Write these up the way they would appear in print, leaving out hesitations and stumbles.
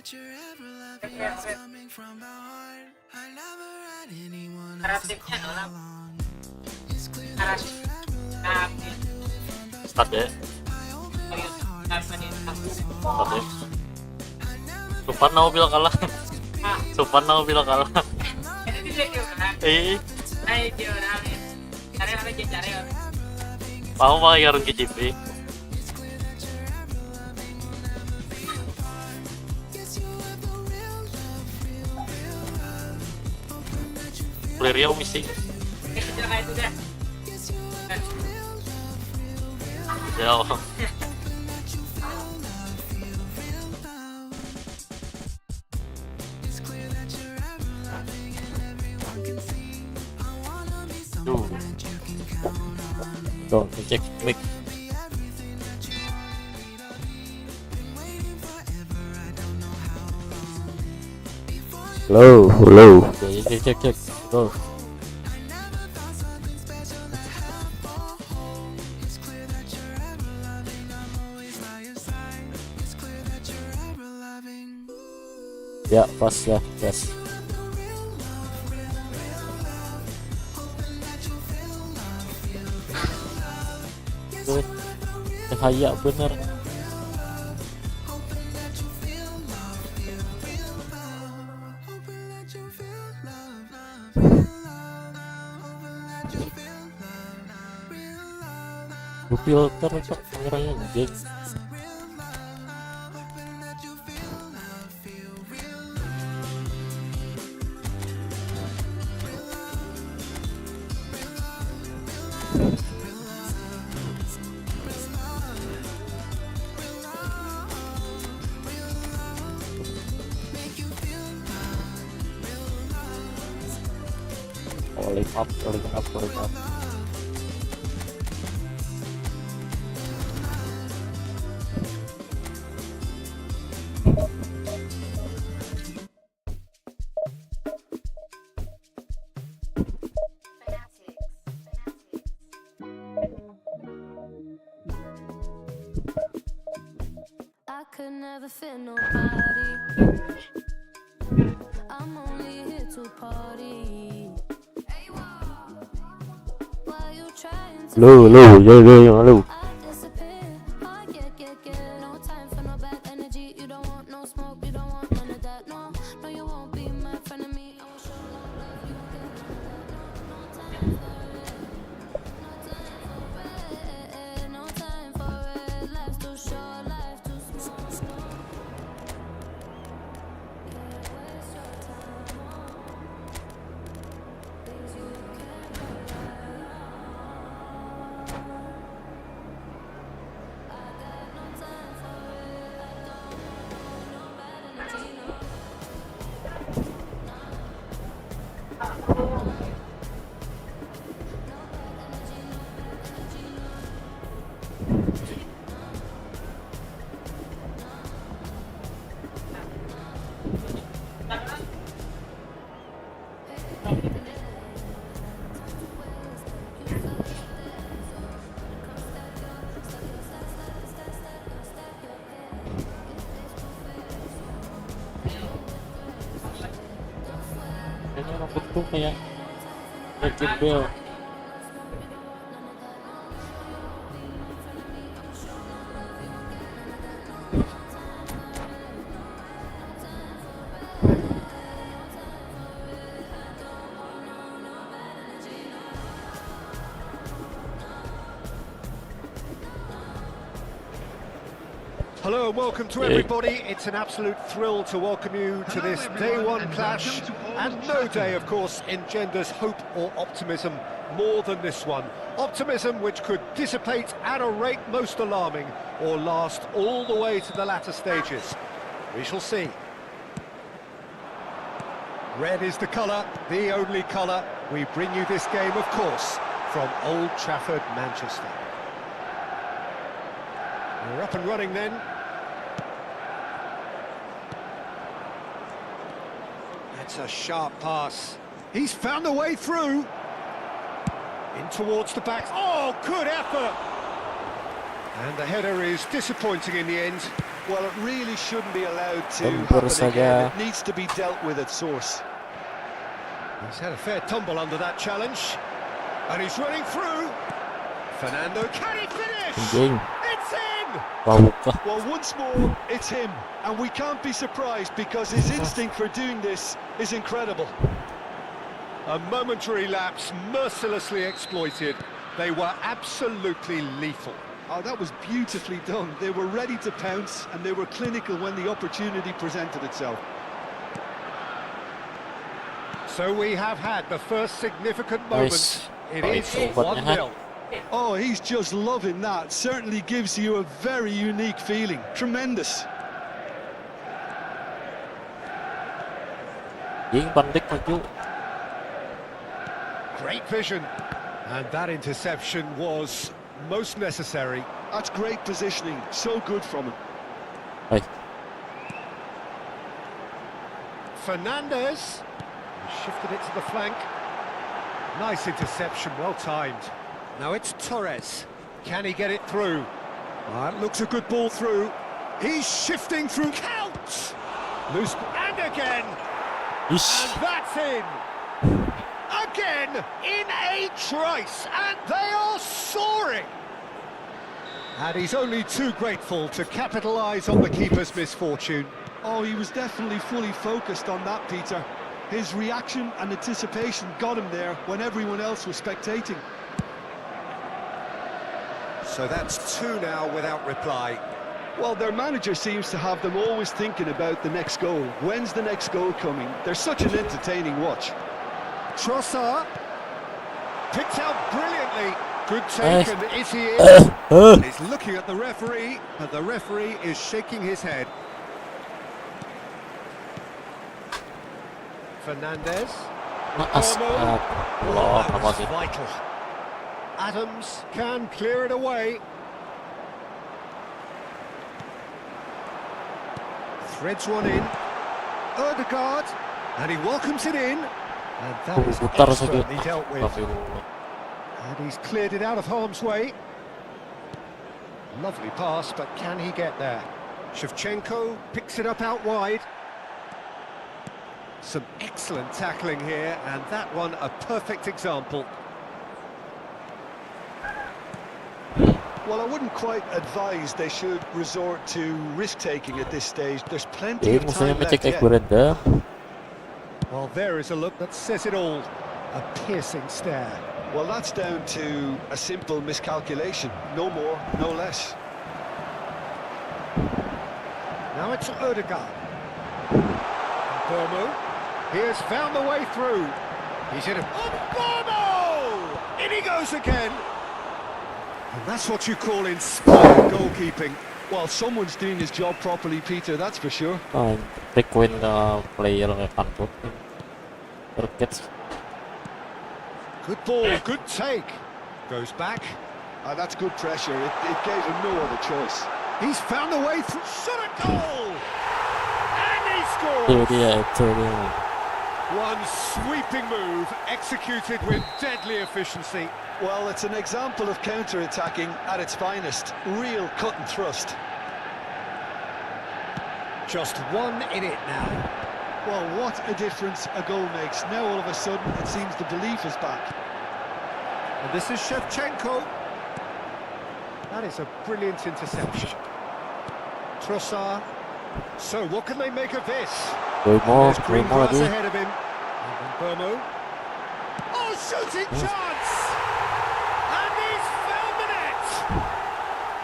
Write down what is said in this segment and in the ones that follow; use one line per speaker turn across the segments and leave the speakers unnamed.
Start ya. Supana mau bilang kalah. Supana mau bilang kalah. Mau ngajarin KJP. Player misi. Ya. Tuh, cek mic. Hello. Cek. Tuh. Ya, pas. Hanya bener. Filter cok kameranya anjing. Link up.
I could never fit nobody. I'm only here to party. Why you trying to
Halo.
I disappear. I get no time for no bad energy. You don't want no smoke, you don't want none of that. No, you won't be my friend of me. I will show no love, you won't get none of that. No time for it. No time for it. Life's too short, life too small. Can't waste your time on things you can't rely on. I got no time for it. I don't want no bad energy, no.
Kayaknya rambut tuh kayak Bell.
Hello and welcome to everybody. It's an absolute thrill to welcome you to this day one clash. And no day, of course, engenders hope or optimism more than this one. Optimism which could dissipate at a rate most alarming or last all the way to the latter stages. We shall see. Red is the colour, the only colour. We bring you this game, of course, from Old Trafford, Manchester. We're up and running then. That's a sharp pass. He's found a way through. In towards the back. Oh, good effort! And the header is disappointing in the end. Well, it really shouldn't be allowed to
Tempur
happen
saja.
again. It needs to be dealt with at source. He's had a fair tumble under that challenge. And he's running through. Fernando, can he finish?
Anjing,
It's in!
bau kah?
Well, once more, it's him. And we can't be surprised because his instinct for doing this is incredible. A momentary lapse mercilessly exploited. They were absolutely lethal.
Oh, that was beautifully done. They were ready to pounce and they were clinical when the opportunity presented itself.
So we have had the first significant moment.
Nice.
It
Baik,
is
obatnya.
1-0.
Oh, he's just loving that. Certainly gives you a very unique feeling. Tremendous.
Anjing, pandek maju.
Great vision. And that interception was most necessary.
That's great positioning. So good from him.
Baik,
Fernandez shifted it to the flank. Nice interception, well timed. Now it's Torres. Can he get it through? That looks a good ball through. He's shifting through. Count! Loose. And again!
ish.
And that's in! Again, in a trice, and they are soaring! And he's only too grateful to capitalise on the keeper's misfortune.
Oh, he was definitely fully focused on that, Peter. His reaction and anticipation got him there when everyone else was spectating.
So that's two now without reply.
Well, their manager seems to have them always thinking about the next goal. When's the next goal coming? They're such an entertaining watch.
Trossard picked out brilliantly. Good
Nice.
take, and is he in? He's looking at the referee, and the referee is shaking his head. Fernandez.
Maas,
Allah,
Allah,
that was
sih?
vital. Adams can clear it away. Threads one in. Ødegaard, and he welcomes it in. And that was
Putar saja.
expertly dealt with.
Astagfirullah.
And he's cleared it out of harm's way. Lovely pass, but can he get there? Shevchenko picks it up out wide. Some excellent tackling here, and that one a perfect example.
Well, I wouldn't quite advise they should resort to risk-taking at this stage. There's plenty
Jadi
of
musuhnya
time
ngecek
left yet.
berendam.
Well, there is a look that says it all. A piercing stare.
Well, that's down to a simple miscalculation. No more, no less.
Now it's Ødegaard. Bomo. He has found the way through. He's in a... Oh, Bomo! In he goes again. And that's what you call inspired goalkeeping.
Well, someone's doing his job properly, Peter, that's for sure.
Oh, frequent player kantor. Terkets.
Good ball, good take. Goes back.
That's good pressure. It gave him no other choice.
He's found a way through. Shot a goal! And he
Itu
scores!
dia.
One sweeping move executed with deadly efficiency.
Well, it's an example of counter-attacking at its finest. Real cut and thrust.
Just one in it now.
Well, what a difference a goal makes. Now, all of a sudden, it seems the belief is back.
And this is Shevchenko. That is a brilliant interception. Trossard. So what can they make of this?
Doi more
There's green grass
lagi.
ahead of him. And Bomo. Oh, shooting chance! And he's found the net!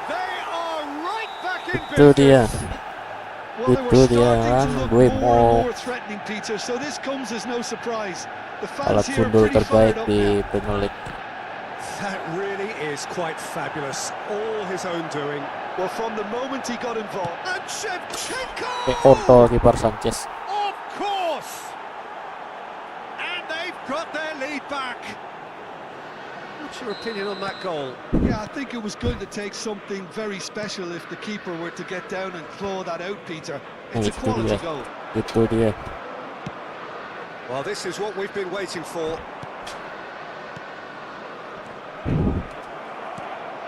They are right back in
Itu dia.
business.
Well, they were
Itu dia
starting
kan,
to look
gue
more
mau
and more threatening, Peter, so this comes as no surprise. The
alat
fans here are
sundul
pretty
terbaik
fired up
di
now.
Premier League.
That really is quite fabulous. All his own doing.
Well, from the moment he got involved,
And Shevchenko!
Kayak foto kiper Sanchez.
Of course! And they've got their lead back. What's your opinion on that goal?
yeah, I think it was going to take something very special if the keeper were to get down and claw that out, Peter. It's a
Itu
quality
dia.
goal.
Itu dia.
Well, this is what we've been waiting for.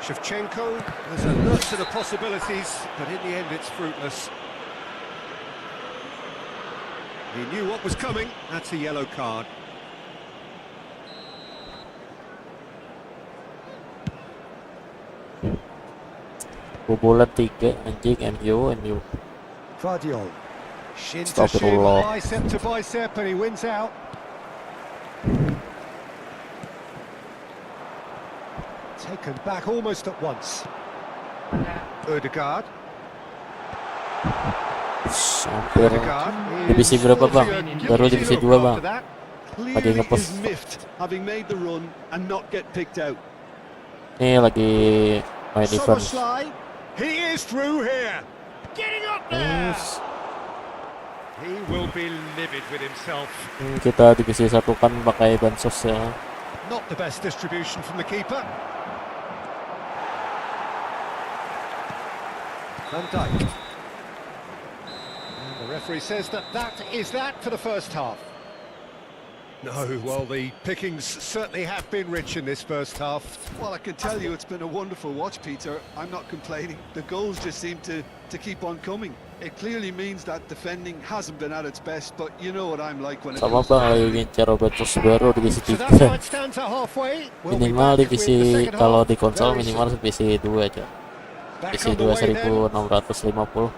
Shevchenko has alerted to the possibilities, but in the end it's fruitless. He knew what was coming. That's a yellow card.
Bobolan 3 anjing MU.
Guardiol. Shin to
Stop it
shin,
all.
bicep to bicep, and he wins out. Taken back almost at once. Odegaard.
Mampir. Divisi berapa bang? Baru divisi 2 bang. Lagi
Clearly
ngepost.
is miffed, having made the run and not get picked out.
Ini lagi main event.
Soboslai. He is through here. Getting up there.
Yes.
He will be livid with himself.
Kita divisi 1 kan pakai Bansos ya.
Not the best distribution from the keeper. Van Dijk. And the referee says that is that for the first half. No, well, the pickings certainly have been rich in this first half.
Well, I can tell you it's been a wonderful watch, Peter. I'm not complaining. The goals just seem to keep on coming. It clearly means that defending hasn't been at its best, but you know what I'm like when it
Sama
comes to
bang lagi ngincar Bansos baru divisi
So that's how
3.
it stands at halfway. We'll be
Minimal
back with the
divisi
second
kalau
half
di konsol
very
minimal
soon.
divisi 2 aja.
Back
Divisi 2
underway then.
1650.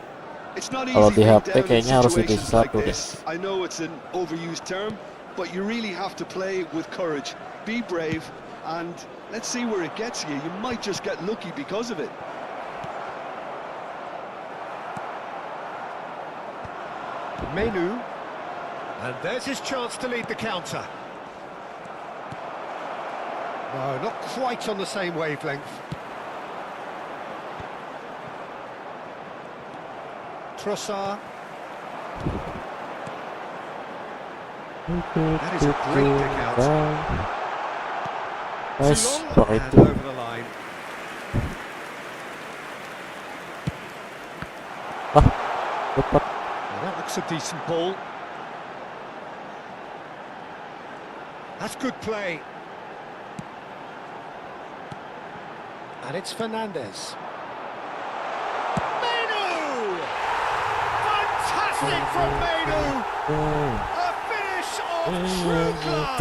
It's not
Kalau
easy
di
being
HP
down in
kayaknya harus divisi
situations like
1 deh.
this. I know it's an overused term, but you really have to play with courage. Be brave, and let's see where it gets you. You might just get lucky because of it.
Menu. And there's his chance to lead the counter. No, not quite on the same wavelength. Trossard. That is a great pick out.
Nice,
Too long
pakai
and
itu.
over the line.
Cepat.
Well, that looks a decent ball. That's good play. And it's Fernandez. Menu! Fantastic from Menu! A finish of true class!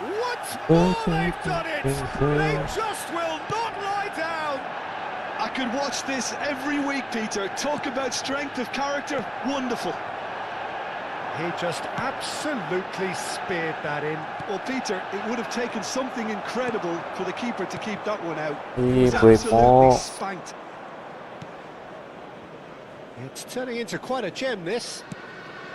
What more they've done it! They just will not lie down!
I could watch this every week, Peter. Talk about strength of character. Wonderful.
He just absolutely speared that in.
Well, Peter, it would have taken something incredible for the keeper to keep that one out.
Ih,
It's
Bremo.
absolutely spanked.
It's turning into quite a gem, this.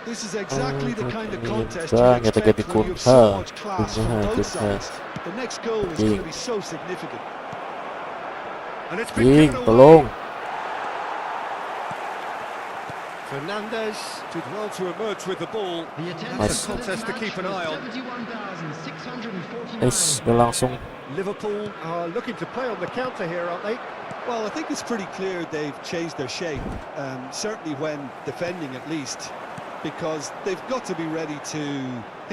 This is exactly the kind of contest
Jangan
you expect
ganti-ganti
when you have so
Kun.
much class from
Jangan,
both
jangan.
sides. The next goal is going to be so significant.
And it's been
Jing,
given away.
tolong.
Fernandez did well to emerge with the ball.
Nice.
That's a contest to keep an eye on.
Nice, udah langsung.
Liverpool are looking to play on the counter here, aren't they?
Well, I think it's pretty clear they've changed their shape, certainly when defending at least, because they've got to be ready to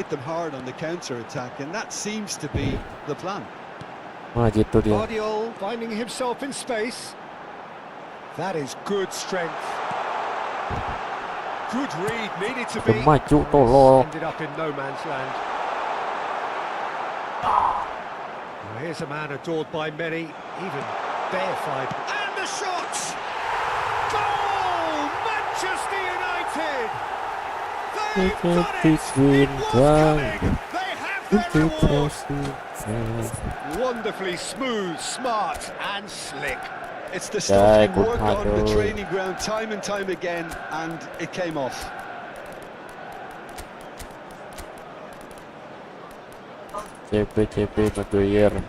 hit them hard on the counter-attack, and that seems to be the plan.
Nah gitu dia.
Guardiol finding himself in space. That is good strength. Good read, needed to be.
Maju, tolong.
Ended up in no man's land. Well, here's a man adored by many, even deified. And the shot! Goal! Manchester United! They've done it! It was coming! They have their reward! Wonderfully smooth, smart and slick.
It's the stuff you
good
work on the
tackle.
training ground time and time again, and it came off.
CP Maguire.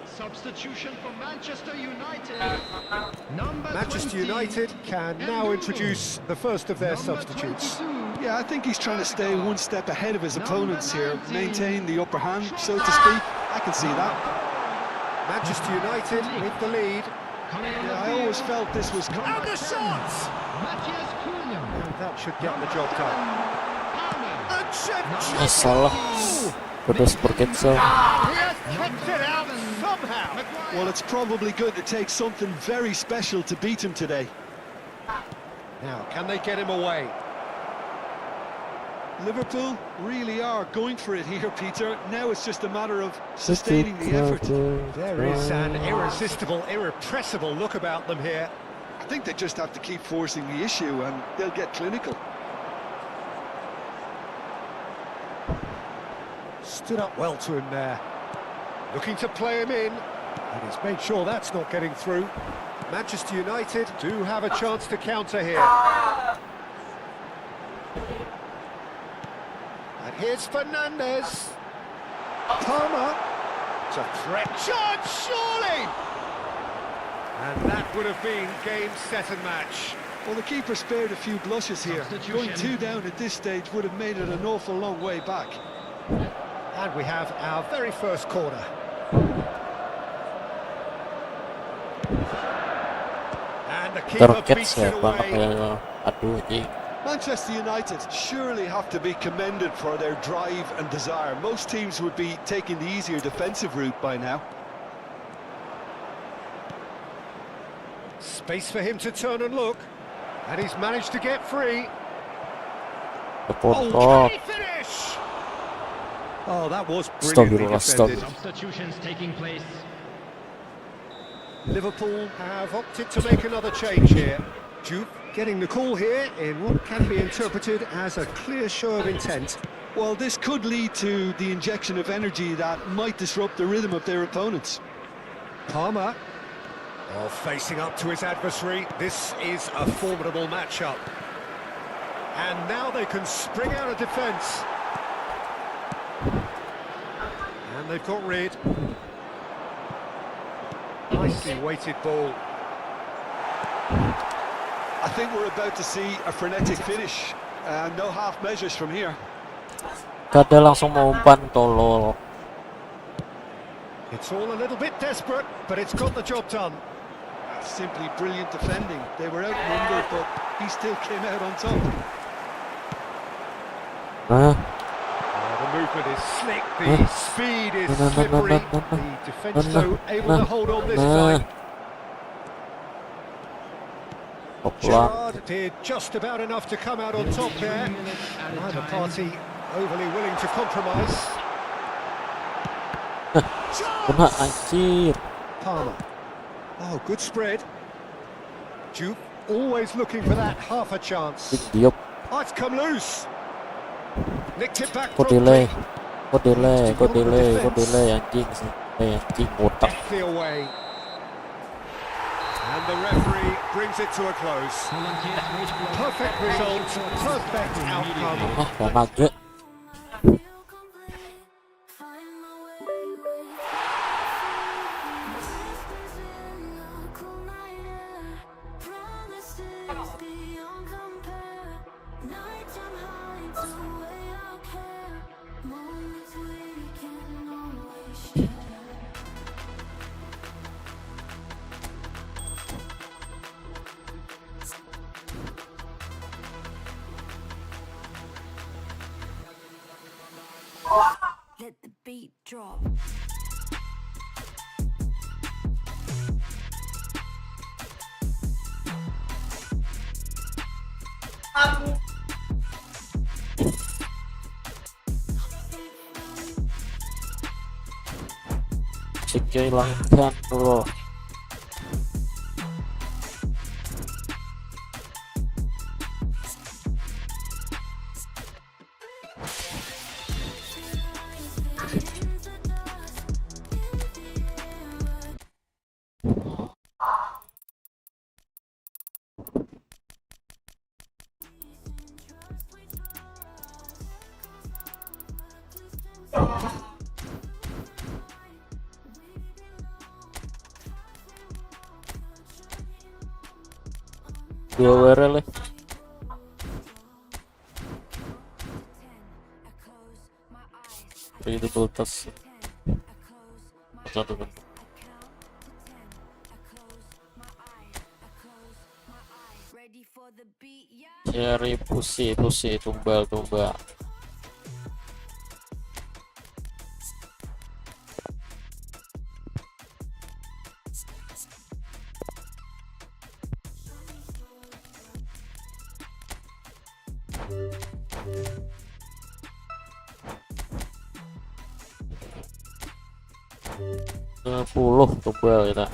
Substitution for Manchester United. Number
Manchester
20.
United can now introduce the first of their substitutes.
Yeah, I think he's trying to stay one step ahead of his opponents here, maintain the upper hand, so to speak. I can see that.
Manchester United with the lead.
Yeah, I always felt this was
And the shots! That should get the job done. And Shevchenko!
Salah. Udah super kecil.
He has kept it out somehow.
well. It's probably going to take something very special to beat him today.
Now, can they get him away?
Liverpool really are going for it here, Peter. Now it's just a matter of sustaining the effort.
There is an irresistible, irrepressible look about them here.
I think they just have to keep forcing the issue and they'll get clinical.
Stood up well to him there. Looking to play him in. And he's made sure that's not getting through. Manchester United do have a chance to counter here. And here's Fernandes. Palmer. It's a threat chance, surely! And that would have been game, set and match.
Well, the keeper spared a few blushes here. Going 2 down at this stage would have made it an awful long way back.
And we have our very first corner. And the keeper
Terket
beats it
siapa
away.
kayak aduh anjing.
Manchester United surely have to be commended for their drive and desire. Most teams would be taking the easier defensive route by now.
Space for him to turn and look. And he's managed to get free. Oh,
Kepotong.
can he finish? Oh, that was brilliantly defended.
Substitutions taking place.
Liverpool have opted to make another change here. Juve getting the call here in what can be interpreted as a clear show of intent.
Well, this could lead to the injection of energy that might disrupt the rhythm of their opponents.
Palmer. Oh, facing up to his adversary. This is a formidable matchup. And now they can spring out of defence. And they've got rid. Nicely weighted ball.
I think we're about to see a frenetic finish. No half measures from here.
Kada langsung mau umpan tolol.
It's all a little bit desperate, but it's got the job done.
Simply brilliant defending. They were outnumbered, but he still came out on top.
The movement is slick, the speed is slippery. The defence, though, able to hold on this time. Gerrard did just about enough to come out on top there. Neither party overly willing to compromise.
Kena anjir.
Palmer. Oh, good spread. Juve always looking for that half a chance.
Diop.
Oh, it's come loose. Nicked it back
Kok delay. Kok delay anjing sih. Anjing botak.
deftly away. And the referee brings it to a close. Perfect result, perfect outcome.
Ah, gak nugget.
Let the beat drop.
Musiknya hilangkan bro. Dua WRL ya. Itu kultas. Satu kan.
for the beat, yeah.
Cari pusi tumbal. Puluh tumbal kita.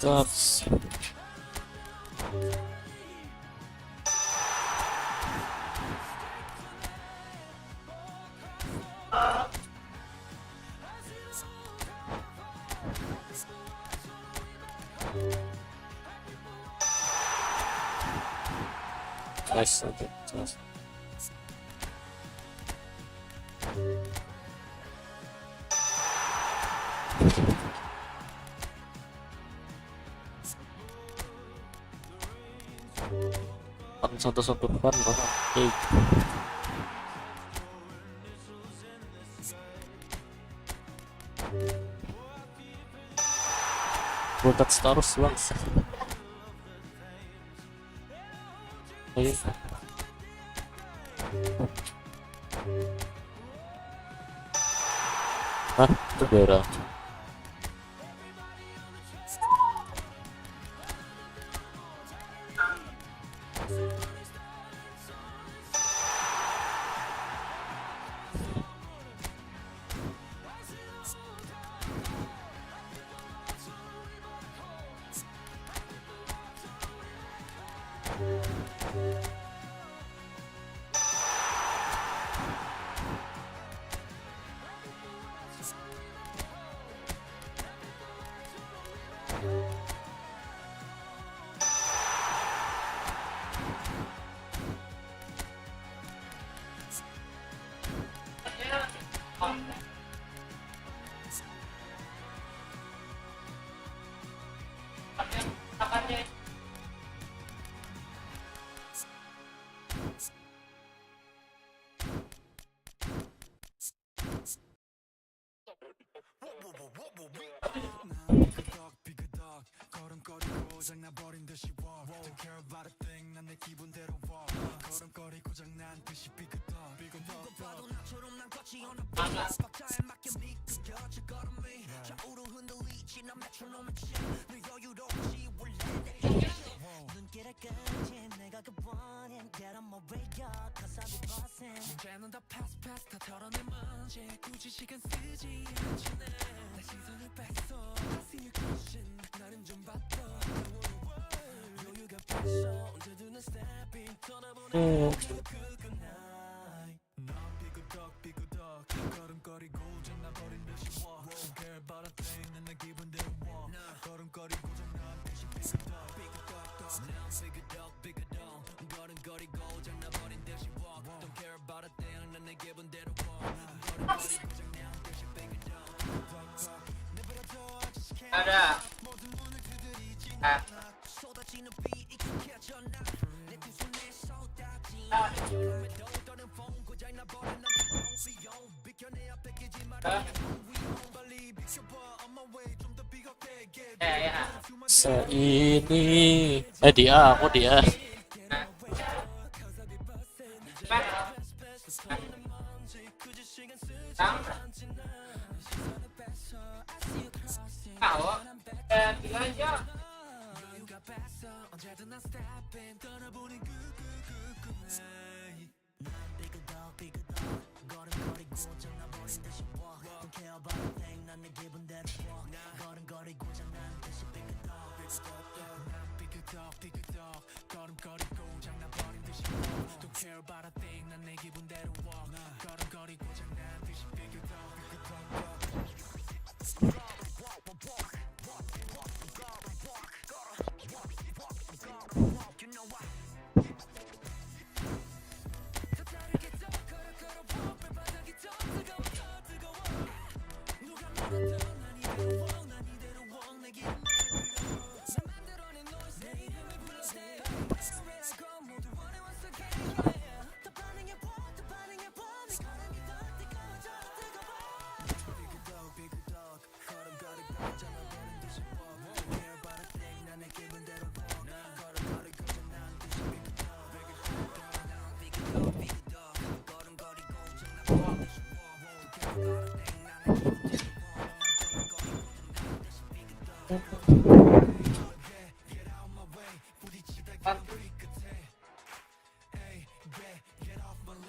That's nice. Nice. Satu fun loh. Buat terus bang. Hah, itu beda. Ini dia, aku dia.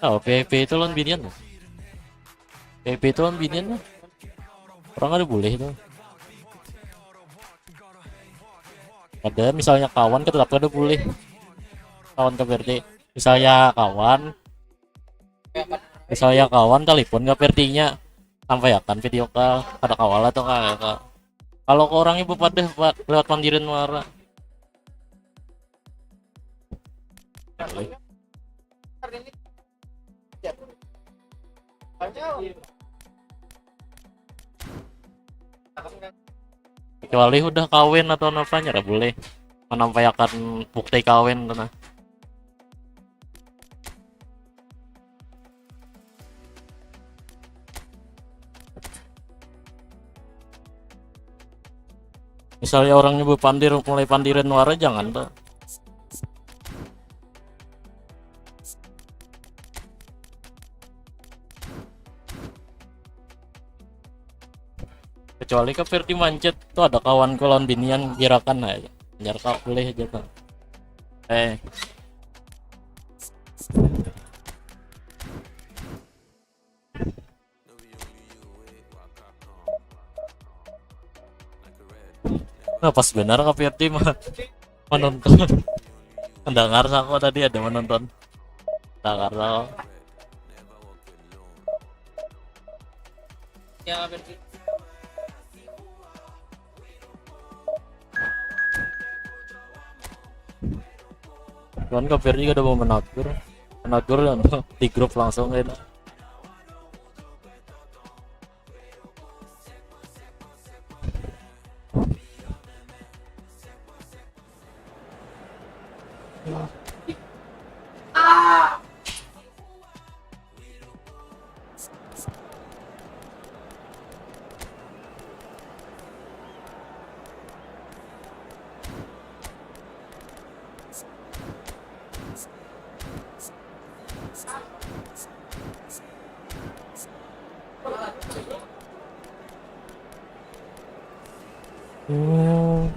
Oh, PvP itu lawan binian. PvP itu lawan binian. Orang ada boleh itu. Ada misalnya kawan tetap ada boleh. Kawan ke PRT. Misalnya kawan telepon ke PRT-nya sampai akan video call ada kawal atau enggak. Kalau ke orang ibu pada lewat mandirian marah. Kecuali udah kawin atau apanya nggak boleh menampilkan bukti kawin karena misalnya orang nyebut mulai pandiran wara jangan tuh. Kecuali ke Verti mancet tuh ada kawan lawan binian gerakan aja biar kau boleh aja tuh. Nah pas benar ke Verti mah menonton mendengar aku tadi ada menonton mendengar aku ya Verti. Kan ke Verdi udah mau menagur dan di grup langsung kan. Hmm.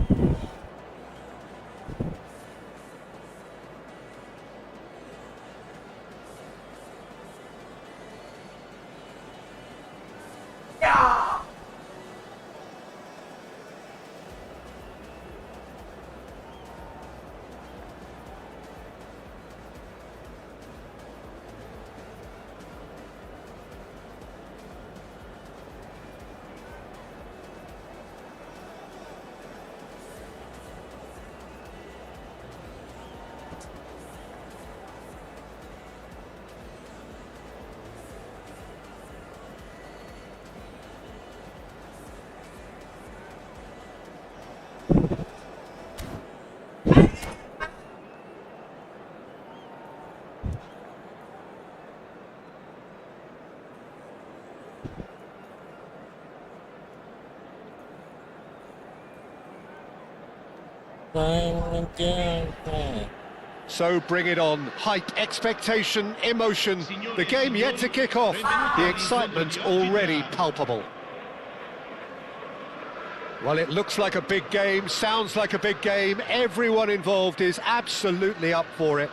So bring it on. Hype, expectation, emotion. The game yet to kick off. The excitement already palpable. Well, it looks like a big game, sounds like a big game. Everyone involved is absolutely up for it.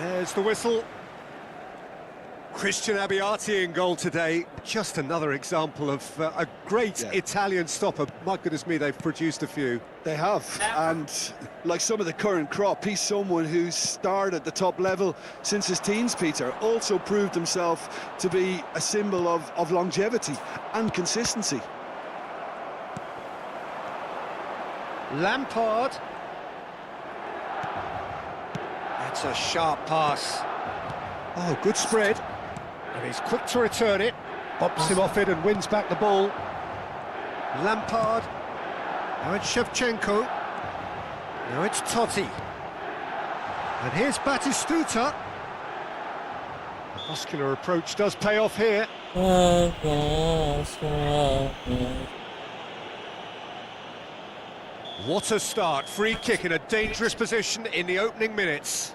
There's the whistle. Christian Abbiati in goal today. Just another example of a great Italian stopper. My goodness me, they've produced a few.
They have, and like some of the current crop, he's someone who's starred at the top level since his teens, Peter. Also proved himself to be a symbol of longevity and consistency.
Lampard. That's a sharp pass. Oh, good spread. And he's quick to return it. Bops him off it and wins back the ball. Lampard. Now it's Shevchenko. Now it's Totti. And here's Batistuta. The muscular approach does pay off here. What a start. Free kick in a dangerous position in the opening minutes.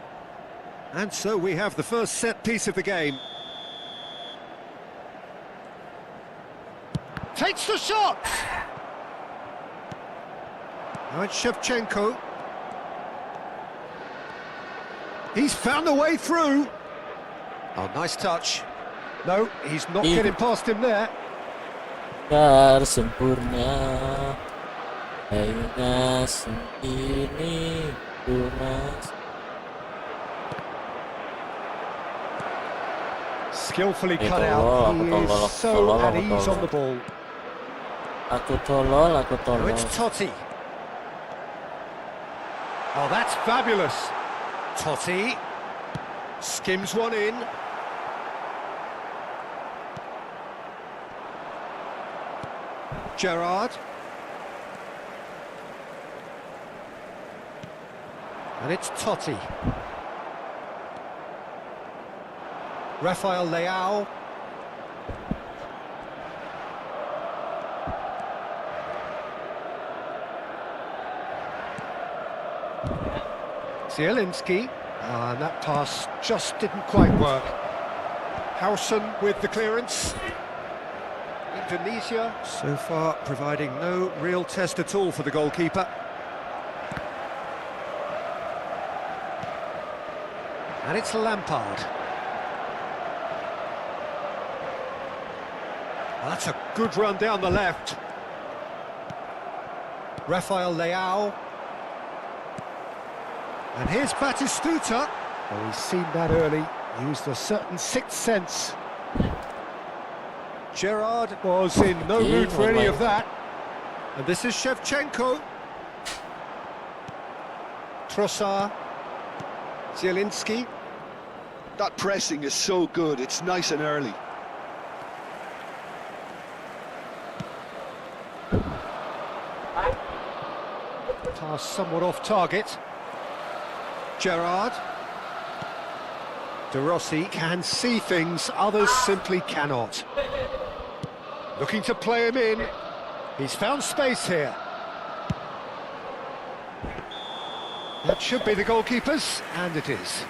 And so we have the first set piece of the game. Takes the shot! Now it's Shevchenko. He's found a way through. Oh, nice touch. No, he's not getting past him there.
Sempurna. Hanya ini Mas.
Skillfully cut out. He is so at ease on the ball.
Aku tolol.
Now it's Totti. Oh, that's fabulous. Totti skims one in. Gerrard. And it's Totti. Rafael Leao. Zielinski. And that pass just didn't quite work. Howson with the clearance. Indonesia so far providing no real test at all for the goalkeeper. And it's Lampard. Well, that's a good run down the left. Rafael Leao. And here's Batistuta. Oh, he's seen that early. Used a certain sixth sense. Gerrard was in no mood for any of that. And this is Shevchenko. Trossard. Zielinski.
That pressing is so good, it's nice and early.
Pass somewhat off target. Gerrard. De Rossi can see things others simply cannot. Looking to play him in. He's found space here. That should be the goalkeeper's, and it is.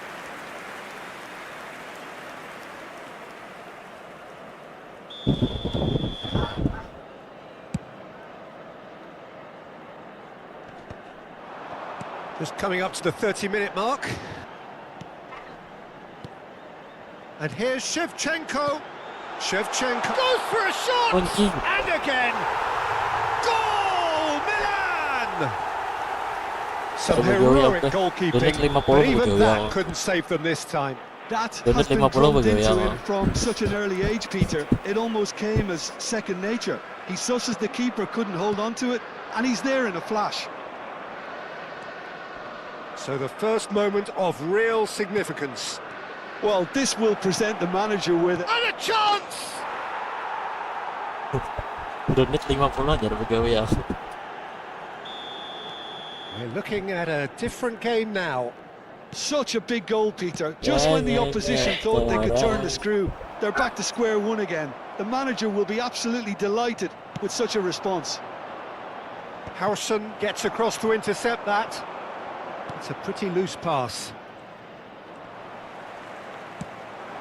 Just coming up to the 30-minute mark. And here's Shevchenko. Shevchenko goes for a shot!
Anjing.
And again! Goal! Milan! Some
Coba
heroic
jauh ya,
goalkeeping,
Menit 50
but
begitu
even
ya.
that couldn't save them this time.
That
Menit
has been
50
drummed
begitu
into
ya.
him from such an early age, Peter. It almost came as second nature. He susses the keeper, couldn't hold on to it, and he's there in a flash.
So the first moment of real significance.
Well, this will present the manager with
And a chance!
Menit 50 aja begitu ya.
We're looking at a different game now.
such a big goal, Peter. Just when the opposition thought they could turn the screw, they're back to square one again. The manager will be absolutely delighted with such a response.
Howson gets across to intercept that. It's a pretty loose pass.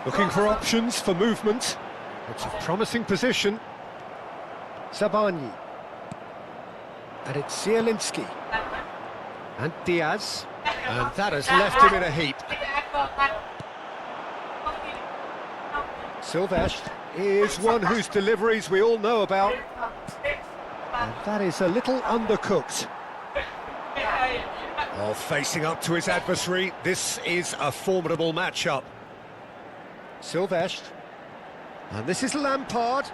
Looking for options for movement. It's a promising position. Zabani. And it's Zielinski. And Diaz. And that has left him in a heap. Silvestre is one whose deliveries we all know about. And that is a little undercooked. Oh, facing up to his adversary, this is a formidable matchup. Silvestre. And this is Lampard.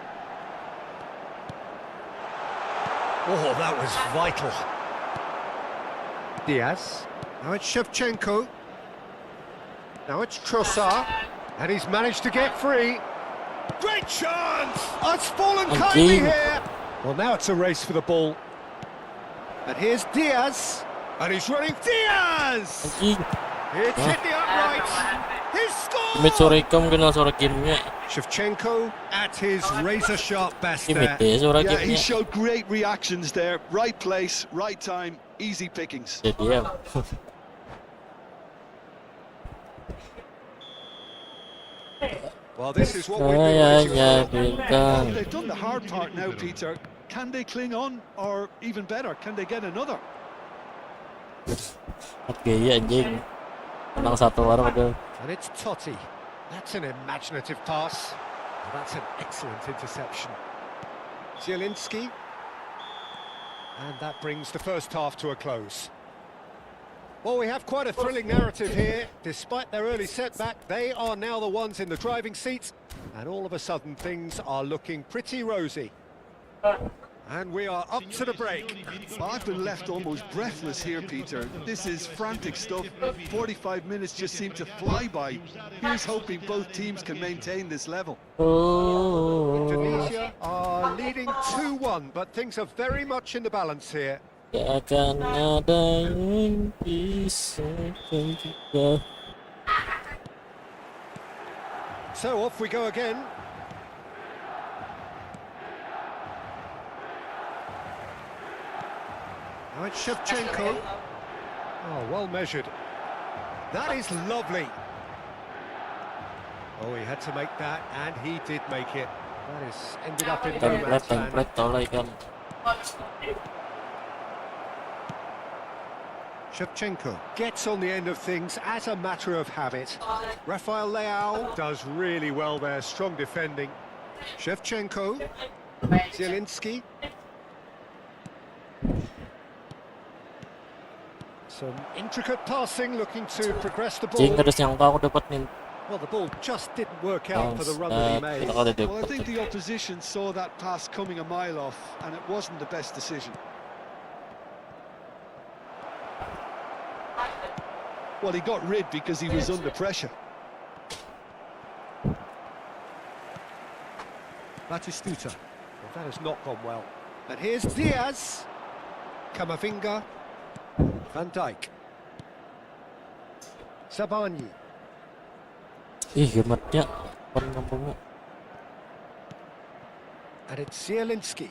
Oh, that was vital. Diaz. Now it's Shevchenko. Now it's Trossard. And he's managed to get free. Great chance! Oh, it's fallen kindly here. Well, now it's a race for the ball. And here's Diaz. And he's running. Diaz!
Anjing,
It's hit the upright. He's
Imit
scored!
sore kam kena suara gamenya.
Shevchenko at his razor-sharp best there.
Imit deh suara
Yeah, he
gamenya.
showed great reactions there. Right place, right time, easy pickings.
Jadi ya.
Well, this is what we've been
Saya
waiting for.
bintang.
They've done the hard part now, Peter. Can they cling on, or even better, can they get another?
Oke ya anjing. Menang satu warung udah.
And it's Totti. That's an imaginative pass. Well, that's an excellent interception. Zielinski. And that brings the first half to a close. Well, we have quite a thrilling narrative here. Despite their early setback, they are now the ones in the driving seat. And all of a sudden, things are looking pretty rosy. And we are up to the break.
Well, I've been left almost breathless here, Peter. This is frantic stuff. 45 minutes just seem to fly by. Here's hoping both teams can maintain this level.
Oh,
Indonesia are leading 2-1, but things are very much in the balance here.
tak akan ada yang bisa juga.
So off we go again. Now it's Shevchenko. Oh, well measured. That is lovely. Oh, he had to make that, and he did make it. That is ended up in no man's land.
Template tolong kan.
Shevchenko gets on the end of things as a matter of habit. Rafael Leao does really well there, strong defending. Shevchenko, Zielinski. Some intricate passing, looking to progress the
Anjing
ball.
terus yang aku dapat nih.
Well, the ball just didn't work out for the run that he made.
Kita kalau
Well, I
dapat.
think the opposition saw that pass coming a mile off, and it wasn't the best decision. Well, he got rid because he was under pressure.
Batistuta. Well, that has not gone well. And here's Diaz. Kamavinga. Van Dijk. Sabani.
Ih, gemetnya. Ngomongnya.
And it's Zielinski.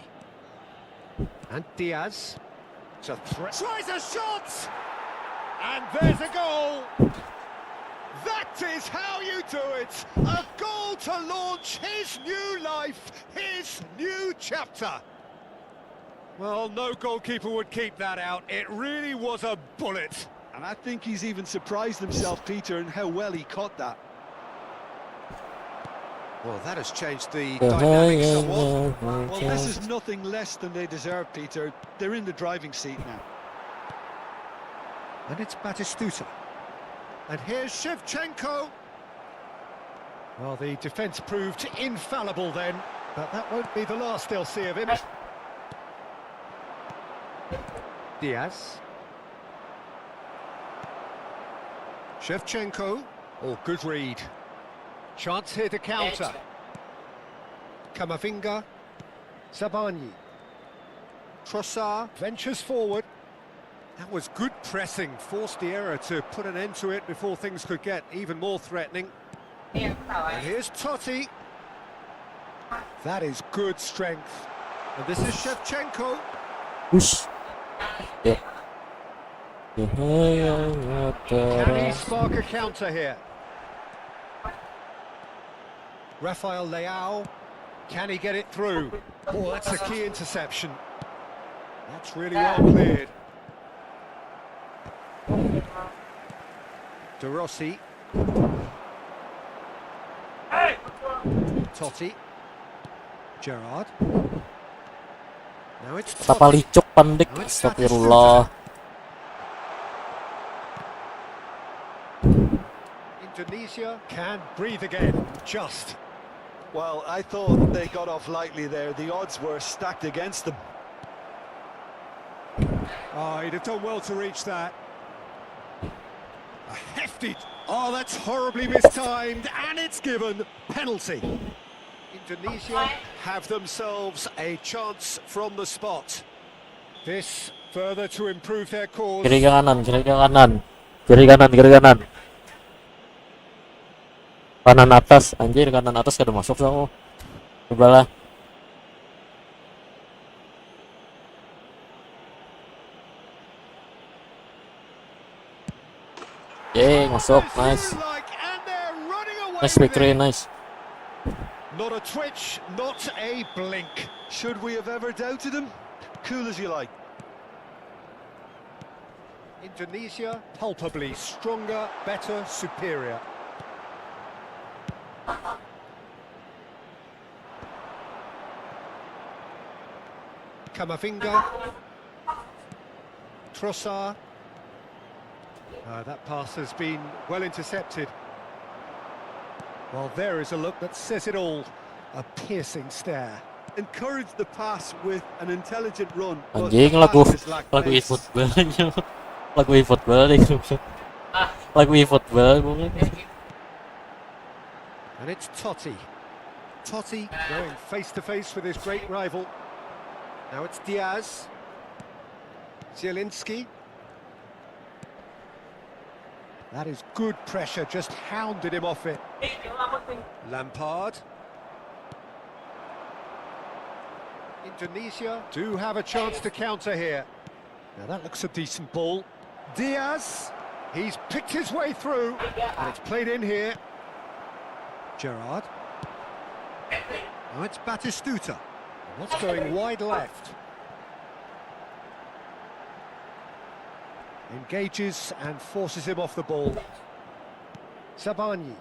And Diaz. It's a threat. Tries a shot! And there's a goal! That is how you do it! A goal to launch his new life, his new chapter. Well, no goalkeeper would keep that out. It really was a bullet.
And I think he's even surprised himself, Peter, in how well he caught that.
Well, that has changed the dynamic somewhat.
Well, this is nothing less than they deserve, Peter. They're in the driving seat now.
And it's Batistuta. And here's Shevchenko. Well, the defence proved infallible then, but that won't be the last they'll see of him. Diaz. Shevchenko. Oh, good read. Chance here to counter. Kamavinga. Sabani. Trossard ventures forward. That was good pressing, forced the error to put an end to it before things could get even more threatening. And here's Totti. That is good strength. And this is Shevchenko.
Ush. Ya.
Can he spark a counter here? Rafael Leao. Can he get it through? Oh, that's a key interception. That's really well cleared. De Rossi. Totti. Gerrard. Now it's Totti.
Tapalicuk pendek. Astagfirullah.
Indonesia can breathe again. Just.
Well, I thought they got off lightly there. The odds were stacked against them.
Oh, he'd have done well to reach that. A hefty... Oh, that's horribly mistimed, and it's given penalty. Indonesia have themselves a chance from the spot. This further to improve their cause.
Kiri ke kanan, kiri ke kanan. Kiri kanan, kiri kanan. Kanan atas, anjir kanan atas kada masuk sama. Cobalah. Masuk, nice. Nice victory, nice.
Not a twitch, not a blink.
Should we have ever doubted him? Cool as you like.
Indonesia palpably stronger, better, superior. Kamavinga. Trossard. That pass has been well intercepted. Well, there is a look that says it all. A piercing stare.
Encourage the pass with an intelligent run.
Anjing lagu e-football aja. Lagu e-football deh. Lagu e-football mungkin.
And it's Totti. Totti going face to face with his great rival. Now it's Diaz. Zielinski. That is good pressure, just hounded him off it. Lampard. Indonesia do have a chance to counter here. Now that looks a decent ball. Diaz, he's picked his way through, and it's played in here. Gerrard. Now it's Batistuta. What's going wide left? Engages and forces him off the ball. Sabani.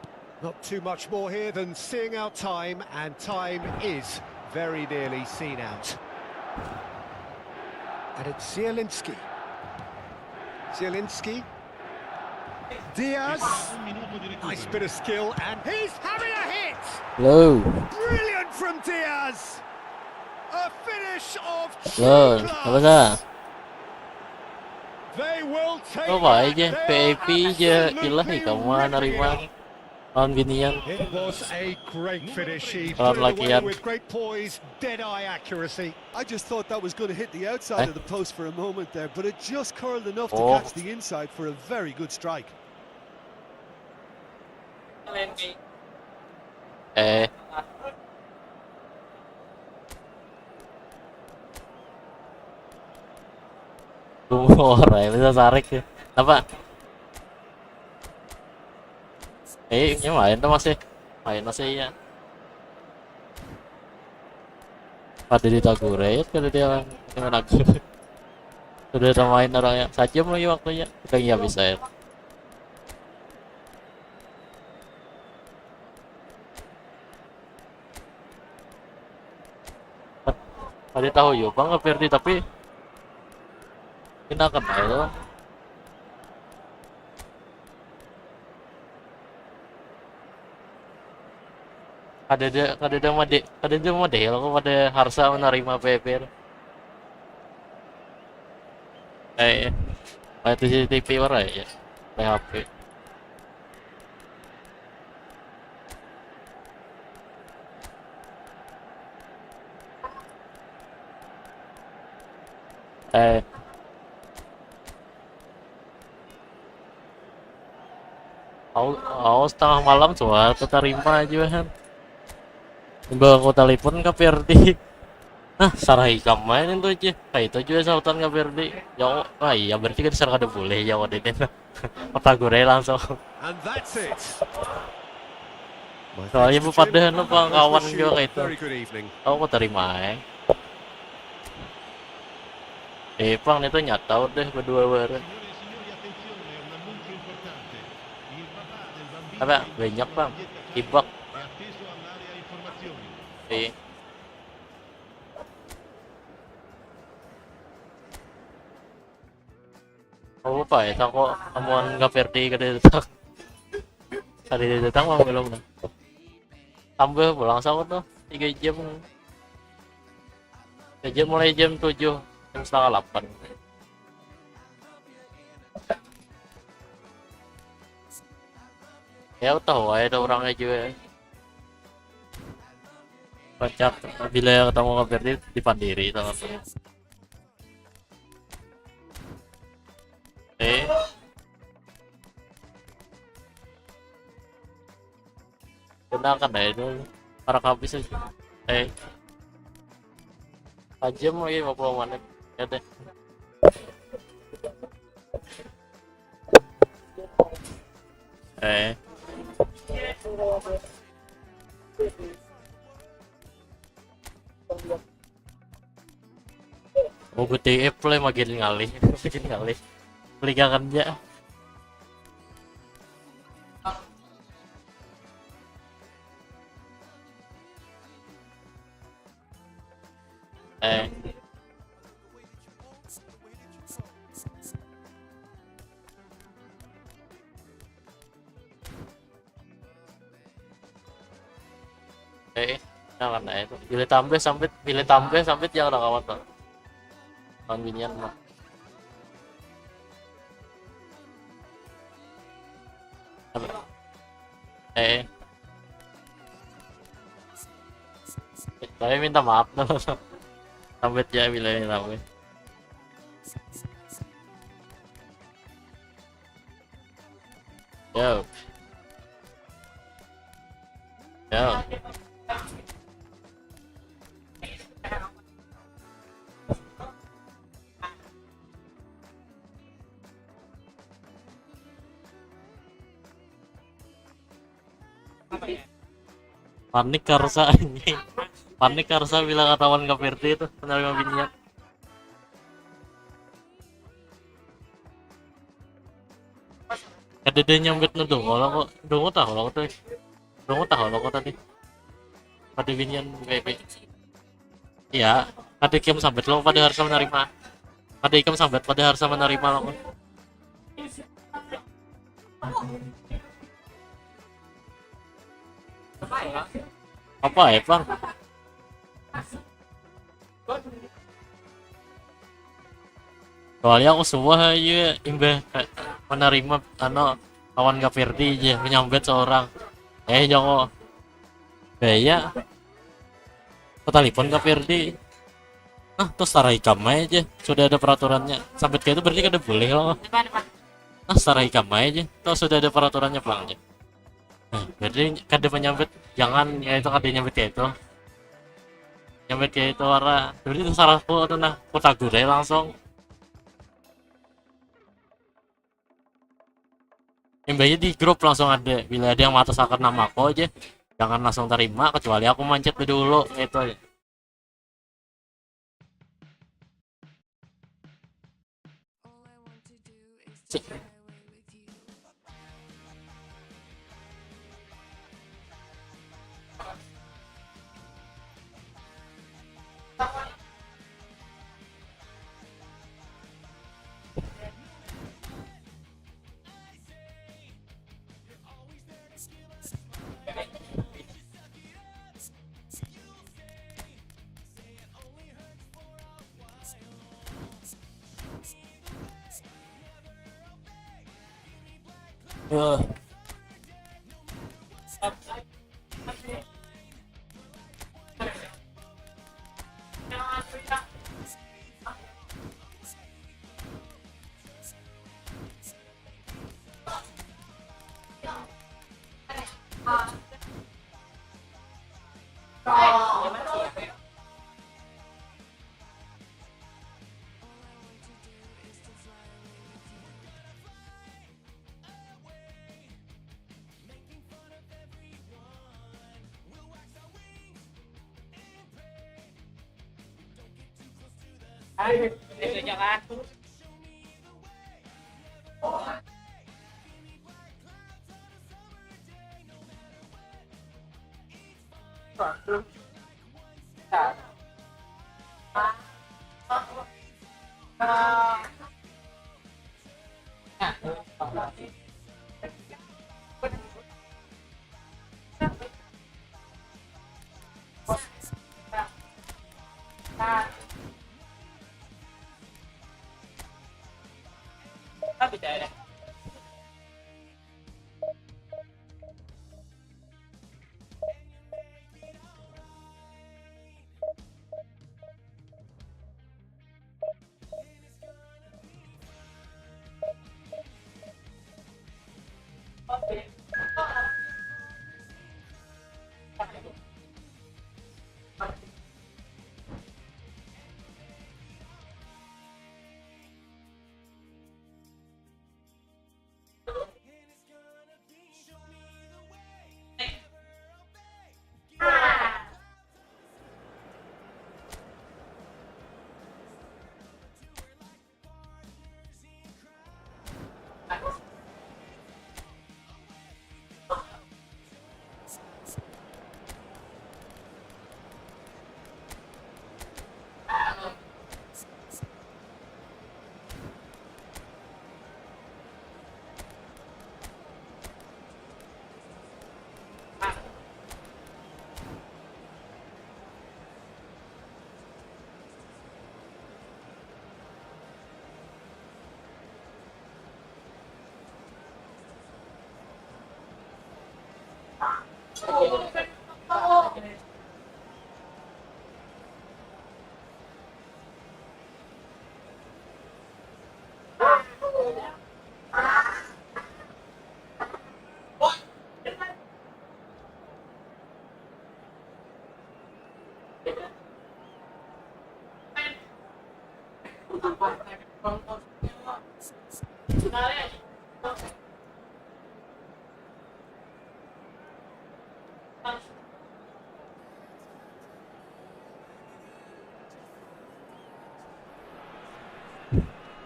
Not too much more here than seeing out time, and time is very nearly seen out. And it's Zielinski. Zielinski. Diaz. Nice bit of skill, and he's having a hit!
Low.
Brilliant from Diaz! A finish of
Low.
true
Apa
class.
dah?
They will take
Apa aja?
that. They are
PAP aja. Gila
absolutely
kamu nerima.
ripping.
lawan binian.
It was a great finish. He
Lawan
put it away
lakian.
with great poise, dead-eye accuracy.
I just thought that was going to hit the outside of the post for a moment there, but it just curled enough to
Oh.
catch the inside for a very good strike.
Tumor ya, bisa tarik ya. Apa? Ini main tuh masih ya. Pada ditagure ya, kada dia dengan aku. Sudah ada main orangnya. Sajam lagi waktunya. Kita nggak bisa ya. Tadi tahu yuk, bang Verdi tapi kita akan itu. Ada dia model kok pada harsa menerima paper. Itu CCTV ora ya, PHP. Aku setengah malam coba terima aja kan. Mbak aku telepon ke Verdi. Nah, sarai kamu main itu aja. Kayak itu juga sautan ke Verdi. Ya, iya berarti kan serang ada boleh ya waktu itu. Otak gue langsung.
And that's it.
Soalnya bu pada lupa kawan
Wish you
juga
a
kayak itu.
very good evening.
Aku terima Pang itu nyata udah berdua bareng. Apa? Banyak bang. Ibak. Oh apa ya? Aku amuan nggak Verdi kada datang. Tadi dia datang mah belum dah. Tambah pulang sama tuh 3 jam. 3 jam mulai jam 7, jam setengah 8. Ya tahu ada orangnya juga. Kocak bila ketemu ke Verdi di Pandiri sama tuh. Gunakan ya itu para habis aja. Jam lagi 50 menit ya deh. Oh gede play makin ngalih. Makin ngalih. Peligakan aja. Jangan nah itu. Bila tambah sampai jangan ada kawan tuh. Kawan binian mah. Tapi minta maaf tuh. Sampai ya bila ini sampai. Yo. Panik karsa ini. Panik karsa bilang katawan ke Verdi itu penerima binian. Kada dia nyambit na dong, dungo tahu tadi. Pada binian BP. Iya, kada ikem sambet lo pada harus menerima. Kada ikem sambet pada harus menerima lo. Apa ya bang? Soalnya aku semua aja imbah menerima kawan gak Verdi aja menyambet seorang Joko Gaya telepon ke Firdi. Nah, terus setara hikam aja, sudah ada peraturannya. Sampai kayak itu berarti kada boleh loh. Nah, setara hikam aja, terus sudah ada peraturannya pelangnya. Nah, berarti kada menyambut, jangan ya itu kada nyambut kayak itu. Nyambut kayak itu warna, berarti itu salahku atau nah, aku tagur aja langsung. Yang di grup langsung ada, bila ada yang mengatasnamakan namaku aja, jangan langsung terima kecuali aku mancet dulu itu aja.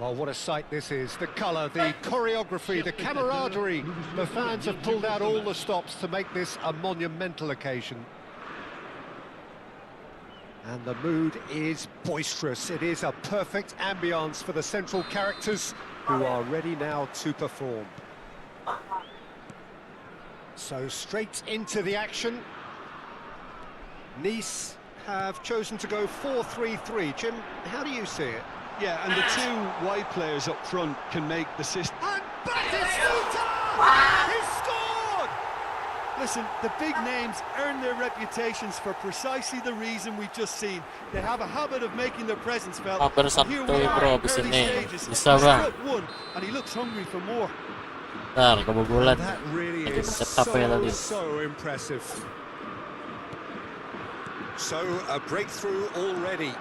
Well, what a sight this is. The colour, the choreography, the camaraderie. The fans have pulled out all the stops to make this a monumental occasion. And the mood is boisterous. It is a perfect ambience for the central characters who are ready now to perform. So straight into the action. Nice have chosen to go 4-3-3. Jim, how do you see it?
Yeah, and the two wide players up front can make the system.
And Batista! He scored!
Listen, the big names earn their reputations for precisely the reason we've just seen. They have a habit of making their presence felt.
Mampir
And here we
santuy
are,
bro, abis
early
ini.
stages.
Bisa
He's
bang.
struck one, and he looks hungry for more.
Ntar kebobolan.
That really
Lagi
is
pencet HP tadi.
so impressive. So a breakthrough already.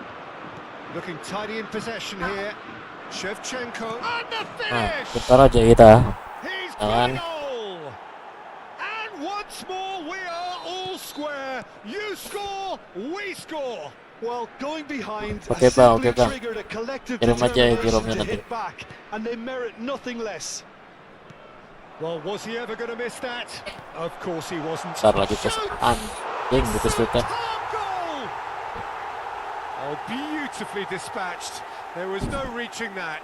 Looking tidy in possession here. Shevchenko and the
Nah,
finish.
bentar aja kita.
He's
Jangan.
got a goal. And once more we are all square. You score, we score.
Well, going behind
Okay,
has
bang,
simply
okay, bang.
triggered a collective
Kirim aja ya,
determination
kirimnya
to
nanti.
hit back, and they merit nothing less.
Well, was he ever going to miss that? Of course he wasn't.
Bentar lagi terus
Shoots!
anjing gitu shootnya.
Top goal! Oh, beautifully dispatched. There was no reaching that.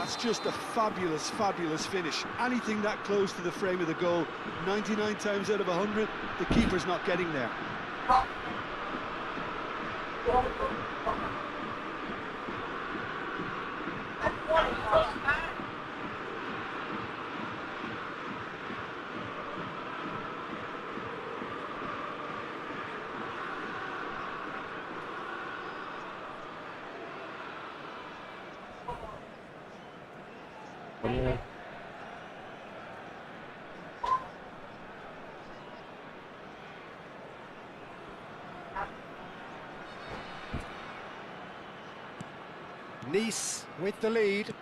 That's just a fabulous, fabulous finish. Anything that close to the frame of the goal, 99 times out of 100, the keeper's not getting there.
Nice with the lead.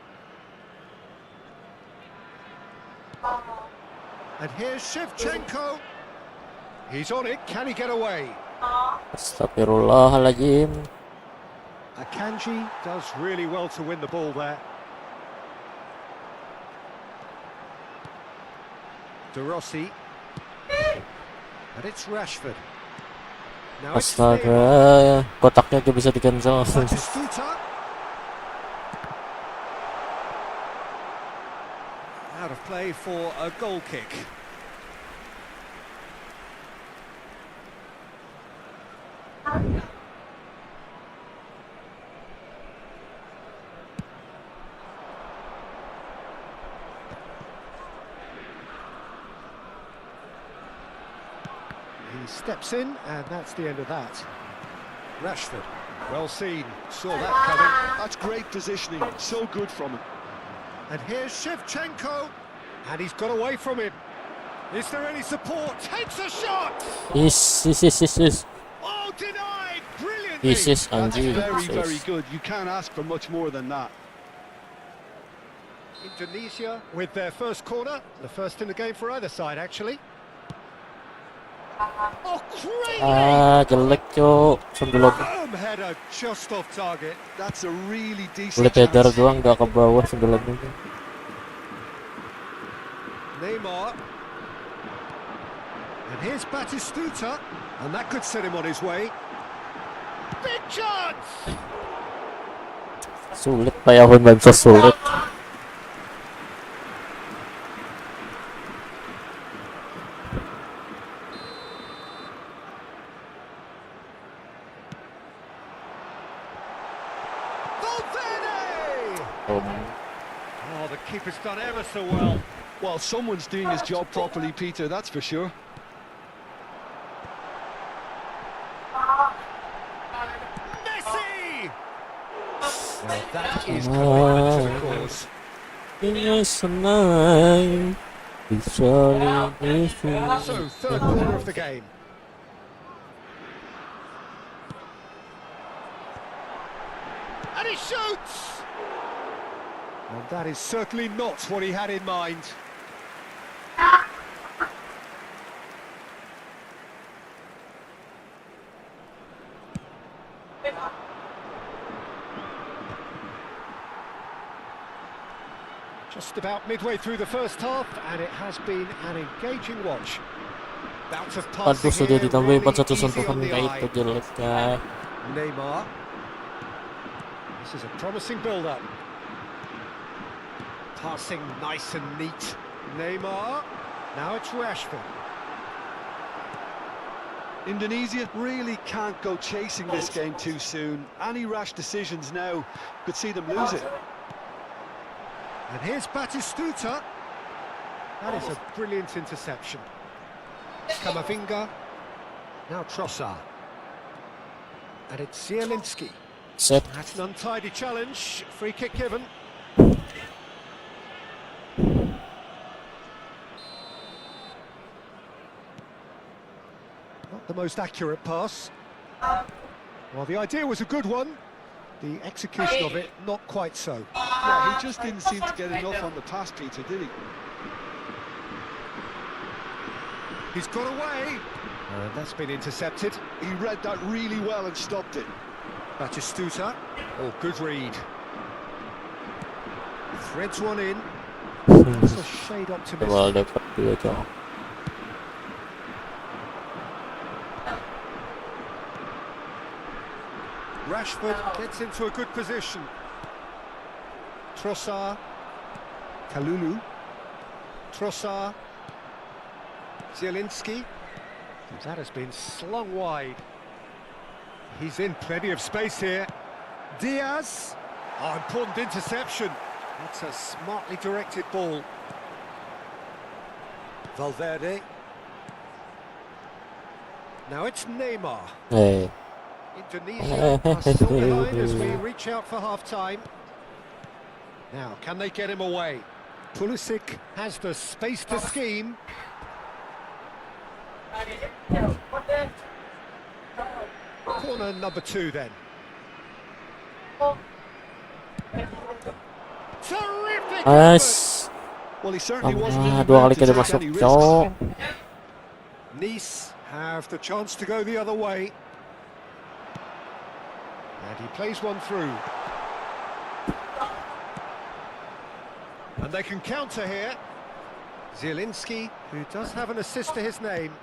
And here's Shevchenko. He's on it. Can he get away?
Astagfirullahaladzim.
Akanji does really well to win the ball there. De Rossi. And it's Rashford. Now it's
Astaga, kotaknya aja bisa di-cancel.
Batistuta. Out of play for a goal kick. He steps in, and that's the end of that. Rashford, well seen, saw that coming.
That's great positioning, so good from him.
And here's Shevchenko, and he's got away from him. Is there any support? Takes a shot!
Is.
Oh, denied! Brilliantly!
Is
That's
anjing.
very, very good. You can't ask for much more than that.
Indonesia with their first corner, the first in the game for either side, actually. Oh, crazy!
Jelek cok. Sebelum
Header just off target.
That's a really
boleh
decent
header
chance.
doang gak ke bawah sebelumnya.
Neymar. And here's Batistuta, and that could set him on his way. Big chance!
Sulit payahun Bansos sulit.
Oh, the keeper's done ever so well.
Well, someone's doing his job properly, Peter, that's for sure.
Messi! Well, that is commitment to the cause.
Ini senang bisa
So, third corner of the game. And he shoots! And that is certainly not what he had in mind. Just about midway through the first half, and it has been an engaging watch. Bout of passing
Aduh, sudah
here,
ditambahin
really
41
easy
sentuhan
on the
kayak
eye.
itu jeleknya.
Neymar. This is a promising build-up. Passing nice and neat. Neymar. Now it's Rashford.
Indonesia really can't go chasing this game too soon. Any rash decisions now could see them lose it.
And here's Batistuta. That is a brilliant interception. Kamavinga. Now Trossard. And it's Zielinski.
Set.
That's an untidy challenge. Free kick given. Not the most accurate pass. Well, the idea was a good one. The execution of it, not quite so.
Yeah, he just didn't seem to get enough on the pass, Peter, did he?
He's got away. That's been intercepted.
He read that really well and stopped it.
Batistuta. Oh, good read. Threads one in. That's a shade optimistic.
Coba dapat dua cowok.
Rashford gets into a good position. Trossard. Kalulu. Trossard. Zielinski. That has been slung wide. He's in plenty of space here. Diaz. Oh, important interception. That's a smartly directed ball. Valverde. Now it's Neymar.
Hey.
Indonesia are still behind as we reach out for half-time. Now, can they get him away? Pulisic has the space to scheme. Corner number 2 then. Terrific!
Nice.
Well, he certainly wasn't in the
Dua
mood
kali
to
kita
take
masuk
any risks.
cowok.
Nice have the chance to go the other way. And he plays one through. And they can counter here. Zielinski, who does have an assist to his name.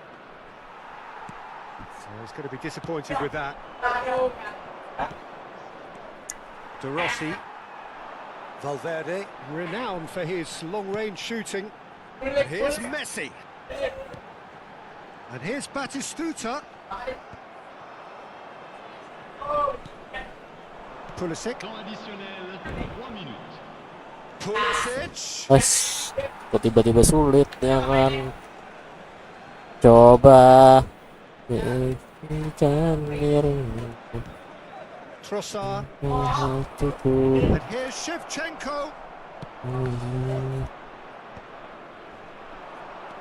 So he's going to be disappointed with that. De Rossi. Valverde, renowned for his long-range shooting. And here's Messi. And here's Batistuta. Pulisic.
Temps additionnel, 3 minutes.
Pulisic.
Nice. Kok tiba-tiba sulit ya kan. Coba.
Trossard. And here's Shevchenko.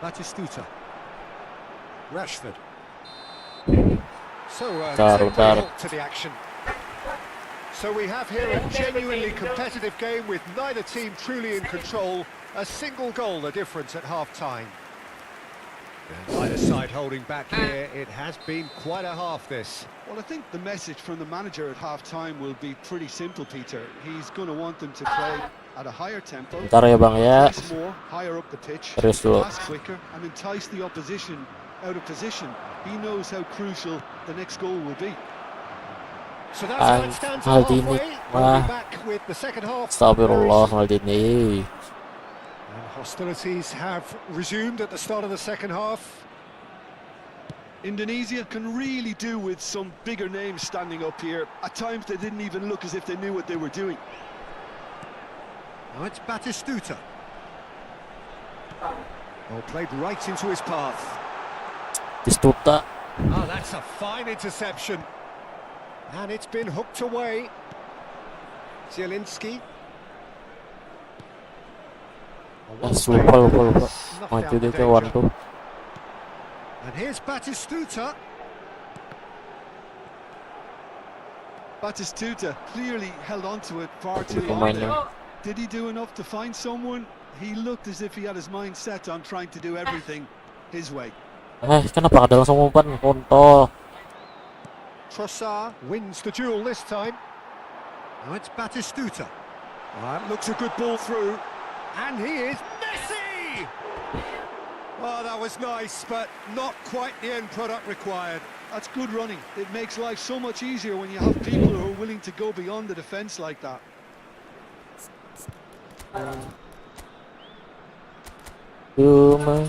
Batistuta. Rashford. So,
Bentar.
halt to the action. So we have here a genuinely competitive game with neither team truly in control. A single goal the difference at half-time. And either side holding back here. It has been quite a half, this.
Well, I think the message from the manager at half-time will be pretty simple, Peter. He's going to want them to play at a higher tempo,
Bentar ya Bang ya.
press more, higher up the pitch,
Terus dulu.
pass quicker, and entice the opposition out of position. He knows how crucial the next goal will be.
So that's how it stands at
Maldini.
halfway. We'll
Wah.
be back with the second half.
Astagfirullah Maldini.
And hostilities have resumed at the start of the second half.
Indonesia can really do with some bigger names standing up here. At times they didn't even look as if they knew what they were doing.
Now it's Batistuta. Oh, played right into his path.
Distuta.
Oh, that's a fine interception. And it's been hooked away. Zielinski.
Lupa. Maju dia kawan tuh.
And here's Batistuta.
Batistuta clearly held on to it far too long
Pemainnya.
there. Did he do enough to find someone? He looked as if he had his mind set on trying to do everything his way.
Kenapa ada langsung umpan kontol?
Trossard wins the duel this time. Now it's Batistuta. That looks a good ball through. And he is Messi! Oh, that was nice, but not quite the end product required.
That's good running. It makes life so much easier when you have people who are willing to go beyond the defence like that.
Cuma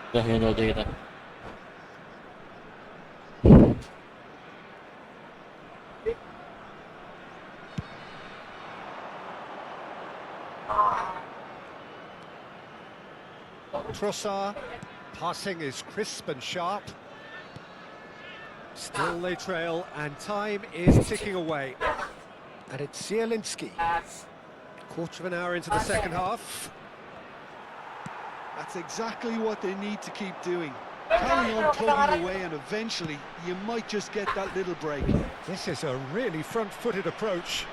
Udah ini aja kita.
Trossard, passing is crisp and sharp. Still they trail, and time is ticking away. And it's Zielinski. Quarter of an hour into the second half.
That's exactly what they need to keep doing. Carry on plugging away, and eventually you might just get that little break.
This is a really front-footed approach.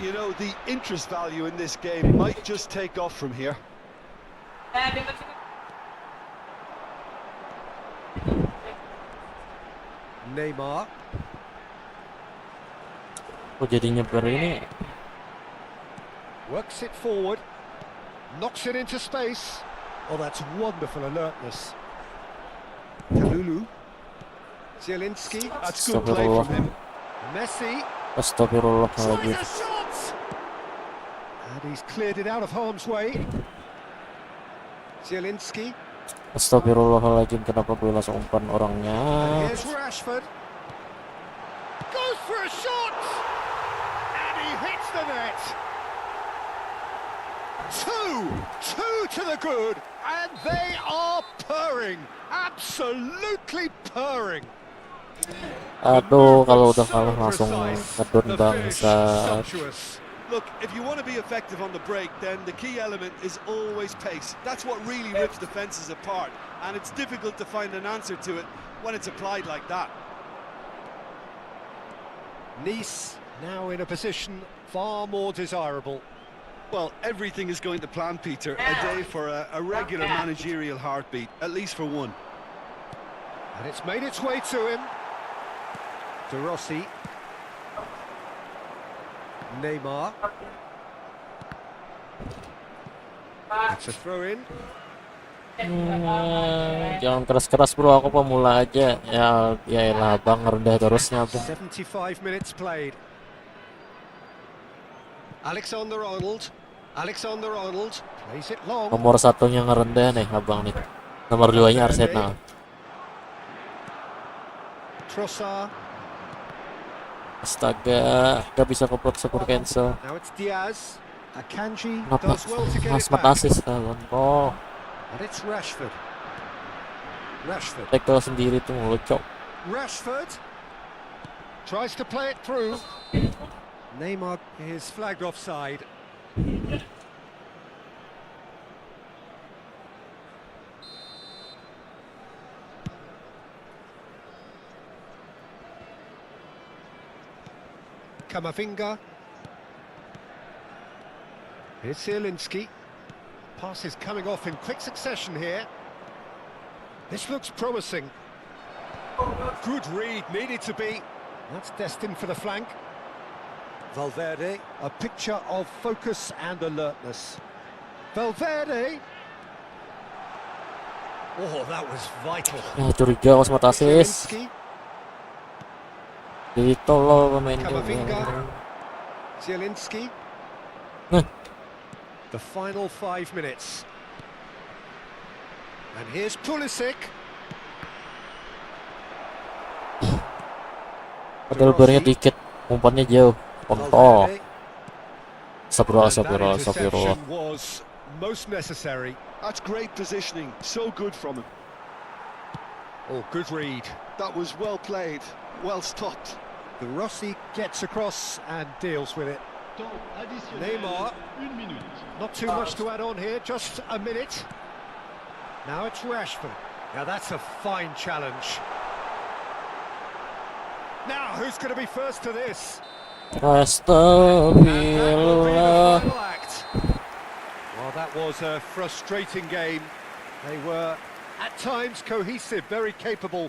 You know, the interest value in this game might just take off from here.
Neymar.
Kok jadi nyebar ini?
Works it forward. Knocks it into space. Oh, that's wonderful alertness. Kalulu. Zielinski.
That's good play from him.
Messi.
Astagfirullahaladzim.
Trying a shot! And he's cleared it out of harm's way. Zielinski.
Astagfirullahaladzim, kenapa gue langsung umpan orangnya?
And here's Rashford. Goes for a shot! And he hits the net. Two to the good, and they are purring. Absolutely purring.
Aduh, kalau udah kalah langsung ngedon bangsat.
Look, if you want to be effective on the break, then the key element is always pace. That's what really rips defenses apart, and it's difficult to find an answer to it when it's applied like that.
Nice now in a position far more desirable.
Well, everything is going to plan, Peter. A day for a regular managerial heartbeat, at least for one.
And it's made its way to him. De Rossi. Neymar. It's a throw in.
Jangan keras-keras bro, aku pemula aja. Ya elah bang, rendah terusnya bang.
75 minutes played. Alexander-Arnold plays it long.
Nomor satunya ngerendah nih abang nih. Nomor 2-nya Arsenal.
Trossard.
Astaga, gak bisa keplok super cancel.
Now it's Diaz. Akanji
Kenapa?
does well to get it
Mas
back.
asis kawan kok.
And it's Rashford.
Tackle sendiri tuh mulu cok.
Rashford tries to play it through. Neymar is flagged offside. Kamavinga. Here's Zielinski. Pass is coming off in quick succession here. This looks promising. Good read, needed to be. That's destined for the flank. Valverde, a picture of focus and alertness. Valverde. Oh, that was vital.
Ya curiga kok sempat asis.
Zielinski.
Jadi tolol pemain
Kamavinga.
gue.
Zielinski.
Nah.
The final 5 minutes. And here's Pulisic.
Padahal barnya dikit, umpannya jauh. Kontol. Astagfirullah.
Interception was most necessary.
That's great positioning, so good from him.
Oh, good read.
That was well played, well stopped.
The Rossi gets across and deals with it.
Temps additionnel,
Neymar.
1 minute.
Not too much to add on here, just a minute. Now it's Rashford. Now that's a fine challenge. Now who's going to be first to this?
Astagfirullah.
Final act. Well, that was a frustrating game. They were at times cohesive, very capable,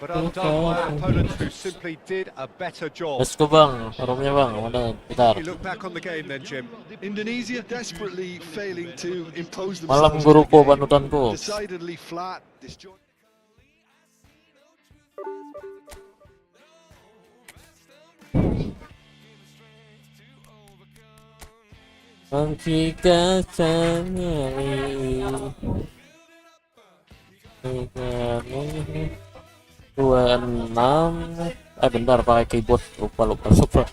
but undone by opponents who simply did a better job.
Let's go bang, roomnya bang, mana? Bentar.
You look back on the game then, Jim.
Indonesia desperately failing to impose
Malam
themselves
guruku,
in the game.
panutanku.
Decidedly flat, disjointed.
Jika sendiri 26. Bentar, pakai keyboard, lupa 26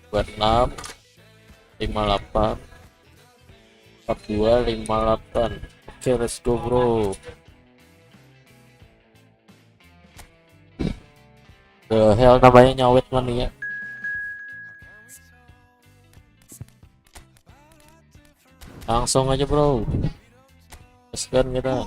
58 42 58. Oke, let's go bro. The hell, namanya nyawet mana ya? Langsung aja bro, gaskan kita.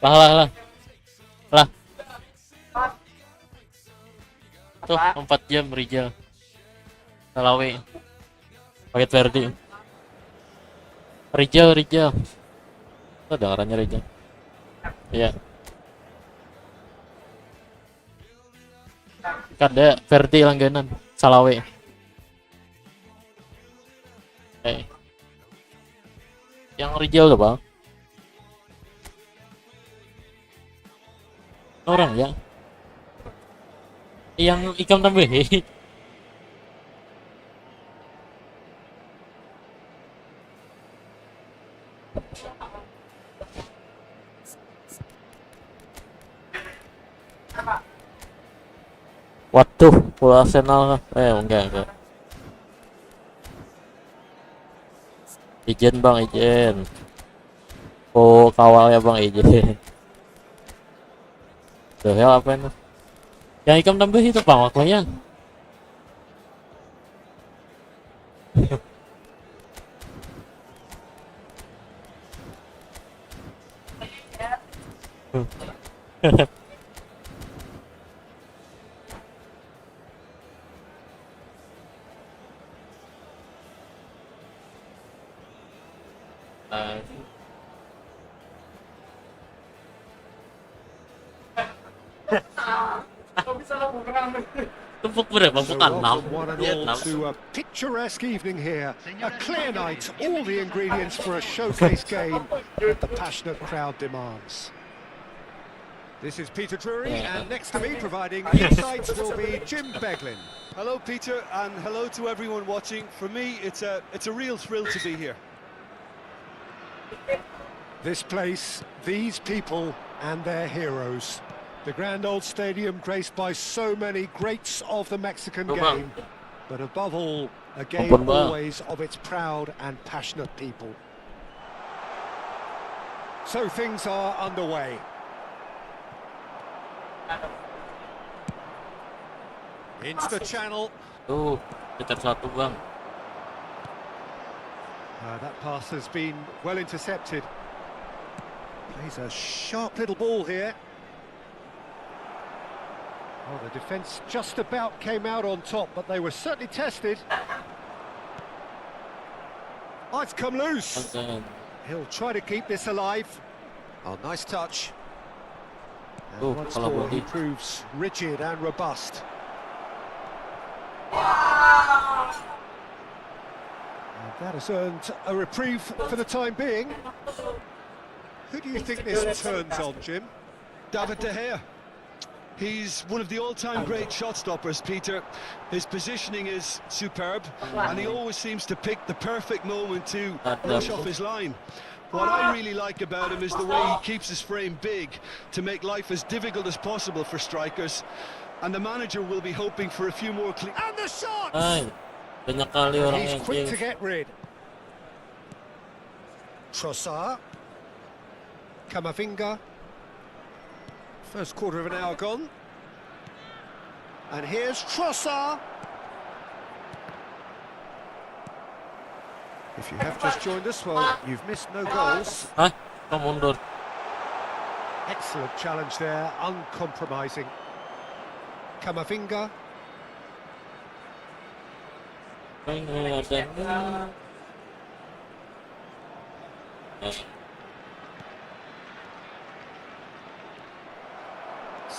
Lah. Tuh 4 jam Rijal. Salawe. Paket Verdi. Rijal. Tuh dengarannya Rijal. Iya. Kada Verdi langganan. Salawe. Yang Rijal tuh bang. Orang ya. Yang ikam tambah. Waduh, full Arsenal. Enggak. Ijen bang, ijen. Oh, kawal ya bang, ijen. The hell, apa ini? Yang ikam tambah itu bang, waktunya. Tepuk berapa? Bukan 6.
One and all to a picturesque evening here. A clear night, all the ingredients for a showcase game that the passionate crowd demands. This is Peter Drury, and next to me providing insights will be Jim Beglin.
Hello, Peter, and hello to everyone watching. For me, it's a real thrill to be here.
This place, these people, and their heroes. The grand old stadium graced by so many greats of the Mexican game, but above all, a game always of its proud and passionate people. So things are underway. Into the channel.
Sekitar 1 bang.
That pass has been well intercepted. Plays a sharp little ball here. Oh, the defence just about came out on top, but they were certainly tested. Oh, it's come loose. He'll try to keep this alive. Oh, nice touch. And once more, he proves rigid and robust. And that has earned a reprieve for the time being. Who do you think this turns on, Jim?
David De Gea. He's one of the all-time great shot stoppers, Peter. His positioning is superb, and he always seems to pick the perfect moment to rush off his line. What I really like about him is the way he keeps his frame big to make life as difficult as possible for strikers. And the manager will be hoping for a few more clean.
And the shot!
Banyak kali orang
He's
yang
quick to get rid. Trossard. Camavinga. First quarter of an hour gone. And here's Trossard. If you have just joined us, well, you've missed no goals.
Kamu mundur.
Excellent challenge there, uncompromising. Camavinga.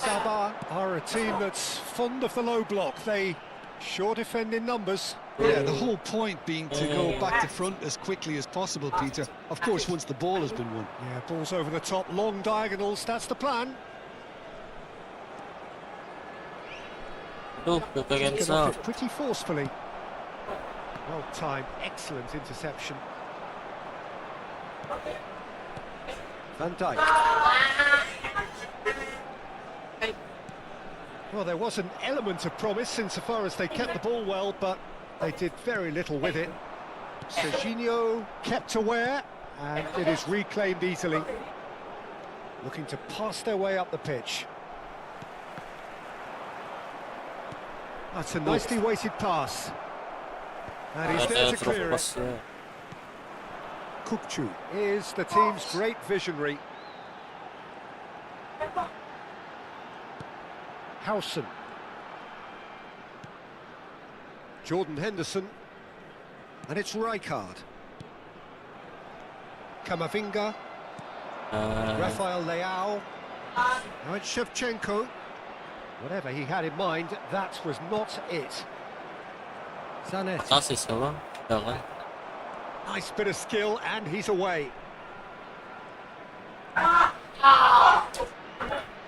Sabah are a team that's fond of the low block. They Sure defending numbers.
Yeah, the whole point being to go back to front as quickly as possible, Peter. Of course, once the ball has been won.
Yeah, balls over the top, long diagonals, that's the plan.
Tuh,
Taken
cancel.
off it pretty forcefully. Well timed, excellent interception. Van Dijk. Well, there was an element of promise insofar as they kept the ball well, but they did very little with it. Serginho kept aware, and it is reclaimed easily. Looking to pass their way up the pitch. That's a nicely weighted pass. And he's there to clear it. Kukcu is the team's great visionary. Howson. Jordan Henderson. And it's Rijkaard. Kamavinga. Rafael Leao. Now it's Shevchenko. Whatever he had in mind, that was not it. Zanetti.
Asis ka bang? Jangan.
Nice bit of skill, and he's away.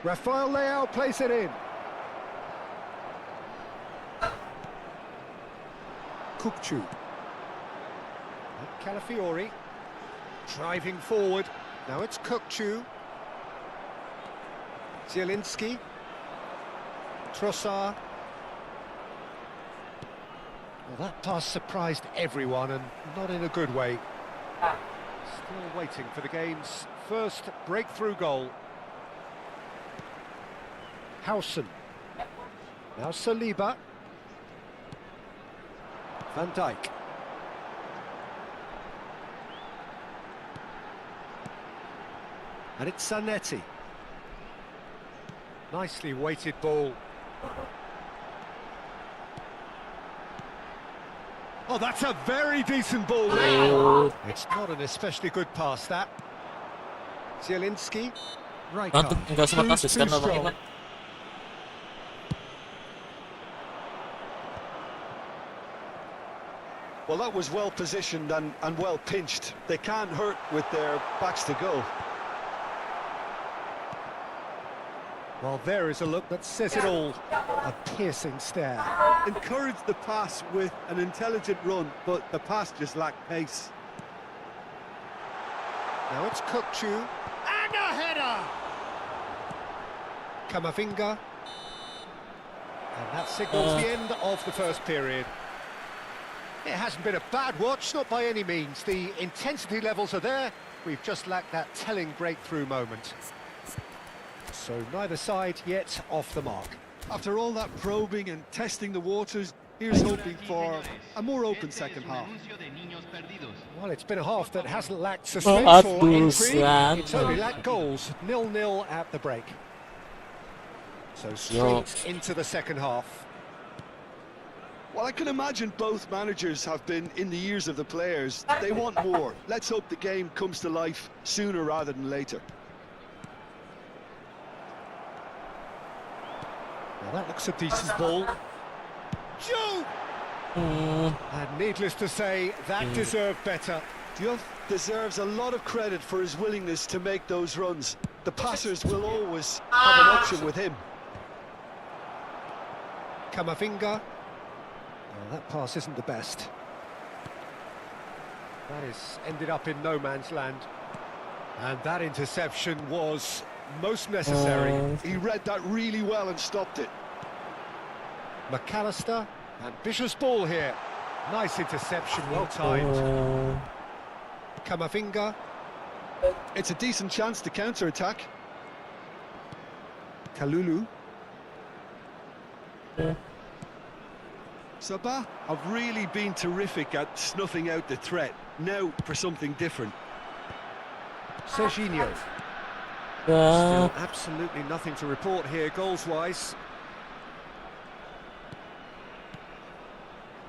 Rafael Leao plays it in. Kukcu. Calafiori. Driving forward. Now it's Kukcu. Zielinski. Trossard. Well, that pass surprised everyone, and not in a good way. Still waiting for the game's first breakthrough goal. Howson. Now Saliba. Van Dijk. And it's Zanetti. Nicely weighted ball. Oh, that's a very decent ball there. It's not an especially good pass, that. Zielinski.
Nanti enggak sempat asis kan Bang Iman.
Well, that was well positioned and well pinched. They can't hurt with their backs to goal.
Well, there is a look that says it all. A piercing stare.
Encouraged the pass with an intelligent run, but the pass just lacked pace.
Now it's Kukcu. And a header! Kamavinga. And that signals the end of the first period. It hasn't been a bad watch, not by any means. The intensity levels are there. We've just lacked that telling breakthrough moment. So neither side yet off the mark.
After all that probing and testing the waters, here's hoping for a more open second half.
Well, it's been a half that hasn't lacked suspense or intrigue.
Atusan.
It's only lacked goals. 0-0 at the break. So straight into the second half.
Well, I can imagine both managers have been in the ears of the players. They want more. Let's hope the game comes to life sooner rather than later.
Well, that looks a decent ball. Shoot! And needless to say, that deserved better.
Diop deserves a lot of credit for his willingness to make those runs. The passers will always have an option with him.
Kamavinga. Well, that pass isn't the best. That is ended up in no man's land. And that interception was most necessary.
He read that really well and stopped it.
McAllister. Ambitious ball here. Nice interception, well timed. Kamavinga.
It's a decent chance to counter-attack.
Kalulu.
Sabah have really been terrific at snuffing out the threat. Now for something different.
Serginho. Still absolutely nothing to report here goals-wise.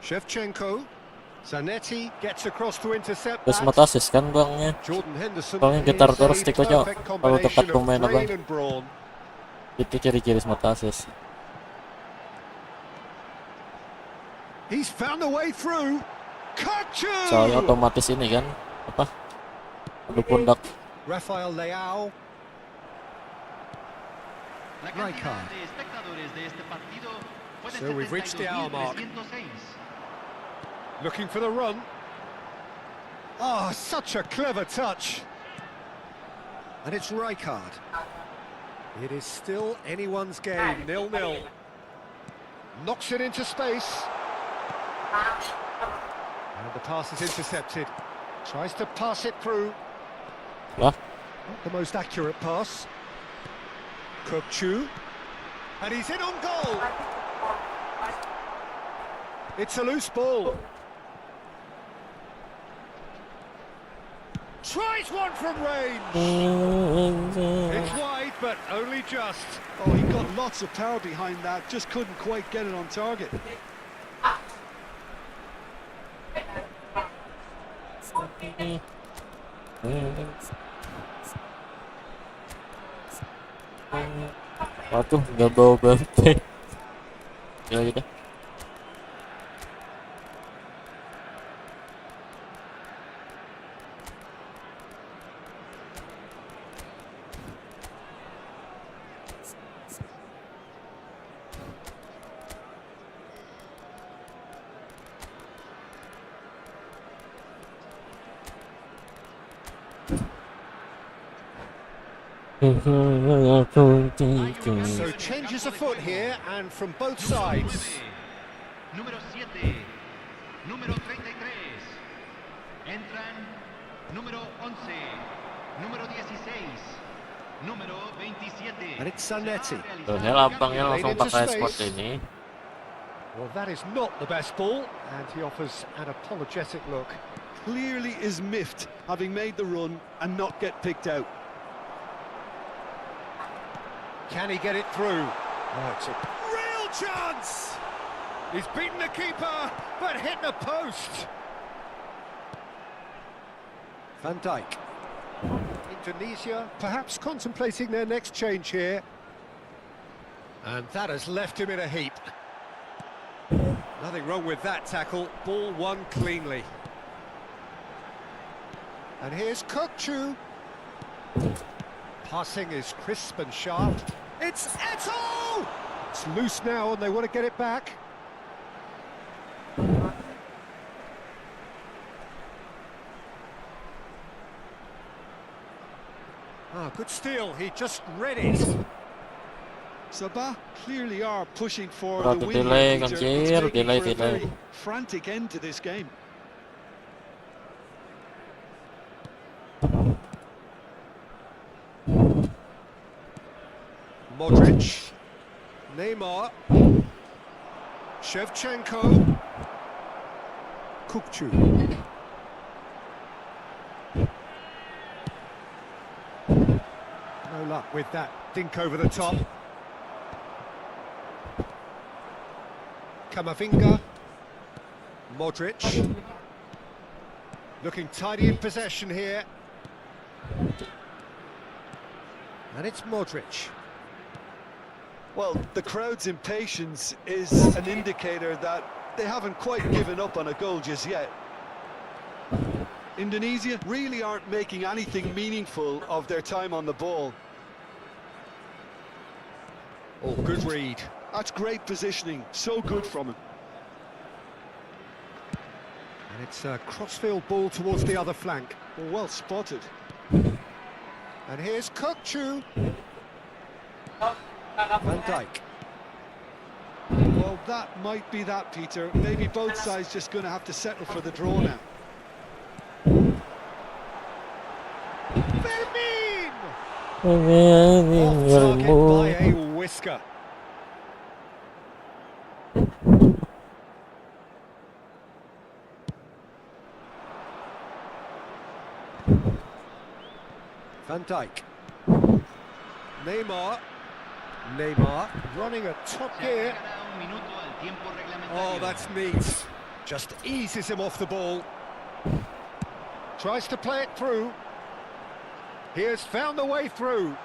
Shevchenko. Zanetti gets across to intercept
Terus
that.
mata asis kan bangnya.
Jordan Henderson
Bang
is
gitar
a
terus tiko jo.
perfect
Kalau tepat
combination of
pemain abang.
brain and brawn.
Itu ciri-ciri mata asis.
He's found the way through.
Soalnya
Kecil.
otomatis ini kan apa? Adu pundak.
Rafael Leao.
La
Right
cantidad
card.
de espectadores de este partido fue de
So we've reached the hour mark.
72.306.
Looking for the run. Oh, such a clever touch. And it's Rijkaard. It is still anyone's game, 0-0. Knocks it into space. And the pass is intercepted. Tries to pass it through.
Lah,
Not the most accurate pass. Kukçu. And he's in on goal. It's a loose ball. Tries one from range. It's wide, but only just.
Oh, he got lots of power behind that, just couldn't quite get it on target.
waduh nggak bawa banteng. Ya gitu.
So changes afoot here and from both sides.
Número 7, número 33. Entran número 11, número 16, número 27.
And it's Zanetti.
Terusnya lapangnya langsung pakai sport ini.
Well, that is not the best ball, and he offers an apologetic look.
Clearly is miffed, having made the run and not get picked out.
Can he get it through? Oh, it's a real chance! He's beaten the keeper, but hit the post. Van Dijk. Indonesia perhaps contemplating their next change here. And that has left him in a heap. Nothing wrong with that tackle. Ball won cleanly. And here's Kukçu. Passing is crisp and sharp. It's Eto'o! It's loose now and they want to get it back. Ah, good steal. He just read it.
Sabah clearly are pushing for
Rada
the win.
delay,
Peter.
kecil,
It's making
delay,
for a
delay.
very frantic end to this game.
Modric. Neymar. Shevchenko. Kukçu. No luck with that dink over the top. Kamavinga. Modric. Looking tidy in possession here. And it's Modric.
Well, the crowd's impatience is an indicator that they haven't quite given up on a goal just yet. Indonesia really aren't making anything meaningful of their time on the ball.
Oh, good read.
That's great positioning, so good from him.
And it's a crossfield ball towards the other flank.
Well spotted.
And here's Kukçu. Van Dijk.
Well, that might be that, Peter. Maybe both sides just going to have to settle for the draw now.
Fermin! Off target by a whisker. Van Dijk. Neymar. Neymar running at top gear.
Un minuto al tiempo
Oh,
reglamentario.
that's neat. Just eases him off the ball. Tries to play it through. He has found the way through.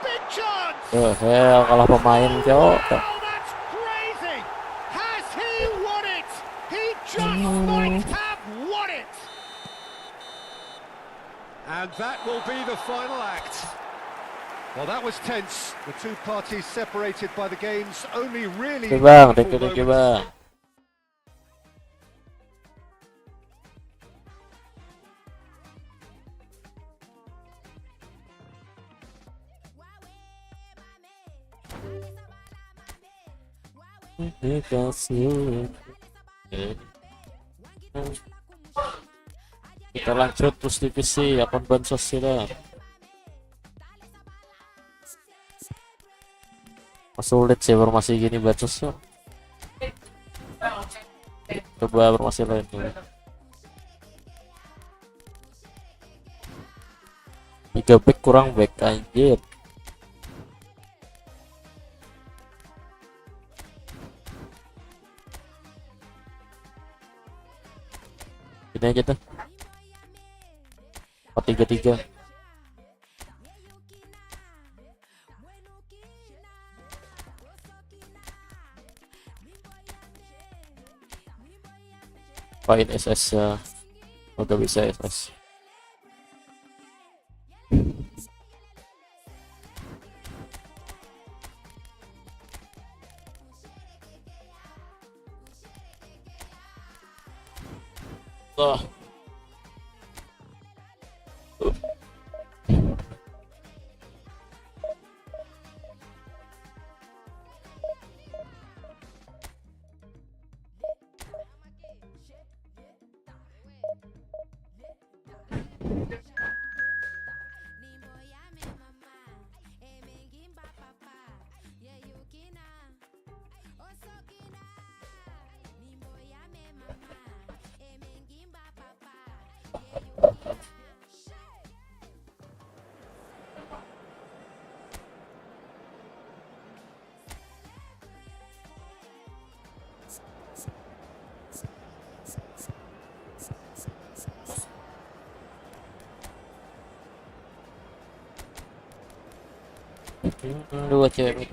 Big chance!
Kalah pemain, Cok.
Oh, that's crazy! Has he won And that will be the final act. Well, that was tense. The two parties separated by the game's only really
Oke bang,
meaningful
thank you
moments.
bang. Kita lanjut terus divisi akun bansos kita. Sulit sih formasi gini bansosnya. Coba formasi lain dulu. 3 back kurang back anjir. Ini aja tuh 4-3-3. Pakai SS ya, udah bisa SS. Tuh. Dua cewek.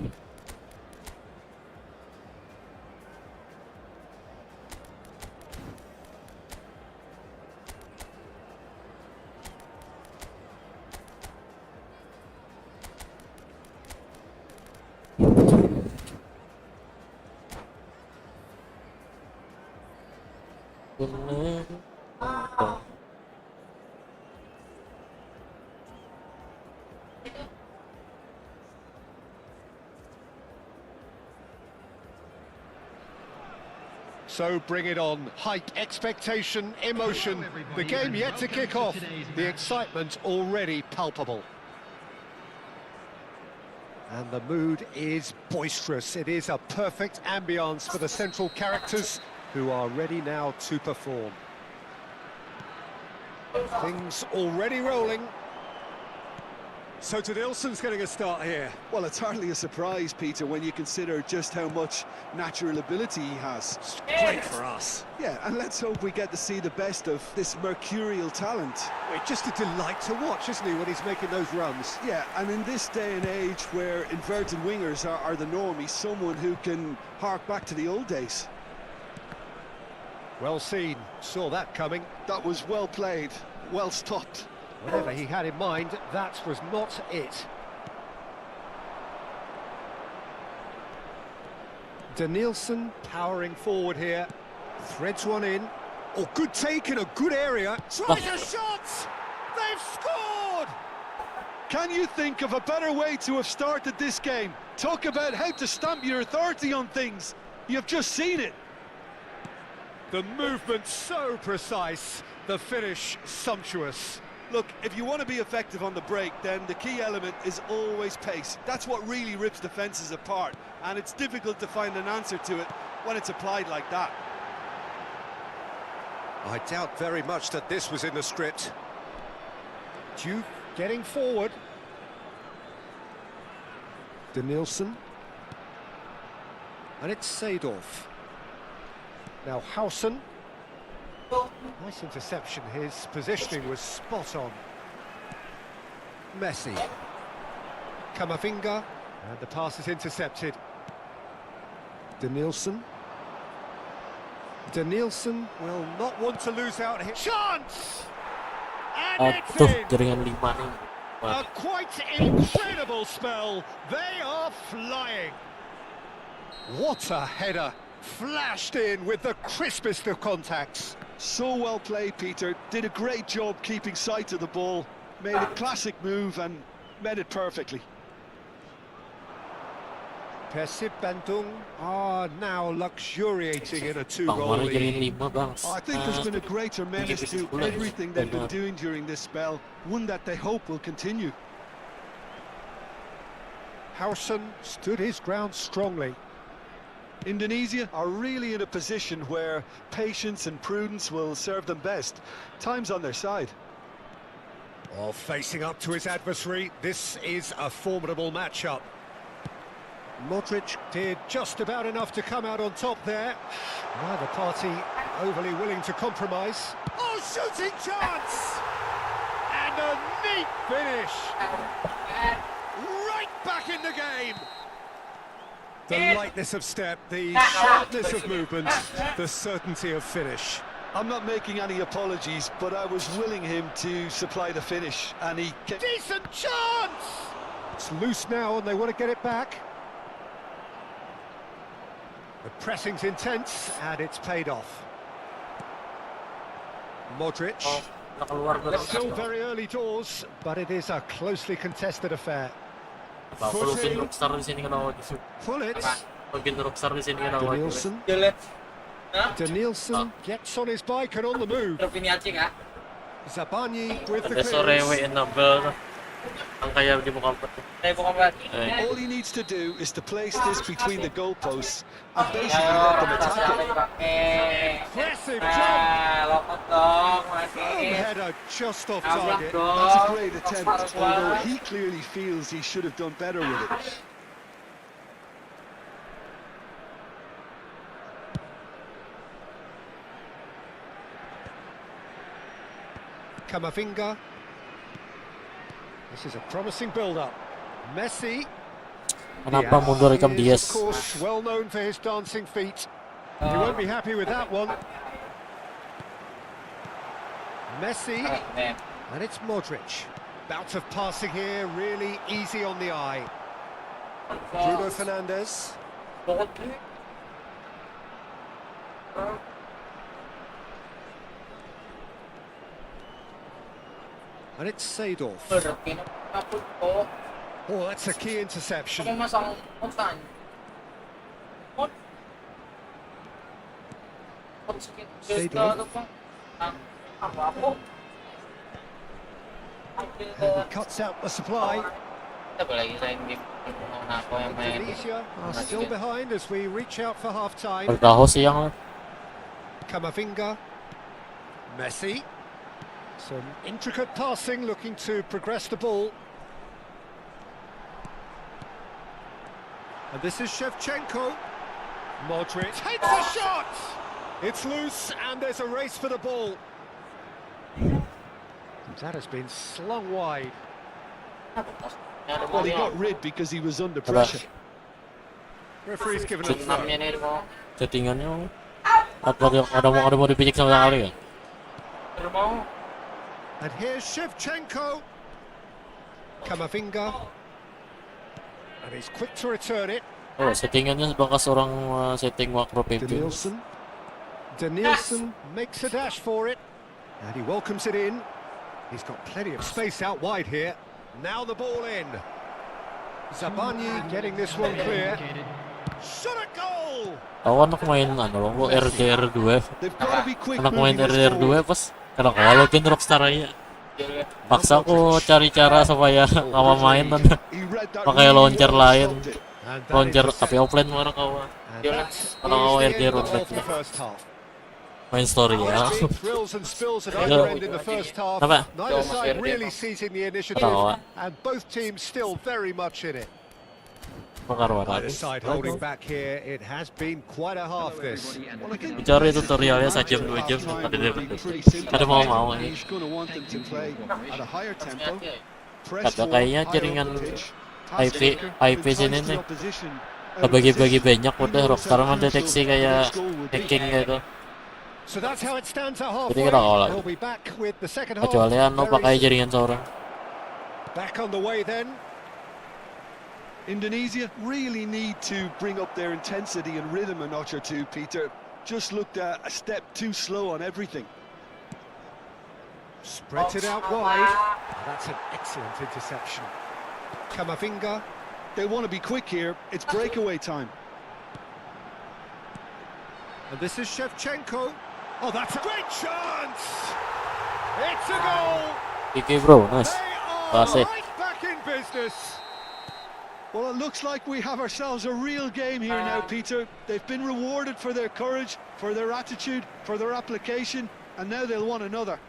So bring it on. Hype, expectation, emotion. The game yet to kick off. The excitement already palpable. And the mood is boisterous. It is a perfect ambience for the central characters who are ready now to perform. Things already rolling. So Nilsson's getting a start here.
Well, it's hardly a surprise, Peter, when you consider just how much natural ability he has.
Great for us.
Yeah, and let's hope we get to see the best of this mercurial talent.
It's just a delight to watch, isn't he, when he's making those runs?
Yeah, and in this day and age where inverted wingers are the norm, he's someone who can hark back to the old days.
Well seen. Saw that coming.
That was well played, well stopped.
Whatever he had in mind, that was not it. Nilsson powering forward here. Threads one in. Oh, good take in a good area. Tries a shot! They've scored!
Can you think of a better way to have started this game? Talk about how to stamp your authority on things. You've just seen it.
The movement so precise, the finish sumptuous.
Look, if you want to be effective on the break, then the key element is always pace. That's what really rips defences apart, and it's difficult to find an answer to it when it's applied like that.
I doubt very much that this was in the script. Duke getting forward. Nilsson. And it's Seedorf. Now Hausen. Nice interception, his positioning was spot on. Messi. Kamavinga, and the pass is intercepted. Nilsson. Nilsson will not want to lose out here. Chance! And it's
Aduh,
in.
jaringan 5 nih.
A quite incredible spell. They are flying. What a header. Flashed in with the crispest of contacts.
So well played, Peter. Did a great job keeping sight of the ball. Made a classic move and met it perfectly.
Persib Bandung are now luxuriating in a
Bang,
two-goal
mana jaringan
lead.
5, Bang.
I think there's been a great tremendous to everything they've been doing during this spell. One that they hope will continue.
Howson stood his ground strongly.
Indonesia are really in a position where patience and prudence will serve them best. Time's on their side.
Well, facing up to his adversary, this is a formidable matchup. Modric did just about enough to come out on top there. Neither party overly willing to compromise. Oh, shooting chance! And a neat finish! Right back in the game! The lightness of step, the sharpness of movement, the certainty of finish.
I'm not making any apologies, but I was willing him to supply the finish, and he...
Decent chance! It's loose now and they want to get it back. The pressing's intense and it's paid off. Modric.
Keluar gue.
Still very early doors, but it is a closely contested affair.
Kalau pin rockstar di sini kenapa gitu?
Pull it.
Pin rockstar di sini kenapa gitu?
Danielson gets on his bike and on the move. Zabani with the
Ada sore
clearance.
nabel. Ang kaya di muka
All he needs to do is to place this between the goalposts and basically let them attack it.
Impressive jump. Header just off target.
That's a great attempt, although he clearly feels he should have done better with it.
Kamavinga. This is a promising build-up. Messi.
Kenapa mundur Ikam
He is,
Diaz?
of course, well known for his dancing feet. He won't be happy with that one. Messi. And it's Modric. Bout of passing here, really easy on the eye. Bruno Fernandes. And it's Seedorf. Oh, that's a key interception. Seedorf. And he cuts out the supply. Indonesia are still behind as we reach out for half-time.
Bertahu siang.
Kamavinga. Messi. Some intricate passing, looking to progress the ball. And this is Shevchenko. Modric takes a shot! It's loose and there's a race for the ball. That has been slung wide.
Well, he got rid because he was under pressure.
Referee's given a throw.
Settingannya ada mau dipijak sama sekali ya?
And here's Shevchenko. Kamavinga. And he's quick to return it.
Oh, settingannya bekas orang setting makro PP.
Danielson makes a dash for it. And he welcomes it in. He's got plenty of space out wide here. Now the ball in. Zabani getting this one clear. Shot a goal!
Tahu anak main lo RDR2.
They've got to be quick
Anak main
moving this
RDR2
forward.
pas karena kalau pin rockstar aja. Paksa aku cari cara supaya kawa main dan
He read that
pakai
really
launcher
well and
lain.
stopped it.
And that
Launcher
is
tapi offline mana kawa.
that's
Kalau
the end
RDR
of
udah
the first half.
main story ya.
Thrills and spills at either end in the first half.
Apa?
Neither side really seizing the initiative,
Tahu.
and both teams still very much in it.
Pengaruh
Neither side holding back here. It has been quite a half this.
Well, I think
Bicara tutorialnya 1 jam 2 jam
half-time
ada
will be
dapat.
pretty simple.
Ada mau ini.
He's going to want them to play at a higher tempo. Press
Kata
forward,
kayaknya
higher
jaringan
up the pitch, pass
IP
quicker,
sini
entice the
nih.
opposition.
Bagi-bagi banyak udah Rockstar mendeteksi kayak hacking gitu.
So that's how it stands at halfway.
Jadi kita kalah.
We'll be back with the second half.
Kecuali anu
very
pakai
soon.
jaringan seorang.
Back on the way then.
Indonesia really need to bring up their intensity and rhythm a notch or two, Peter. Just looked a step too slow on everything.
Spreads it out wide. That's an excellent interception. Kamavinga.
They want to be quick here. It's breakaway time.
And this is Shevchenko. Oh, that's a great chance! It's a goal!
Kiki bro, nice.
They are
Classic.
right back in business.
Well, it looks like we have ourselves a real game here now, Peter. They've been rewarded for their courage, for their attitude, for their application, and now they'll want another.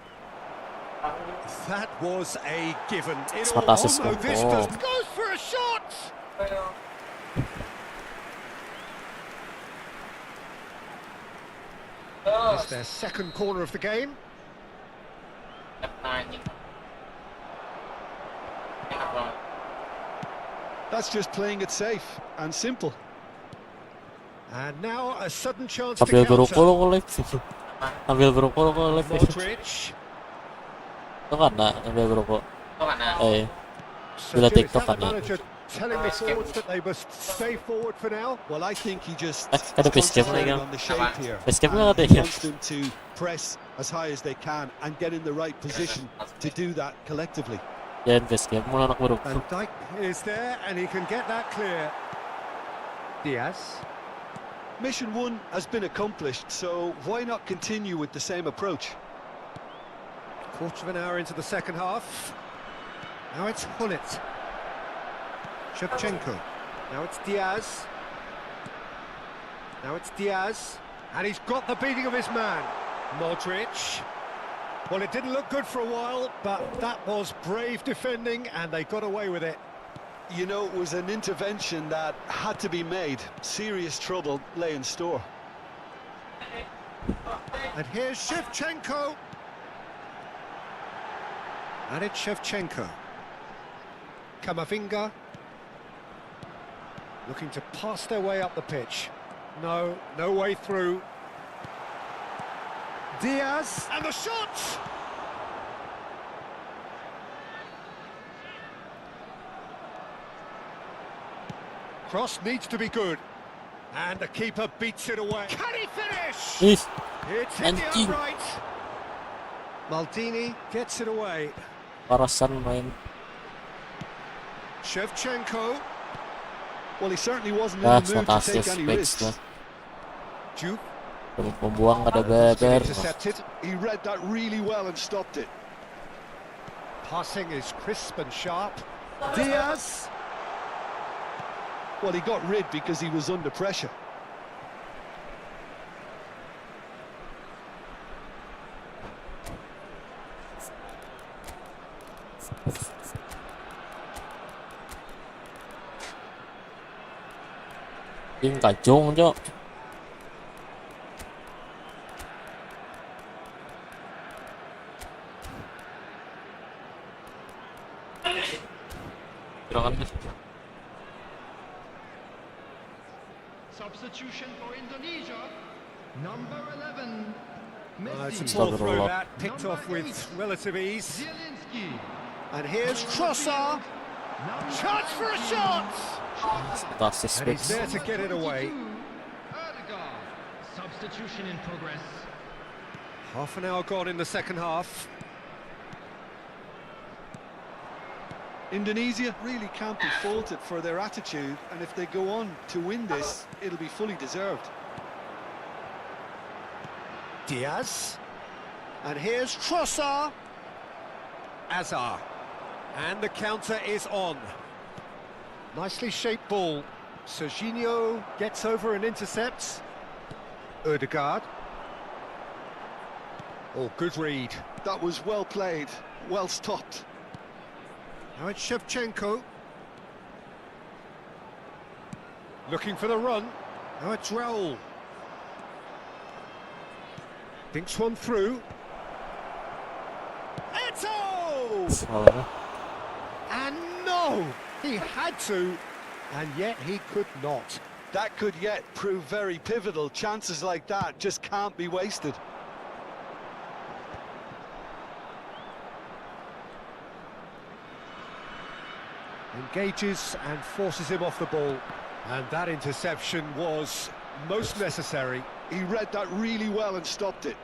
That was a given. It
Fantastic.
all this
Oh.
goes for a shot! It's their second corner of the game.
That's just playing it safe and simple.
And now a sudden chance to
Ambil
counter.
berukul kolek. Ambil berukul kolek.
Modric.
Itu kan nak ambil berukul.
So
Bila
Jim, is
TikTok
that the
kan ya.
manager telling the forwards that they must stay forward for now?
Well, I think he just
Ada facecam
concentrated
lagi.
on the shape here.
Facecam
And
nggak ada
he
ya?
wants them to press as high as they can and get in the right position to do that collectively.
Jangan facecam, mulai anak berukul.
Van Dijk is there and he can get that clear. Diaz.
Mission 1 has been accomplished, so why not continue with the same approach?
Quarter of an hour into the second half. Now it's Hullet. Shevchenko. Now it's Diaz. Now it's Diaz. And he's got the beating of his man. Modric. Well, it didn't look good for a while, but that was brave defending and they got away with it.
You know, it was an intervention that had to be made. Serious trouble lay in store.
And here's Shevchenko. And it's Shevchenko. Kamavinga. Looking to pass their way up the pitch. No way through. Diaz. And the shot! Cross needs to be good. And the keeper beats it away. Can he finish?
Ih,
It's in the
anjing.
upright. Maldini gets it away.
Parasan main.
Shevchenko.
Well, he certainly wasn't
Ah,
in the mood to
fantastic
take any
specs lah.
risks.
Duke.
Membuang kada beber.
Intercepted.
He read that really well and stopped it.
Passing is crisp and sharp. Diaz.
Well, he got rid because he was under pressure.
Tim kacung jo.
Substitution for Indonesia. Number 11.
It's a
Messi.
ball throw
Astagfirullah.
that picked off with relative ease.
Zielinski.
And here's Trossard. Chance for a shot.
Fantastic
And he's
specs.
there to get it away.
Odegaard. Substitution in progress.
Half an hour gone in the second half.
Indonesia really can't be faulted for their attitude, and if they go on to win this, it'll be fully deserved.
Diaz. And here's Trossard. Azar. And the counter is on. Nicely shaped ball. Serginho gets over and intercepts. Odegaard. Oh, good read.
That was well played, well stopped.
Now it's Shevchenko. Looking for the run. Now it's Raul. Thinks one through. Eto!
Salah.
And no! He had to, and yet he could not.
That could yet prove very pivotal. Chances like that just can't be wasted.
Engages and forces him off the ball. And that interception was most necessary.
He read that really well and stopped it.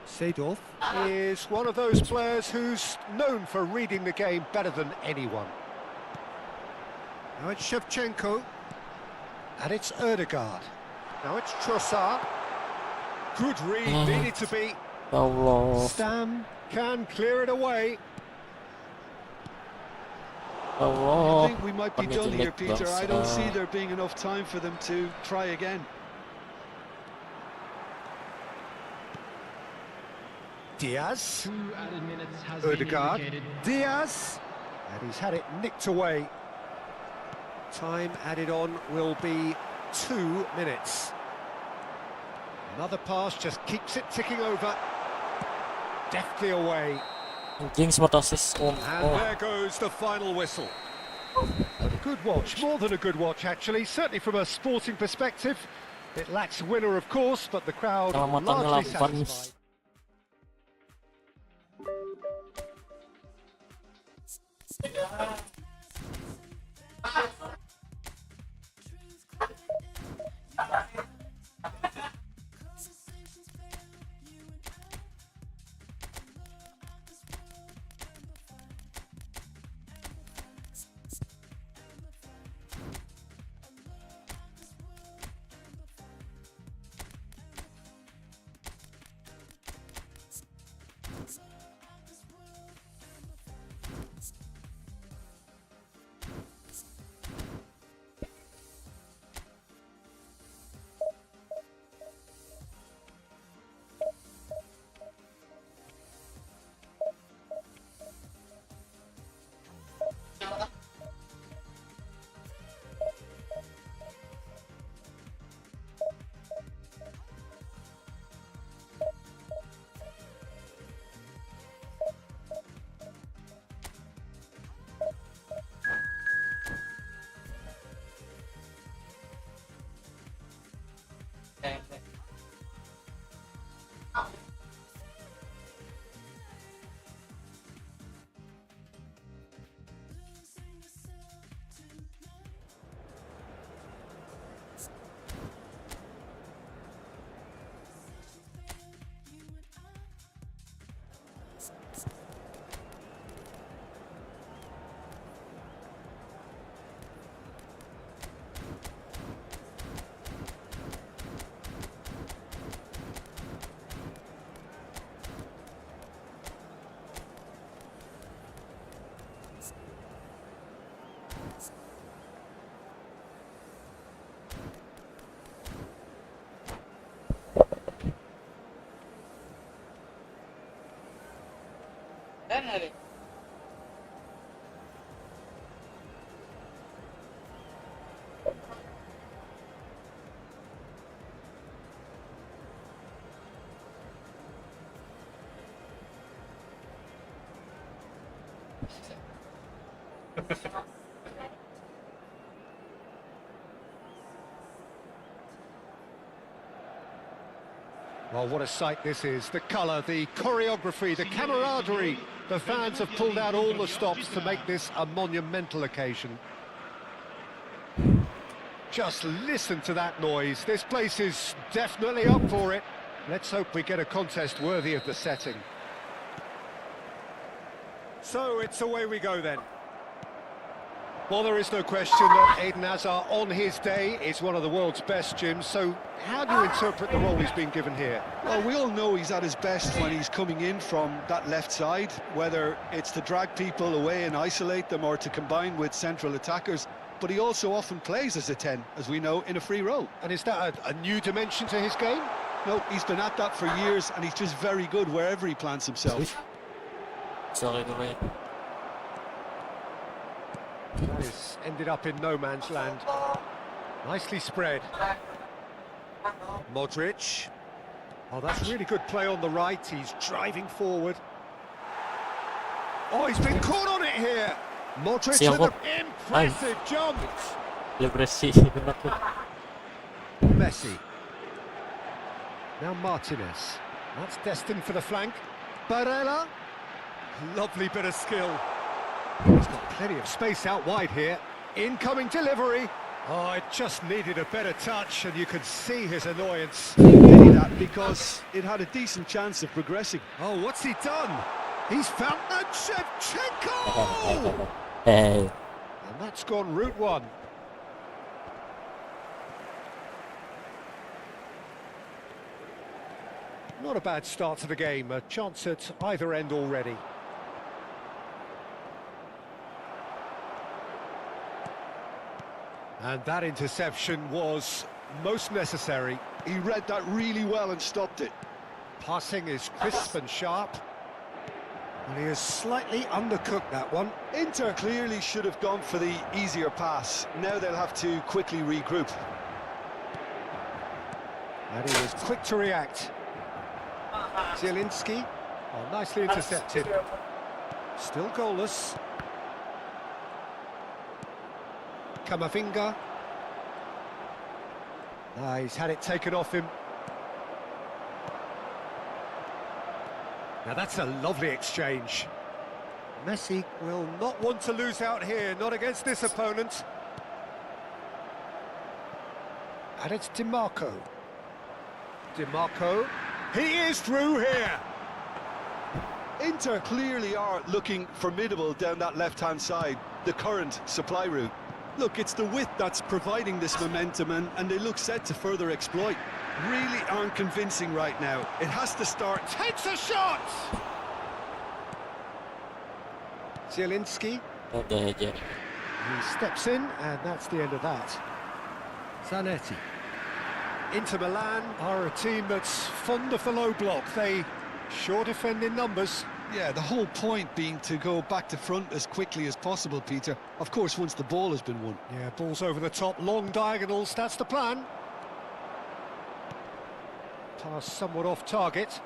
Seedorf is one of those players who's known for reading the game better than anyone. Now it's Shevchenko. And it's Erdegaard. Now it's Trossard. Good read, needed to be.
Ya Allah.
Stam can clear it away.
Ya
I
Allah.
think we might be done here, Peter. I don't see there being enough time for them to try again.
Diaz.
2 added minutes has been
Erdegaard.
indicated.
Diaz. And he's had it nicked away. Time added on will be 2 minutes. Another pass just keeps it ticking over. Deftly away.
Anjing semua assist. Oh,
And
oh.
there goes the final whistle. A good watch, more than a good watch actually, certainly from a sporting perspective. It lacks winner of course, but the crowd
Keselamatan
largely
8.
satisfied. Well, what a sight this is. The colour, the choreography, the camaraderie. The fans have pulled out all the stops to make this a monumental occasion. Just listen to that noise. This place is definitely up for it. Let's hope we get a contest worthy of the setting. So it's away we go then. Well, there is no question that Eden Hazard on his day is one of the world's best, Jim. So how do you interpret the role he's been given here?
Well, we all know he's at his best when he's coming in from that left side, whether it's to drag people away and isolate them or to combine with central attackers. But he also often plays as a 10, as we know, in a free role.
And is that a new dimension to his game?
No, he's been at that for years, and he's just very good wherever he plants himself.
Sorry, dulu ya.
That is ended up in no man's land. Nicely spread. Modric. Oh, that's really good play on the right. He's driving forward. Oh, he's been caught on it here. Modric
Siap,
with
Bob.
an impressive jump.
Depresi.
Messi. Now Martinez. That's destined for the flank. Barella. Lovely bit of skill. He's got plenty of space out wide here. Incoming delivery. Oh, it just needed a better touch, and you could see his annoyance.
Pity that because it had a decent chance of progressing.
Oh, what's he done? He's found Shevchenko!
Hey.
And that's gone route one. Not a bad start to the game, a chance at either end already. And that interception was most necessary.
He read that really well and stopped it.
Passing is crisp and sharp. And he has slightly undercooked that one.
Inter clearly should have gone for the easier pass. Now they'll have to quickly regroup.
And he was quick to react. Zielinski, oh, nicely intercepted. Still goalless. Kamavinga. He's had it taken off him. Now that's a lovely exchange. Messi will not want to lose out here, not against this opponent. And it's DiMarco. DiMarco. He is through here.
Inter clearly are looking formidable down that left-hand side, the current supply route. Look, it's the width that's providing this momentum, and they look set to further exploit. Really aren't convincing right now. It has to start.
Takes a shot! Zielinski.
Udah aja.
He steps in, and that's the end of that. Zanetti. Inter Milan are a team that's fond of the low block. They sure defend in numbers.
Yeah, the whole point being to go back to front as quickly as possible, Peter. Of course, once the ball has been won.
Yeah, balls over the top, long diagonals, that's the plan. Pass somewhat off target.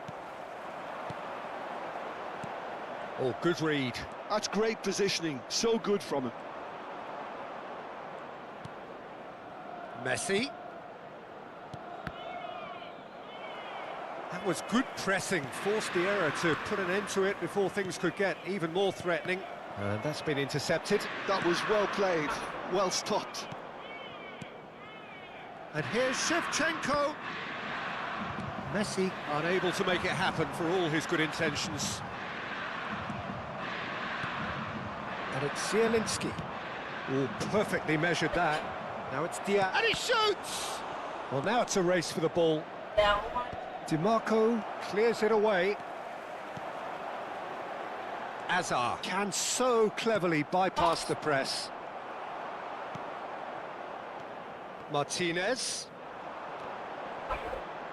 Oh, good read.
That's great positioning, so good from him.
Messi. That was good pressing, forced the error to put an end to it before things could get even more threatening. And that's been intercepted.
That was well played, well stopped.
And here's Shevchenko. Messi unable to make it happen for all his good intentions. And it's Zielinski. Oh, perfectly measured that. Now it's Diaz. And he shoots! Well, now it's a race for the ball. DiMarco clears it away. Azar can so cleverly bypass the press. Martinez.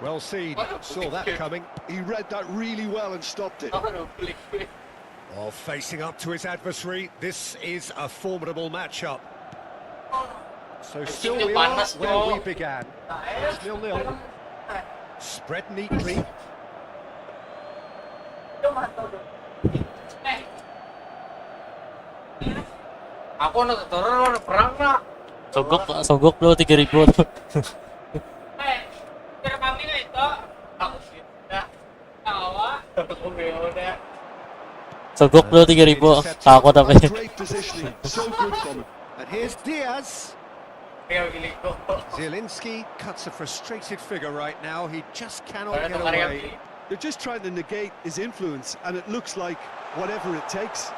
Well seen, saw that coming.
He read that really well and stopped it.
Oh, facing up to his adversary, this is a formidable matchup. So still we are where we began. It's 0-0. Spread neatly.
Aku nak turun perang nak.
Sogok dulu 3.000 tuh.
Kira kami nggak itu? Aku sudah. Awak. Udah.
Sogok dulu 3.000. Takut tapi.
Great positioning, so good from him.
And here's Diaz. Zielinski cuts a frustrated figure right now. He just cannot get away.
They're just trying to negate his influence, and it looks like whatever it takes.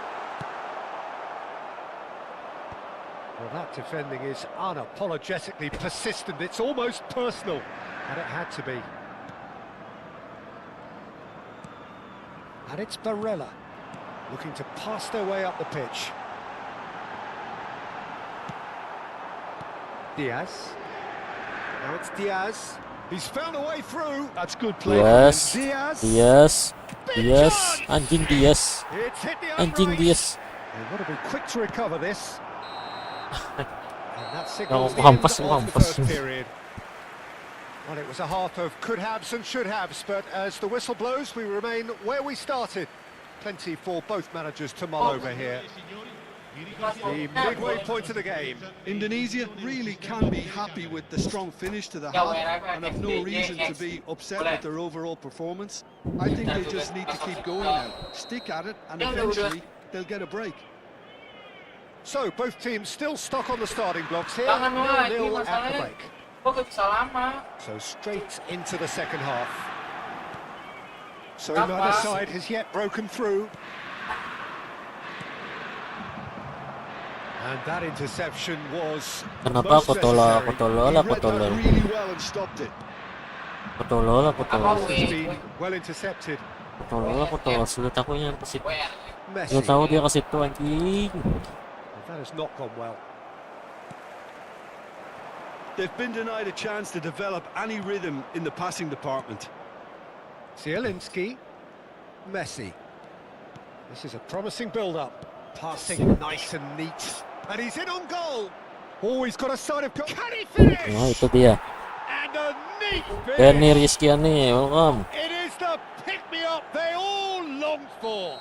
Well, that defending is unapologetically persistent. It's almost personal, and it had to be. And it's Barella, looking to pass their way up the pitch. Diaz. Now it's Diaz. He's found a way through.
That's good play.
Yes.
Diaz.
Yes. Anjing Diaz.
It's hit the
Anjing
upright.
Diaz.
They've got to be quick to recover this. And that
Oh,
signals the end
mampus,
of the
mampus.
first period. Well, it was a half of could-haves and should-haves, but as the whistle blows, we remain where we started. Plenty for both managers to mull over here. The midway point of the game.
Indonesia really can be happy with the strong finish to the half and have no reason to be upset with their overall performance. I think they just need to keep going now, stick at it, and eventually they'll get a break.
So, both teams still stuck on the starting blocks here,
Jangan lagi
0-0 at the
masalahnya.
break.
Gua gak bisa lama.
So, straight into the second half. So,
Apa?
neither side has yet broken through. And that interception was
Kenapa
most
aku tolak,
necessary.
He read that really well and stopped it.
This has been well intercepted.
Sudah tahu yang ke situ.
Messi.
Sudah tahu dia ke situ anjing.
That has not gone well.
They've been denied a chance to develop any rhythm in the passing department.
Zielinski. Messi. This is a promising build-up. Passing nice and neat. And he's in on goal. Oh, he's got a side of goal. Can he finish?
Oh, itu dia.
And a neat
Ini
finish.
Rizky nih, welcome.
It is the pick-me-up they all longed for.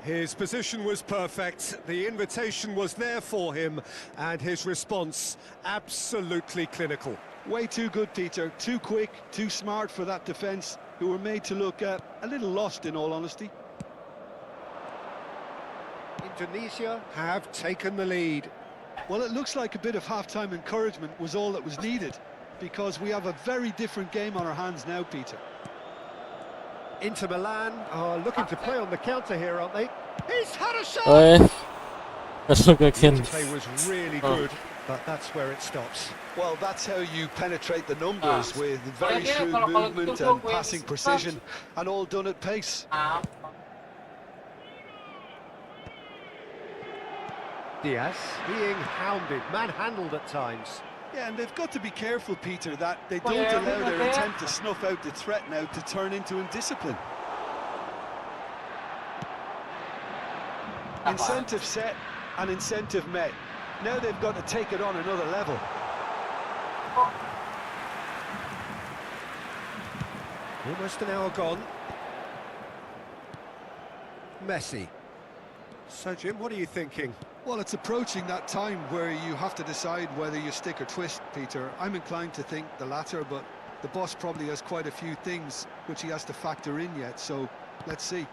His position was perfect, the invitation was there for him, and his response absolutely clinical.
Way too good, Peter. Too quick, too smart for that defence, who were made to look a little lost, in all honesty.
Indonesia have taken the lead.
Well, it looks like a bit of half-time encouragement was all that was needed, because we have a very different game on our hands now, Peter.
Inter Milan are looking to play on the counter here, aren't they? He's had a shot!
Let's look again.
The play was really good, but that's where it stops.
Well, that's how you penetrate the numbers, with very shrewd movement and passing precision, and all done at pace.
Diaz being hounded, manhandled at times.
Yeah, and they've got to be careful, Peter, that they don't allow their attempt to snuff out the threat now to turn into indiscipline. Incentive set and incentive met. Now they've got to take it on another level.
Almost an hour gone. Messi. So, Jim, what are you thinking?
Well, it's approaching that time where you have to decide whether you stick or twist, Peter. I'm inclined to think the latter, but the boss probably has quite a few things which he has to factor in yet, so let's see.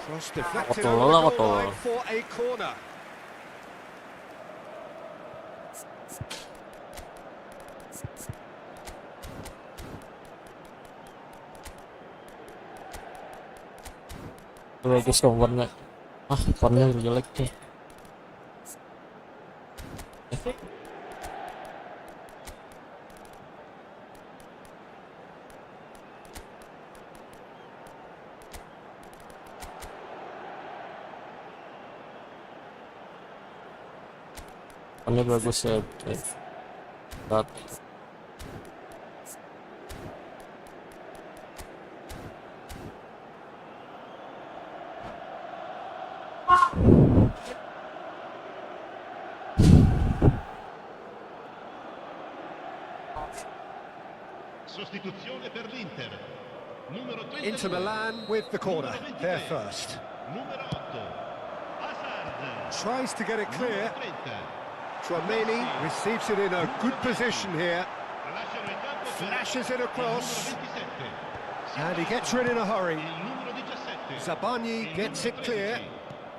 Cross deflected over the goal line for a corner.
Bagus dong warna. Warnanya jelek deh. Warnanya bagus ya.
Sostituzione per l'Inter. Numero 32.
Inter Milan with the corner, they're first.
Numero 8. Hazard.
Tries to get it clear.
Numero 30.
Tchouaméni receives it in a good position here.
Lasciano il campo per
Flashes it
il
across.
numero 27.
And he gets rid in a hurry.
Il numero 17.
Zabani gets it clear.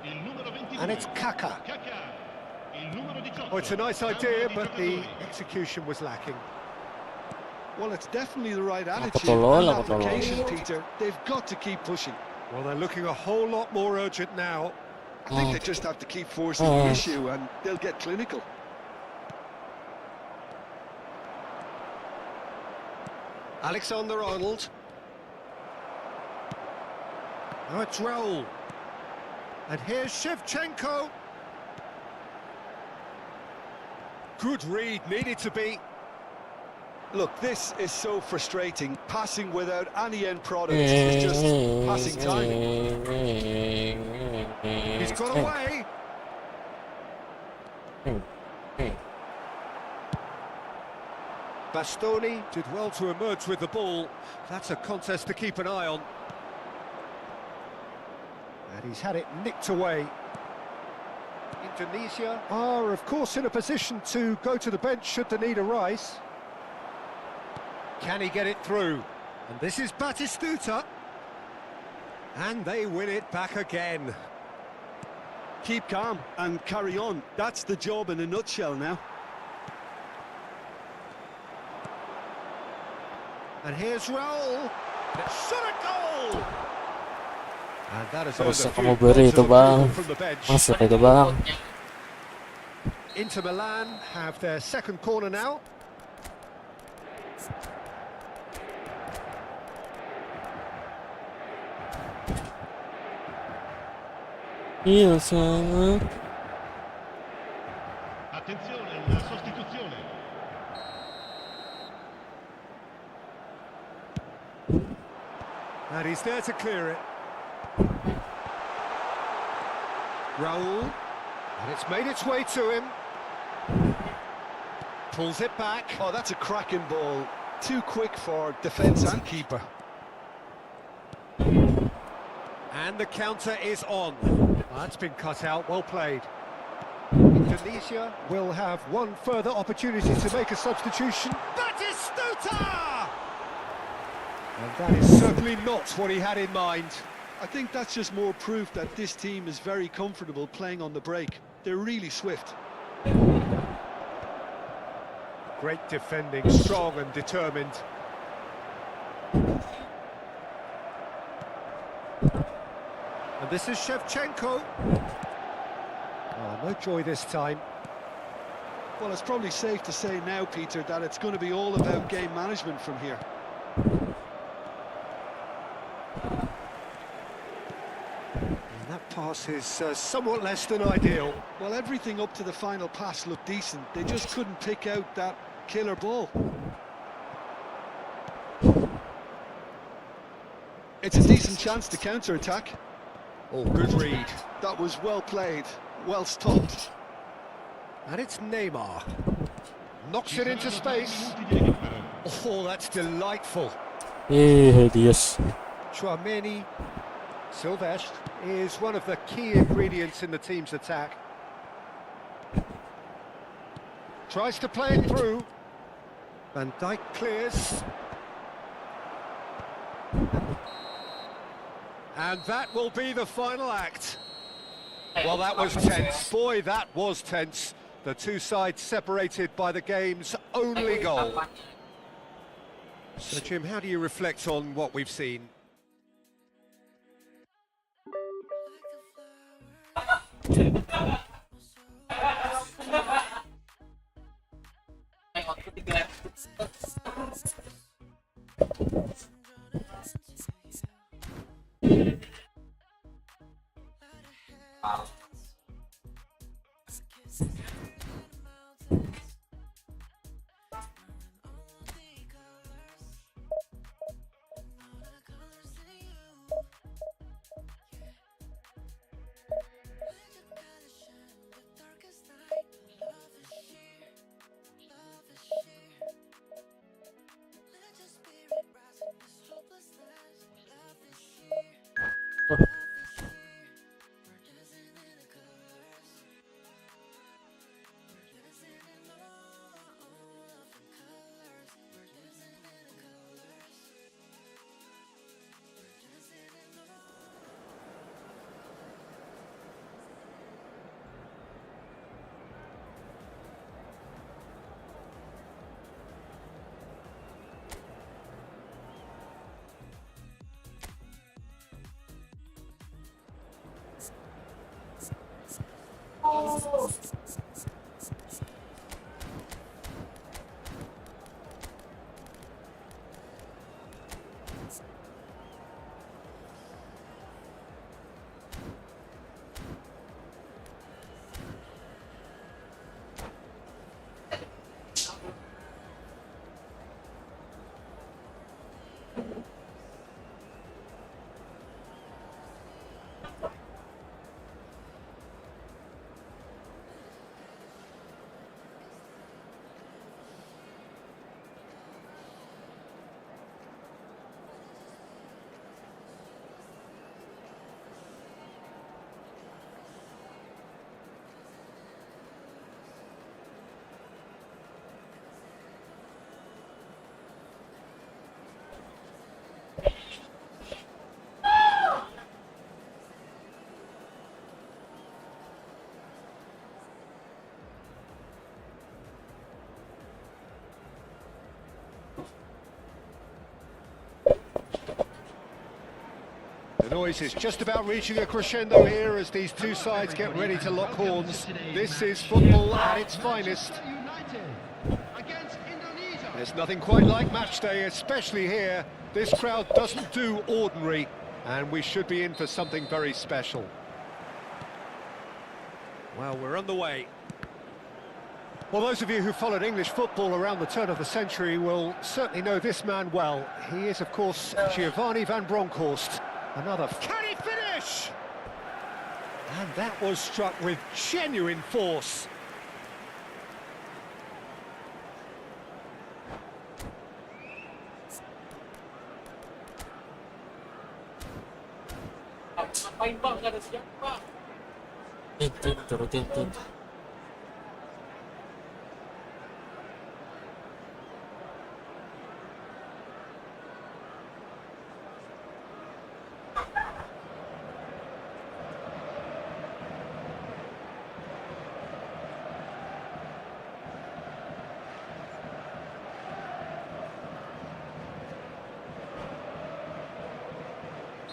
Il numero 22.
And it's Kaka.
Kaká. Il numero 18.
Oh, it's a nice idea, but the execution was lacking.
Well, it's definitely the right attitude
Potolo,
and
la Potolo.
application, Peter. They've got to keep pushing.
Well, they're looking a whole lot more urgent now.
I think they just have to keep forcing the issue and they'll get clinical.
Alexander-Arnold. Now it's Raul. And here's Shevchenko. Good read, needed to be.
Look, this is so frustrating. Passing without any end product is just passing time.
He's got away. Bastoni did well to emerge with the ball. That's a contest to keep an eye on. And he's had it nicked away. Indonesia are, of course, in a position to go to the bench should the need arise. Can he get it through? And this is Batistuta. And they win it back again.
Keep calm and carry on. That's the job in a nutshell now.
And here's Raul. Shot a goal! And that has
Terus
earned a
kamu
few
beri
nods
itu
of
bang,
approval from the bench.
masuk itu bang.
Inter Milan have their second corner now.
Iya sangat.
Attenzione, una sostituzione.
And he's there to clear it. Raul. And it's made its way to him. Pulls it back.
Oh, that's a cracking ball. Too quick for defence and keeper.
And the counter is on. That's been cut out, well played. Indonesia will have one further opportunity to make a substitution. That is Stuta! And that is certainly not what he had in mind.
I think that's just more proof that this team is very comfortable playing on the break. They're really swift.
Great defending, strong and determined. And this is Shevchenko. Oh, no joy this time.
Well, it's probably safe to say now, Peter, that it's going to be all about game management from here.
And that pass is somewhat less than ideal.
Well, everything up to the final pass looked decent. They just couldn't pick out that killer ball. It's a decent chance to counter-attack.
Oh, good read.
That was well played, well stopped.
And it's Neymar. Knocks it into space. Oh, that's delightful.
Dias.
Chouameni, Silvestre is one of the key ingredients in the team's attack. Tries to play it through. Van Dijk clears. And that will be the final act. Well, that was tense. Boy, that was tense. The two sides separated by the game's only goal. So, Jim, how do you reflect on what we've seen? The noise is just about reaching a crescendo here as these two sides get ready to lock horns. This is football at its finest. There's nothing quite like match day, especially here. This crowd doesn't do ordinary, and we should be in for something very special. Well, we're on the way. Well, those of you who followed English football around the turn of the century will certainly know this man well. He is, of course, Giovanni van Bronckhorst. Another... Can he finish? And that was struck with genuine force.
Ngapain bang? Gak ada siapa.
Turutin.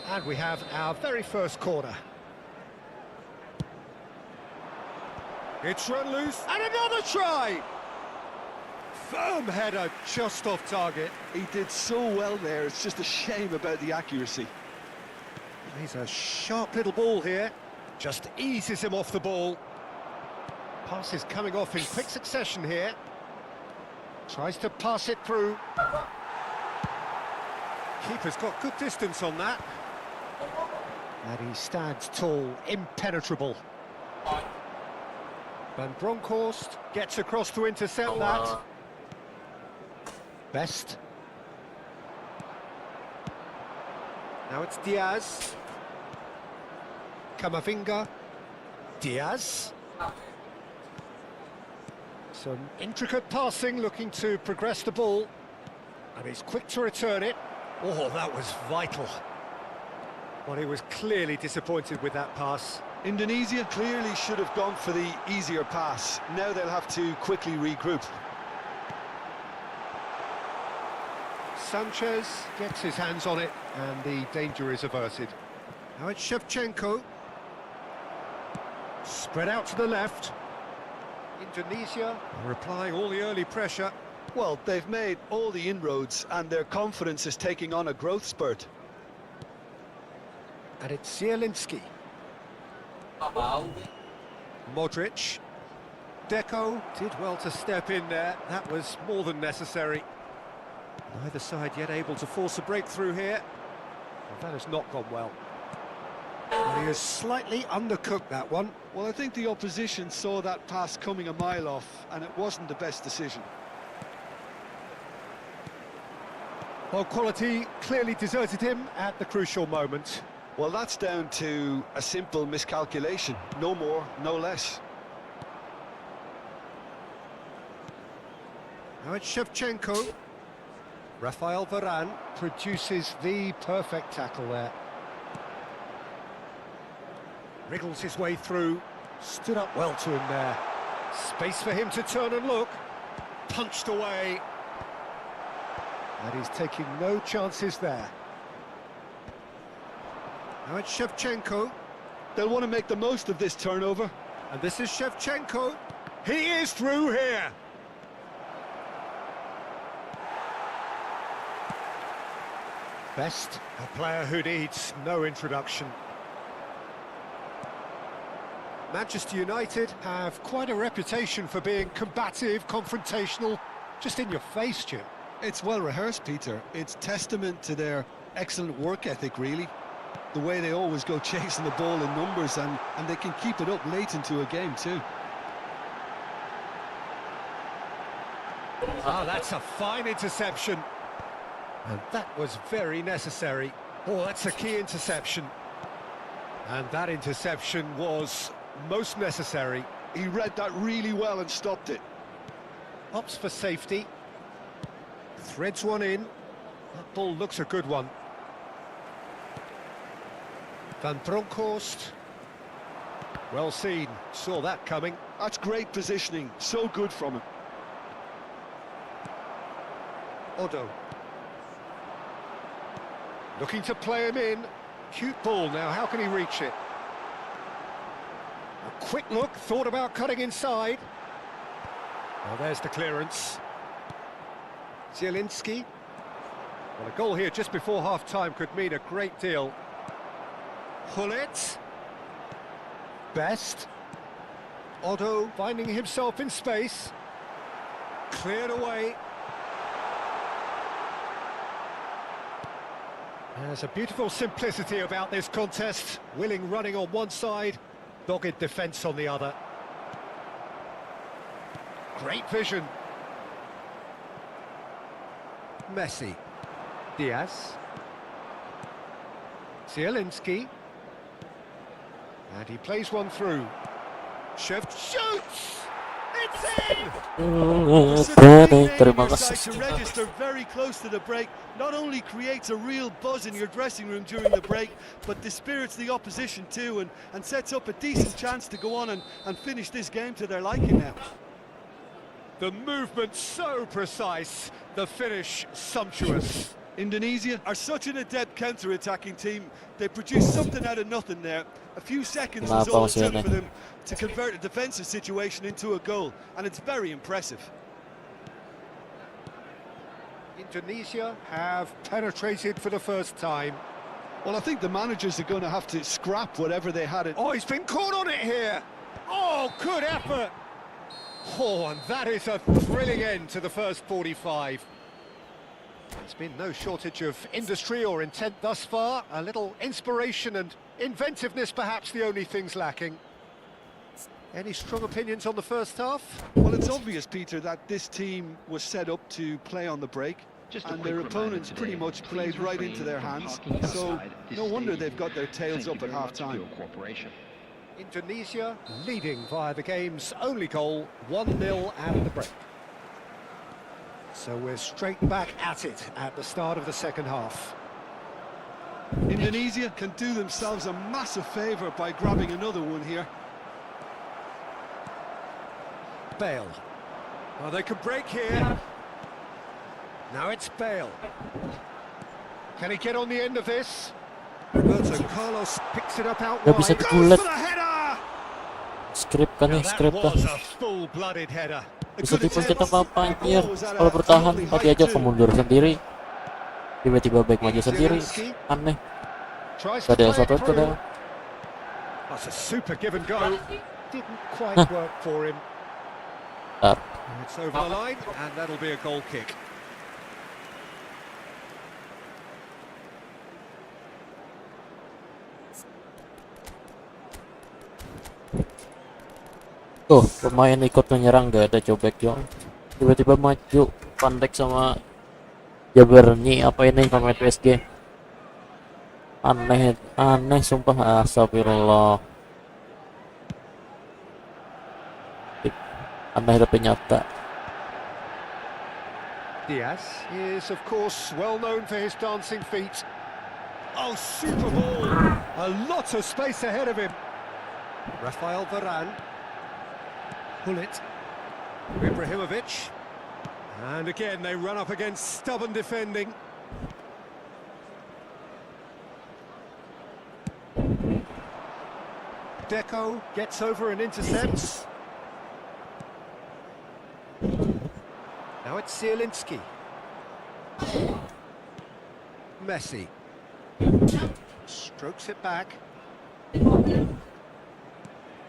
And we have our very first corner. It's run loose, and another try! Firm header, just off target.
He did so well there, it's just a shame about the accuracy.
He's a sharp little ball here. Just eases him off the ball. Pass is coming off in quick succession here. Tries to pass it through. Keeper's got good distance on that. And he stands tall, impenetrable. Van Bronckhorst gets across to intercept that. Best. Now it's Diaz. Camavinga. Diaz. Some intricate passing, looking to progress the ball. And he's quick to return it. Oh, that was vital. Well, he was clearly disappointed with that pass.
Indonesia clearly should have gone for the easier pass. Now they'll have to quickly regroup.
Sanchez gets his hands on it, and the danger is averted. Now it's Shevchenko. Spread out to the left. Indonesia are applying all the early pressure.
Well, they've made all the inroads and their confidence is taking on a growth spurt.
And it's Zielinski. Modric. Deco did well to step in there. That was more than necessary. Neither side yet able to force a breakthrough here. Well, that has not gone well. Well, he has slightly undercooked that one.
Well, I think the opposition saw that pass coming a mile off, and it wasn't the best decision.
Well, quality clearly deserted him at the crucial moment.
Well, that's down to a simple miscalculation. No more, no less.
Now it's Shevchenko. Rafael Varane produces the perfect tackle there. Wriggles his way through. Stood up well to him there. Space for him to turn and look. Punched away. And he's taking no chances there. Now it's Shevchenko.
They'll want to make the most of this turnover.
And this is Shevchenko. He is through here. Best, a player who needs no introduction. Manchester United have quite a reputation for being combative, confrontational, just in your face, Jim.
It's well rehearsed, Peter. It's testament to their excellent work ethic, really. The way they always go chasing the ball in numbers, and they can keep it up late into a game too.
Ah, that's a fine interception. And that was very necessary. Oh, that's a key interception. And that interception was most necessary.
He read that really well and stopped it.
Opts for safety. Threads one in. That ball looks a good one. Van Bronckhorst. Well seen. Saw that coming.
That's great positioning. So good from him.
Odo. Looking to play him in. Cute ball now, how can he reach it? A quick look, thought about cutting inside. Well, there's the clearance. Zielinski. Well, a goal here just before half-time could mean a great deal. Hullet. Best. Otto finding himself in space. Cleared away. There's a beautiful simplicity about this contest. Willing running on one side, dogged defence on the other. Great vision. Messi. Diaz. Zielinski. And he plays one through. Shift shoots! It's in!
Terima kasih.
To register very close to the break not only creates a real buzz in your dressing room during the break, but dispirits the opposition too, and sets up a decent chance to go on and finish this game to their liking now.
The movement so precise, the finish sumptuous.
Indonesia are such an adept counter-attacking team. They produced something out of nothing there. A few seconds was all it took for them to convert a defensive situation into a goal, and it's very impressive.
Indonesia have penetrated for the first time.
Well, I think the managers are going to have to scrap whatever they had.
Oh, he's been caught on it here. Oh, good effort. Oh, and that is a thrilling end to the first 45. There's been no shortage of industry or intent thus far. A little inspiration and inventiveness, perhaps the only things lacking. Any strong opinions on the first half?
Well, it's obvious, Peter, that this team was set up to play on the break, and their opponents pretty much played right into their hands. So no wonder they've got their tails up at half-time.
Indonesia leading via the game's only goal, 1-0 at the break. So we're straight back at it at the start of the second half.
Indonesia can do themselves a massive favour by grabbing another one here.
Bale. Well, they can break here. Now it's Bale. Can he get on the end of this? Roberto Carlos picks it up out
Gak
wide.
bisa
Goes
dikulet.
for the header!
Skrip kan
Now
nih,
that
skrip kan.
was a full-blooded header.
Bisa tipu kita apa anjir. Kalau bertahan tadi aja kemundur sendiri. Tiba-tiba back maju sendiri. Aneh. Gak ada satu itu dah.
That's a super give and go. Didn't quite work for him. It's over the line, and that'll be a goal kick.
Tuh, pemain ikut menyerang gak ada cobek Jong. Tiba-tiba maju Pandek sama Jaberni, apa ini pemain PSG. Aneh, aneh sumpah, astagfirullah. Aneh tapi nyata.
Diaz is, of course, well known for his dancing feet. Oh, super ball! A lot of space ahead of him. Rafael Varane. Hullet. Ibrahimovic. And again, they run up against stubborn defending. Deco gets over and intercepts. Now it's Zielinski. Messi. Strokes it back.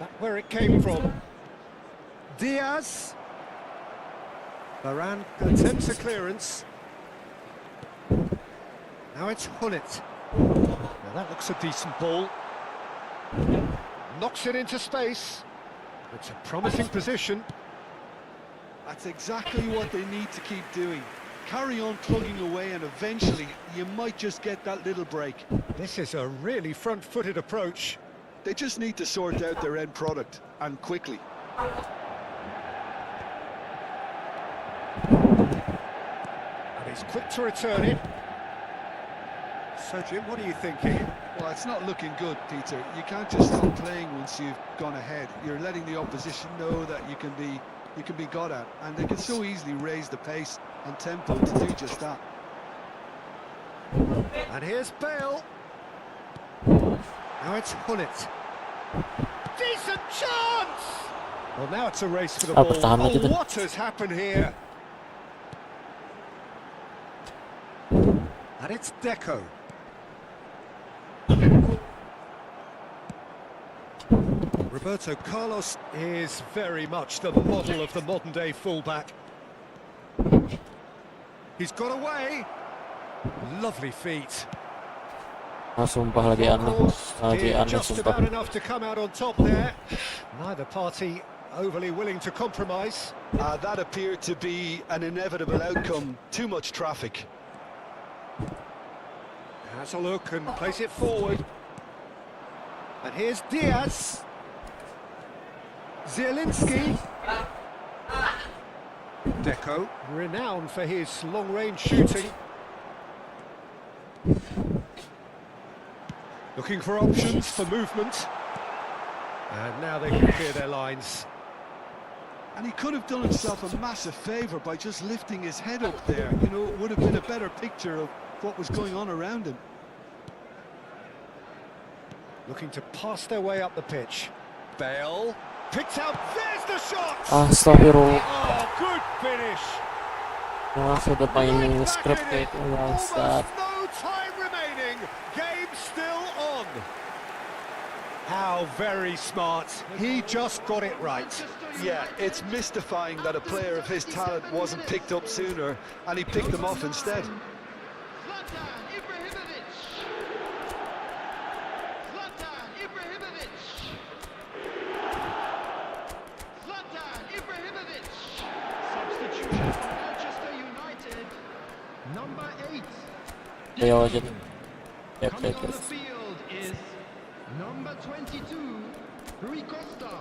Back where it came from. Diaz. Varane attempts a clearance. Now it's Hullet. Now that looks a decent ball. Knocks it into space. It's a promising position.
That's exactly what they need to keep doing. Carry on plugging away, and eventually you might just get that little break.
This is a really front-footed approach.
They just need to sort out their end product, and quickly.
And he's quick to return it. So, Jim, what are you thinking?
Well, it's not looking good, Peter. You can't just stop playing once you've gone ahead. You're letting the opposition know that you can be got at, and they can so easily raise the pace and tempo to do just that.
And here's Bale. Now it's Hullet. Decent chance! Well, now it's a race for the ball.
pertahanan
Oh,
kita.
what has happened here? And it's Deco. Roberto Carlos is very much the model of the modern-day fullback. He's got away. Lovely feet.
Sumpah lagi aneh. Lagi
Did
aneh
just about
sumpah.
enough to come out on top there. Neither party overly willing to compromise.
That appeared to be an inevitable outcome. Too much traffic.
Has a look and plays it forward. And here's Diaz. Zielinski. Deco, renowned for his long-range shooting. Looking for options for movement. And now they can clear their lines.
And he could have done himself a massive favour by just lifting his head up there. You know, it would have been a better picture of what was going on around him.
Looking to pass their way up the pitch. Bale picked out. There's the shot.
Astagfirullah.
Oh, good finish.
Wah, sudah mainin
Right
script
back in
kayak
it.
itu bangsat.
Almost no time remaining. Game still on. How very smart. He just got it right.
Yeah, it's mystifying that a player of his talent wasn't picked up sooner, and he picked them off instead.
Zlatan Ibrahimovic. Zlatan Ibrahimovic. Zlatan Ibrahimovic. Substitution for Manchester United. Number 8.
Ayo aja. Yep,
Coming
yep,
on the
yep.
field is number 22, Rui Costa.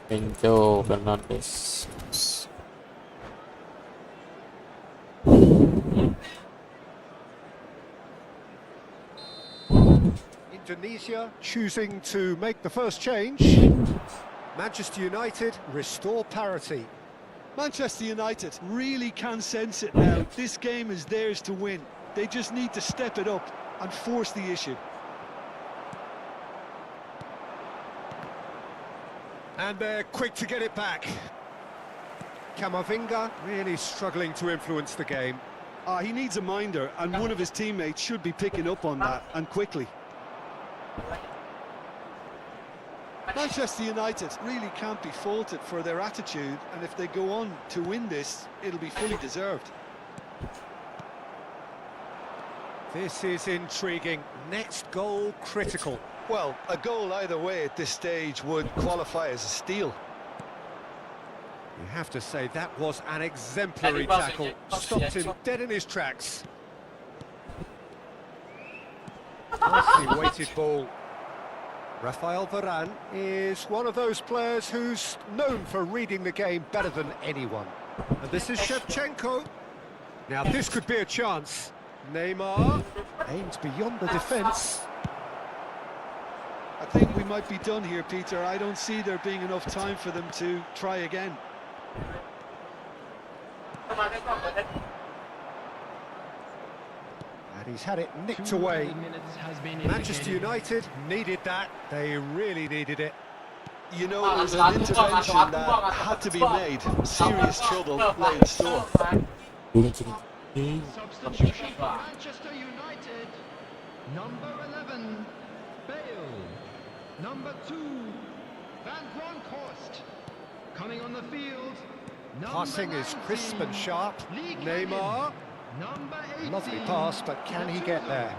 Enzo Fernandez.
Indonesia choosing to make the first change. Manchester United restore parity.
Manchester United really can sense it now. This game is theirs to win. They just need to step it up and force the issue.
And they're quick to get it back. Camavinga really struggling to influence the game.
He needs a minder, and one of his teammates should be picking up on that, and quickly. Manchester United really can't be faulted for their attitude, and if they go on to win this, it'll be fully deserved.
This is intriguing. Next goal critical.
Well, a goal either way at this stage would qualify as a steal.
You have to say that was an exemplary tackle. Stopped him dead in his tracks. Nicely weighted ball. Rafael Varane is one of those players who's known for reading the game better than anyone. And this is Shevchenko. Now this could be a chance. Neymar aims beyond the defence.
I think we might be done here, Peter. I don't see there being enough time for them to try again.
And he's had it nicked away. Manchester United needed that. They really needed it.
You know, it was an intervention that had to be made. Serious trouble lay in store.
Substitution for Manchester United. Number 11, Bale. Number 2, Van Bronckhorst. Coming on the field.
Passing is crisp and sharp.
Lee
Neymar.
Number 18.
Lovely pass, but can he get there?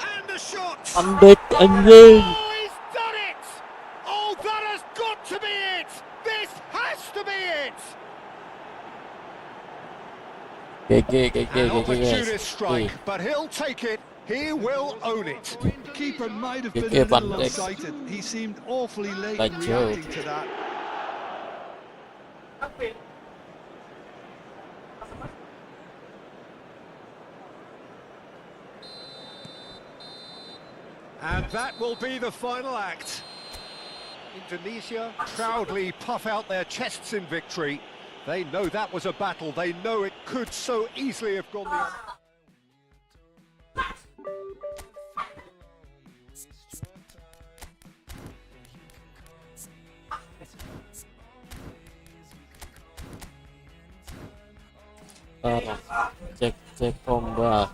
And the shot!
Ambek anjing.
Oh, he's done it! Oh, that has got to be it! This has to be it! An opportunist
guys.
strike, but he'll take it. He will own it.
Keeper might have been a
Van
little
Dijk.
unsighted. He seemed awfully late in
Like
reacting
Joe.
to that.
And that will be the final act. Indonesia proudly puff out their chests in victory. They know that was a battle. They know it could so easily have gone the other way.
Ntar cek ombak.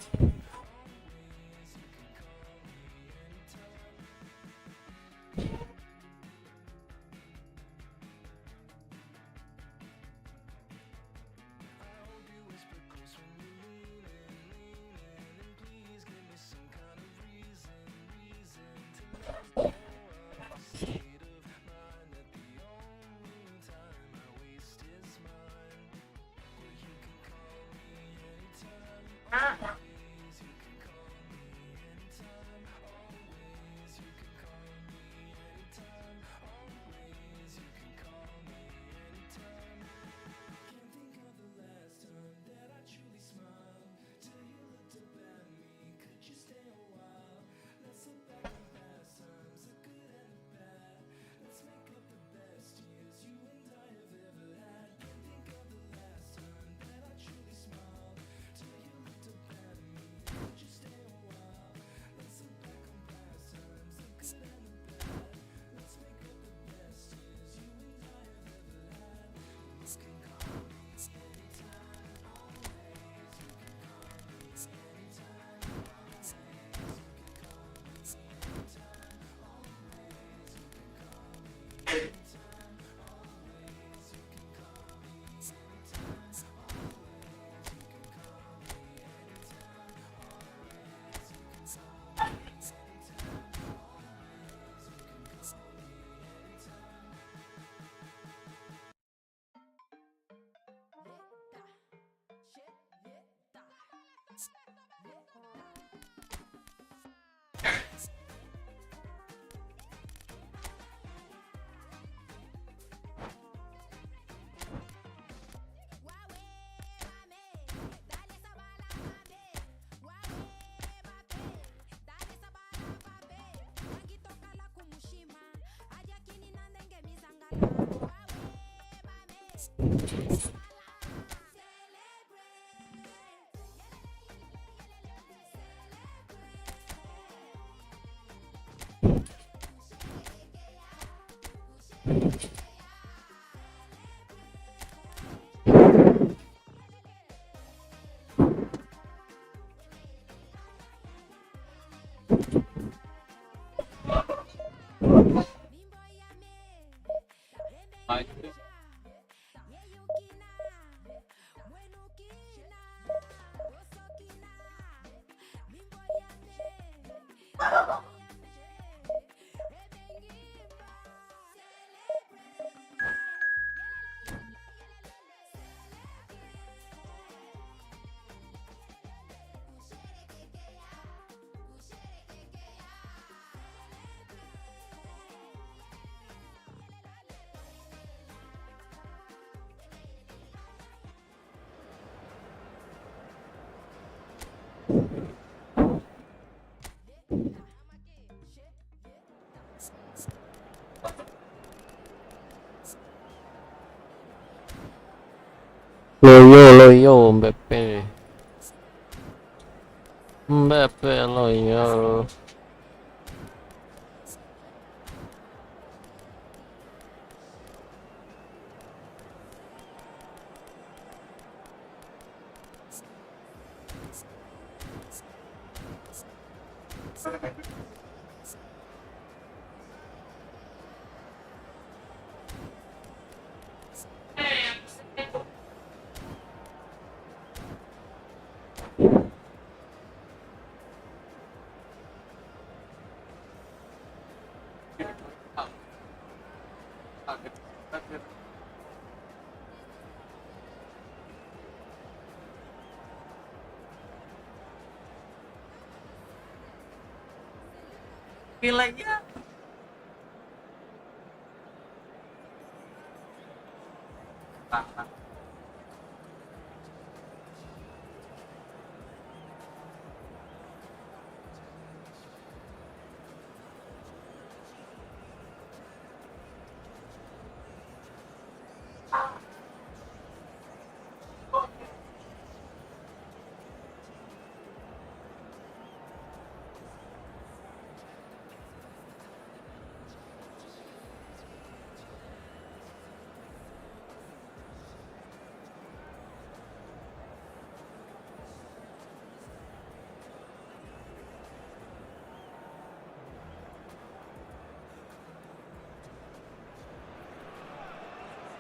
Loyo Mbappe loyo.
Nilainya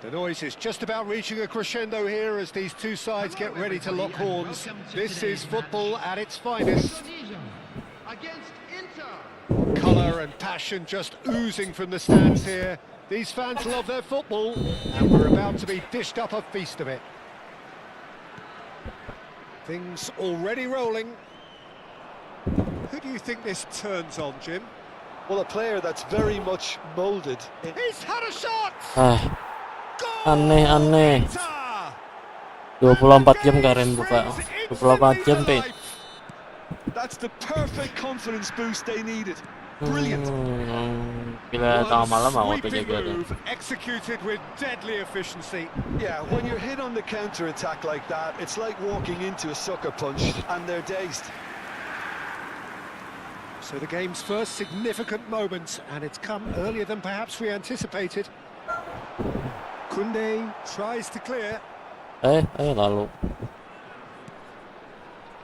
The noise is just about reaching a crescendo here as these two sides get ready to lock horns. This is football at its finest.
Against Inter.
Colour and passion just oozing from the stands here. These fans love their football, and we're about to be dished up a feast of it. Things already rolling. Who do you think this turns on, Jim?
Well, a player that's very much moulded.
He's had a shot!
Ah, aneh. 24 jam Karen buka. 24 jam, Pe.
That's the perfect confidence boost they needed. Brilliant.
Gila tengah malam aku tuh
Sweeping
jaga tuh.
move, executed with deadly efficiency.
Yeah, when you're hit on the counter-attack like that, it's like walking into a sucker punch, and they're dazed.
So the game's first significant moment, and it's come earlier than perhaps we anticipated. Kunde tries to clear.
Lalu.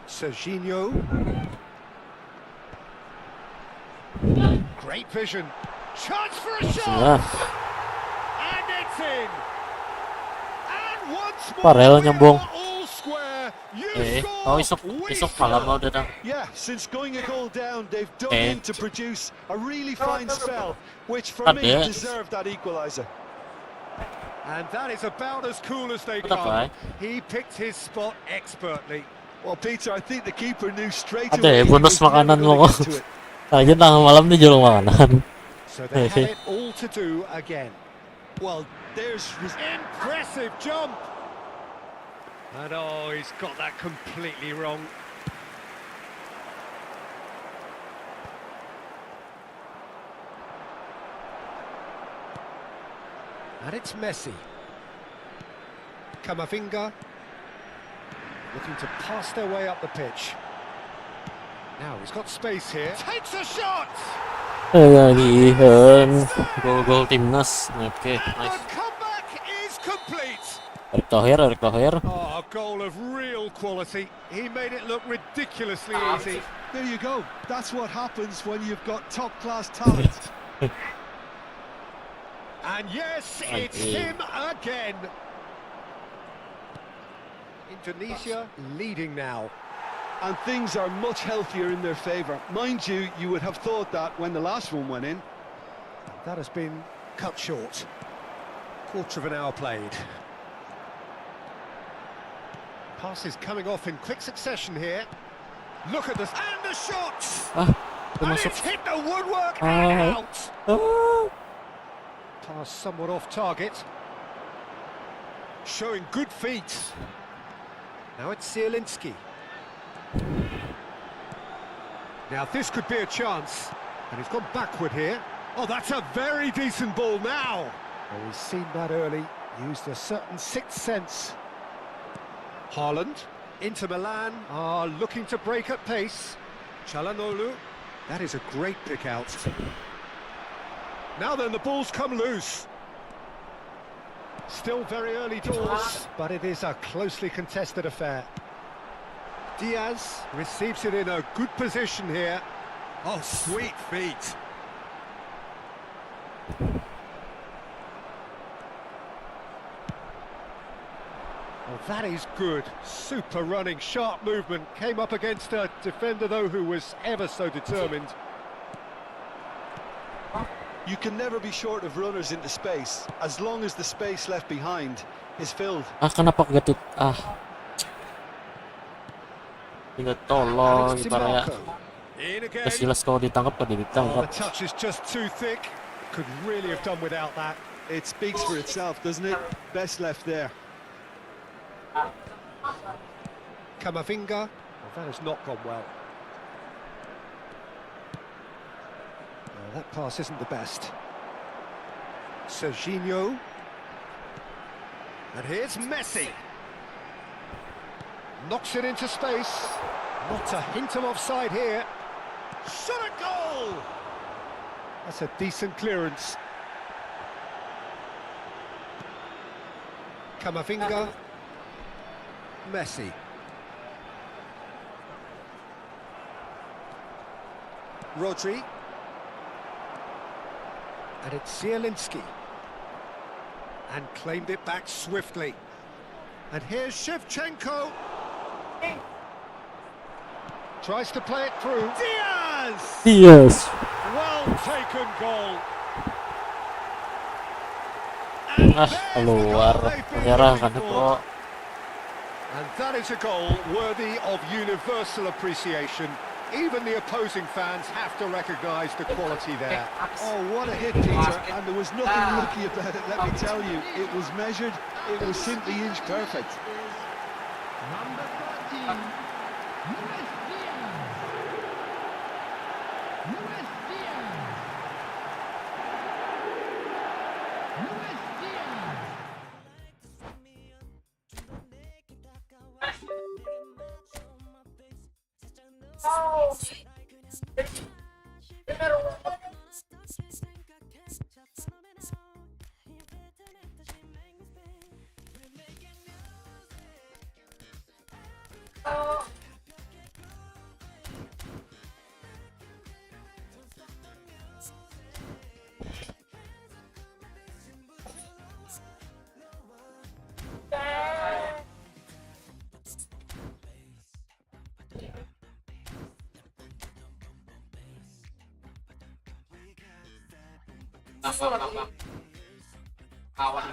Serginho. Great vision. Chance for a shot! And it's in! And once more,
Parel nyambung.
all square. You
Oh
score,
isok malam mau datang.
Yeah, since going a goal down, they've dug in to produce a really fine spell, which for me
Ada.
deserved that equaliser.
And that is about as cool as they
Apa,
come. He picked his spot expertly.
Well, Peter, I think the keeper knew straight
Ada
away
ya
he
bonus
was never
makanan
gonna
lo.
get to it.
Aja tengah malam nih jual makanan.
So they have it all to do again.
Well, there's
Impressive jump! And oh, he's got that completely wrong. And it's Messi. Camavinga looking to pass their way up the pitch. Now he's got space here. Takes a shot!
Gol timnas. Oke,
The
nice.
comeback is complete.
Erick Thohir.
Oh, a goal of real quality. He made it look ridiculously easy.
There you go. That's what happens when you've got top-class talent.
And yes, it's him again. Indonesia leading now.
And things are much healthier in their favour. Mind you, you would have thought that when the last one went in.
That has been cut short. Quarter of an hour played. Passes coming off in quick succession here. Look at this, and the shot! And it's hit the woodwork and out! Pass somewhat off target. Showing good feet. Now it's Zielinski. Now this could be a chance. And he's gone backward here. Oh, that's a very decent ball now. Oh, he's seen that early. Used a certain sixth sense. Haaland. Inter Milan are looking to break at pace. Çalhanoğlu. That is a great pick out. Now then, the ball's come loose. Still very early doors, but it is a closely contested affair. Diaz receives it in a good position here. Oh, sweet feet. Well, that is good. Super running, sharp movement. Came up against a defender, though, who was ever so determined.
You can never be short of runners into space, as long as the space left behind is filled.
Kenapa kegatut? Tidak tolong
Alex
gitarnya.
Timarco. In again.
Jelas kalau ditangkap kan
Oh,
ditangkap.
the touch is just too thick. Could really have done without that.
It speaks for itself, doesn't it? Best left there.
Camavinga. Well, that has not gone well. That pass isn't the best. Serginho. And here's Messi. Knocks it into space. Not a hint of offside here. Shot a goal! That's a decent clearance. Camavinga. Messi. Rodri. And it's Zielinski. And claimed it back swiftly. And here's Shevchenko. Tries to play it through. Diaz!
Yes.
Well taken goal.
Keluar. Menyerahkan bro.
And that is a goal worthy of universal appreciation. Even the opposing fans have to recognise the quality there.
Oh, what a hit, Peter, and there was nothing lucky about it, let me tell you. It was measured, it was simply inch perfect.
Number 13, Luis Diaz. Luis Diaz. Luis Diaz.
Kawan.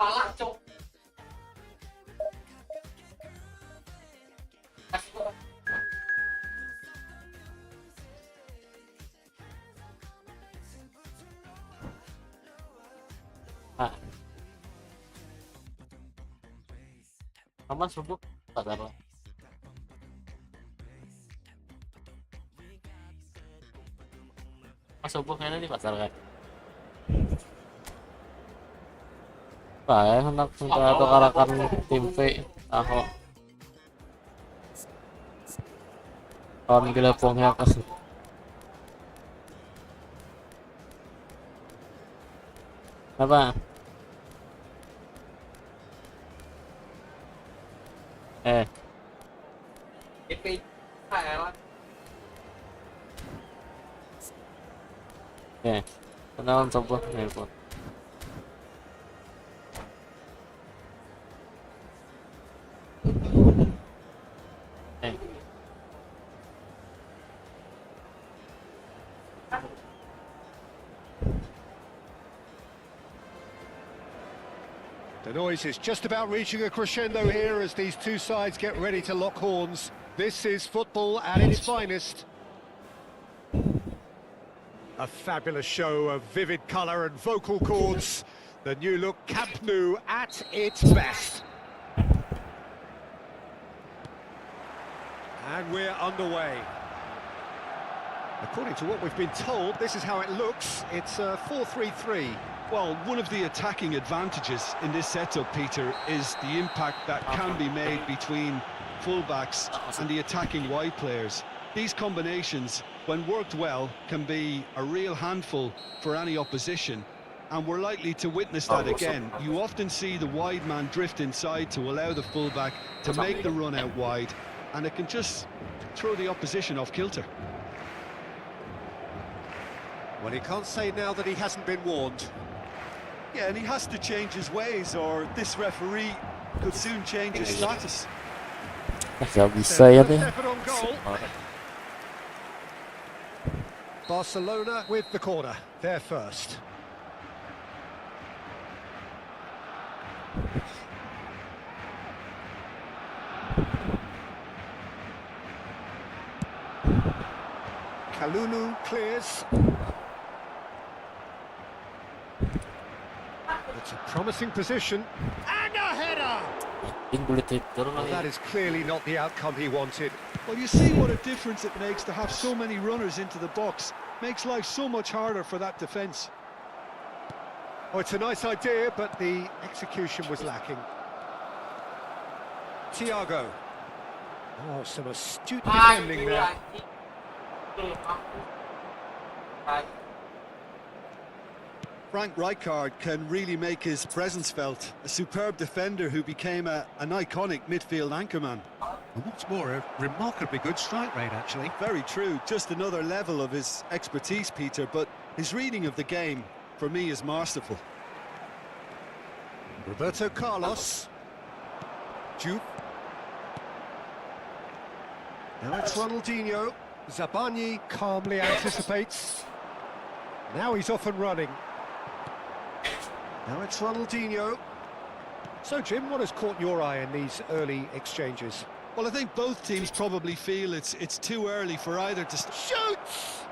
Kalah, Cok.
Aman subuh tak ada. Mas subuh kayaknya di pasar kan. Pakai hendak minta tukarakan tim V tahu. Kawan gila pongnya kasih. Apa?
DP Thailand.
Kenalan coba nelpon.
The noise is just about reaching a crescendo here as these two sides get ready to lock horns. This is football at its finest. A fabulous show of vivid colour and vocal cords. The new look Camp Nou at its best. And we're underway. According to what we've been told, this is how it looks. It's a 4-3-3.
Well, one of the attacking advantages in this setup, Peter, is the impact that can be made between fullbacks and the attacking wide players. These combinations, when worked well, can be a real handful for any opposition, and we're likely to witness that again. You often see the wide man drift inside to allow the fullback to make the run out wide, and it can just throw the opposition off kilter.
Well, he can't say now that he hasn't been warned.
Yeah, and he has to change his ways, or this referee could soon change his status.
Gak bisa ya nih.
Barcelona with the corner, they're first. Kalulu clears. It's a promising position. And a header! Well, that is clearly not the outcome he wanted.
Well, you see what a difference it makes to have so many runners into the box. Makes life so much harder for that defence.
Oh, it's a nice idea, but the execution was lacking. Thiago. Oh, some astute defending there.
Frank Rijkaard can really make his presence felt. A superb defender who became an iconic midfield anchorman.
And what's more, a remarkably good strike rate, actually.
Very true, just another level of his expertise, Peter, but his reading of the game, for me, is masterful.
Roberto Carlos. Juve. Now it's Ronaldinho. Zabani calmly anticipates. Now he's off and running. Now it's Ronaldinho. So, Jim, what has caught your eye in these early exchanges?
Well, I think both teams probably feel it's too early for either to...
Shoots!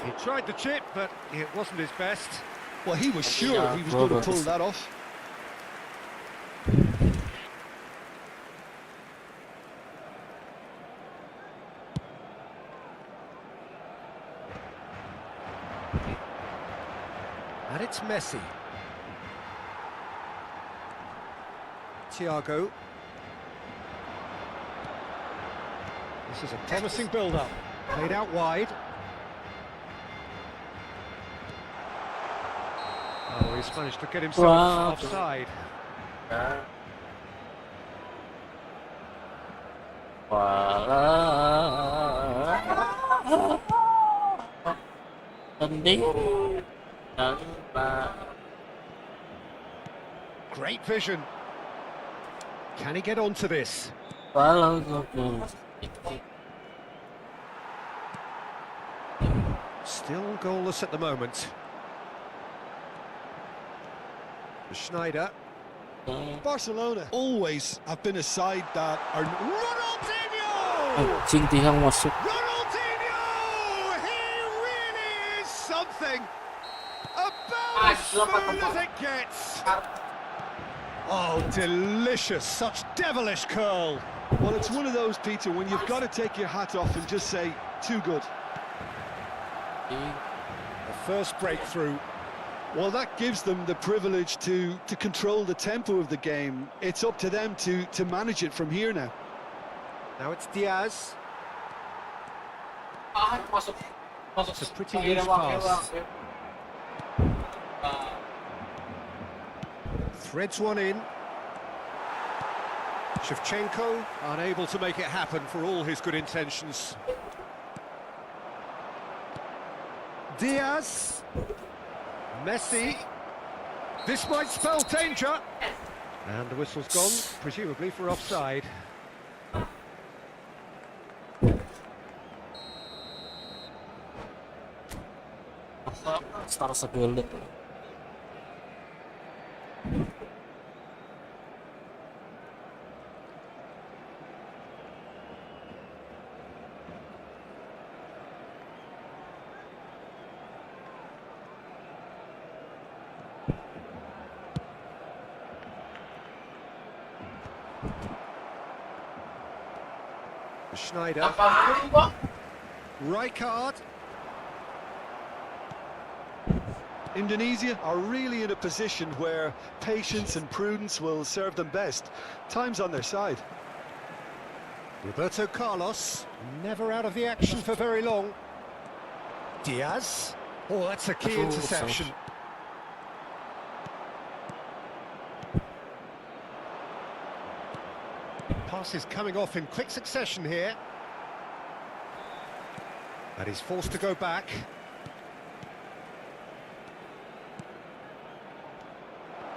He tried the chip, but it wasn't his best.
Well, he was sure he was going to pull that off.
And it's Messi. Thiago. This is a promising build-up. Played out wide. Oh, he's managed to get himself offside. Great vision. Can he get onto this? Still goalless at the moment. Schneider.
Barcelona always have been a side that are...
Ronaldinho! Ronaldinho! He really is something! About as smooth as it gets! Oh, delicious! Such devilish curl!
Well, it's one of those, Peter, when you've got to take your hat off and just say, too good.
The first breakthrough.
Well, that gives them the privilege to control the tempo of the game. It's up to them to manage it from here now.
Now it's Diaz. It's a pretty loose pass. Threads one in. Shevchenko unable to make it happen for all his good intentions. Diaz. Messi. This might spell danger. And the whistle's gone, presumably for offside.
Start sebelum.
Schneider. Rijkaard.
Indonesia are really in a position where patience and prudence will serve them best. Time's on their side.
Roberto Carlos, never out of the action for very long. Diaz. Oh, that's a key interception. Passes coming off in quick succession here. And he's forced to go back.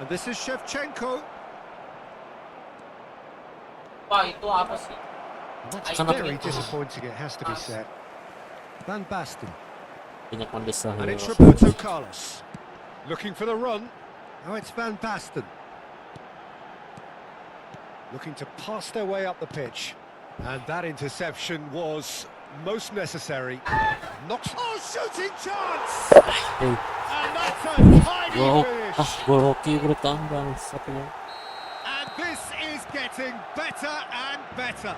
And this is Shevchenko. That's very disappointing, it has to be said. Van Basten. And it's Roberto Carlos. Looking for the run. Now it's Van Basten. Looking to pass their way up the pitch. And that interception was most necessary. Knocks... Oh, shooting chance! And that's a tiny finish. And this is getting better and better.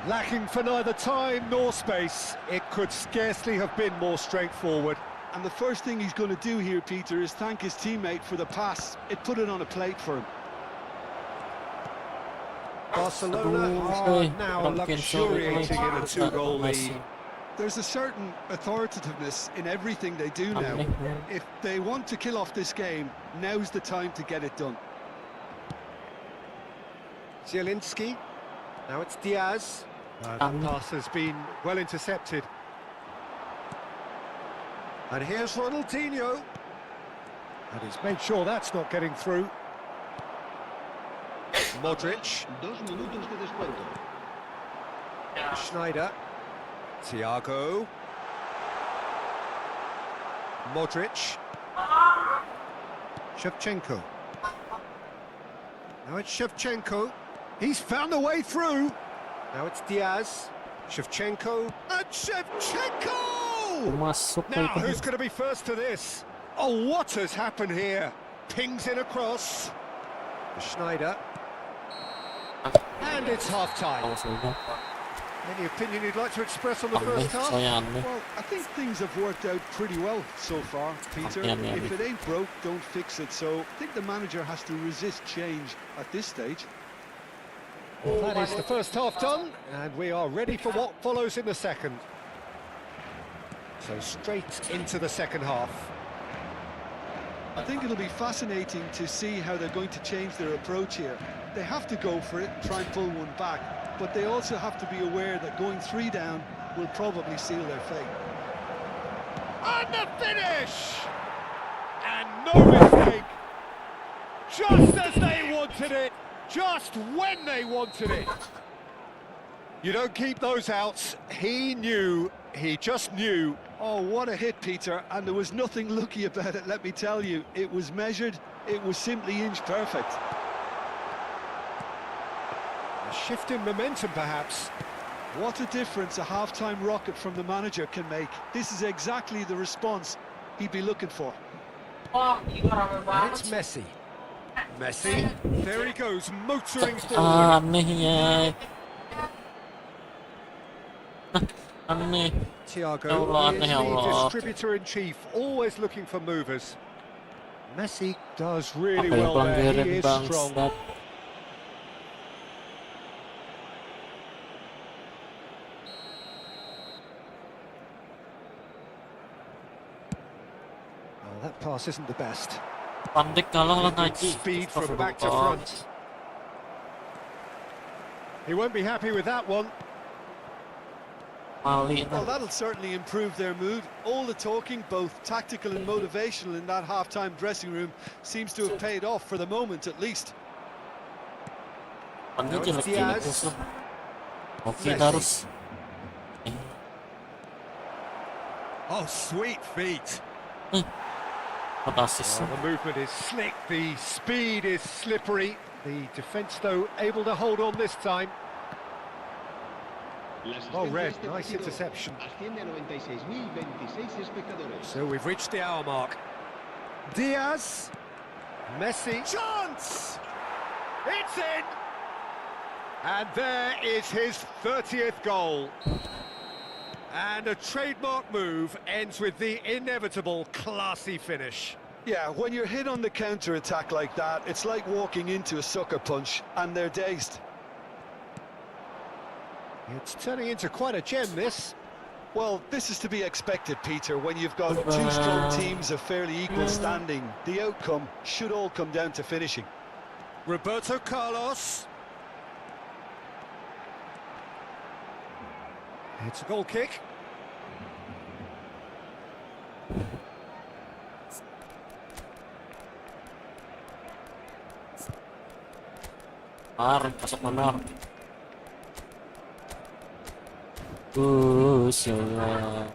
Lacking for neither time nor space, it could scarcely have been more straightforward.
And the first thing he's going to do here, Peter, is thank his teammate for the pass. It put it on a plate for him.
Barcelona
Aduh,
are now luxuriating in a two-goal lead.
There's a certain authoritativeness in everything they do now. If they want to kill off this game, now's the time to get it done.
Zielinski. Now it's Diaz. That pass has been well intercepted. And here's Ronaldinho. And he's made sure that's not getting through. Modric.
2 minutos de descuento.
Schneider. Thiago. Modric. Shevchenko. Now it's Shevchenko. He's found a way through. Now it's Diaz. Shevchenko. And Shevchenko!
Masuk
Now,
itu.
who's going to be first to this? Oh, what has happened here? Pings in across. Schneider. And it's half-time. Any opinion you'd like to express on the
Aneh,
first half?
saya aneh.
Well, I think things have worked out pretty well so far, Peter.
Yeah, yeah.
If it ain't broke, don't fix it. So I think the manager has to resist change at this stage.
Well, that is the first half done, and we are ready for what follows in the second. So straight into the second half.
I think it'll be fascinating to see how they're going to change their approach here. They have to go for it and try and pull one back, but they also have to be aware that going 3 down will probably seal their fate.
And the finish! And no mistake! Just as they wanted it, just when they wanted it. You don't keep those outs. He knew, he just knew.
Oh, what a hit, Peter, and there was nothing lucky about it, let me tell you. It was measured, it was simply inch perfect.
A shift in momentum, perhaps.
What a difference a half-time rocket from the manager can make. This is exactly the response he'd be looking for.
And it's Messi. Messi, there he goes, motoring forward.
Anehnya. Aneh.
Thiago,
Ya Allah,
he is
aneh, ya
the
Allah.
distributor-in-chief, always looking for movers. Messi does really
Apa yang
well there, he
pelanggaran
is strong.
bangsat.
Oh, that pass isn't the best.
Pandek kalah lah
Good
ngaji.
speed from back to front. He won't be happy with that one.
Mali
Well,
nah.
that'll certainly improve their mood. All the talking, both tactical and motivational in that half-time dressing room, seems to have paid off for the moment at least.
Pandek jelek
Diaz.
musuh. Oke,
Messi.
harus.
Oh, sweet feet.
Fantastis.
Well, the movement is slick, the speed is slippery. The defence, though, able to hold on this time. Oh, red, nice interception.
Asciende a 96.026 espectadores.
So we've reached the hour mark. Diaz, Messi, chance! It's in! And there is his 30th goal. And a trademark move ends with the inevitable classy finish.
Yeah, when you're hit on the counter-attack like that, it's like walking into a sucker punch, and they're dazed.
It's turning into quite a gem, this.
Well, this is to be expected, Peter, when you've got 2 strong teams of fairly equal standing. The outcome should all come down to finishing.
Roberto Carlos. It's a goal kick.
Masuk benar. Sudah.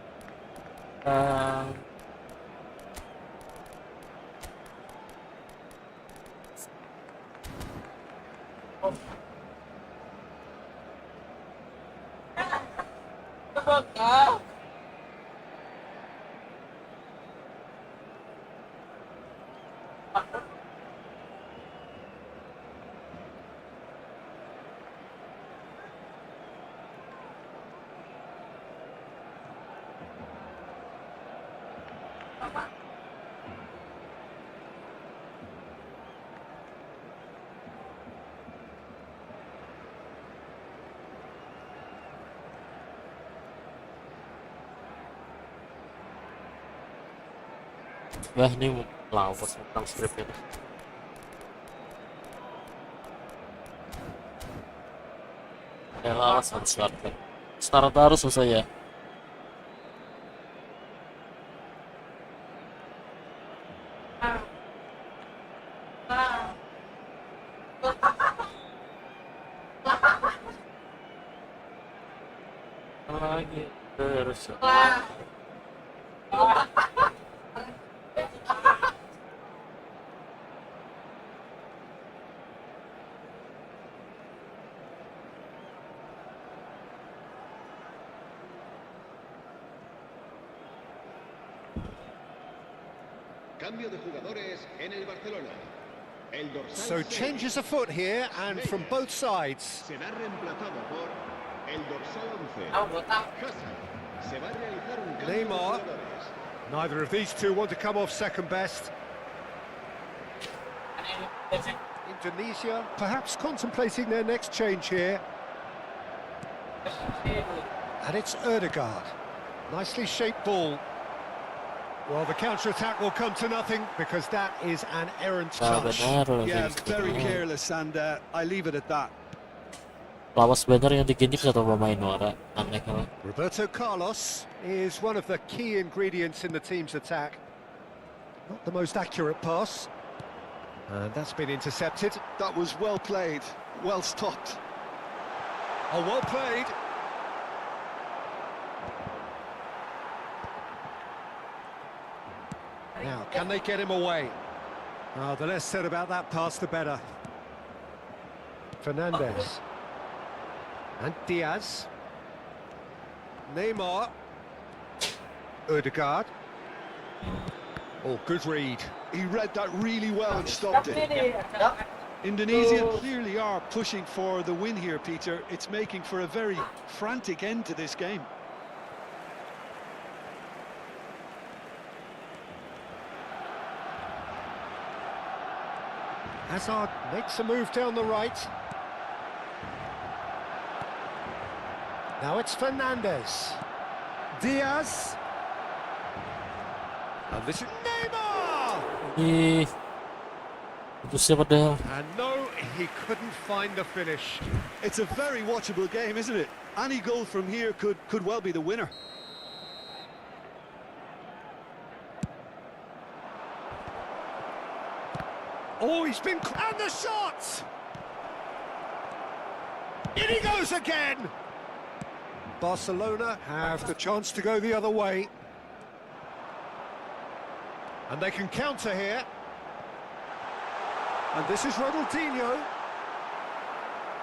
Wah, ini lawas tentang script ini. Ya lawas harus start kan. Start harus selesai ya. Lagi terus.
Cambio de jugadores en el Barcelona. El dorsal
So
6
changes afoot here, and from both sides.
será reemplazado por el dorsal 11.
Tahu botak.
Hazard. Se va a realizar un cambio de
Neymar.
jugadores.
Neither of these two want to come off second best. Indonesia perhaps contemplating their next change here. And it's Erdegaard. Nicely shaped ball. Well, the counter-attack will come to nothing because that is an errant
Nah,
touch.
benar loh.
Yeah,
James.
very careless, and I leave it at that.
Lawas bener yang diginip satu pemain Nora. Aneh kan.
Roberto Carlos is one of the key ingredients in the team's attack. Not the most accurate pass. And that's been intercepted.
That was well played, well stopped.
Oh, well played. Now, can they get him away? Oh, the less said about that pass, the better. Fernandez. And Diaz. Neymar. Erdegaard. Oh, good read.
He read that really well and stopped it. Indonesia clearly are pushing for the win here, Peter. It's making for a very frantic end to this game.
Hazard makes a move down the right. Now it's Fernandez. Diaz. And this is Neymar!
Ih. Itu siapa dah?
And no, he couldn't find the finish.
It's a very watchable game, isn't it? Any goal from here could well be the winner.
Oh, he's been... And the shot! In he goes again! Barcelona have the chance to go the other way. And they can counter here. And this is Ronaldinho.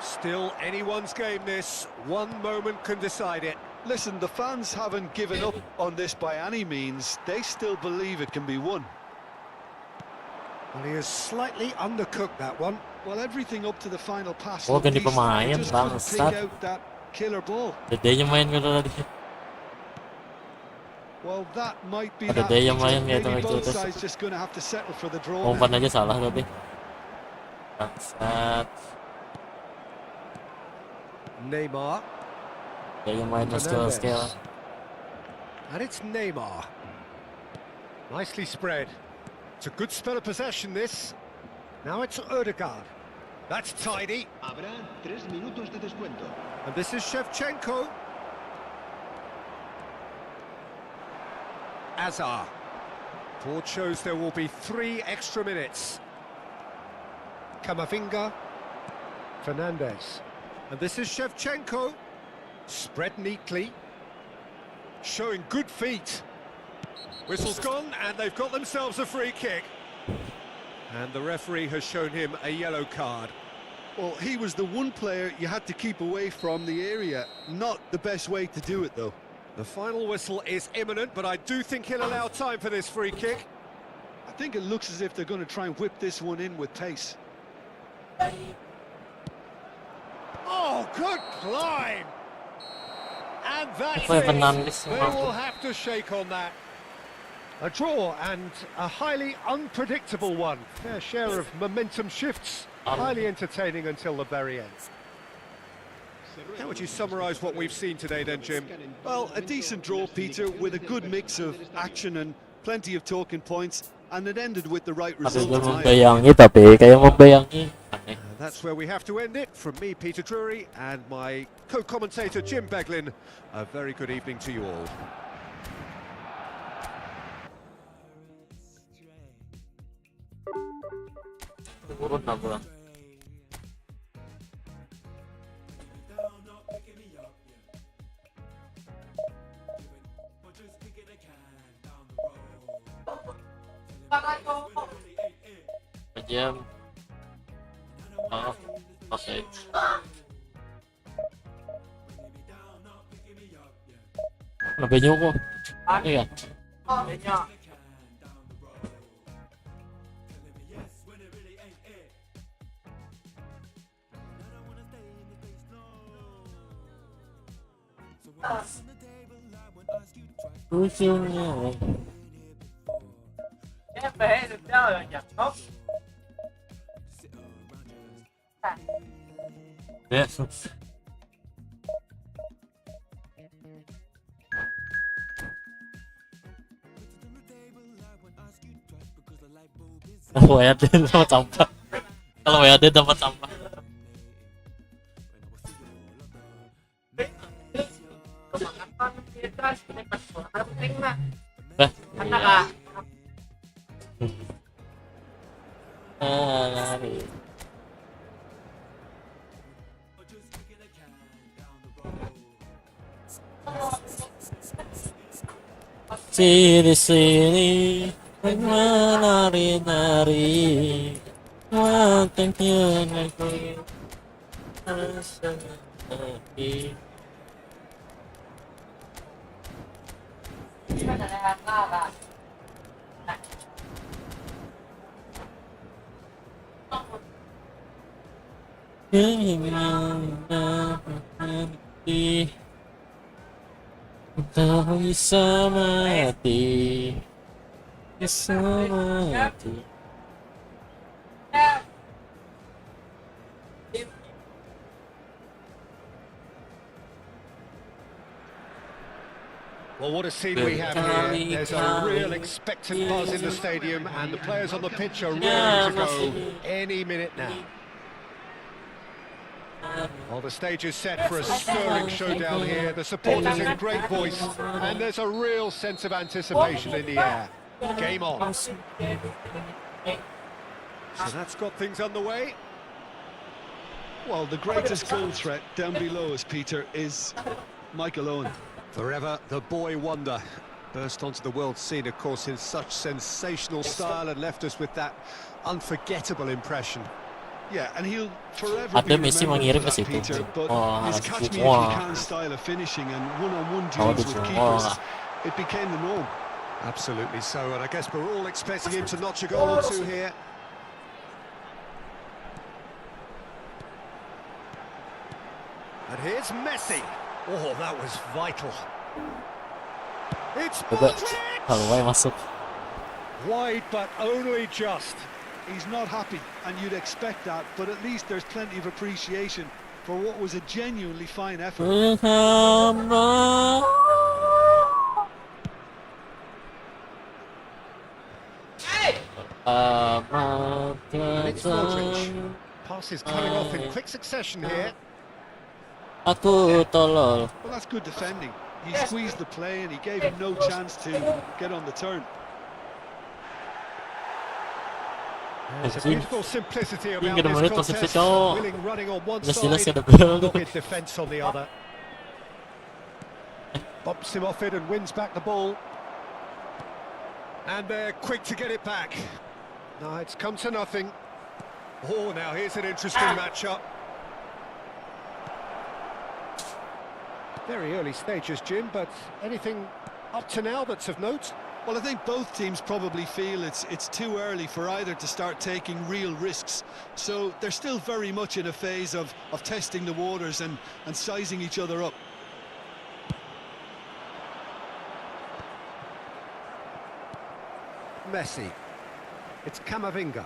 Still anyone's game this. One moment can decide it.
Listen, the fans haven't given up on this by any means. They still believe it can be won.
Well, he has slightly undercooked that one.
Well, everything up to the final pass.
Oh,
looked
ganti
decent.
pemain,
They just couldn't
bangsat.
pick out that killer ball.
Dede yang main gitu tadi.
Well, that might be
Ada
that.
dia yang main
Maybe
kayak
both
itu.
sides just going to have to settle for the draw.
Umpan
now.
aja salah tadi. Bangsat.
Neymar.
Dia yang main skill.
And it's Neymar. Nicely spread. It's a good spell of possession, this. Now it's Erdegaard. That's tidy.
Habrá 3 minutos de descuento.
And this is Shevchenko. Azar. Board shows there will be 3 extra minutes. Kamavinga. Fernandez. And this is Shevchenko. Spread neatly. Showing good feet. Whistle's gone, and they've got themselves a free kick. And the referee has shown him a yellow card.
Well, he was the one player you had to keep away from the area. Not the best way to do it, though.
The final whistle is imminent, but I do think he'll allow time for this free kick.
I think it looks as if they're going to try and whip this one in with pace.
Oh, good climb! And that's
Apa ya,
it.
Fernandes
They will have to shake on that. A draw and a highly unpredictable one. Fair share of momentum shifts. Highly entertaining until the very end. How would you summarise what we've seen today then, Jim?
Well, a decent draw, Peter, with a good mix of action and plenty of talking points, and it ended with the right
Ada
result.
yang
in my
membayangi tapi kayak membayangi. Aneh.
And that's where we have to end it. From me, Peter Drury, and my co-commentator, Jim Beglin. A very good evening to you all.
Turun lah gua. Jam. Oh, oke. Lebih nyukuh. Iya. Lucunya. Yes. WAD dapat sampah. Kalau WAD dapat sampah. Lari. Sini menari-nari, matangnya aku rasa lagi. Mati, tak bisa mati, bisa mati.
Well, what a scene we have here. There's a real expectant buzz in the stadium, and the players on the pitch are ready to go any minute now. Well, the stage is set for a stirring showdown here. The supporters in great voice, and there's a real sense of anticipation in the air. Game on. So that's got things underway.
Well, the greatest goal threat down below us, Peter, is Michael Owen.
Forever the boy wonder. Burst onto the world scene, of course, in such sensational style and left us with that unforgettable impression.
Yeah, and he'll forever
Ada
be
Messi
remembered
mengirim
for
ke
that,
situ.
Peter, but
Wah,
his
harus
catch me if
wah.
you can style of finishing and one-on-one
Oh,
duels
gitu.
with keepers,
Wah.
it became the norm.
Absolutely so, and I guess we're all expecting him to notch a goal or two here. And here's Messi. Oh, that was vital. It's
Coba
Modric!
Halway masuk.
Wide, but only just.
He's not happy, and you'd expect that, but at least there's plenty of appreciation for what was a genuinely fine effort.
And it's Modric. Passes coming off in quick succession here.
Aku tolol.
Well, that's good defending. He squeezed the play and he gave him no chance to get on the turn.
There's a beautiful simplicity about
Tinggal
this
menit masih
contest.
kecil.
Willing running on one
Jelas-jelas
side,
ada bel.
dogged defence on the other. Bumps him off it and wins back the ball. And they're quick to get it back. No, it's come to nothing. Oh, now here's an interesting matchup. Very early stages, Jim, but anything up to now that's of note?
Well, I think both teams probably feel it's too early for either to start taking real risks. So they're still very much in a phase of testing the waters and sizing each other up.
Messi. It's Camavinga.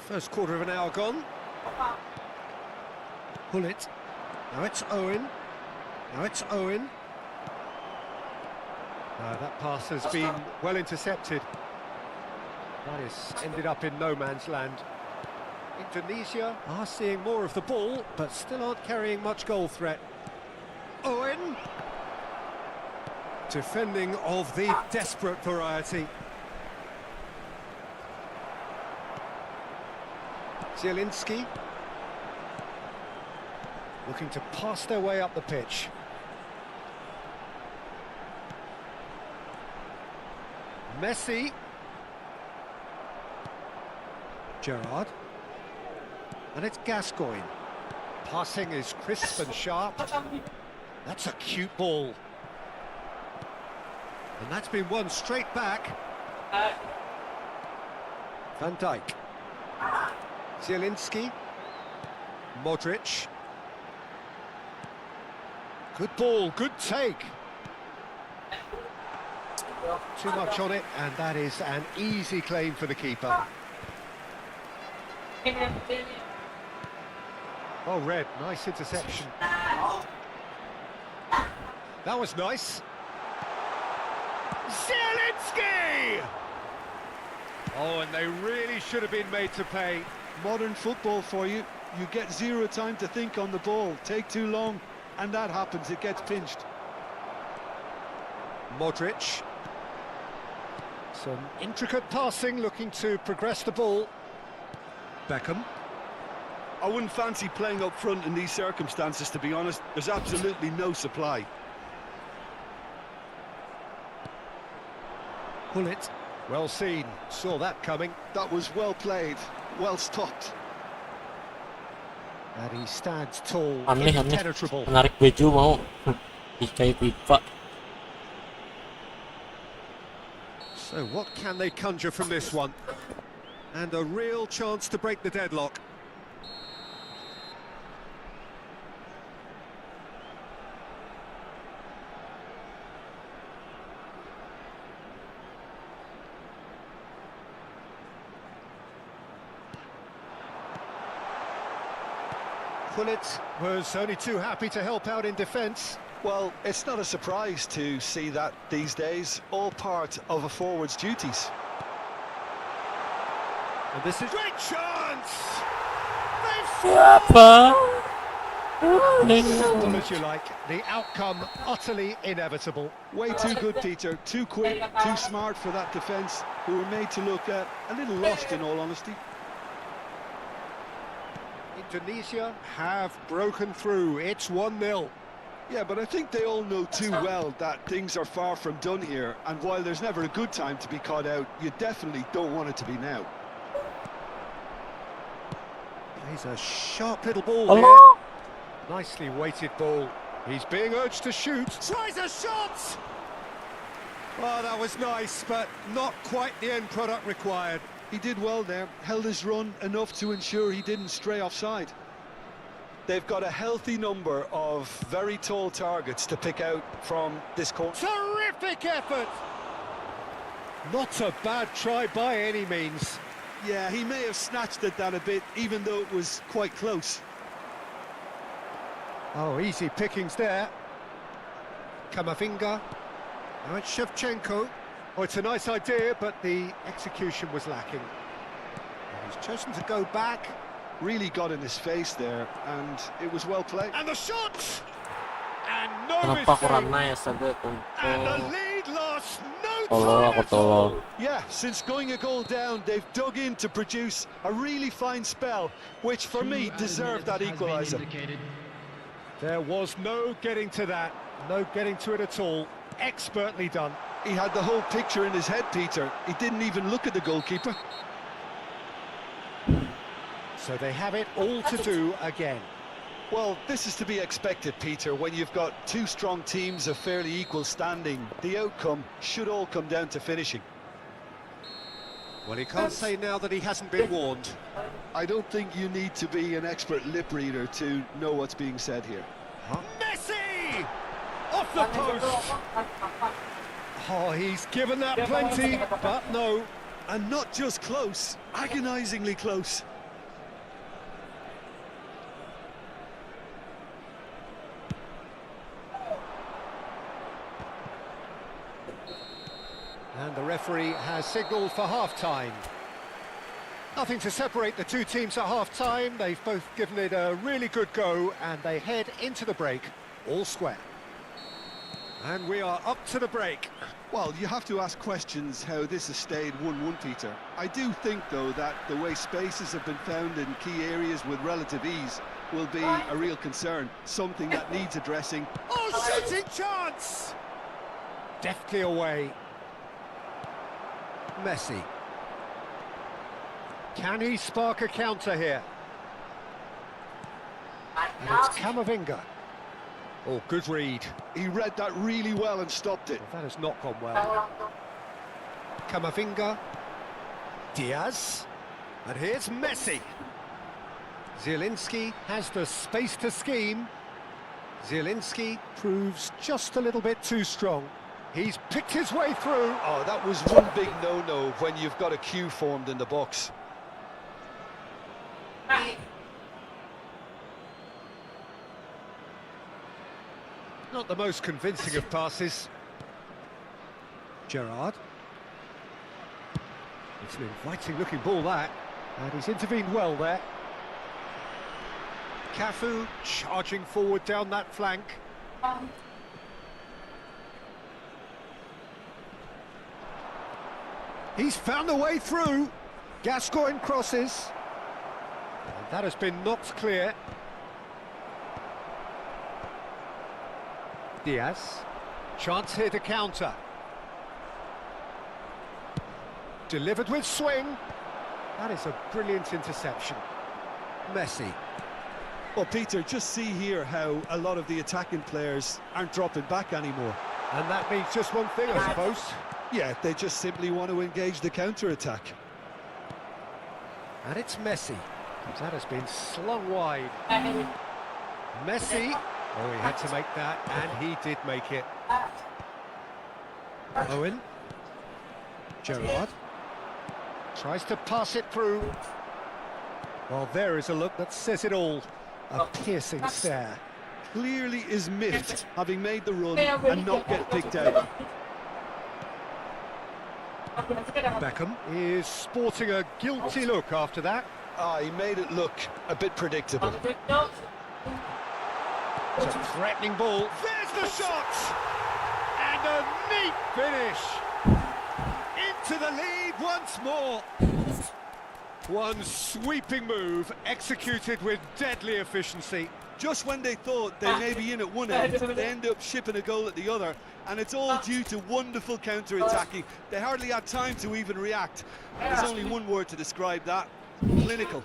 First quarter of an hour gone. Pull it. Now it's Owen. Now it's Owen. That pass has been well intercepted. That has ended up in no man's land. Indonesia are seeing more of the ball, but still aren't carrying much goal threat. Owen! Defending of the desperate variety. Zielinski. Looking to pass their way up the pitch. Messi. Gerrard. And it's Gascoigne. Passing is crisp and sharp. That's a cute ball. And that's been won straight back. Van Dijk. Zielinski. Modric. Good ball, good take. Too much on it, and that is an easy claim for the keeper. Oh, Red, nice interception. That was nice. Zielinski! Oh, and they really should have been made to pay.
Modern football for you. You get zero time to think on the ball. Take too long, and that happens. It gets pinched.
Modric. Some intricate passing, looking to progress the ball. Beckham.
I wouldn't fancy playing up front in these circumstances, to be honest. There's absolutely no supply.
Gullit. Well seen, saw that coming.
That was well played, well stopped.
And he stands tall,
Aneh,
impenetrable.
menarik baju mau dikai pipa.
So what can they conjure from this one? And a real chance to break the deadlock. Gullit was only too happy to help out in defence.
Well, it's not a surprise to see that these days, all part of a forward's duties.
And this is great chance!
Apa?
Simple as you like, the outcome utterly inevitable.
Way too good, Peter. Too quick, too smart for that defence, who were made to look a little lost, in all honesty.
Indonesia have broken through. It's 1-0.
Yeah, but I think they all know too well that things are far from done here, and while there's never a good time to be caught out, you definitely don't want it to be now.
He's a sharp little ball
Hello?
here. Nicely weighted ball. He's being urged to shoot. Tries a shot! Oh, that was nice, but not quite the end product required.
He did well there, held his run enough to ensure he didn't stray offside. They've got a healthy number of very tall targets to pick out from this corner.
Terrific effort! Not a bad try by any means.
Yeah, he may have snatched at that a bit, even though it was quite close.
Oh, easy pickings there. Kamavinga. Now it's Shevchenko. Oh, it's a nice idea, but the execution was lacking. And he's chosen to go back.
Really got in his face there, and it was well played.
And the shot! And no
Kenapa kurang
mistake!
nice ada
And the
tuh?
lead lost no
Tolol
time
aku
at all.
tolol.
Yeah, since going a goal down, they've dug in to produce a really fine spell, which for me deserved that equaliser.
There was no getting to that, no getting to it at all. Expertly done.
He had the whole picture in his head, Peter. He didn't even look at the goalkeeper.
So they have it all to do again.
Well, this is to be expected, Peter, when you've got two strong teams of fairly equal standing. The outcome should all come down to finishing.
Well, he can't say now that he hasn't been warned.
I don't think you need to be an expert lip reader to know what's being said here.
Messi! Off the post! Oh, he's given that plenty, but no.
And not just close, agonisingly close.
And the referee has signalled for half-time. Nothing to separate the two teams at half-time. They've both given it a really good go, and they head into the break all square. And we are up to the break.
Well, you have to ask questions how this has stayed 1-1, Peter. I do think, though, that the way spaces have been found in key areas with relative ease will be a real concern, something that needs addressing.
Oh, shooting chance! Deftly away. Messi. Can he spark a counter here? And it's Camavinga. Oh, good read.
He read that really well and stopped it.
That has not gone well. Camavinga. Diaz. And here's Messi. Zielinski has the space to scheme. Zielinski proves just a little bit too strong. He's picked his way through.
Oh, that was one big no-no when you've got a queue formed in the box.
Not the most convincing of passes. Gerrard. It's an inviting looking ball, that. And he's intervened well there. Cafu charging forward down that flank. He's found a way through. Gascoigne crosses. And that has been knocked clear. Diaz. Chance here to counter. Delivered with swing. That is a brilliant interception. Messi.
Well, Peter, just see here how a lot of the attacking players aren't dropping back anymore.
And that means just one thing, I suppose.
Yeah, they just simply want to engage the counter-attack.
And it's Messi. That has been slung wide. Messi. Oh, he had to make that, and he did make it. Owen. Gerrard. Tries to pass it through. Well, there is a look that says it all. A piercing stare.
Clearly is miffed, having made the run and not get picked out.
Beckham is sporting a guilty look after that.
Ah, he made it look a bit predictable.
It's a threatening ball. There's the shot! And a neat finish. Into the lead once more. One sweeping move, executed with deadly efficiency.
Just when they thought they may be in at one end, they end up shipping a goal at the other, and it's all due to wonderful counter-attacking. They hardly had time to even react. There's only one word to describe that: clinical.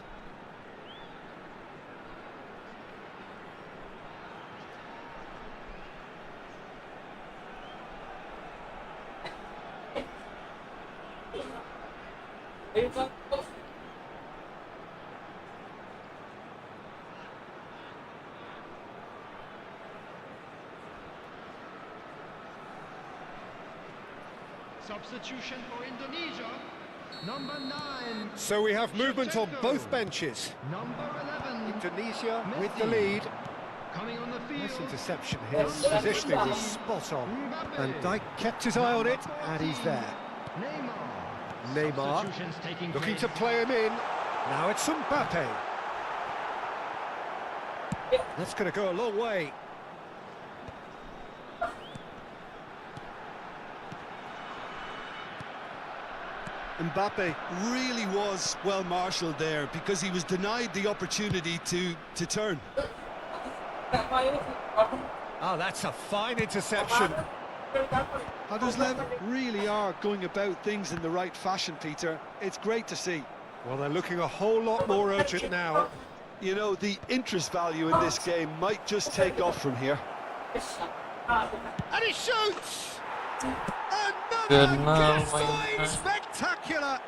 Substitution for Indonesia, number 9.
So we have movement on both benches.
Number 11.
Indonesia with the lead.
Coming on the field.
Nice interception. His positioning was spot on. And Dijk kept his eye on it, and he's there. Neymar looking to play him in. Now it's Mbappe. That's going to go a long way.
Mbappe really was well marshalled there because he was denied the opportunity to turn.
Oh, that's a fine interception.
Huddersfield really are going about things in the right fashion, Peter. It's great to see.
Well, they're looking a whole lot more urgent now.
You know, the interest value in this game might just take off from here.
And he shoots! Another Gascoigne spectacular!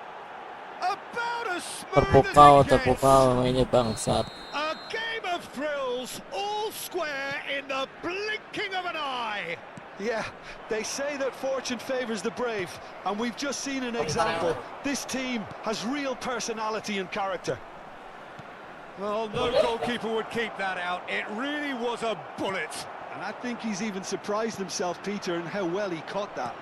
About as smooth as it gets.
Mainnya bangsat.
A game of thrills, all square in the blinking of an eye.
Yeah, they say that fortune favours the brave, and we've just seen an example. This team has real personality and character.
Well, no goalkeeper would keep that out. It really was a bullet.
And I think he's even surprised himself, Peter, in how well he caught that.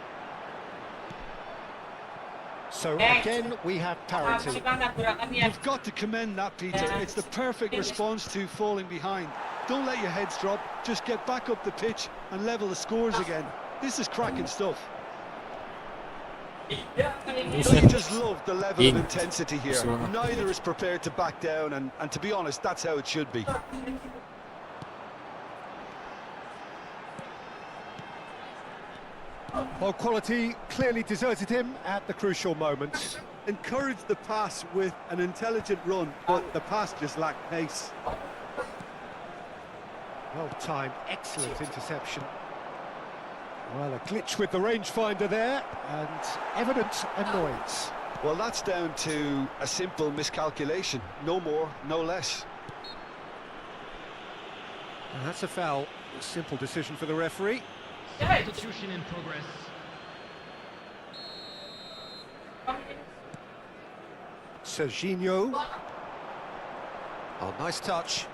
So again, we have parity.
You've got to commend that, Peter. It's the perfect response to falling behind. Don't let your heads drop. Just get back up the pitch and level the scores again. This is cracking stuff. You just love the level of intensity here. Neither is prepared to back down, and to be honest, that's how it should be.
Well, quality clearly deserted him at the crucial moment.
Encouraged the pass with an intelligent run, but the pass just lacked pace.
Well timed, excellent interception. Well, a glitch with the rangefinder there, and evident annoyance.
Well, that's down to a simple miscalculation. No more, no less.
And that's a foul. A simple decision for the referee.
Substitution in progress.
Serginho. Oh, nice touch.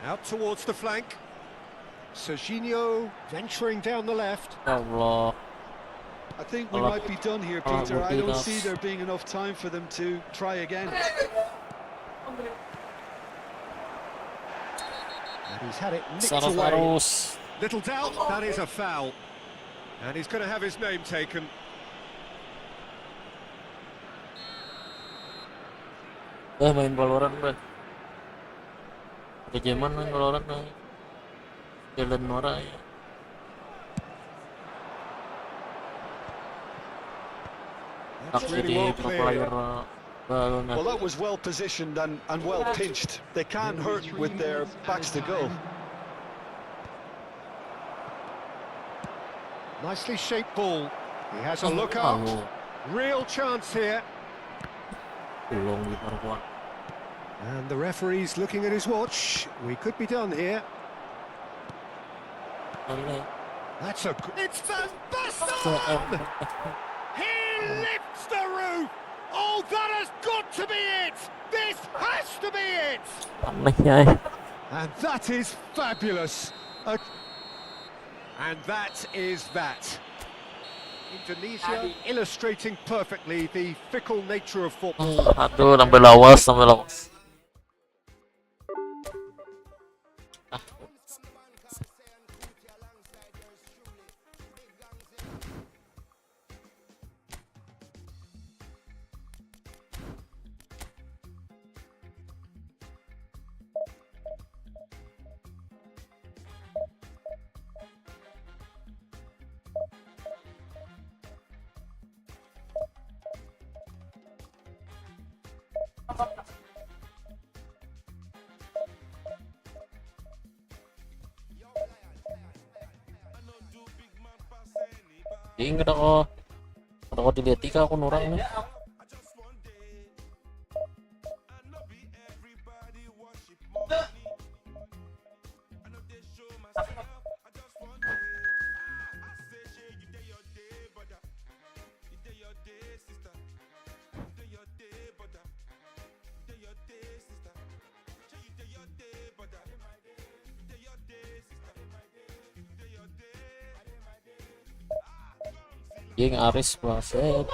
Out towards the flank. Serginho venturing down the left.
Allah.
I think we might be done here, Peter. I don't see there being enough time for them to try again.
And he's had it nicked away. Little doubt, that is a foul. And he's going to have his name taken.
Main Valorant, bah. Kejaman main Valorant, nah. Jalan Nora ya.
That's really well played.
Well, that was well positioned and well pinched. They can't hurt with their backs to goal.
Nicely shaped ball. He has a look out. Real chance here. And the referee's looking at his watch. We could be done here. That's a... It's Van Basten! He lifts the roof! Oh, that has got to be it! This has to be it! And that is fabulous. And that is that. Indonesia illustrating perfectly the fickle nature of football.
Aduh, sampai lawas, sampai lawas. Ingat ako dilihat tika ako nurang nih. Yang Aris Waset.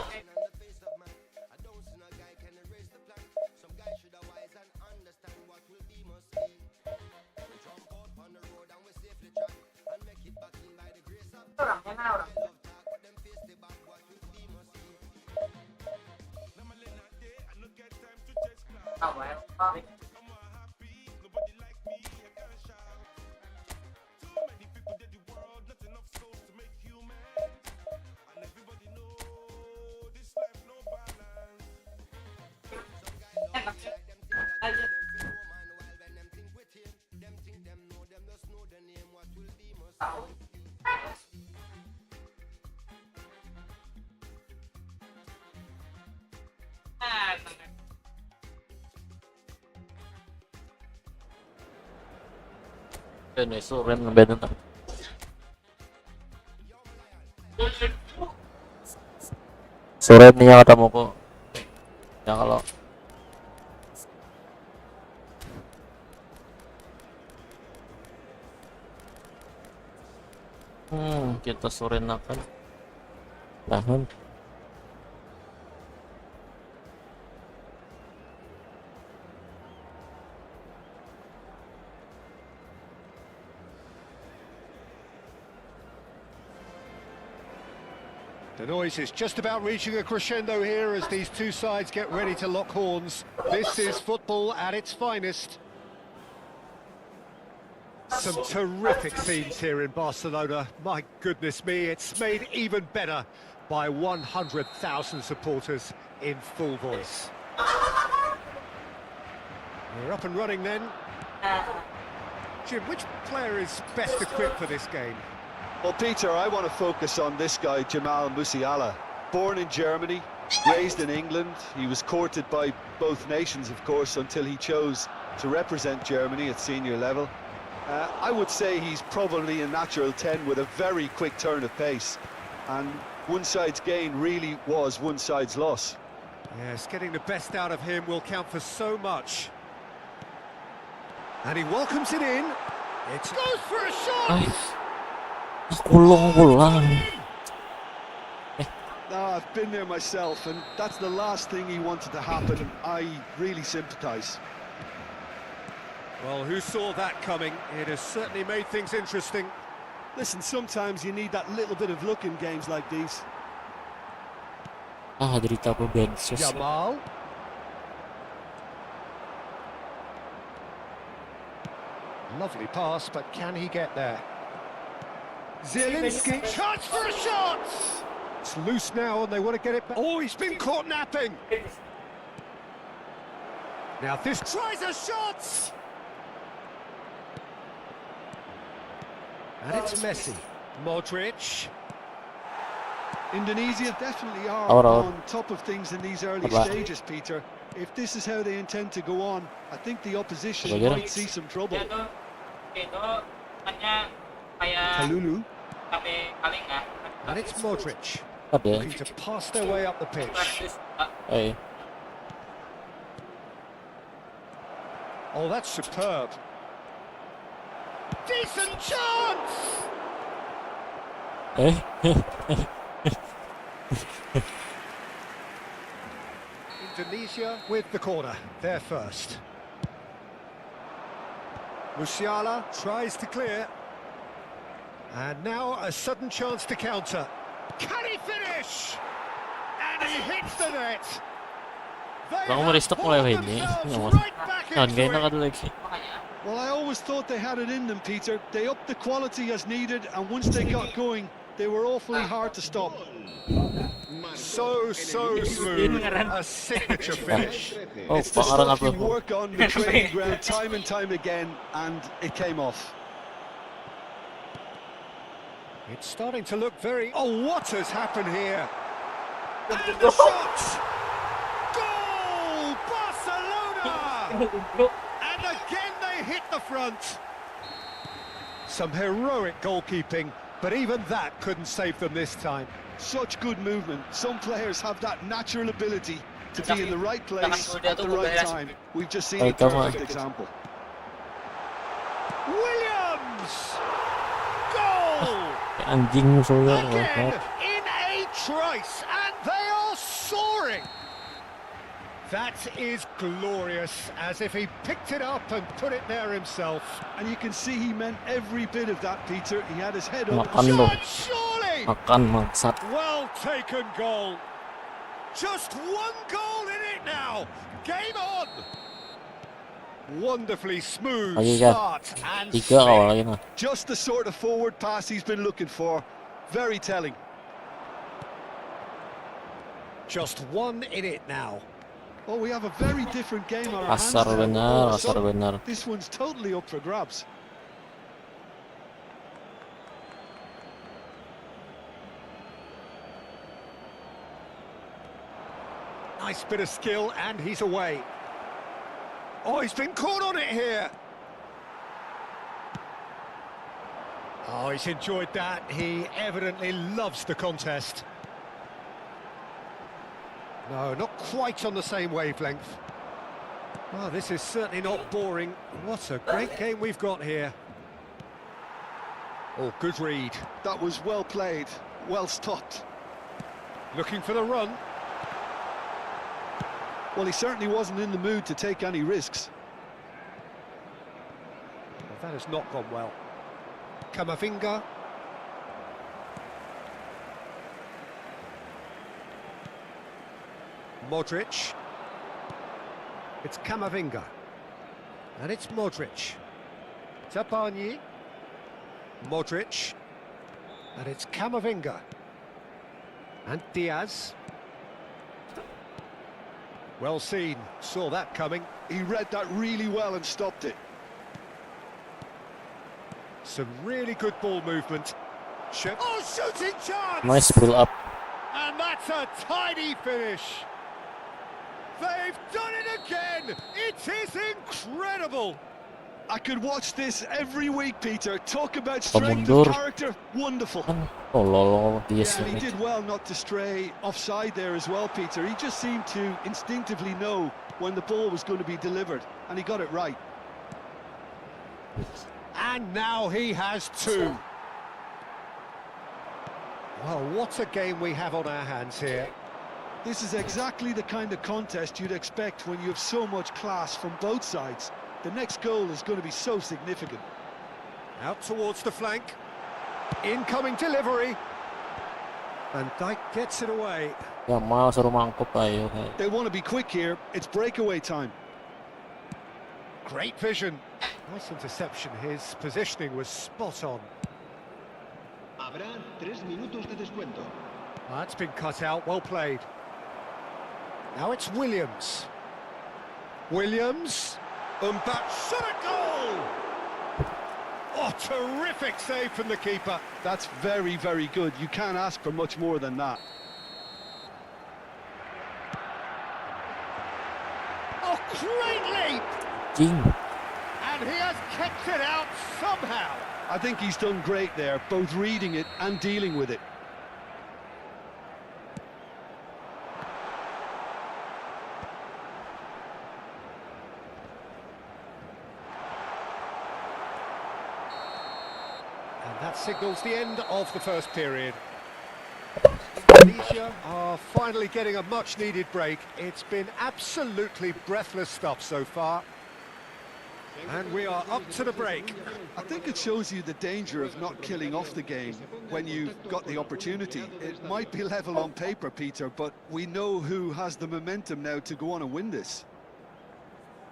Ini suren ngeband entar. Suren nih yang ketemu kok. Ya kalau kita suren akan tahan.
The noise is just about reaching a crescendo here as these two sides get ready to lock horns. This is football at its finest. Some terrific scenes here in Barcelona. My goodness me, it's made even better by 100,000 supporters in full voice. We're up and running then. Jim, which player is best equipped for this game?
Well, Peter, I want to focus on this guy, Jamal Musiala. Born in Germany, raised in England. He was courted by both nations, of course, until he chose to represent Germany at senior level. I would say he's probably a natural 10 with a very quick turn of pace. And one side's gain really was one side's loss.
Yes, getting the best out of him will count for so much. And he welcomes it in. It goes for a shot!
Kulong.
I've been there myself, and that's the last thing he wanted to happen. I really sympathise.
Well, who saw that coming? It has certainly made things interesting.
Listen, sometimes you need that little bit of luck in games like these.
Derita apa Bansos.
Jamal. Lovely pass, but can he get there? Zielinski, chance for a shot! It's loose now and they want to get it back. Oh, he's been caught napping! Now this tries a shot! And it's Messi. Modric.
Indonesia definitely are
Our.
on top of things in these early
Apa?
stages, Peter. If this is how they intend to go on, I think the opposition
Apa dia?
might see some trouble.
Dia tuh itu hanya kayak
Kalulu.
kali nggak?
And it's Modric.
Apa?
Looking to pass their way up the pitch.
Praktis,
Eh,
Oh, that's superb. Decent chance! Indonesia with the corner, they're first. Musiala tries to clear. And now a sudden chance to counter. Can he finish? And he hits the net. They
Baka
have
ma-restock mo
pulled
kayo hindi.
themselves right back
Hanggang
into
na
it.
kadulog.
makanya.
Well, I always thought they had it in them, Peter. They upped the quality as needed, and once they got going, they were awfully hard to stop.
So smooth. A signature finish.
Oh,
It's the
pangarang
stuff you
ako.
work on the training ground time and time again, and it came off.
It's starting to look very... Oh, what has happened here? And the shot! Goal! Barcelona! And again they hit the front. Some heroic goalkeeping, but even that couldn't save them this time.
Such good movement. Some players have that natural ability to be in the right place at the right time. We've just seen a
come on.
perfect example.
Williams! Goal!
Anjing musuh ya.
Again in a trice, and they are soaring. That is glorious, as if he picked it up and put it there himself.
And you can see he meant every bit of that, Peter. He had his head up.
Makan lo.
Shot, surely!
Makan maksat.
Well taken goal. Just one goal in it now. Game on. Wonderfully smooth
Lagi kan.
start and
3 awal lagi nah.
Just the sort of forward pass he's been looking for. Very telling.
just one in it now.
Oh, we have a very different game on our hands
Kasar
now.
benar,
All of a
kasar
sudden,
benar.
This one's totally up for grabs.
Nice bit of skill, and he's away. Oh, he's been caught on it here. Oh, he's enjoyed that. He evidently loves the contest. No, not quite on the same wavelength. Oh, this is certainly not boring. What a great game we've got here. Oh, good read.
That was well played, well stopped.
Looking for the run.
Well, he certainly wasn't in the mood to take any risks.
Well, that has not gone well. Camavinga. Modric. It's Camavinga. And it's Modric. Tapani. Modric. And it's Camavinga. And Diaz. Well seen. Saw that coming.
He read that really well and stopped it.
Some really good ball movement. Oh, shooting chance!
Nice build up.
And that's a tidy finish. They've done it again. It is incredible.
I could watch this every week, Peter. Talk about strength
Mundur.
of character. Wonderful.
Oh lol, dia
Yeah, and he
sini.
did well not to stray offside there as well, Peter. He just seemed to instinctively know when the ball was going to be delivered, and he got it right.
And now he has two. Well, what a game we have on our hands here.
This is exactly the kind of contest you'd expect when you have so much class from both sides. The next goal is going to be so significant.
Out towards the flank. Incoming delivery. And Dyke gets it away.
Ya mal suruh mangkuk ayo.
They want to be quick here. It's breakaway time.
Great vision. Nice interception. His positioning was spot on.
Habrá 3 minutos de descuento.
That's been cut out. Well played. Now it's Williams. Williams. Shot a goal! Oh, terrific save from the keeper.
That's very, very good. You can't ask for much more than that.
Oh, great leap!
Jing.
And he has kept it out somehow.
I think he's done great there, both reading it and dealing with it.
And that signals the end of the first period. Tunisia are finally getting a much-needed break. It's been absolutely breathless stuff so far. And we are up to the break.
I think it shows you the danger of not killing off the game when you've got the opportunity. It might be level on paper, Peter, but we know who has the momentum now to go on and win this.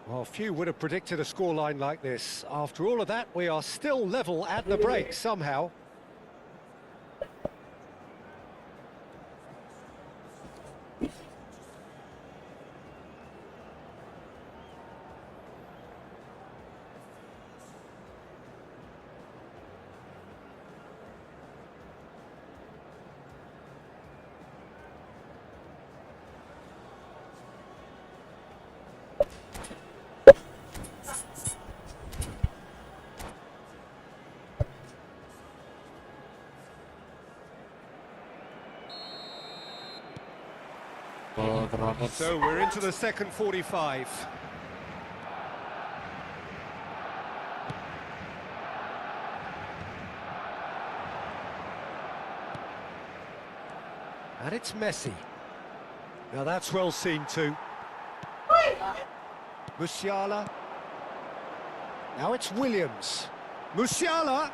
Well, few would have predicted a scoreline like this. After all of that, we are still level at the break somehow.
Oh, terlambat.
So we're into the second 45. And it's Messi. Now that's well seen too. Musiala. Now it's Williams. Musiala.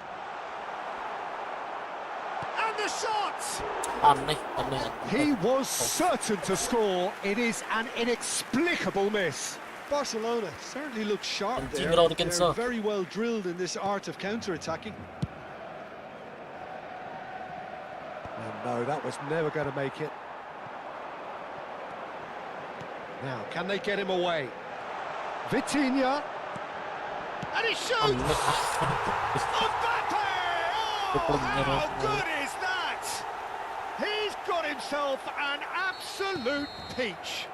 And the shot!
Aneh, aneh, aneh.
He was certain to score. It is an inexplicable miss.
Barcelona certainly looks sharp
And
there.
Tinggal
They're
can
very well drilled in this art of counter-attacking.
And no, that was never going to make it. Now, can they get him away? Vitinha. And he shoots! Mbappe! Oh, how good is that? He's got himself an absolute peach.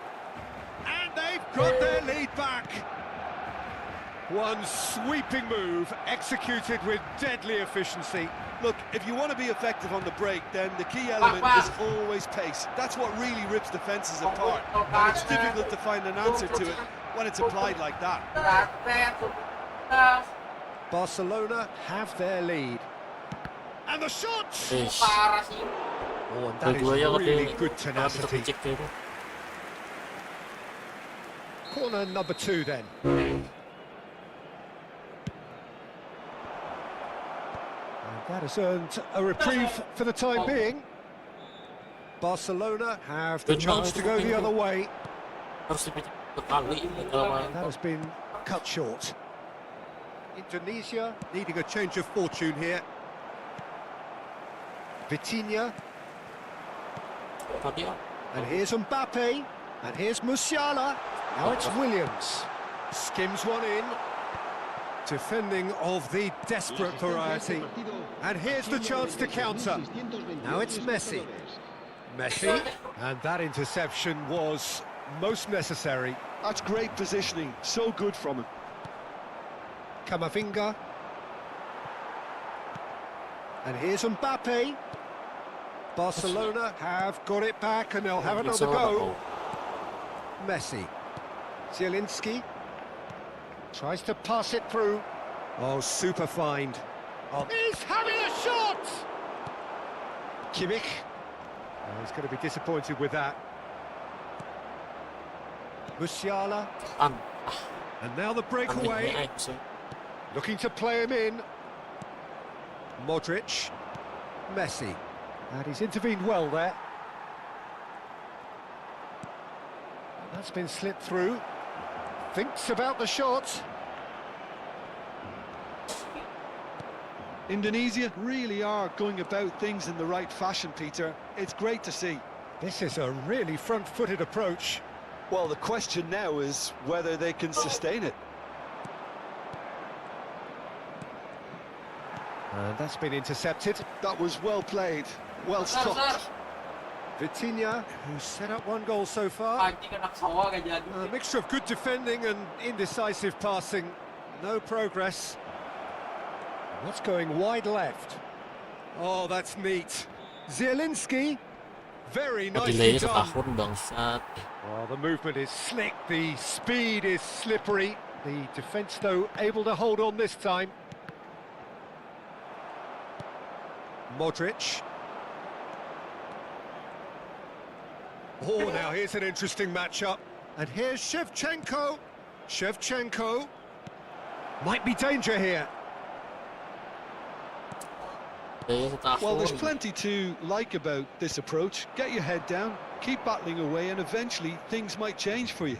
And they've got their lead back. One sweeping move, executed with deadly efficiency.
Look, if you want to be effective on the break, then the key element is always pace. That's what really rips defences apart. And it's difficult to find an answer to it when it's applied like that.
Barcelona have their lead. And the shot!
Ish.
Oh, and that is
Dua-duanya
really
katanya
good
bisa
tenacity.
kecil itu.
Corner number 2 then. And that has earned a reprieve for the time being. Barcelona have the chance to go the other way.
Harus dipijak sekali kalau main.
That has been cut short. Indonesia needing a change of fortune here. Vitinha,
Tadi
and here's Mbappe, and here's Musiala. Now it's Williams. Skims one in. Defending of the desperate variety. And here's the chance to counter. Now it's Messi. Messi, and that interception was most necessary.
That's great positioning, so good from him.
Camavinga. And here's Mbappe. Barcelona have got it back and they'll have another go. Messi. Zielinski. Tries to pass it through. Oh, super find. Oh. He's having a shot! Kimmich. Oh, he's going to be disappointed with that. Musiala. And now the breakaway. Looking to play him in. Modric. Messi. And he's intervened well there. That's been slipped through. Thinks about the shot.
Indonesia really are going about things in the right fashion, Peter. It's great to see.
This is a really front-footed approach.
Well, the question now is whether they can sustain it.
And that's been intercepted.
That was well played, well stopped.
Vitinha, who's set up one goal so far.
Anjing anak sawah gak jadi.
A mixture of good defending and indecisive passing. No progress. What's going wide left? Oh, that's neat. Zielinski. Very nicely
Delay
done.
setahun bangsat.
Oh, the movement is slick, the speed is slippery. The defence, though, able to hold on this time. Modric. Oh, now here's an interesting matchup. And here's Shevchenko. Shevchenko. Might be danger here.
Delay setahun.
Well, there's plenty to like about this approach. Get your head down, keep battling away, and eventually things might change for you.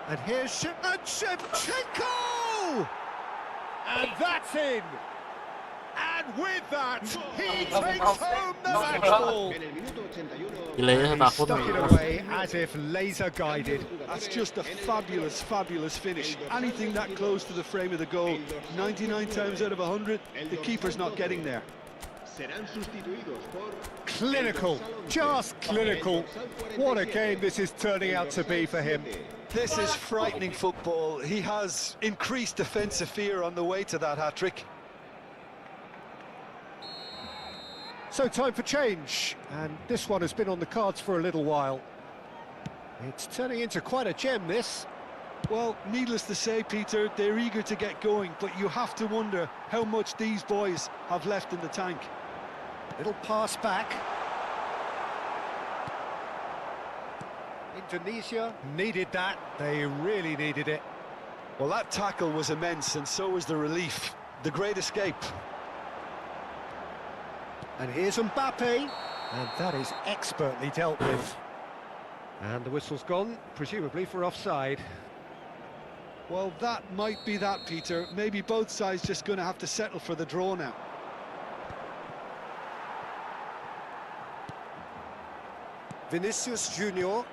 And here's Shevchenko! And that's in! And with that, he takes home the match ball!
En el minuto 81,
Delay
He
setahun.
stuck it away as if laser guided.
That's just a fabulous, fabulous finish. Anything that close to the frame of the goal, 99 times out of 100, the keeper's not getting there.
serán sustituidos por
Clinical, just clinical. What a game this is turning out to be for him.
This is frightening football. He has increased defensive fear on the way to that hat-trick.
So time for change, and this one has been on the cards for a little while. It's turning into quite a gem, this.
Well, needless to say, Peter, they're eager to get going, but you have to wonder how much these boys have left in the tank.
Little pass back. Indonesia needed that. They really needed it.
Well, that tackle was immense, and so was the relief. The great escape.
And here's Mbappe, and that is expertly dealt with. And the whistle's gone, presumably for offside.
Well, that might be that, Peter. Maybe both sides just going to have to settle for the draw now.
Vinicius Junior.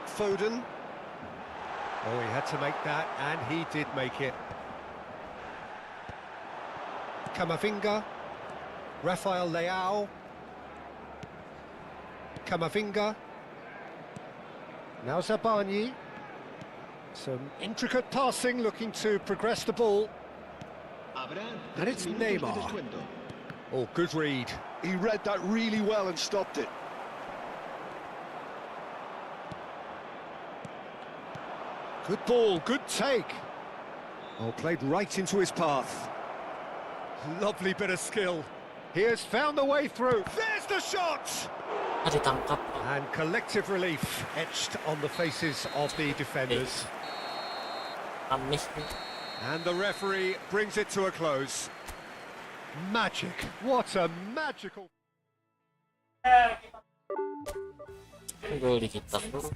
Foden. Oh, he had to make that, and he did make it. Camavinga. Rafael Leao. Camavinga. Now Zabani. Some intricate passing, looking to progress the ball.
habrá
And it's
3 minutos de
Neymar.
descuento.
Oh, good read.
He read that really well and stopped it.
Good ball, good take. Oh, played right into his path. Lovely bit of skill. He has found the way through. There's the shot!
Ditangkap.
And collective relief etched on the faces of the defenders.
Amis nih.
And the referee brings it to a close. Magic. What a magical...
Gol dikit dulu.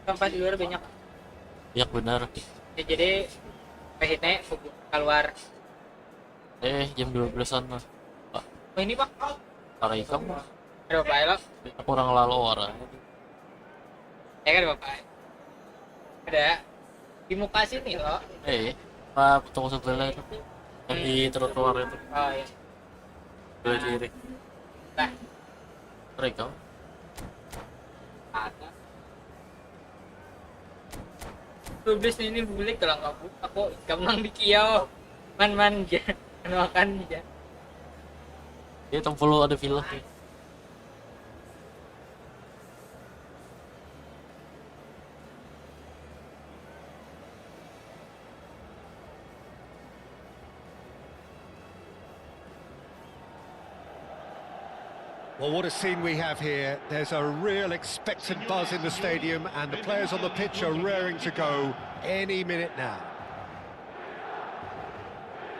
Tempat di luar banyak.
Ya benar.
Ya, jadi akhirnya keluar.
Jam 12-an lah. Pak,
Oh ini pak,
pakai kamu.
ada bapak lo?
Kurang lalu orang.
Ya kan bapak. Ada di muka sini loh.
Pak toko sebelah itu. Yang di trotoar itu.
Oh iya.
Sebelah kiri.
Nah,
Pakai kamu.
ada. 12 ini bulik kalau nggak buka aku gampang di kiau. Man ya, makan ya.
Dia tempel ada villa.
Well, what a scene we have here. There's a real expectant buzz in the stadium, and the players on the pitch are raring to go any minute now.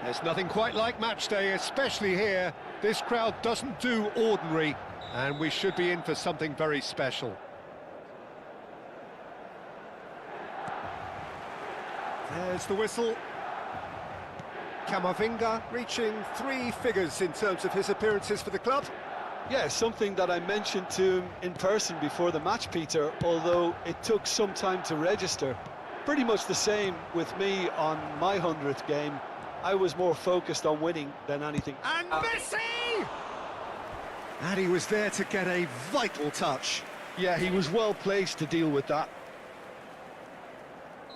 There's nothing quite like match day, especially here. This crowd doesn't do ordinary, and we should be in for something very special. There's the whistle. Camavinga reaching 3 figures in terms of his appearances for the club.
Yeah, something that I mentioned to him in person before the match, Peter, although it took some time to register. Pretty much the same with me on my 100th game. I was more focused on winning than anything.
And Messi! And he was there to get a vital touch.
Yeah, he was well placed to deal with that.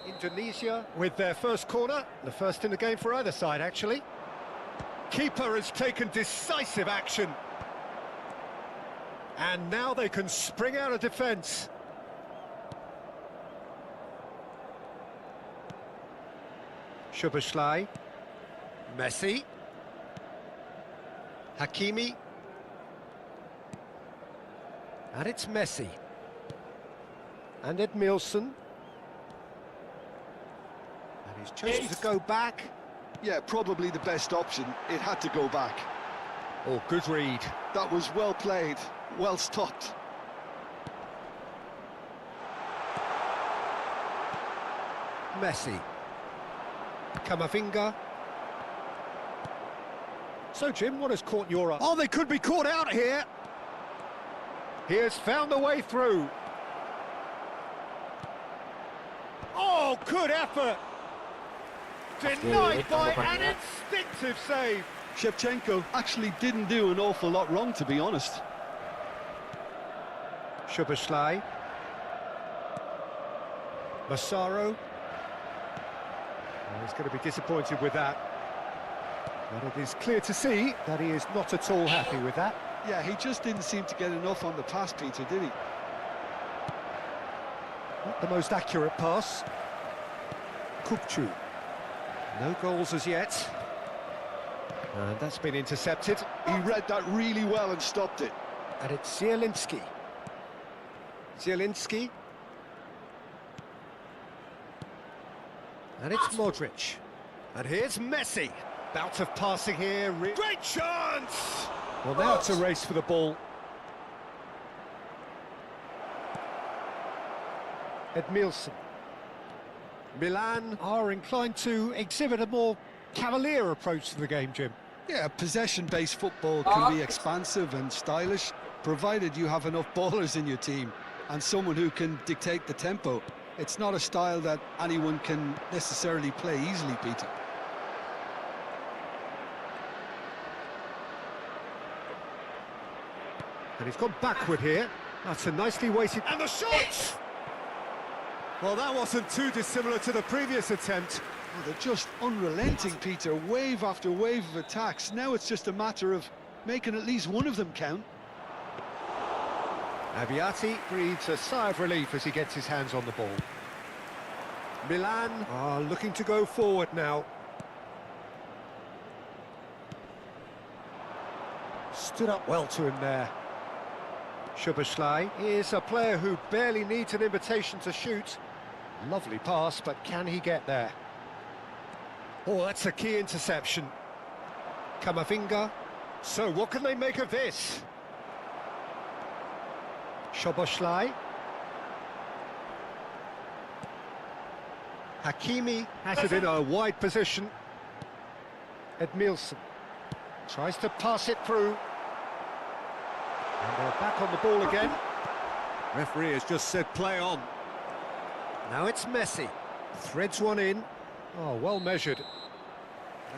Indonesia with their first corner, the first in the game for either side, actually. Keeper has taken decisive action. And now they can spring out of defence. Szoboszlai. Messi. Hakimi. And it's Messi. And Edmilson. And he's chosen to go back.
Yeah, probably the best option. It had to go back.
Oh, good read.
That was well played, well stopped.
Messi. Camavinga. So, Jim, what has caught your eye? Oh, they could be caught out here. He has found a way through. Oh, good effort. Denied by an instinctive save.
Shevchenko actually didn't do an awful lot wrong, to be honest.
Szoboszlai. Massaro. He's going to be disappointed with that. But it is clear to see that he is not at all happy with that.
Yeah, he just didn't seem to get enough on the pass, Peter, did he?
Not the most accurate pass. Kupchu. No goals as yet. And that's been intercepted.
He read that really well and stopped it.
And it's Zielinski. Zielinski. And it's Modric. And here's Messi. Bout of passing here. Great chance! Well, now it's a race for the ball. Edmilson. Milan are inclined to exhibit a more cavalier approach to the game, Jim.
Yeah, possession-based football can be expansive and stylish, provided you have enough ballers in your team and someone who can dictate the tempo. It's not a style that anyone can necessarily play easily, Peter.
And he's gone backward here. That's a nicely weighted... And the shot! Well, that wasn't too dissimilar to the previous attempt.
Oh, they're just unrelenting, Peter. Wave after wave of attacks. Now it's just a matter of making at least one of them count.
Abbiati breathes a sigh of relief as he gets his hands on the ball. Milan are looking to go forward now. Stood up well to him there. Szoboszlai is a player who barely needs an invitation to shoot. Lovely pass, but can he get there? Oh, that's a key interception. Kamavinga. So what can they make of this? Szoboszlai. Hakimi has it in a wide position. Edmilson tries to pass it through. And they're back on the ball again. Referee has just said play on. Now it's Messi. Threads one in. Oh, well measured.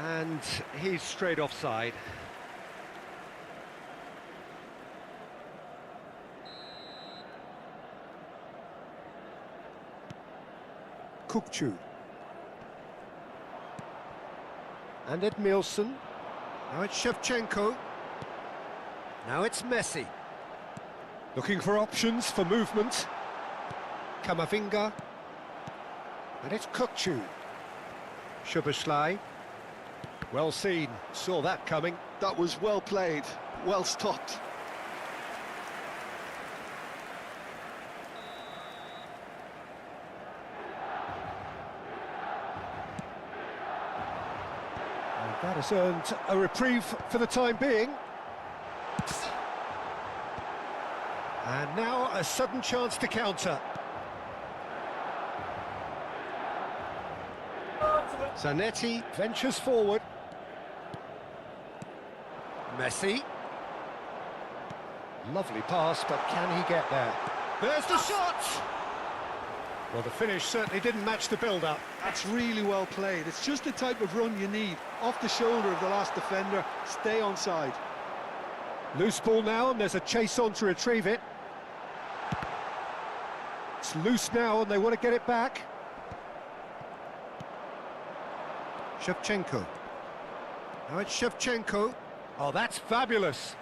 And he's straight offside. Kukçu. And Edmilson. Now it's Shevchenko. Now it's Messi. Looking for options for movement. Kamavinga. And it's Kukçu. Szoboszlai. Well seen. Saw that coming.
That was well played, well stopped.
And that has earned a reprieve for the time being. And now a sudden chance to counter. Zanetti ventures forward. Messi. Lovely pass, but can he get there? There's the shot! Well, the finish certainly didn't match the build-up.
That's really well played. It's just the type of run you need. Off the shoulder of the last defender, stay onside.
Loose ball now, and there's a chase on to retrieve it. It's loose now, and they want to get it back. Shevchenko. Now it's Shevchenko. Oh, that's fabulous.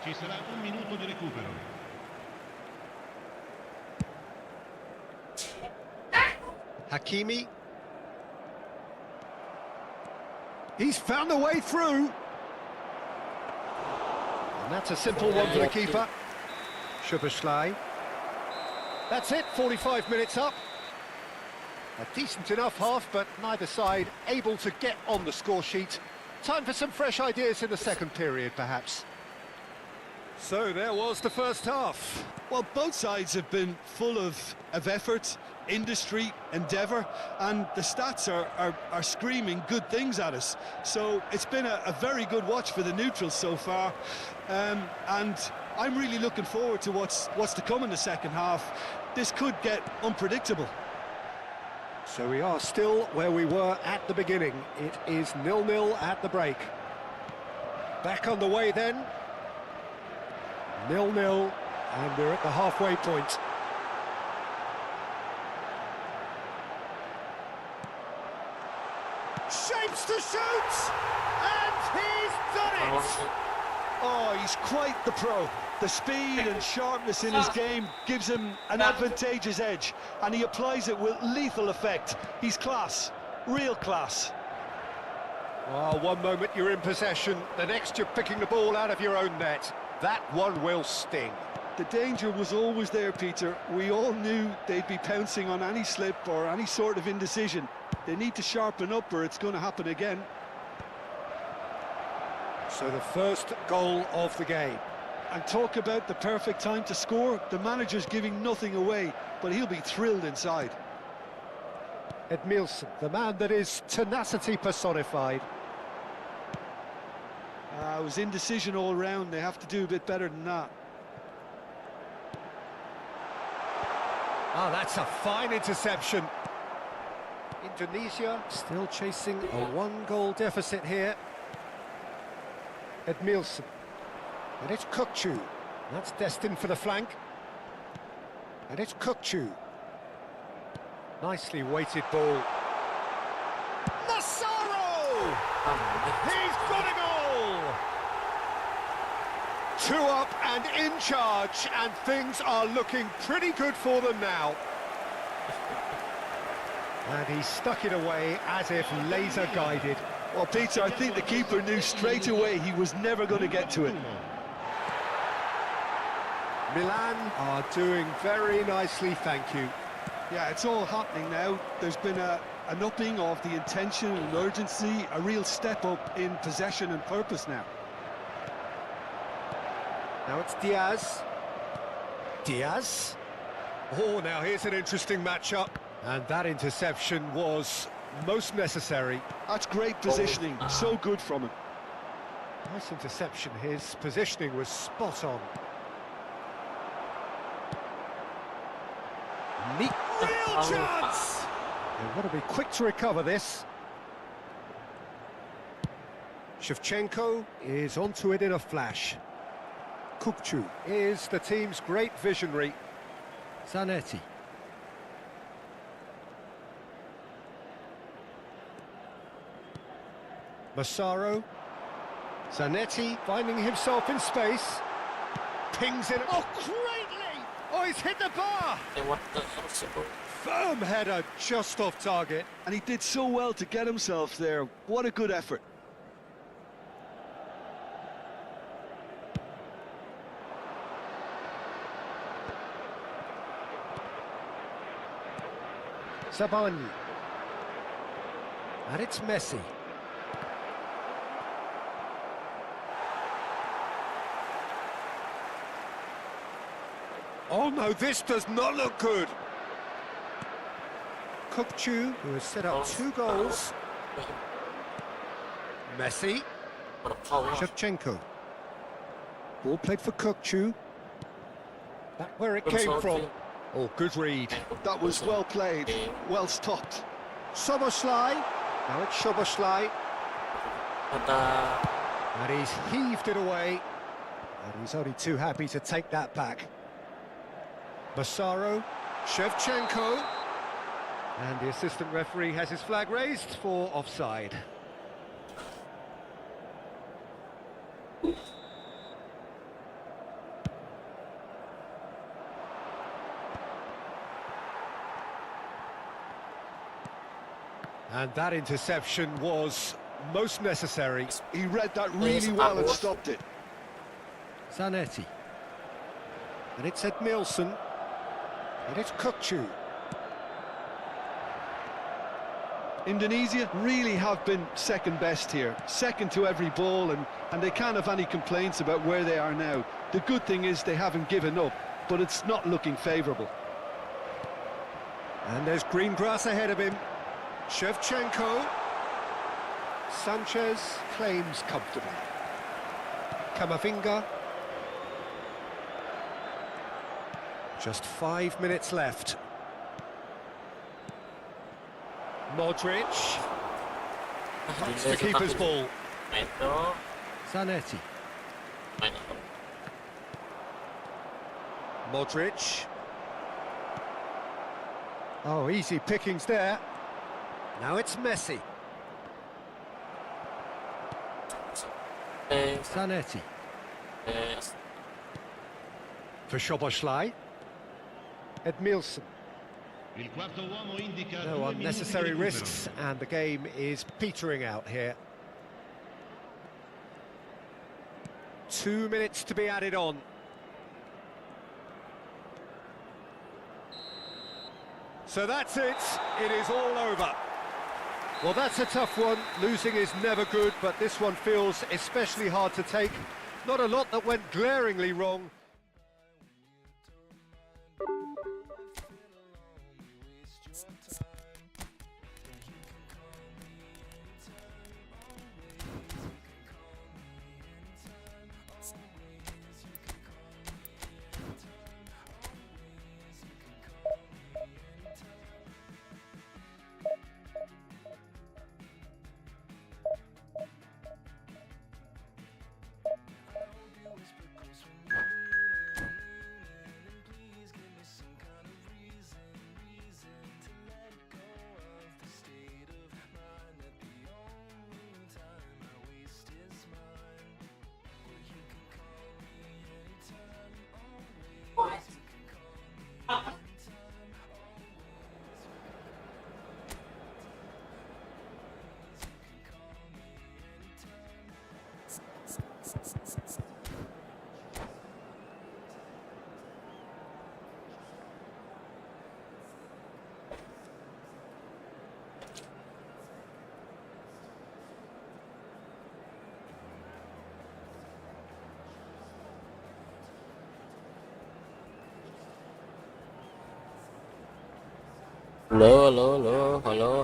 Ci sarà un minuto di recupero.
Hakimi. He's found a way through. And that's a simple one for the keeper. Szoboszlai. That's it, 45 minutes up. A decent enough half, but neither side able to get on the score sheet. Time for some fresh ideas in the second period, perhaps. So there was the first half.
Well, both sides have been full of effort, industry, endeavour, and the stats are screaming good things at us. So it's been a very good watch for the neutrals so far, and I'm really looking forward to what's to come in the second half. This could get unpredictable.
So we are still where we were at the beginning. It is 0-0 at the break. Back on the way then. 0-0, and we're at the halfway point. Shapes to shoot! And he's done it!
Oh, he's quite the pro. The speed and sharpness in his game gives him an advantageous edge, and he applies it with lethal effect. He's class, real class.
Oh, one moment you're in possession, the next you're picking the ball out of your own net. That one will sting.
The danger was always there, Peter. We all knew they'd be pouncing on any slip or any sort of indecision. They need to sharpen up or it's going to happen again.
So the first goal of the game.
And talk about the perfect time to score. The manager's giving nothing away, but he'll be thrilled inside.
Edmilson, the man that is tenacity personified.
It was indecision all round. They have to do a bit better than that.
Ah, that's a fine interception. Indonesia still chasing a one-goal deficit here. Edmilson. And it's Kukçu. That's destined for the flank. And it's Kukçu. Nicely weighted ball. Massaro! He's got a goal! 2 up and in charge, and things are looking pretty good for them now. And he stuck it away as if laser guided.
Well, Peter, I think the keeper knew straight away he was never going to get to it.
Milan are doing very nicely, thank you.
Yeah, it's all happening now. There's been an upping of the intention and urgency, a real step up in possession and purpose now.
Now it's Diaz. Diaz. Oh, now here's an interesting matchup. And that interception was most necessary.
That's great positioning, so good from him.
Nice interception, his positioning was spot on. Neat, real chance! They've got to be quick to recover this. Shevchenko is onto it in a flash. Kukçu is the team's great visionary. Zanetti. Massaro. Zanetti finding himself in space. Pings it. Oh, greatly! Oh, he's hit the bar!
What the hell's it?
Firm header just off target.
And he did so well to get himself there. What a good effort.
Sabani. And it's Messi. Oh no, this does not look good. Kukçu, who has set up 2 goals. Messi. Shevchenko. Ball played for Kukçu. Back where it came from. Oh, good read.
That was well played, well stopped.
Szoboszlai. Now it's Szoboszlai. And he's heaved it away. And he's only too happy to take that back. Massaro. Shevchenko. And the assistant referee has his flag raised for offside. And that interception was most necessary.
He read that really well and stopped it.
Zanetti. And it's Edmilson. And it's Kukçu.
Indonesia really have been second best here, second to every ball, and they can't have any complaints about where they are now. The good thing is they haven't given up, but it's not looking favourable.
And there's green grass ahead of him. Shevchenko. Sanchez claims comfortably. Camavinga. Just 5 minutes left. Modric. That's the keeper's ball. Zanetti. Modric. Oh, easy pickings there. Now it's Messi. Zanetti. For Szoboszlai. Edmilson.
Il quarto uomo indica
No
2 minuti di
unnecessary
recupero.
risks, and the game is petering out here. 2 minutes to be added on. So that's it. It is all over. Well, that's a tough one. Losing is never good, but this one feels especially hard to take. Not a lot that went glaringly wrong.
Halo.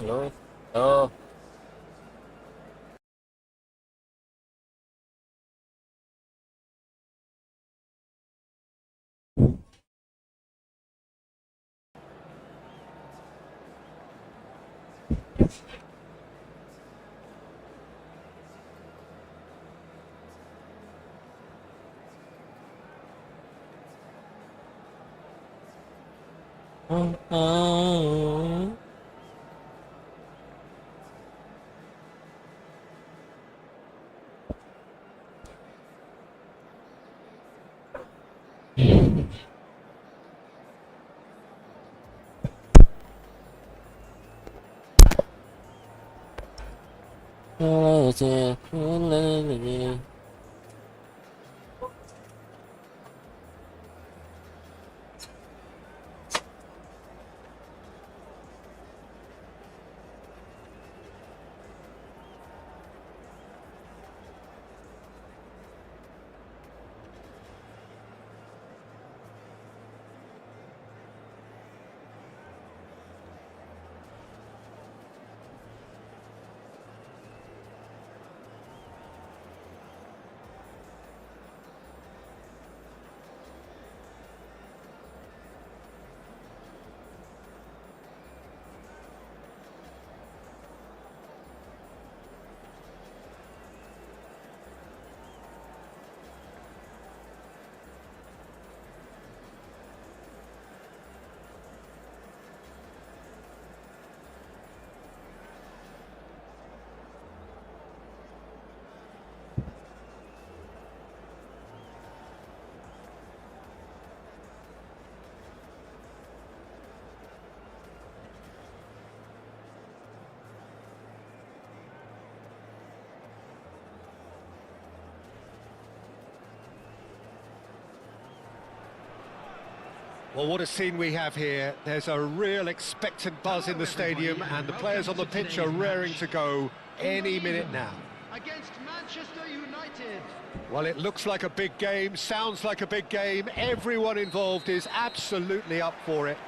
Well, what a scene we have here. There's a real expectant buzz in the stadium, and the players on the pitch are raring to go any minute now.
Against Manchester United.
Well, it looks like a big game, sounds like a big game. Everyone involved is absolutely up for it.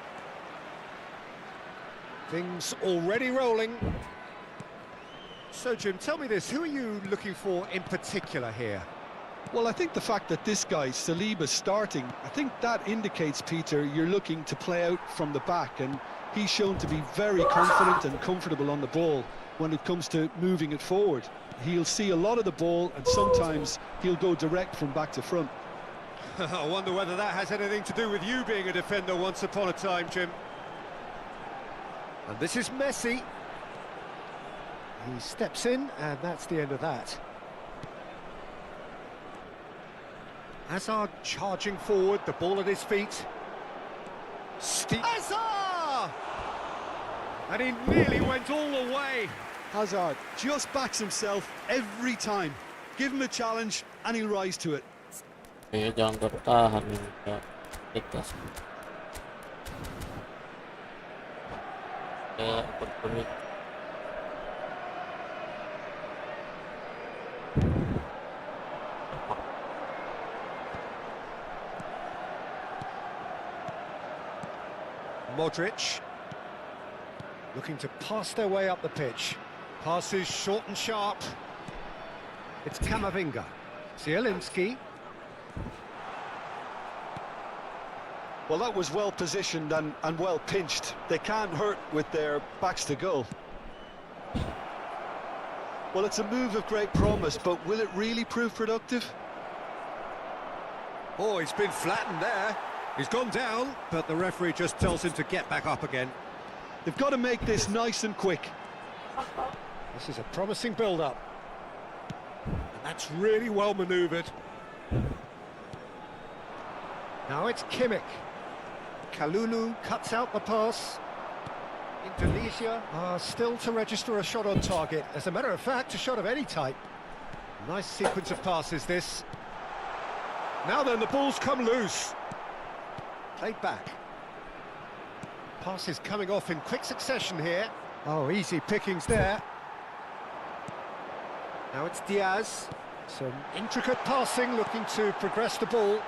Things already rolling. So, Jim, tell me this, who are you looking for in particular here?
Well, I think the fact that this guy, Saliba's starting, I think that indicates, Peter, you're looking to play out from the back, and he's shown to be very confident and comfortable on the ball when it comes to moving it forward. He'll see a lot of the ball, and sometimes he'll go direct from back to front.
I wonder whether that has anything to do with you being a defender once upon a time, Jim. And this is Messi. He steps in, and that's the end of that. Hazard charging forward, the ball at his feet. Hazard! And he nearly went all the way.
Hazard just backs himself every time. Give him a challenge, and he'll rise to it.
Jangan bertahan Kak. Ikhlas. Berpemik.
Modric. Looking to pass their way up the pitch. Passes short and sharp. It's Kamavinga. Zielinski.
Well, that was well positioned and well pinched. They can't hurt with their backs to goal. Well, it's a move of great promise, but will it really prove productive?
Oh, he's been flattened there. He's gone down, but the referee just tells him to get back up again.
They've got to make this nice and quick.
This is a promising build-up. And that's really well manoeuvred. Now it's Kimmich. Kalulu cuts out the pass. Indonesia are still to register a shot on target. As a matter of fact, a shot of any type. Nice sequence of passes, this. Now then, the ball's come loose. Played back. Passes coming off in quick succession here. Oh, easy pickings there. Now it's Diaz. Some intricate passing, looking to progress the ball.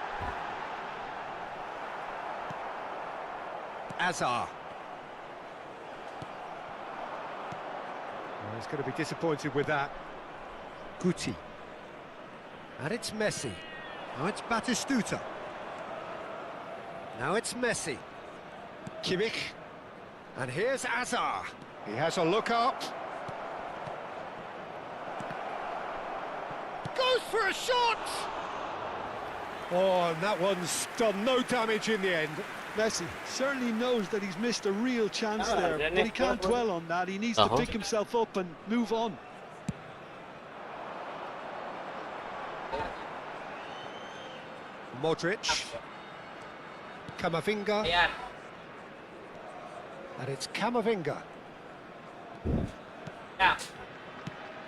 Azar. He's going to be disappointed with that. Guti. And it's Messi. Now it's Batistuta. Now it's Messi. Kimmich. And here's Azar. He has a look up. Goes for a shot! Oh, and that one's done no damage in the end.
Messi certainly knows that he's missed a real chance there, but he can't dwell on that. He needs to pick himself up and move on.
Modric. Kamavinga.
Ayan.
And it's Kamavinga.
Yeah.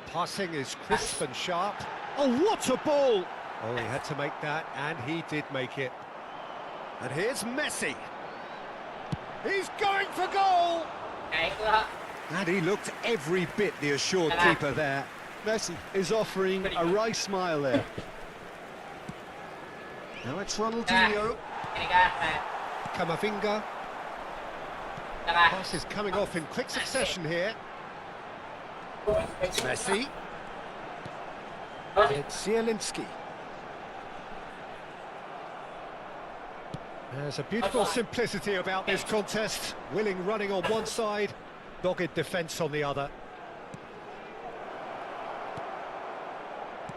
Passing is crisp and sharp. Oh, what a ball! Oh, he had to make that, and he did make it. And here's Messi. He's going for goal!
Kaya ko ha.
And he looked every bit the assured keeper there.
Messi is offering a wry smile there.
Now it's Ronaldinho.
Tinggalkan.
Kamavinga.
Tara.
Passes coming off in quick succession here. Messi. It's Zielinski. There's a beautiful simplicity about this contest. Willing running on one side, dogged defence on the other.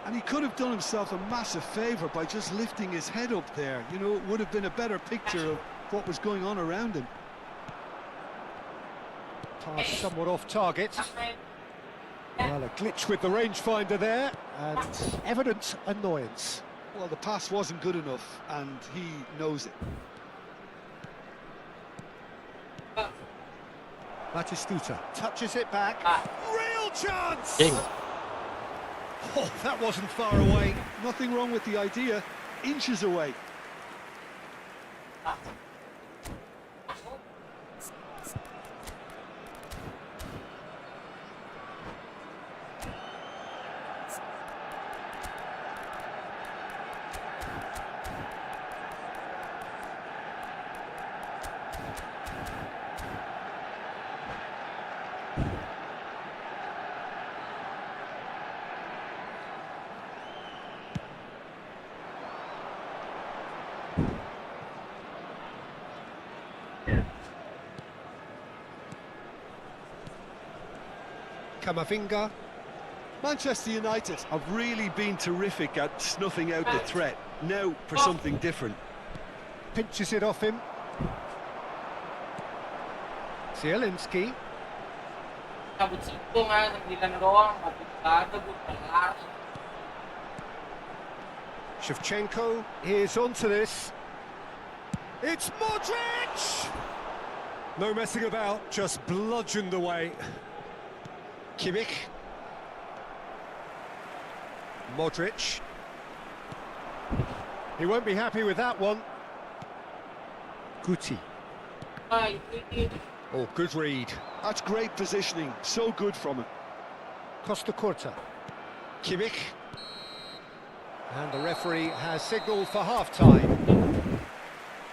And he could have done himself a massive favour by just lifting his head up there. You know, it would have been a better picture of what was going on around him.
Pass somewhat off target. Well, a glitch with the rangefinder there, and evident annoyance.
Well, the pass wasn't good enough, and he knows it.
Batistuta touches it back. Real chance!
Game.
Oh, that wasn't far away.
Nothing wrong with the idea. Inches away.
Kamavinga.
Manchester United have really been terrific at snuffing out the threat. Now for something different.
Pinches it off him. Zielinski.
Kabut sito nga, nagdilan doang, mabutado, butalar.
Shevchenko is onto this. It's Modric! No messing about, just bludgeoned away. Kimmich. Modric. He won't be happy with that one. Guti.
Ay,
Oh, good read.
That's great positioning. So good from him.
Costa Curta. Kimmich. And the referee has signalled for half-time.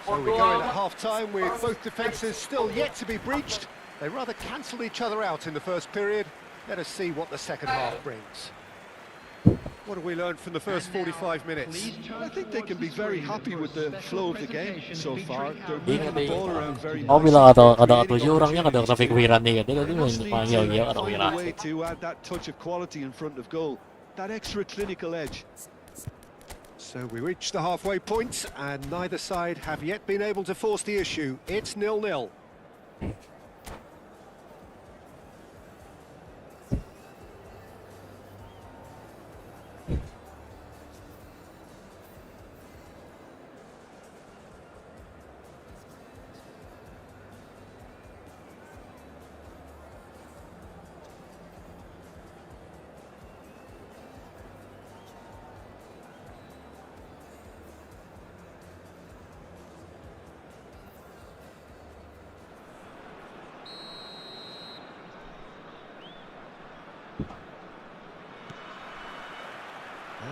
So we go in at half-time with both defences still yet to be breached. They rather cancelled each other out in the first period. Let us see what the second half brings. What have we learned from the first 45 minutes?
I think they can be very happy with the flow of the game so far. They're moving
Ingat
the
nih.
ball around very
Oh
nicely.
bilang ada
creating
tujuh orangnya kadang
opportunities
sampai
too.
kepikiran nih dia
They
tuh
just need
panggil dia
to
kadang
find
kira.
a way to add that touch of quality in front of goal, that extra clinical edge.
So we reach the halfway point, and neither side have yet been able to force the issue. It's 0-0.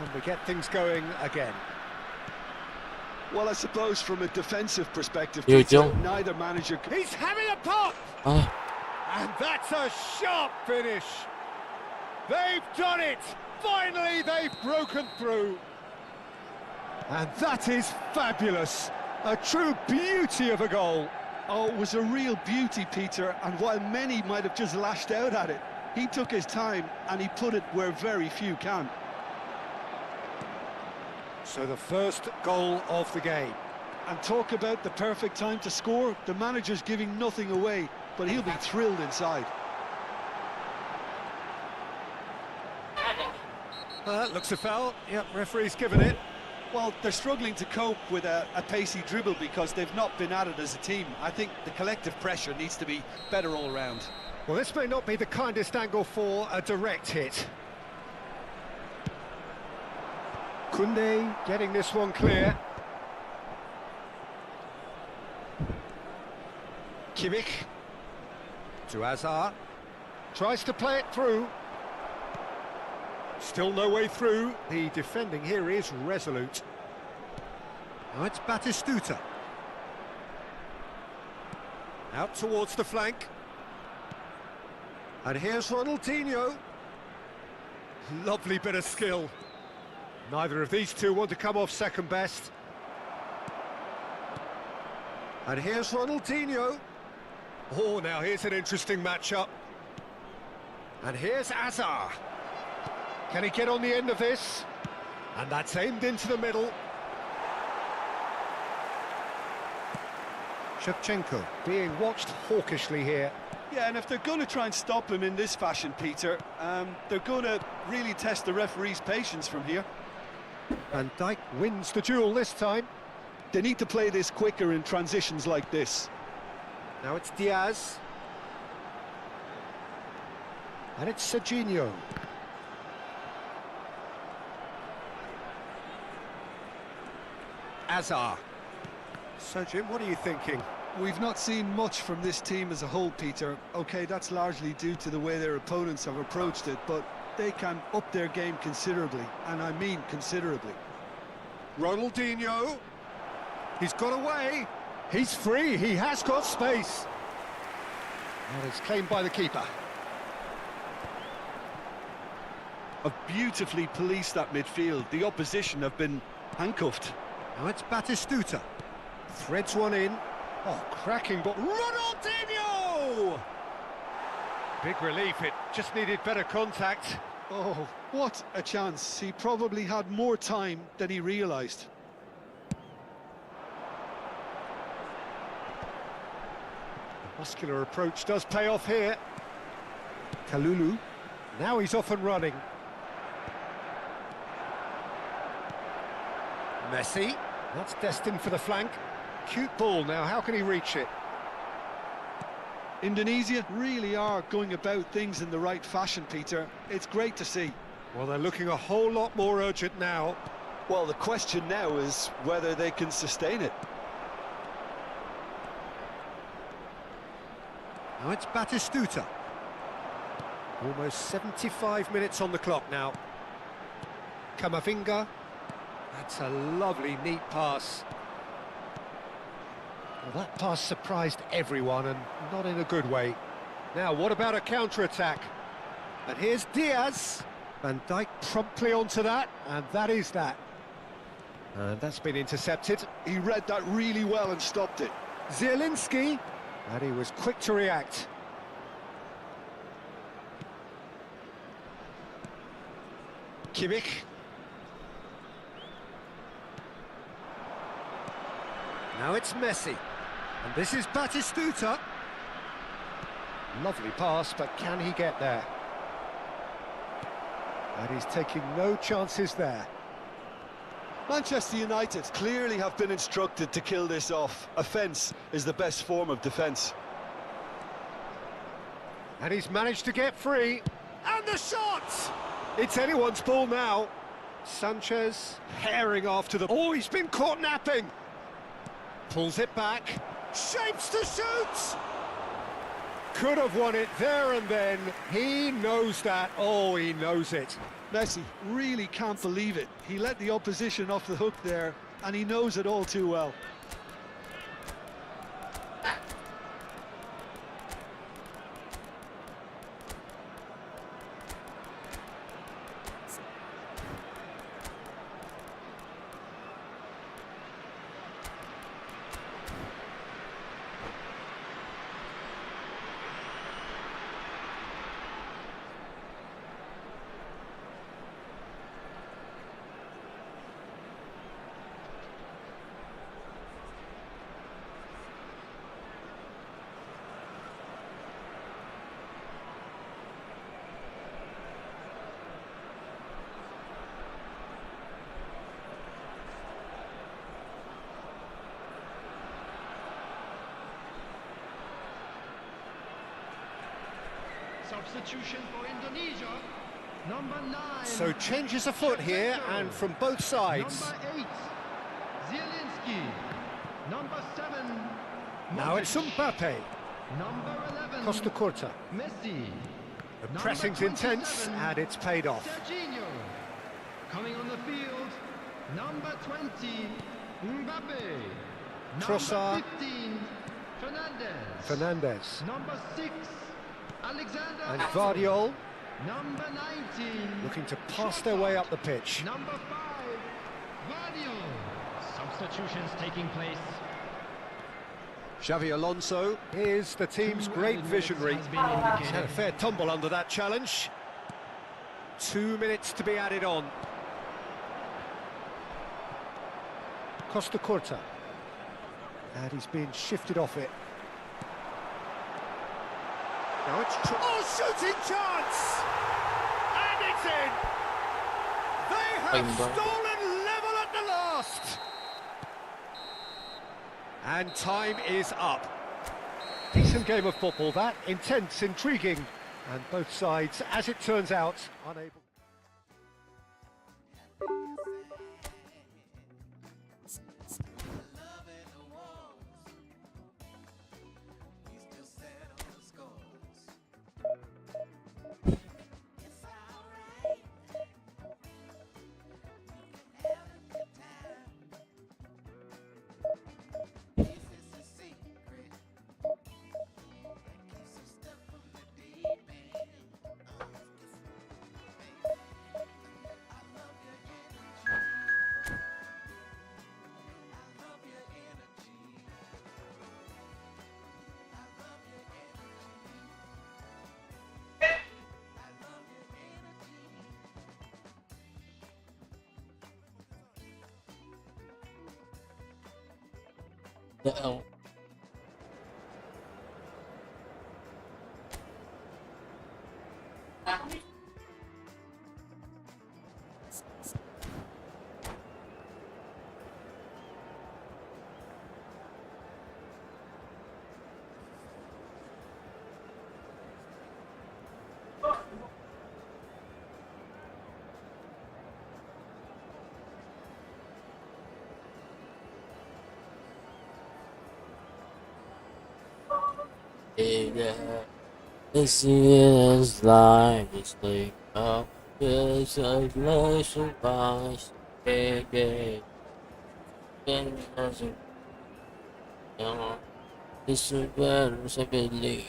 And we get things going again.
Well, I suppose from a defensive perspective,
You
Peter,
don't.
neither manager.
He's having a pop!
Ah,
And that's a sharp finish. They've done it! Finally, they've broken through. And that is fabulous. A true beauty of a goal.
Oh, it was a real beauty, Peter, and while many might have just lashed out at it, he took his time and he put it where very few can.
So the first goal of the game.
And talk about the perfect time to score. The manager's giving nothing away, but he'll be thrilled inside.
Looks a foul. Yep, referee's given it.
Well, they're struggling to cope with a pacey dribble because they've not been at it as a team. I think the collective pressure needs to be better all round.
Well, this may not be the kindest angle for a direct hit. Kunde getting this one clear. Kimmich to Azar. Tries to play it through. Still no way through. The defending here is resolute. Now it's Batistuta. Out towards the flank. And here's Ronaldinho. Lovely bit of skill. Neither of these two want to come off second best. And here's Ronaldinho. Oh, now here's an interesting matchup. And here's Azar. Can he get on the end of this? And that's aimed into the middle. Shevchenko being watched hawkishly here.
Yeah, and if they're going to try and stop him in this fashion, Peter, they're going to really test the referee's patience from here.
And Dijk wins the duel this time.
They need to play this quicker in transitions like this.
Now it's Diaz. And it's Serginho. Azar. So, Jim, what are you thinking?
We've not seen much from this team as a whole, Peter. OK, that's largely due to the way their opponents have approached it, but they can up their game considerably, and I mean considerably.
Ronaldinho. He's got away. He's free. He has got space. And it's claimed by the keeper.
Have beautifully policed that midfield. The opposition have been handcuffed.
Now it's Batistuta. Threads one in. Oh, cracking ball. Ronaldinho! Big relief. It just needed better contact.
Oh, what a chance. He probably had more time than he realised.
The muscular approach does pay off here. Kalulu. Now he's off and running. Messi. That's destined for the flank. Cute ball now. How can he reach it?
Indonesia really are going about things in the right fashion, Peter. It's great to see.
Well, they're looking a whole lot more urgent now.
Well, the question now is whether they can sustain it.
Now it's Batistuta. Almost 75 minutes on the clock now. Kamavinga. That's a lovely, neat pass. Well, that pass surprised everyone, and not in a good way. Now, what about a counter-attack? And here's Diaz. Van Dijk promptly onto that, and that is that. And that's been intercepted.
He read that really well and stopped it.
Zielinski, and he was quick to react. Kimmich. Now it's Messi. And this is Batistuta. Lovely pass, but can he get there? And he's taking no chances there.
Manchester United clearly have been instructed to kill this off. Offence is the best form of defence.
And he's managed to get free. And the shot! It's anyone's ball now. Sanchez herring after the... Oh, he's been caught napping. Pulls it back. Shapes to shoot! Could have won it there and then. He knows that. Oh, he knows it.
Messi really can't believe it. He let the opposition off the hook there, and he knows it all too well.
Substitution for Indonesia. Number 9.
So changes afoot here, and from both sides.
Number 8. Zielinski. Number 7.
Now it's Mbappe.
Number 11.
Costa Curta.
Messi.
The
Number
pressing's intense,
27,
and it's paid off.
Serginho. Coming on the field. Number 20. Mbappe.
Trossard.
Number 15. Fernandez.
Fernandez.
Number 6. Alexander.
And Vardiol
Number 19.
looking to pass their way up the pitch.
Number 5. Vardiol. Substitutions taking place.
Xavi Alonso is the team's great visionary.
Has been
He's had a
indicated.
fair tumble under that challenge. 2 minutes to be added on. Costa Curta. And he's being shifted off it. Now it's... shooting chance! And it's in! They have stolen level at the last! And time is up. Decent game of football, that. Intense, intriguing. And both sides, as it turns out, unable...
Uh-oh. This is life, it's like up, it's a life of us, yeah. yang disebar sebelum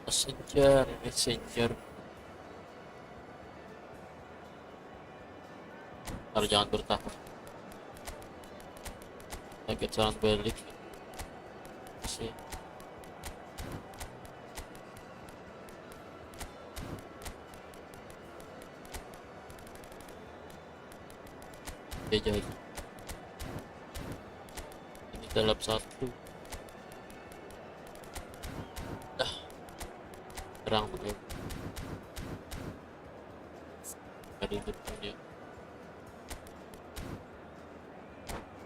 messenger. Ntar jangan bertahan. Sakit serangan balik. Sih. Jadi ini dalam satu dah terang betul dari depannya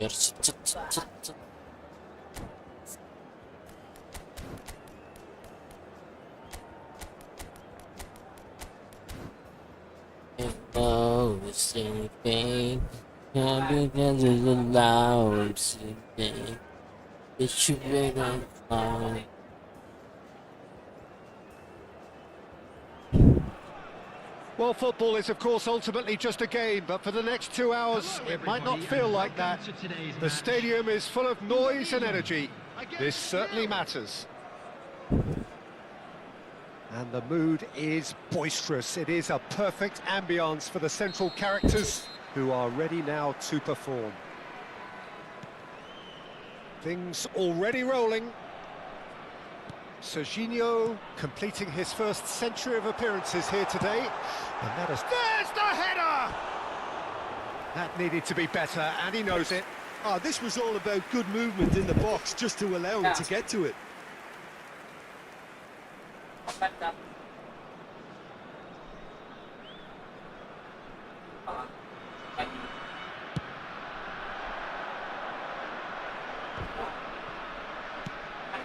biar cet. Oh, sleeping. Because it's allowed sleeping. It should be fine.
Well, football is, of course, ultimately just a game, but for the next 2 hours, it might not feel like that. The stadium is full of noise and energy. This certainly matters. And the mood is boisterous. It is a perfect ambience for the central characters, who are ready now to perform. Things already rolling. Serginho completing his first century of appearances here today. And there's the header! That needed to be better, and he knows it.
This was all about good movement in the box, just to allow him to get to it.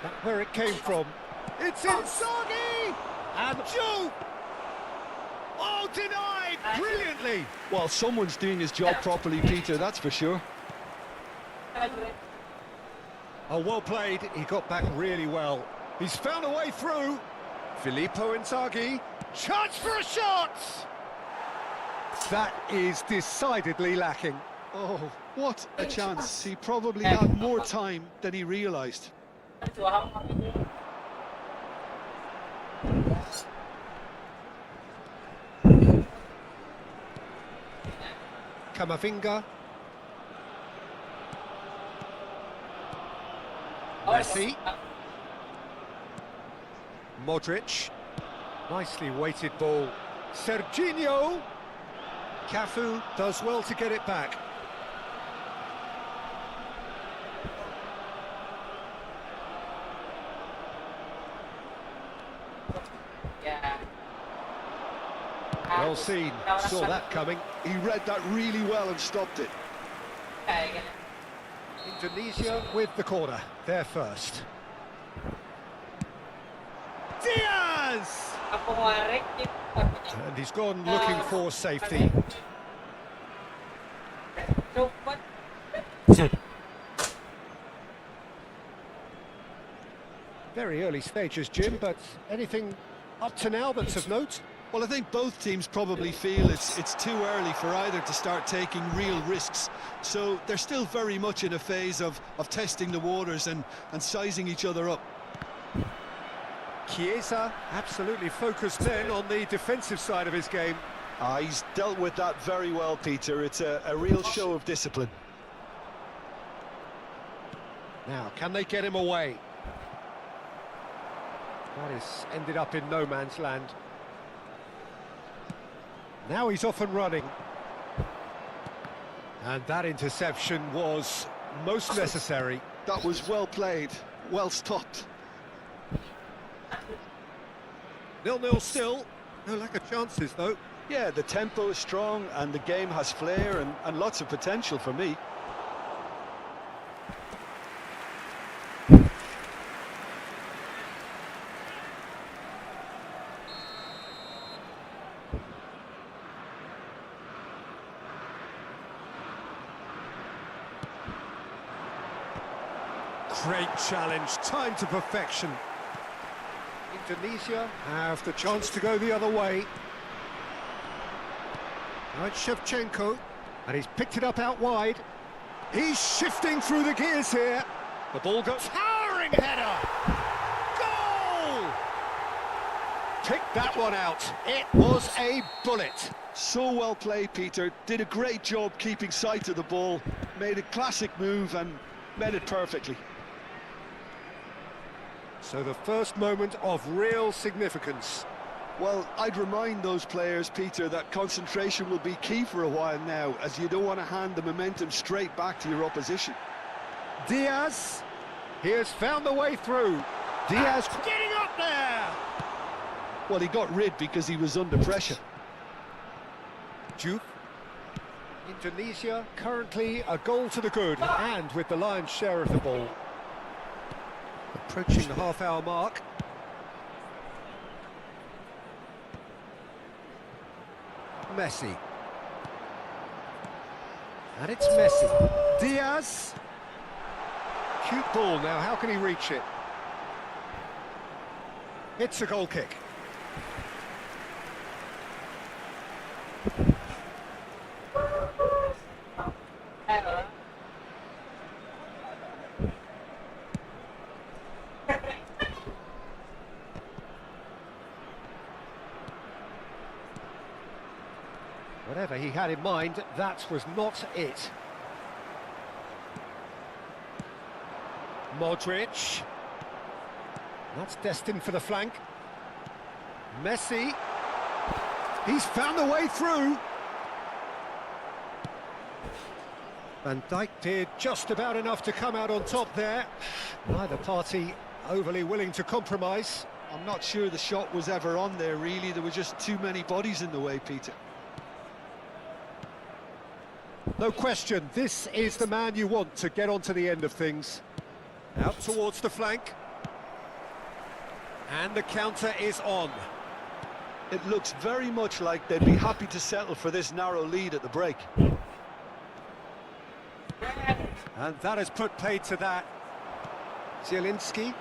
That's where it came from. It's Inzaghi! And Joe! Oh, denied! Brilliantly!
Well, someone's doing his job properly, Peter, that's for sure.
Oh, well played. He got back really well. He's found a way through. Filippo Inzaghi. Chance for a shot! That is decidedly lacking.
Oh, what a chance. He probably had more time than he realised.
Kamavinga. Messi. Modric. Nicely weighted ball. Serginho. Cafu does well to get it back. Well seen, saw that coming.
He read that really well and stopped it.
Indonesia with the corner, they're first. Diaz! And he's gone looking for safety. Very early stages, Jim, but anything up to now that's of note?
Well, I think both teams probably feel it's too early for either to start taking real risks. So they're still very much in a phase of testing the waters and sizing each other up.
Chiesa absolutely focused then on the defensive side of his game.
He's dealt with that very well, Peter. It's a real show of discipline.
Now, can they get him away? That is ended up in no man's land. Now he's off and running. And that interception was most necessary.
That was well played, well stopped.
0-0 still. No lack of chances, though.
Yeah, the tempo is strong and the game has flair and lots of potential for me.
Great challenge, time to perfection. Indonesia have the chance to go the other way. Now it's Shevchenko, and he's picked it up out wide. He's shifting through the gears here. The ball goes, towering header! Goal! Pick that one out. It was a bullet.
So well played, Peter. Did a great job keeping sight of the ball. Made a classic move and met it perfectly.
So the first moment of real significance.
Well, I'd remind those players, Peter, that concentration will be key for a while now, as you don't want to hand the momentum straight back to your opposition.
Diaz, he has found the way through. Diaz getting up there.
Well, he got rid because he was under pressure.
Juke. Indonesia currently a goal to the good, and with the lion's share of the ball. Approaching the half-hour mark. Messi. And it's Messi. Diaz. Cute ball now, how can he reach it? It's a goal kick. Whatever he had in mind, that was not it. Modric. That's destined for the flank. Messi. He's found the way through. Van Dijk did just about enough to come out on top there. Neither party overly willing to compromise.
I'm not sure the shot was ever on there, really. There were just too many bodies in the way, Peter.
No question, this is the man you want to get onto the end of things. Out towards the flank. And the counter is on.
It looks very much like they'd be happy to settle for this narrow lead at the break.
And that has put paid to that. Zielinski.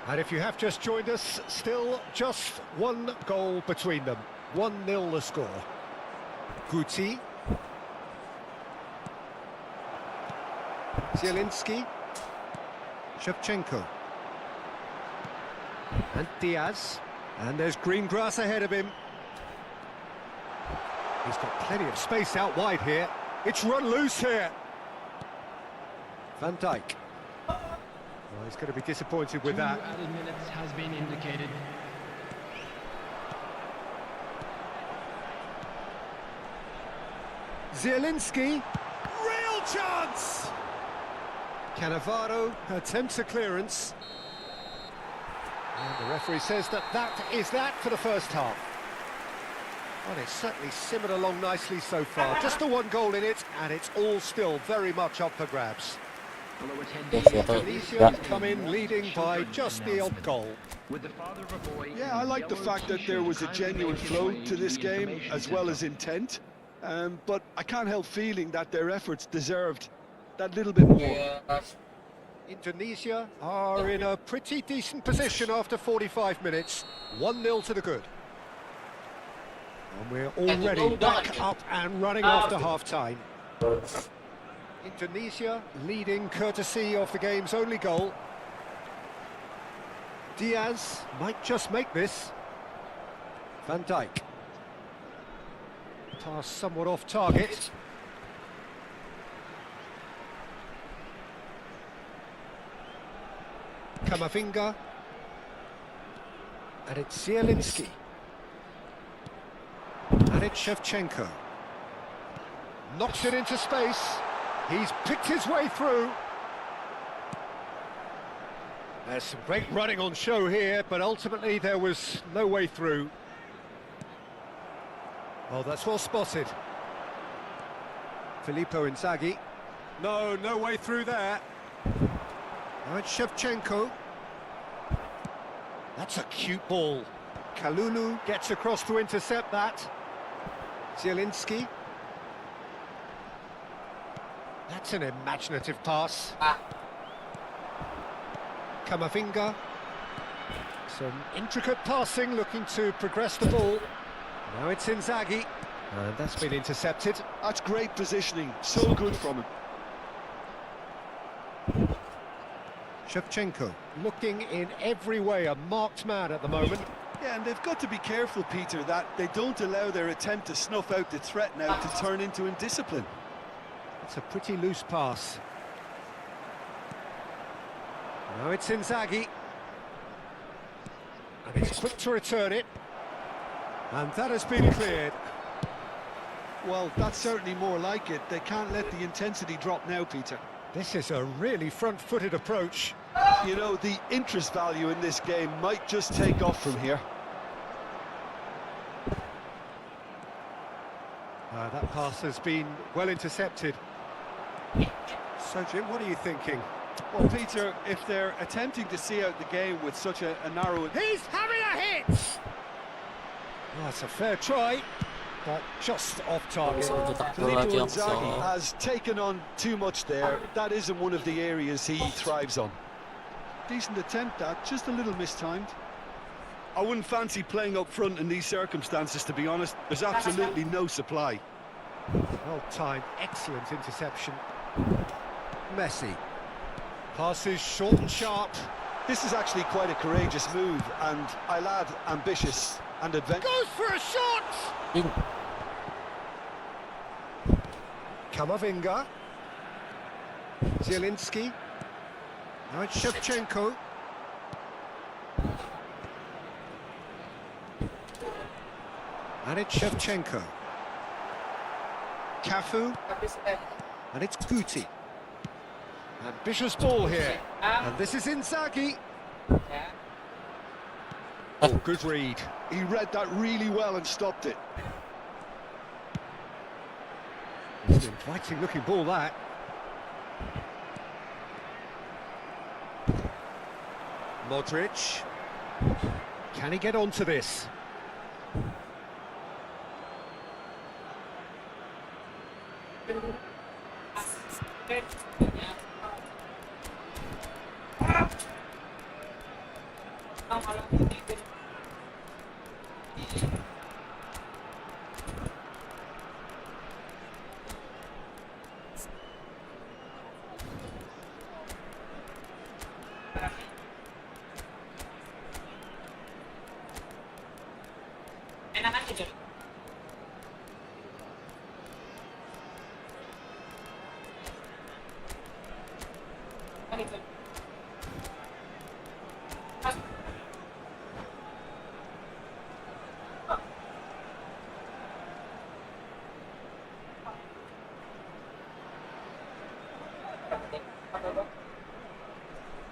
And if you have just joined us, still just one goal between them. 1-0 the score. Guti. Zielinski. Shevchenko. And Diaz. And there's green grass ahead of him. He's got plenty of space out wide here. It's run loose here. Van Dijk. Well, he's going to be disappointed with that.
2 added minutes has been indicated.
Zielinski. Real chance! Cannavaro attempts a clearance. And the referee says that that is that for the first half. Well, it's certainly simmered along nicely so far. Just the one goal in it, and it's all still very much up for grabs. Indonesia come in leading by just the odd goal.
Yeah, I like the fact that there was a genuine flow to this game, as well as intent. But I can't help feeling that their efforts deserved that little bit more.
Indonesia are in a pretty decent position after 45 minutes. 1-0 to the good. And we're already back up and running after half-time. Indonesia leading courtesy of the game's only goal. Diaz might just make this. Van Dijk. Pass somewhat off target. Kamavinga. And it's Zielinski. And it's Shevchenko. Knocks it into space. He's picked his way through. There's some great running on show here, but ultimately there was no way through. Oh, that's well spotted. Filippo Inzaghi. No way through there. Now it's Shevchenko. That's a cute ball. Kalulu gets across to intercept that. Zielinski. That's an imaginative pass. Kamavinga. Some intricate passing, looking to progress the ball. Now it's Inzaghi. And that's been intercepted.
That's great positioning, so good from him.
Shevchenko looking in every way a marked man at the moment.
Yeah, and they've got to be careful, Peter, that they don't allow their attempt to snuff out the threat now to turn into indiscipline.
It's a pretty loose pass. Now it's Inzaghi. And he's quick to return it. And that has been cleared.
Well, that's certainly more like it. They can't let the intensity drop now, Peter.
This is a really front-footed approach.
You know, the interest value in this game might just take off from here.
That pass has been well intercepted. So, Jim, what are you thinking?
Well, Peter, if they're attempting to see out the game with such a narrow...
He's having a hit! Well, that's a fair try, but just off target.
Filippo Inzaghi has taken on too much there. That isn't one of the areas he thrives on. Decent attempt at, just a little mistimed. I wouldn't fancy playing up front in these circumstances, to be honest. There's absolutely no supply.
Well timed, excellent interception. Messi. Passes short and sharp.
This is actually quite a courageous move, and I'll add ambitious and adventurous.
Goes for a shot! Kamavinga. Zielinski. Now it's Shevchenko. And it's Shevchenko. Cafu. And it's Guti. Ambitious ball here. And this is Inzaghi. Oh, good read.
He read that really well and stopped it.
It's an inviting looking ball, that. Modric. Can he get onto this?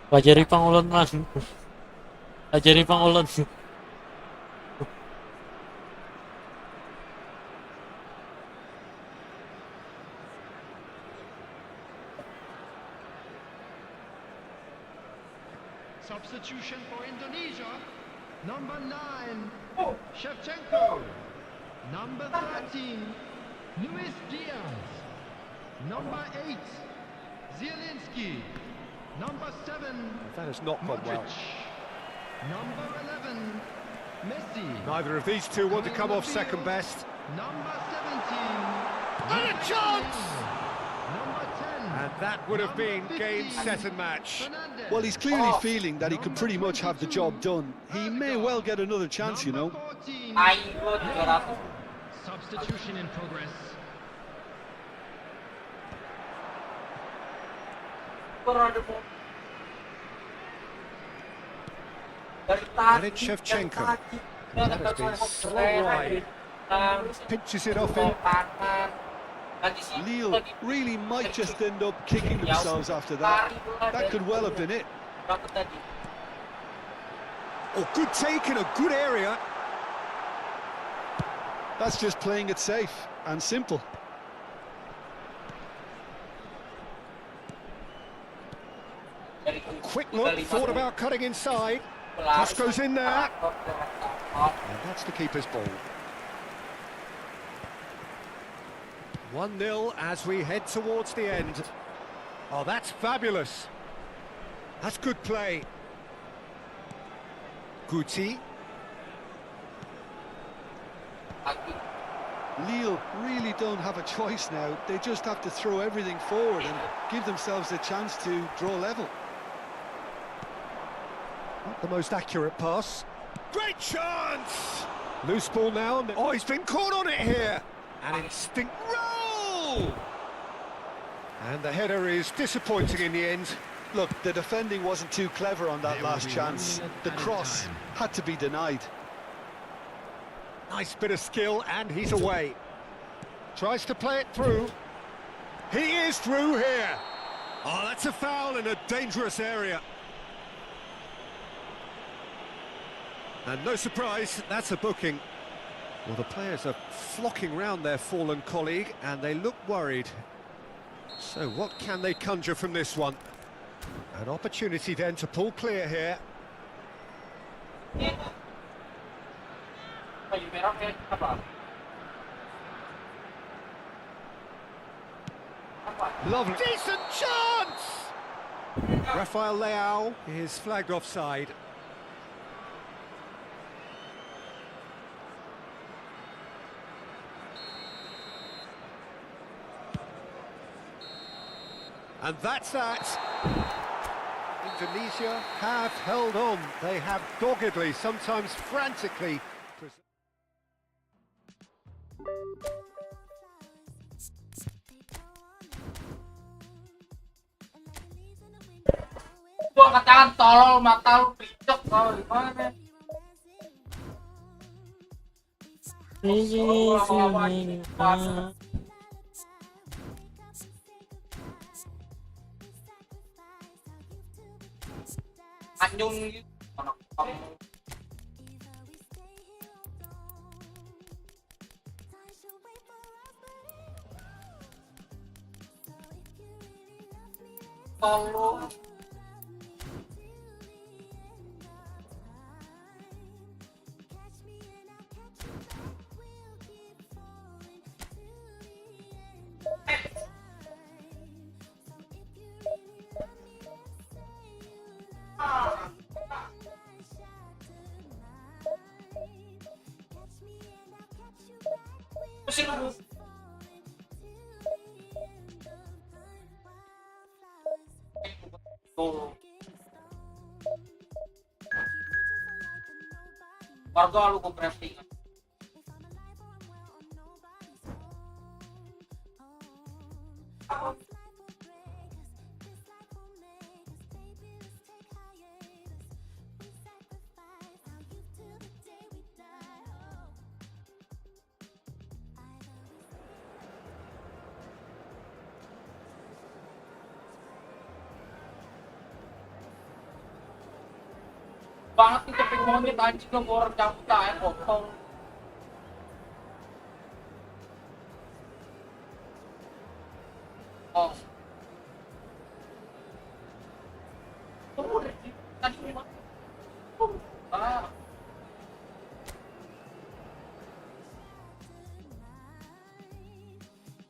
Ajari Pangulan man. Ajari Pangulan.
Substitution for Indonesia. Number 9, Shevchenko. Number 13, Luis Diaz. Number 8, Zielinski. Number 7,
That has not gone well.
Modric. Number 11, Messi.
Neither of these two want to come off second best.
Number 17,
And a chance!
Number 10,
And that would have been game, set and match.
Fernandez.
Well, he's clearly feeling that he could pretty much have the job done. He may well get another chance, you know.
Number 14, substitution in progress.
And it's Shevchenko. That has been so wide. Pinches it off him.
Lille really might just end up kicking themselves after that. That could well have been it.
Oh, good take in a good area.
That's just playing it safe and simple.
Quick look, thought about cutting inside. Cross goes in there. And that's the keeper's ball. 1-0 as we head towards the end. Oh, that's fabulous. That's good play. Guti.
Lille really don't have a choice now. They just have to throw everything forward and give themselves a chance to draw level.
Not the most accurate pass. Great chance! Loose ball now. Oh, he's been caught on it here. An instinct roll! And the header is disappointing in the end.
Look, the defending wasn't too clever on that
There
last
will be
chance.
1 minute
The
added
cross
time.
had to be denied.
Nice bit of skill, and he's away. Tries to play it through. He is through here. Oh, that's a foul in a dangerous area. And no surprise, that's a booking. Well, the players are flocking round their fallen colleague, and they look worried. So what can they conjure from this one? An opportunity then to pull clear here. Lovely. Decent chance! Rafael Leao is flagged offside. And that's that. Indonesia have held on. They have doggedly, sometimes frantically.
Gua katakan tolol mata lu picok kalau gimana. Anyun gitu. Anak kamu. Tolong. Warga lu kompresi. Banget nih keping monyet anjing lo orang cabut aja kosong. Oh. Tadi mana? Ah.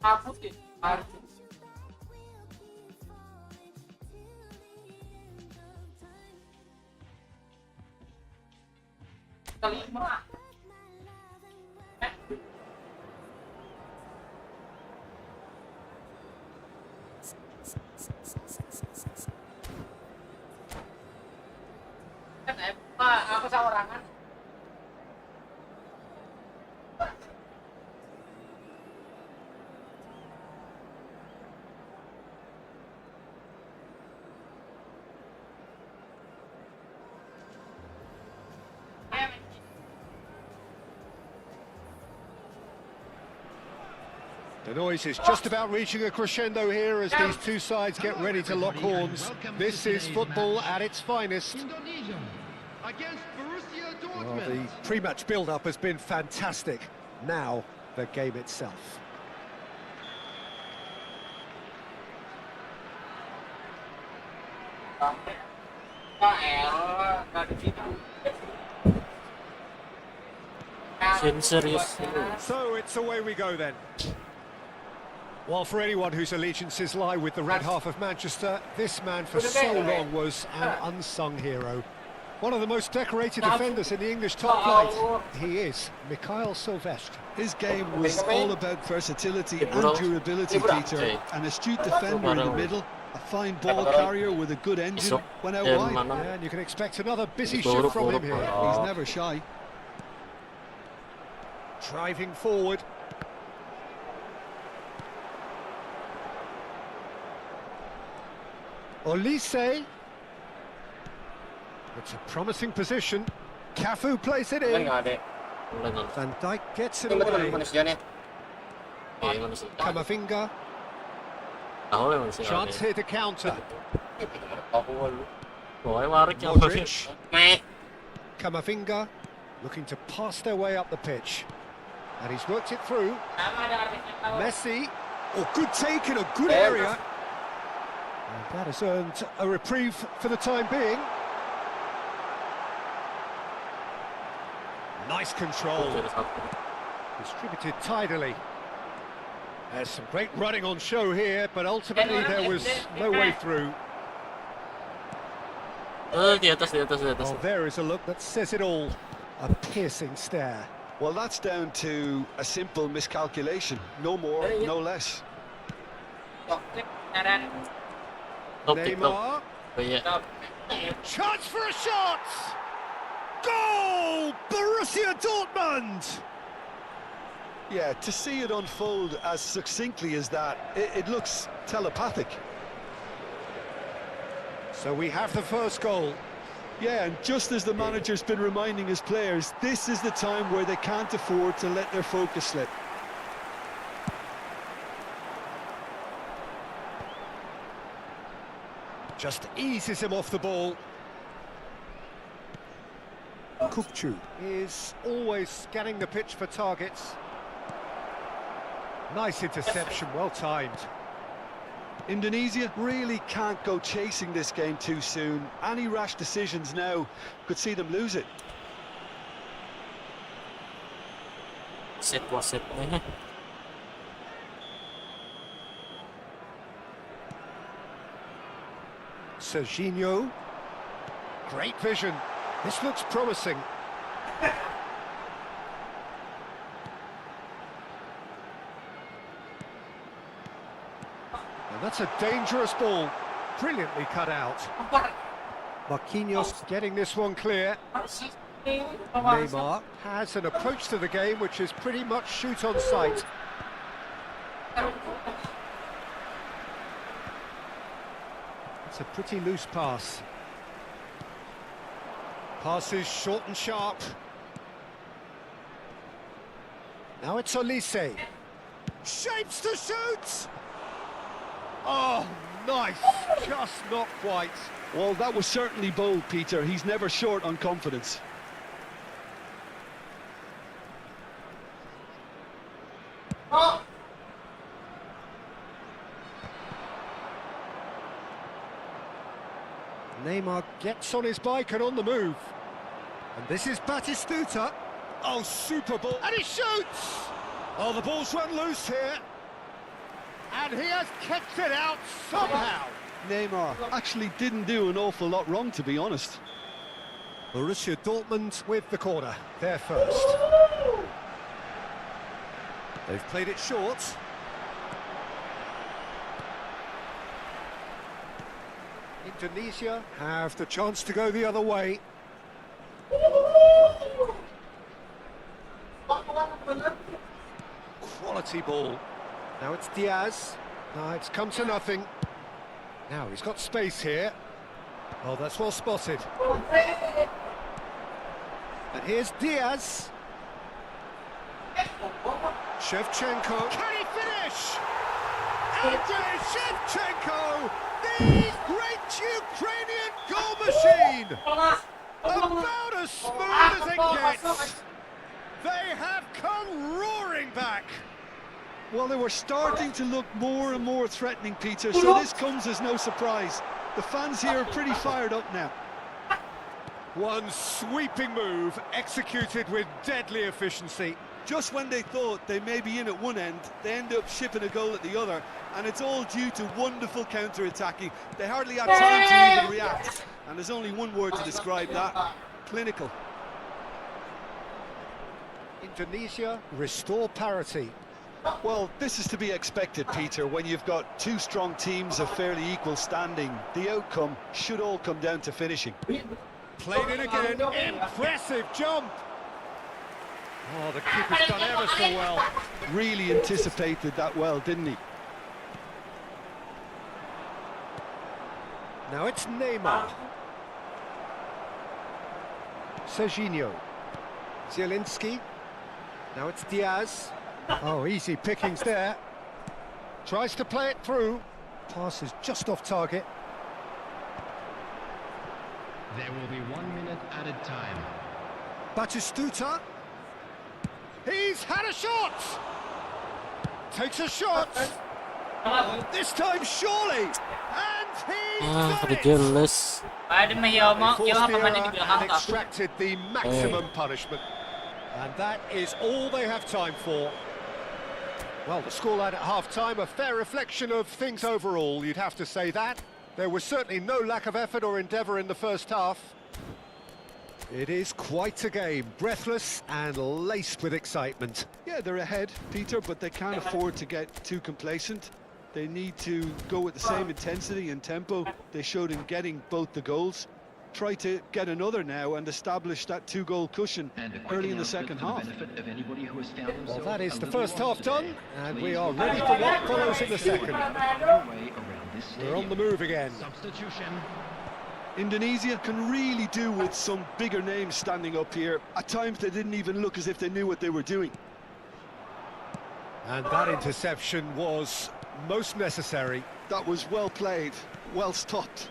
Hapus deh. Harus. Kelima. Aku seorangan.
The noise is just about reaching a crescendo here as these two sides get ready to lock horns. This is football at its finest.
Indonesia against Borussia
Well,
Dortmund.
the pre-match build-up has been fantastic. Now, the game itself.
Serius.
So it's away we go then. Well, for anyone whose allegiances lie with the red half of Manchester, this man for so long was an unsung hero. One of the most decorated defenders in the English top flight. He is Mikhail Silvestre.
His game was all about versatility and durability, Peter. An astute defender in the middle, A fine ball carrier with a good engine. Went out wide.
Yeah, and you can expect another busy
Buruk,
shift from him
buruk,
here.
buruk.
He's never shy.
Driving forward. Olise. It's a promising position. Cafu plays it in.
Mulai nih.
Van Dijk gets it
Ini betul
away.
manusianya.
Iya, manusia.
Camavinga.
Tahu ya manusia.
Chance here to counter.
Aku lu.
Pokoknya warik yang
Modric.
Meh.
Camavinga looking to pass their way up the pitch. And he's worked it through.
Sama ada artisnya tahu.
Messi. Oh, good take in a good area. And that has earned a reprieve for the time being. Nice control. Distributed tidily. There's some great running on show here, but ultimately there was no way through.
Di atas, di atas, di atas.
Oh, there is a look that says it all. A piercing stare.
Well, that's down to a simple miscalculation. No more, no less.
Kok, klik kanan.
Top, TikTok.
Neymar.
Oh iya.
Stop.
Chance for a shot! Goal! Borussia Dortmund!
Yeah, to see it unfold as succinctly as that, it looks telepathic.
So we have the first goal.
Yeah, and just as the manager's been reminding his players, this is the time where they can't afford to let their focus slip.
Just eases him off the ball. Kukcu is always scanning the pitch for targets. Nice interception, well timed.
Indonesia really can't go chasing this game too soon. Any rash decisions now could see them lose it.
Wasit nih.
Serginho. Great vision. This looks promising. And that's a dangerous ball. Brilliantly cut out. Marquinhos getting this one clear. Neymar has an approach to the game which is pretty much shoot on sight. It's a pretty loose pass. Pass is short and sharp. Now it's Olise. Shapes to shoot! Oh, nice. Just not quite.
Well, that was certainly bold, Peter. He's never short on confidence.
Neymar gets on his bike and on the move. And this is Batistuta. Oh, super ball. And he shoots! Oh, the ball's run loose here. And he has kicked it out somehow.
Neymar actually didn't do an awful lot wrong, to be honest.
Borussia Dortmund with the corner. They're first. They've played it short. Indonesia have the chance to go the other way. Quality ball. Now it's Diaz. It's come to nothing. Now he's got space here. Oh, that's well spotted. And here's Diaz. Shevchenko. Can he finish? Andrei Shevchenko, the great Ukrainian goal machine. About as smooth as it gets. They have come roaring back.
Well, they were starting to look more and more threatening, Peter, so this comes as no surprise. The fans here are pretty fired up now.
One sweeping move executed with deadly efficiency.
Just when they thought they may be in at one end, they end up shipping a goal at the other, and it's all due to wonderful counter-attacking. They hardly had time to even react, and there's only one word to describe that: clinical.
Indonesia restore parity.
Well, this is to be expected, Peter. When you've got two strong teams of fairly equal standing, the outcome should all come down to finishing.
Played in again. Impressive jump. Oh, the keeper's done ever so well.
Really anticipated that well, didn't he?
Now it's Neymar. Serginho. Zielinski. Now it's Diaz. Oh, easy pickings there. Tries to play it through. Pass is just off target.
There will be 1 minute added time.
Batistuta. He's had a shot. Takes a shot. This time surely. And he's
Ah,
done it.
ridiculous.
Ada mah ya mau
Forced
ya
the
apa mana
error
di belakang
and
tak?
extracted the maximum punishment. And that is all they have time for. Well, the scoreline at half-time, a fair reflection of things overall, you'd have to say that. There was certainly no lack of effort or endeavour in the first half. It is quite a game, breathless and laced with excitement.
Yeah, they're ahead, Peter, but they can't afford to get too complacent. They need to go with the same intensity and tempo they showed in getting both the goals. Try to get another now and establish that two-goal cushion early in the second half.
Well, that is the first half done, and we are ready for what follows in the second. We're on the move again.
Substitution.
Indonesia can really do with some bigger names standing up here. At times they didn't even look as if they knew what they were doing.
And that interception was most necessary.
That was well played, well stopped.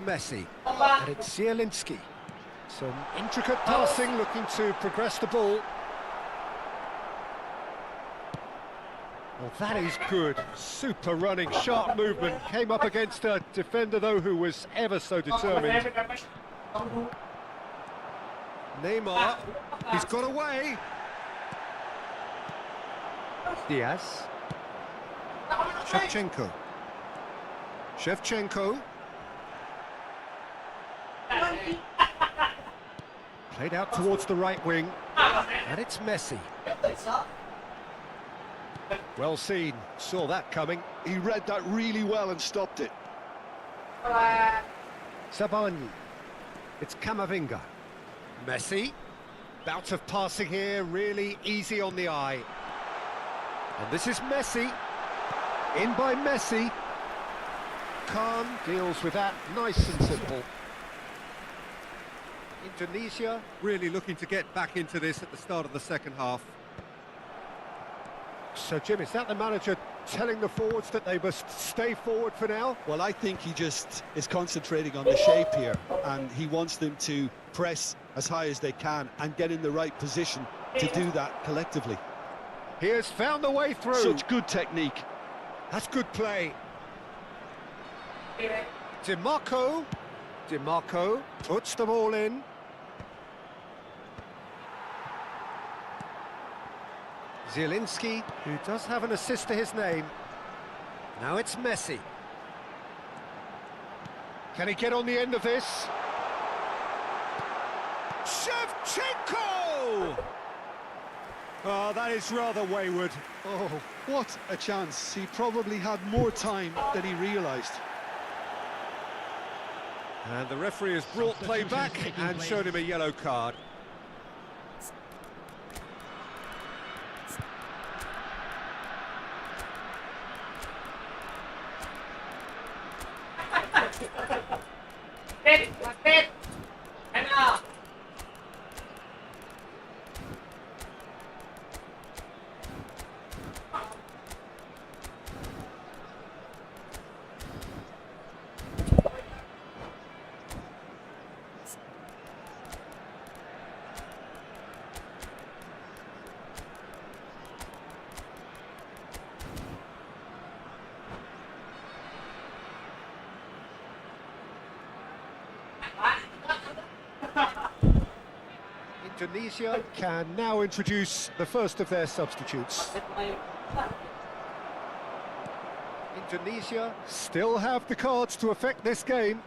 Messi, and it's Zielinski. Some intricate passing, looking to progress the ball. Well, that is good. Super running, sharp movement. Came up against a defender, though, who was ever so determined. Neymar, he's got away. Diaz. Shevchenko. Played out towards the right wing, and it's Messi. Well seen, saw that coming.
He read that really well and stopped it.
Sabani, it's Camavinga. Messi, bout of passing here, really easy on the eye. And this is Messi, in by Messi. Khan deals with that, nice and simple. Indonesia really looking to get back into this at the start of the second half. So, Jim, is that the manager telling the forwards that they must stay forward for now?
Well, I think he just is concentrating on the shape here, and he wants them to press as high as they can and get in the right position to do that collectively.
He has found the way through.
Such good technique.
That's good play. DiMarco puts them all in. Zielinski, who does have an assist to his name. Now it's Messi. Can he get on the end of this? Shevchenko! Oh, that is rather wayward.
Oh, what a chance. He probably had more time than he realised.
And the referee has brought play back and shown him a yellow card. Indonesia can now introduce the first of their substitutes. Indonesia still have the cards to affect this game.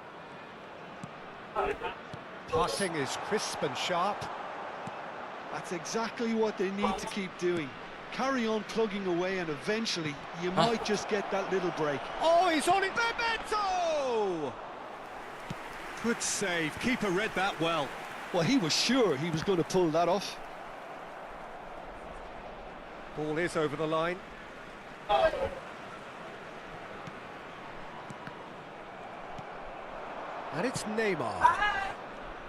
Passing is crisp and sharp.
That's exactly what they need to keep doing. Carry on plugging away, and eventually you might just get that little break.
Oh, he's on it, Memento! Good save, keeper read that well.
Well, he was sure he was going to pull that off.
Ball is over the line. And it's Neymar.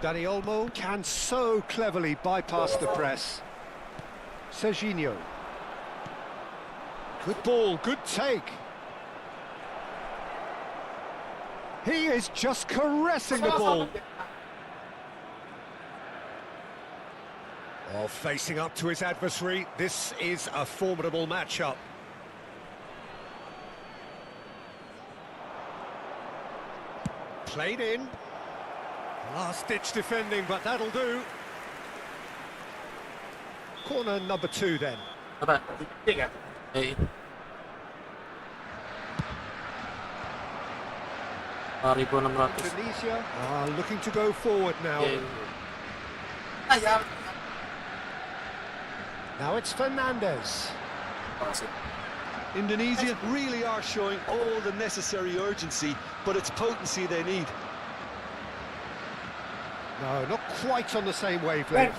Dani Olmo can so cleverly bypass the press. Serginho. Good ball, good take. He is just caressing the ball. Oh, facing up to his adversary, this is a formidable matchup. Played in. Last-ditch defending, but that'll do. Corner number 2 then.
Apa? Eh. 4.600.
Tunisia are looking to go forward now. Now it's Fernandez.
Indonesia really are showing all the necessary urgency, but it's potency they need.
No, not quite on the same wavelength.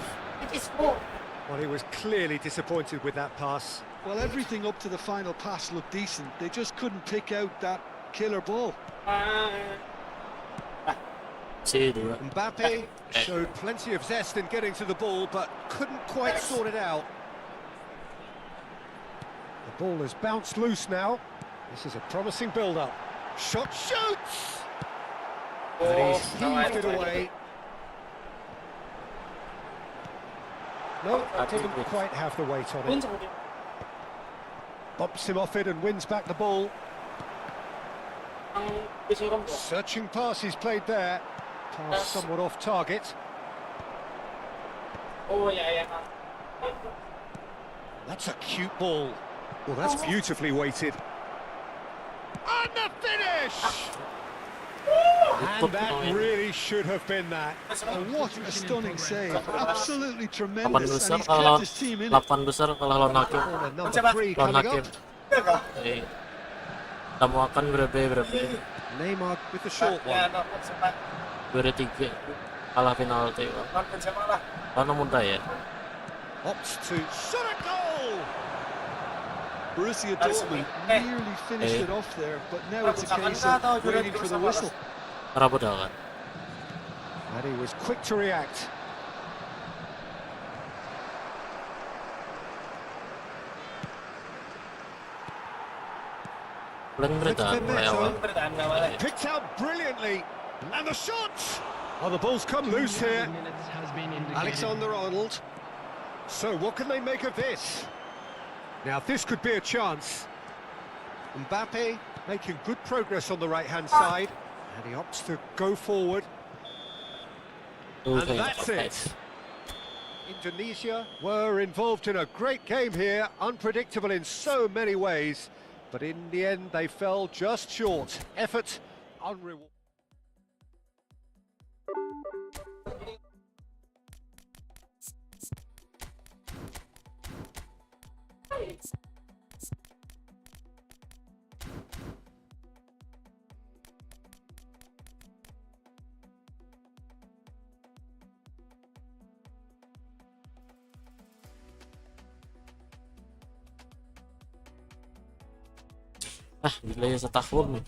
Well, he was clearly disappointed with that pass.
Well, everything up to the final pass looked decent. They just couldn't pick out that killer ball.
Mbappe showed plenty of zest in getting to the ball, but couldn't quite sort it out. The ball has bounced loose now. This is a promising build-up. Shot shoots! And he's heaved it away. No, didn't quite have the weight on it. Bumps him off it and wins back the ball. Searching pass he's played there. Pass somewhat off target. That's a cute ball. Well, that's beautifully weighted. And the finish! And that really should have been that.
Oh, what a stunning save. Absolutely
8
tremendous.
besar
And he's
kalau
kept his team in it.
8 besar kalau lawan hakim.
Corner number 3
Lawan
coming
hakim.
up.
Kamu akan berapa?
Neymar with the short one.
2-3 kalah penalti. Karena muntah ya.
Opts to shot a goal!
Borussia Dortmund nearly finished it off there, but now it's a case of waiting for the whistle.
Rabot kan.
And he was quick to react. Picked out brilliantly. And the shot! Oh, the ball's come loose here.
Minutes has been indicated.
Alexander-Arnold. So what can they make of this? Now this could be a chance. Mbappe making good progress on the right-hand side. And he opts to go forward. And that's it. Indonesia were involved in a great game here, unpredictable in so many ways. But in the end, they fell just short. Effort unrewarded.
Gila ya setahun nih.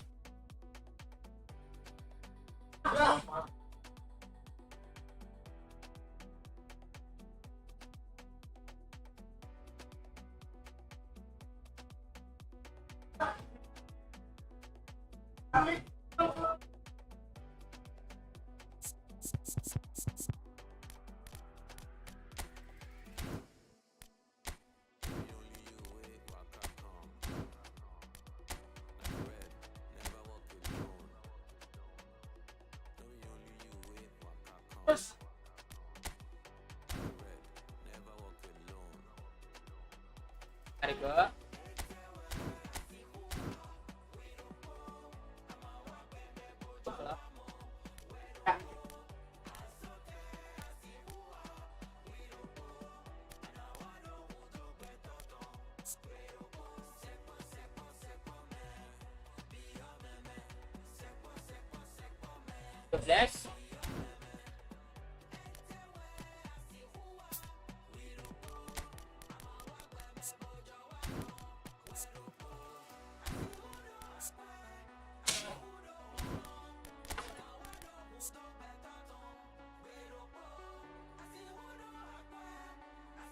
Harga. 12.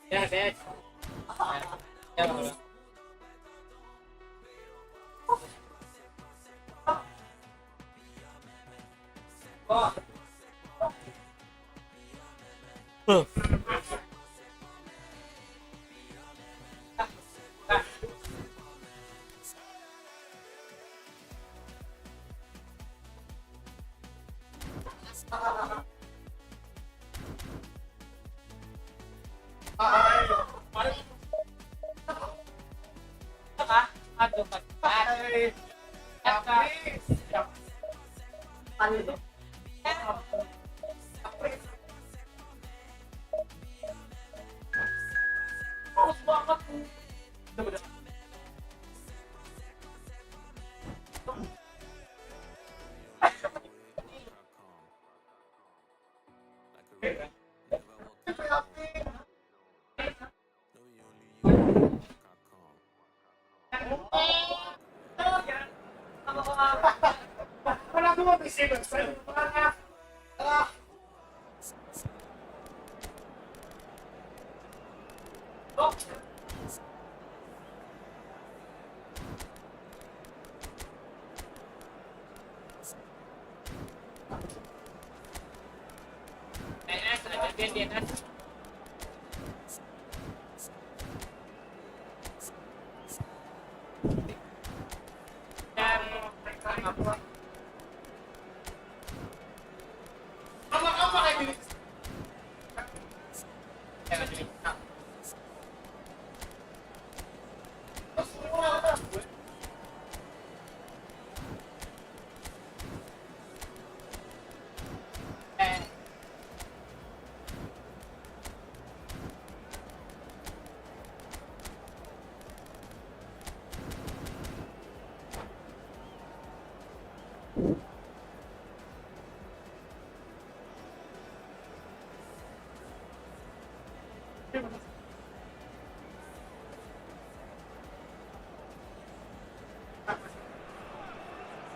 Ya, Bet. Ya, ya.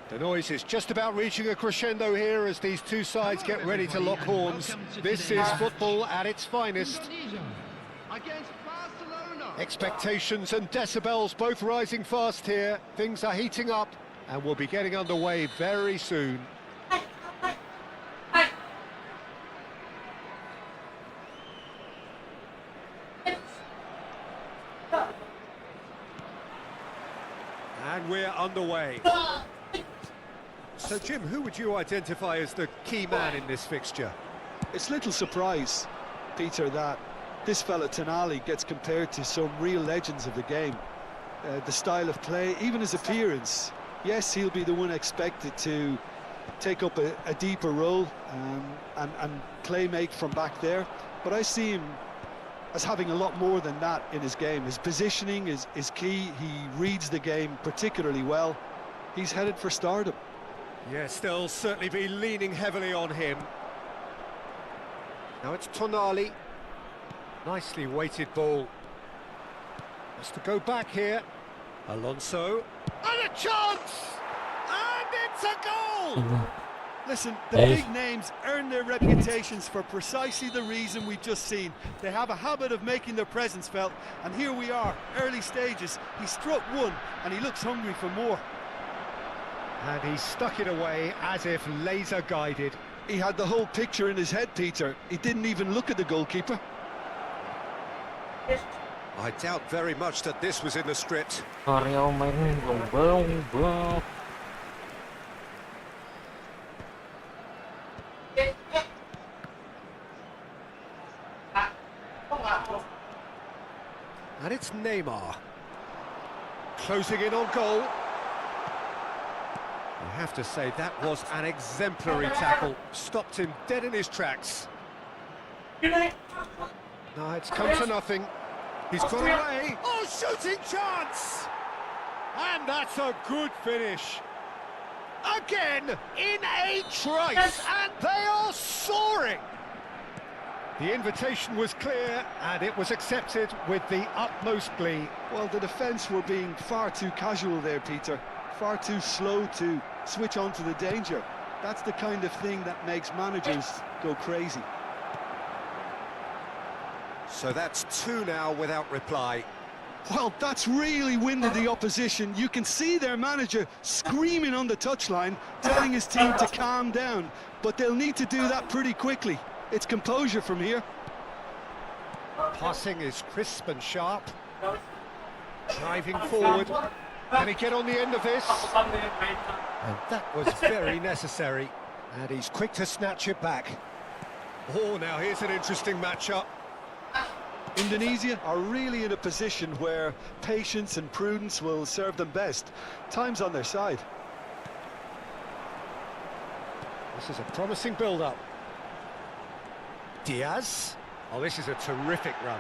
The noise is just about reaching a crescendo here as these two sides get ready to lock horns. This is football at its finest.
Against Barcelona.
Expectations and decibels both rising fast here. Things are heating up and we'll be getting underway very soon. And we're underway. So, Jim, who would you identify as the key man in this fixture?
It's little surprise, Peter, that this fella Tonali gets compared to some real legends of the game. The style of play, even his appearance. Yes, he'll be the one expected to take up a deeper role and play make from back there. But I see him as having a lot more than that in his game. His positioning is key. He reads the game particularly well. He's headed for stardom.
Yes, they'll certainly be leaning heavily on him. Now it's Tonali. Nicely weighted ball. Has to go back here. Alonso. And a chance! And it's a goal!
Listen, the big names earn their reputations for precisely the reason we've just seen. They have a habit of making their presence felt, and here we are, early stages. He struck one, and he looks hungry for more.
And he stuck it away as if laser guided.
He had the whole picture in his head, Peter. He didn't even look at the goalkeeper.
I doubt very much that this was in the script.
Mario main gombal.
And it's Neymar. Closing in on goal. I have to say, that was an exemplary tackle. Stopped him dead in his tracks. No, it's come to nothing. He's got away. Oh, shooting chance! And that's a good finish. Again, in a trice, and they are soaring. The invitation was clear, and it was accepted with the utmost glee.
Well, the defence were being far too casual there, Peter. Far too slow to switch on to the danger. That's the kind of thing that makes managers go crazy.
So that's 2 now without reply.
Well, that's really winded the opposition. You can see their manager screaming on the touchline, telling his team to calm down. But they'll need to do that pretty quickly. It's composure from here.
Passing is crisp and sharp. Driving forward. Can he get on the end of this? And that was very necessary. And he's quick to snatch it back. Oh, now here's an interesting matchup.
Indonesia are really in a position where patience and prudence will serve them best. Time's on their side.
This is a promising build-up. Diaz. Oh, this is a terrific run.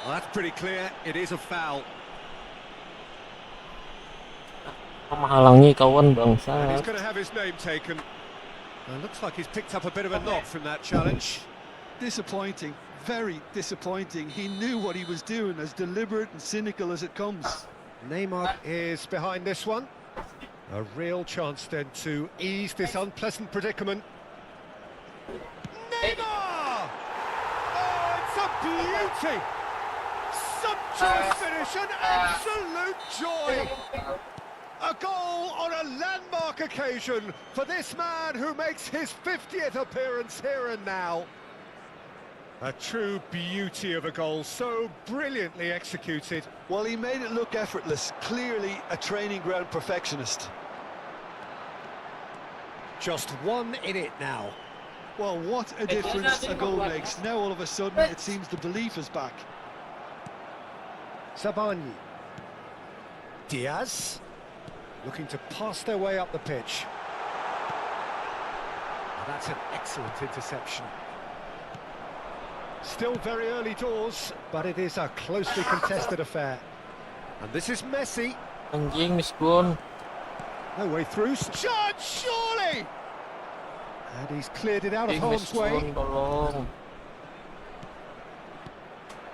Well, that's pretty clear. It is a foul.
Menghalangi kawan
And
bangsa.
he's going to have his name taken. Looks like he's picked up a bit of a knock from that challenge.
Disappointing, very disappointing. He knew what he was doing, as deliberate and cynical as it comes.
Neymar is behind this one. A real chance then to ease this unpleasant predicament. Neymar! Oh, it's a beauty! Sumptuous finish, an absolute joy! A goal on a landmark occasion for this man who makes his 50th appearance here and now. A true beauty of a goal, so brilliantly executed.
Well, he made it look effortless, clearly a training ground perfectionist.
Just 1 in it now.
Well, what a difference a goal makes. Now all of a sudden it seems the belief is back.
Sabani. Diaz. Looking to pass their way up the pitch. That's an excellent interception. Still very early doors, but it is a closely contested affair. And this is Messi.
Anjing miskun.
No way through. Shot, surely! And he's cleared it out of harm's way.
Miskun tolong.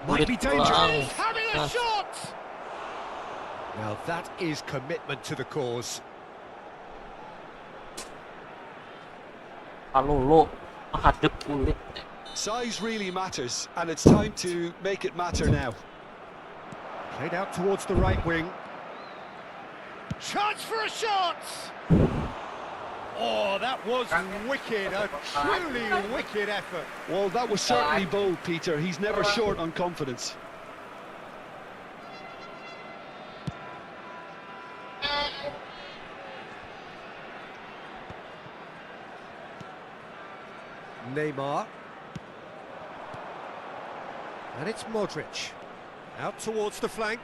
Might be
Murid
dangerous.
pulang.
Having a
Ah.
shot! Now that is commitment to the cause.
Kalau lo menghadap kulit.
Size really matters, and it's time to make it matter now.
Played out towards the right wing. Chance for a shot! Oh, that was wicked, a truly wicked effort.
Well, that was certainly bold, Peter. He's never short on confidence.
Neymar. And it's Modric. Out towards the flank.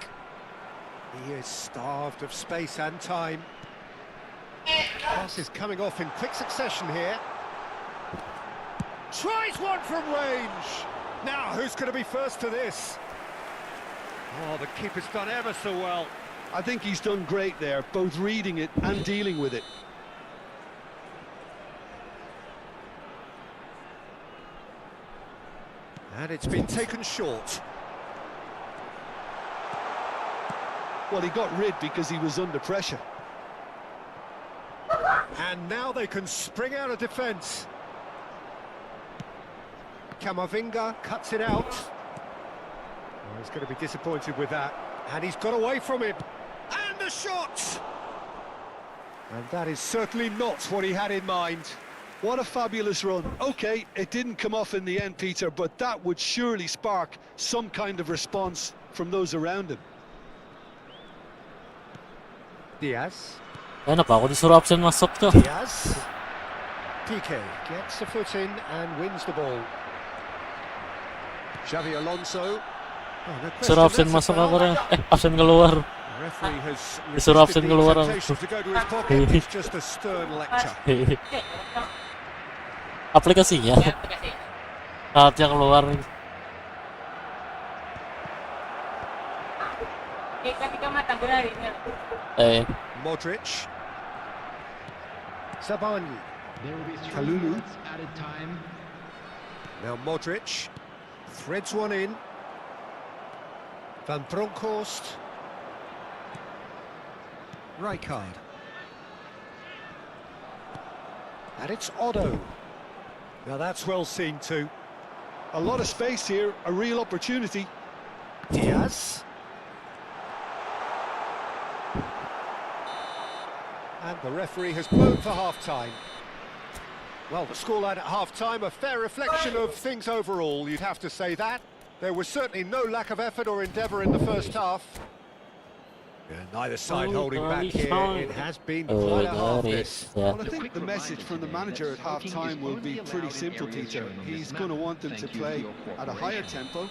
He is starved of space and time. Pass is coming off in quick succession here. Tries one from range. Now, who's going to be first to this? Oh, the keeper's done ever so well.
I think he's done great there, both reading it and dealing with it.
And it's been taken short.
Well, he got rid because he was under pressure.
And now they can spring out of defence. Camavinga cuts it out. Oh, he's going to be disappointed with that. And he's got away from him. And the shot! And that is certainly not what he had in mind.
What a fabulous run. OK, it didn't come off in the end, Peter, but that would surely spark some kind of response from those around him.
Diaz.
Kenapa aku disuruh absen masuk tuh?
Diaz. Pakai gets a foot in and wins the ball. Xavi Alonso. Oh, no question,
Disuruh absen
that's a
masuk
foul.
aku deh. Absen keluar.
The referee has
Disuruh absen
resisted the
keluar.
temptation to go to his pocket. It's just a stern lecture.
Aplikasinya.
Ya, kasih.
Saatnya keluar.
Ketika mata benar ini.
Modric. Sabani.
There will be 3
Kalulu.
minutes added time.
Now Modric threads one in. Van Bronckhorst. Rijkaard. And it's Otto. Now that's well seen too.
A lot of space here, a real opportunity.
Diaz. And the referee has blown for half-time. Well, the scoreline at half-time, a fair reflection of things overall, you'd have to say that. There was certainly no lack of effort or endeavour in the first half. And neither side holding back here. It has been quite a half this.
Well, I think the message from the manager at half-time will be pretty simple, Peter. He's going to want them to play at a higher tempo,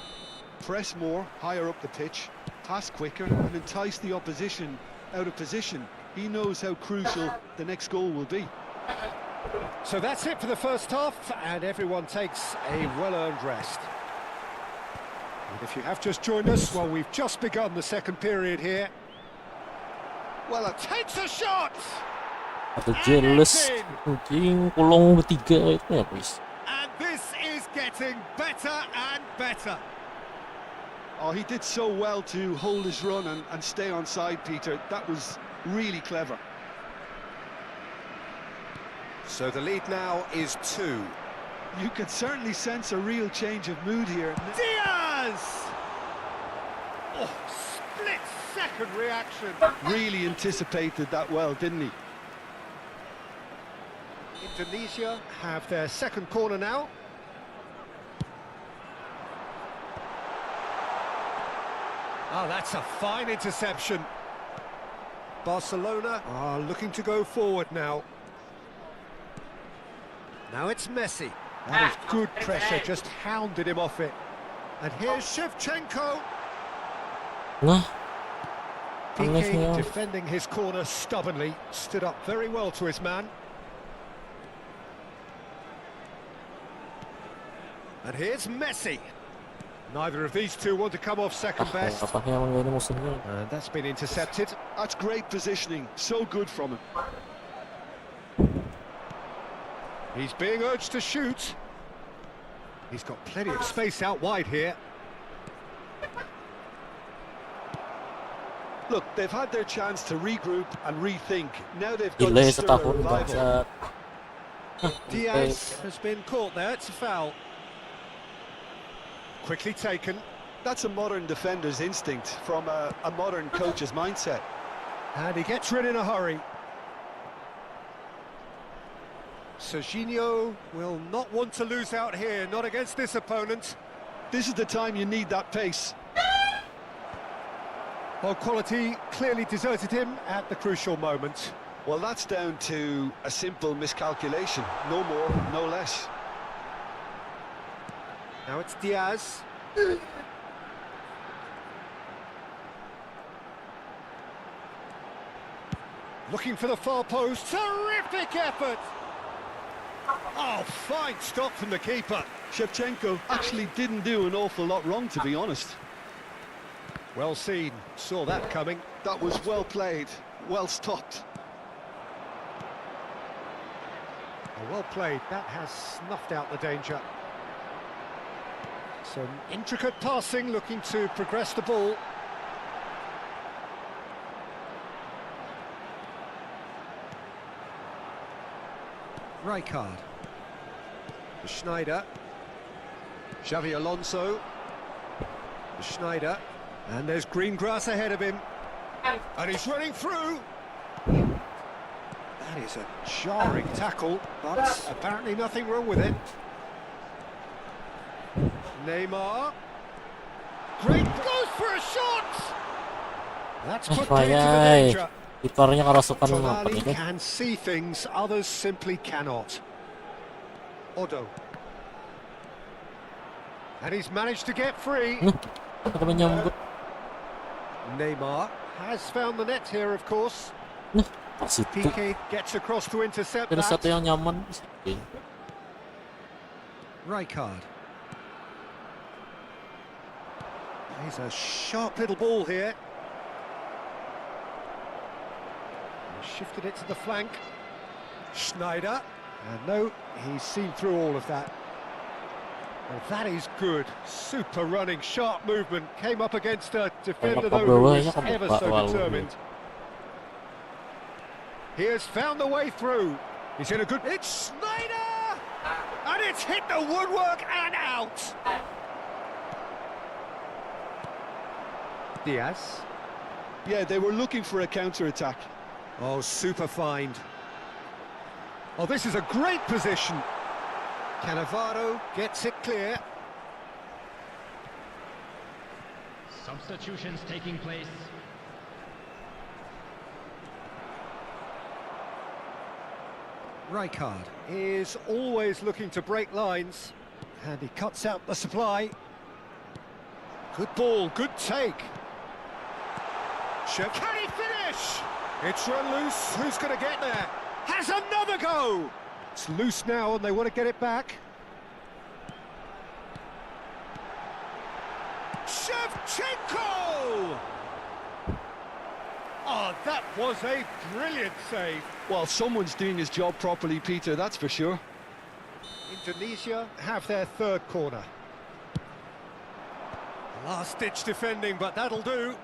press more, higher up the pitch, pass quicker, and entice the opposition out of position. He knows how crucial the next goal will be.
So that's it for the first half, and everyone takes a well-earned rest. And if you have just joined us, well, we've just begun the second period here. Well, it takes a shot!
Ada jealous anjing kolong ketiga itu ya guys.
And this is getting better and better.
Oh, he did so well to hold his run and stay on side, Peter. That was really clever.
So the lead now is 2.
You could certainly sense a real change of mood here.
Diaz! Oh, split-second reaction.
Really anticipated that well, didn't he?
Indonesia have their second corner now. Oh, that's a fine interception. Barcelona are looking to go forward now. Now it's Messi. That is good pressure, just hounded him off it. And here's Shevchenko.
Nah,
Pakai defending his corner stubbornly, stood up very well to his man. And here's Messi. Neither of these two want to come off second best.
apakah yang ini musuhnya?
And that's been intercepted.
That's great positioning. So good from him.
He's being urged to shoot. He's got plenty of space out wide here.
Look, they've had their chance to regroup and rethink. Now they've got
Delay
to stir a
setahun
revival.
bangsat.
Diaz has been caught there. It's a foul. Quickly taken.
That's a modern defender's instinct from a modern coach's mindset.
And he gets rid in a hurry. Serginho will not want to lose out here, not against this opponent.
This is the time you need that pace.
Well, quality clearly deserted him at the crucial moment.
Well, that's down to a simple miscalculation. No more, no less.
Now it's Diaz. Looking for the far post. Terrific effort! Oh, fine stop from the keeper.
Shevchenko actually didn't do an awful lot wrong, to be honest.
Well seen. Saw that coming.
That was well played, well stopped.
Oh, well played. That has snuffed out the danger. Some intricate passing, looking to progress the ball. Rijkaard. Schneider. Xavi Alonso. Schneider. And there's green grass ahead of him. And he's running through. That is a jarring tackle, but apparently nothing wrong with it. Neymar. Great, goes for a shot! That's put Pakai to the danger.
Kipernya kerasukan apa
Tonali
ini?
can see things others simply cannot. Otto. And he's managed to get free.
Apa menyambut?
Neymar has found the net here, of course.
Pas itu
Pakai gets across to intercept
ada
that.
satu yang nyaman.
Rijkaard. He's a sharp little ball here. Shifted it to the flank. Schneider. And no, he's seen through all of that. Well, that is good. Super running, sharp movement. Came up against a defender, though, who was ever so determined. He has found the way through. He's in a good... It's Schneider! And it's hit the woodwork and out! Diaz.
Yeah, they were looking for a counter-attack.
Oh, super find. Oh, this is a great position. Cannavaro gets it clear.
Substitutions taking place.
Rijkaard is always looking to break lines, and he cuts out the supply. Good ball, good take. Can he finish? It's run loose. Who's going to get there? Has another go! It's loose now, and they want to get it back. Shevchenko! Oh, that was a brilliant save.
Well, someone's doing his job properly, Peter, that's for sure.
Indonesia have their third corner. Last-ditch defending, but that'll do.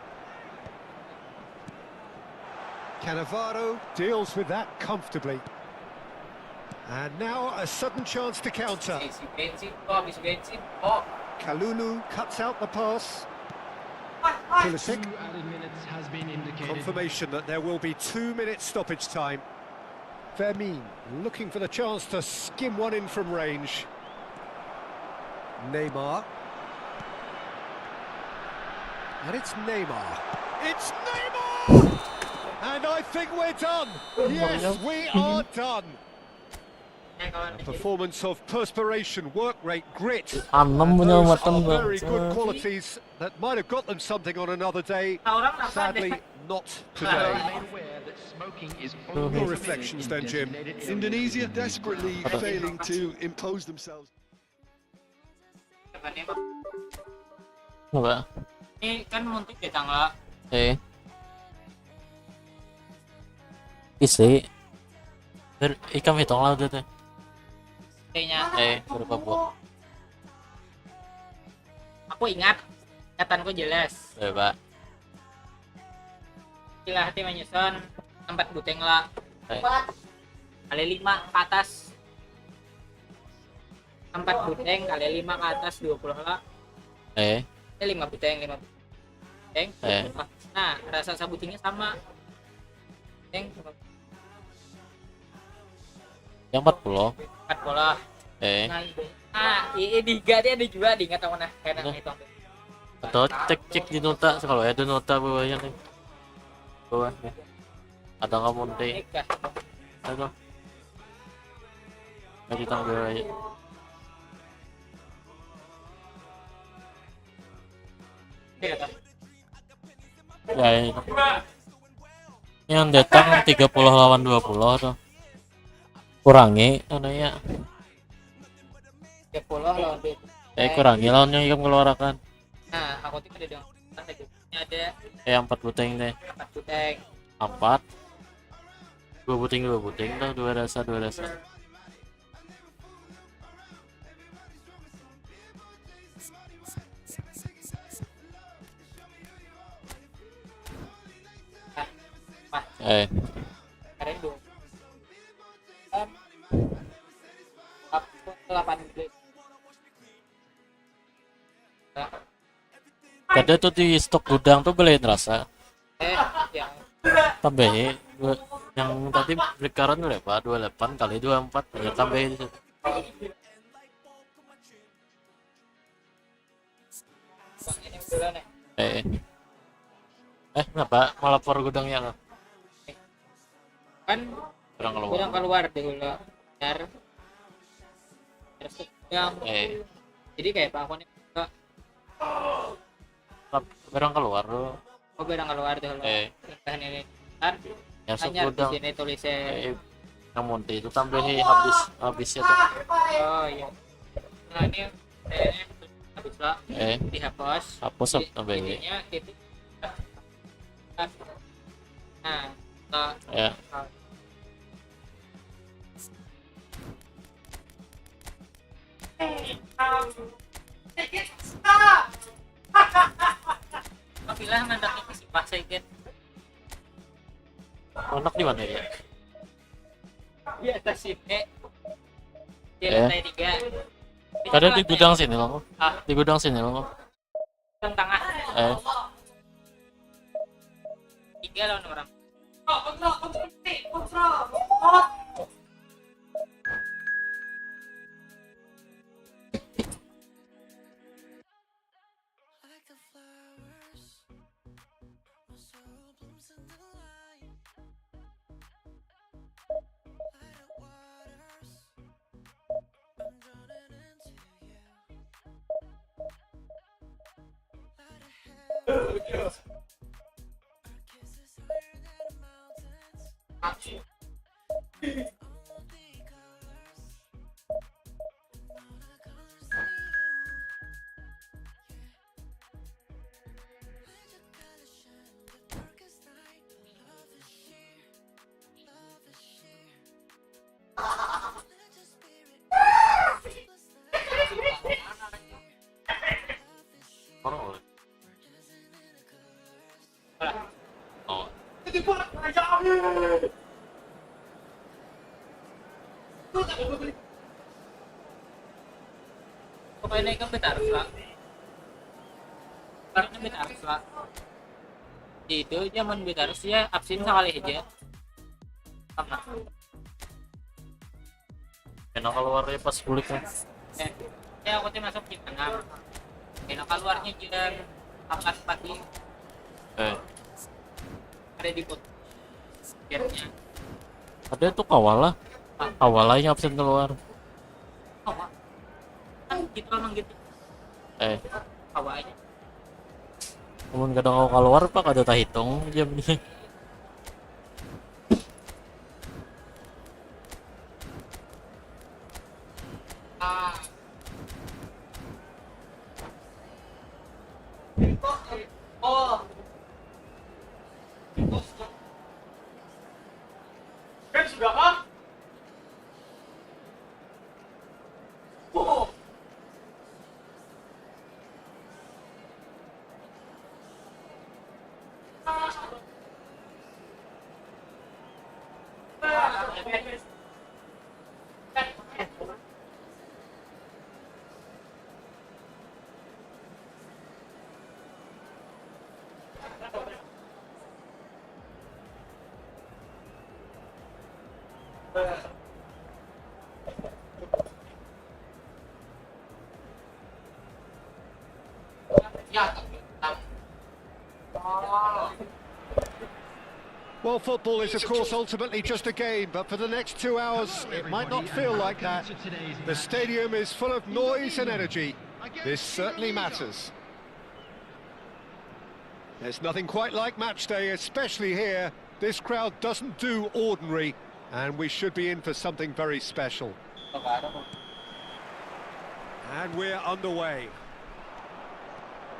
Cannavaro deals with that comfortably. And now a sudden chance to counter. Kalulu cuts out the pass. Pulisic.
2 added minutes has been indicated.
Confirmation that there will be 2 minutes stoppage time. Fermin looking for the chance to skim one in from range. Neymar. And it's Neymar. It's Neymar! And I think we're done. Yes, we are done. A performance of perspiration, work rate, grit.
Enam
And
punya
those
matan
are very
bang.
good qualities that might have got them something on another day. Sadly, not today.
Made aware that smoking is only
Your reflections then, Jim.
permitted in designated
Indonesia
areas.
desperately failing to impose themselves.
Apa?
Ini kan untuk di tangga.
Isi. Ikan hitong laut itu.
Kayaknya
Berapa buah?
aku ingatanku jelas.
Pak.
Gila hati menyusun tempat buteng lah. Kali 5 ke atas. 4 buteng kali 5 ke atas 20 lah. 5 buteng. Nah, rasa sabutingnya sama. Buteng
Yang 40.
40. Ini diga dia ada juga di nggak tahu mana kayak itu.
Atau cek di nota kalau ada nota bawahnya nih. Bawahnya. Ada nggak monte? Ada. Jadi tanggal aja. Ya ini. Yang datang 30 lawan 20 tuh. Kurangi anaknya.
30 lawan 20.
Kurangi lawannya yang keluarkan.
Nah, aku tuh ada dong. Ada
Yang 4 buteng deh.
4 buteng.
4. 2 buteng tuh 2 rasa.
Karen 2. 8 buteng.
Ada tuh di stok gudang tuh beliin rasa.
Yang
Tambahin yang tadi beli karan berapa? 28 kali 24 ya tambahin itu.
ini bulan
Kenapa malah lapor gudangnya
kan
kurang
kurang keluar dulu yang jadi kayak Pak Akun juga
barang keluar lo.
barang keluar dulu kan ini kan
Ya
hanya di
gudang
sini tulisnya
yang monte itu tambahin habisnya tuh.
oh iya nah ini habis lah dihapus
Hapus tambahin.
intinya itu nah
Ya.
Kapilah mandaknya ke si Pakai kan.
Anak di mana ya?
Di atas sini. Di
Eh.
lantai 3.
Ada di gudang sini loh.
Ah.
Di gudang sini loh.
Yang tengah. 3 lawan orang.
Like the flowers, my soul blooms in the light. Light up waters, I'm drowning into you. Light a heaven, our kiss is higher than the mountains. All the colors, and all the colors in you. Let your color shine the darkest night. Love is sheer, love is sheer. Let your spirit restless night. Love is sheer,
Orang.
we're dancing in the colors.
Oh.
Pokoknya naik ke Betarus lah. Karena Betarus lah. Itu zaman Betarus ya absen sekali aja. Sama.
Enak keluarnya pas kulik kan.
Ya aku tuh masuk jam 6. Enak keluarnya jam 8 pagi. Ada di put. Biarnya.
Ada tuh kawalah. Kawalah yang absen keluar.
Hawa. Kan gitu emang gitu. Hawa aja.
Namun kadang kau keluar pak ada tak hitung jam ini.
Oh. Sudah kah? Oh.
Well, football is, of course, ultimately just a game, but for the next 2 hours, it might not feel like that. The stadium is full of noise and energy. This certainly matters. There's nothing quite like match day, especially here. This crowd doesn't do ordinary, and we should be in for something very special. And we're underway.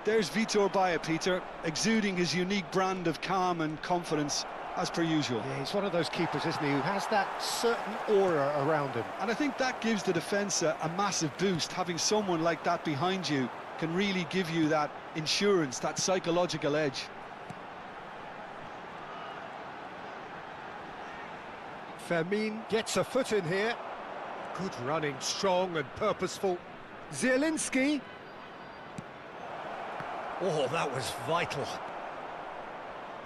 There's Vitor Baia, Peter, exuding his unique brand of calm and confidence, as per usual.
Yeah, he's one of those keepers, isn't he, who has that certain aura around him.
And I think that gives the defence a massive boost. Having someone like that behind you can really give you that insurance, that psychological edge.
Fermin gets a foot in here. Good running, strong and purposeful. Zielinski. Oh, that was vital.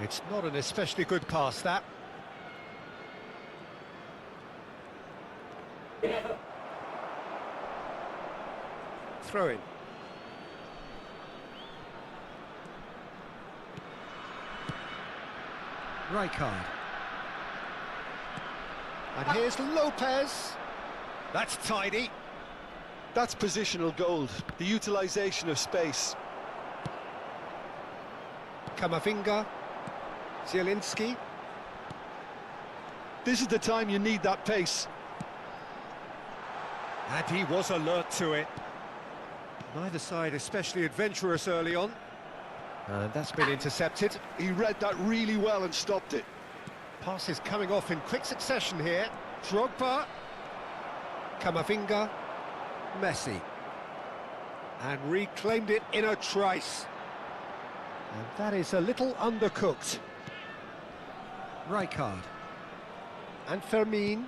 It's not an especially good pass, that. Throw in. Rijkaard. And here's Lopez. That's tidy.
That's positional gold, the utilisation of space.
Kamavinga. Zielinski.
This is the time you need that pace.
And he was alert to it. Neither side especially adventurous early on. And that's been intercepted.
He read that really well and stopped it.
Passes coming off in quick succession here. Drogba. Kamavinga. Messi. And reclaimed it in a trice. And that is a little undercooked. Rijkaard. And Fermin.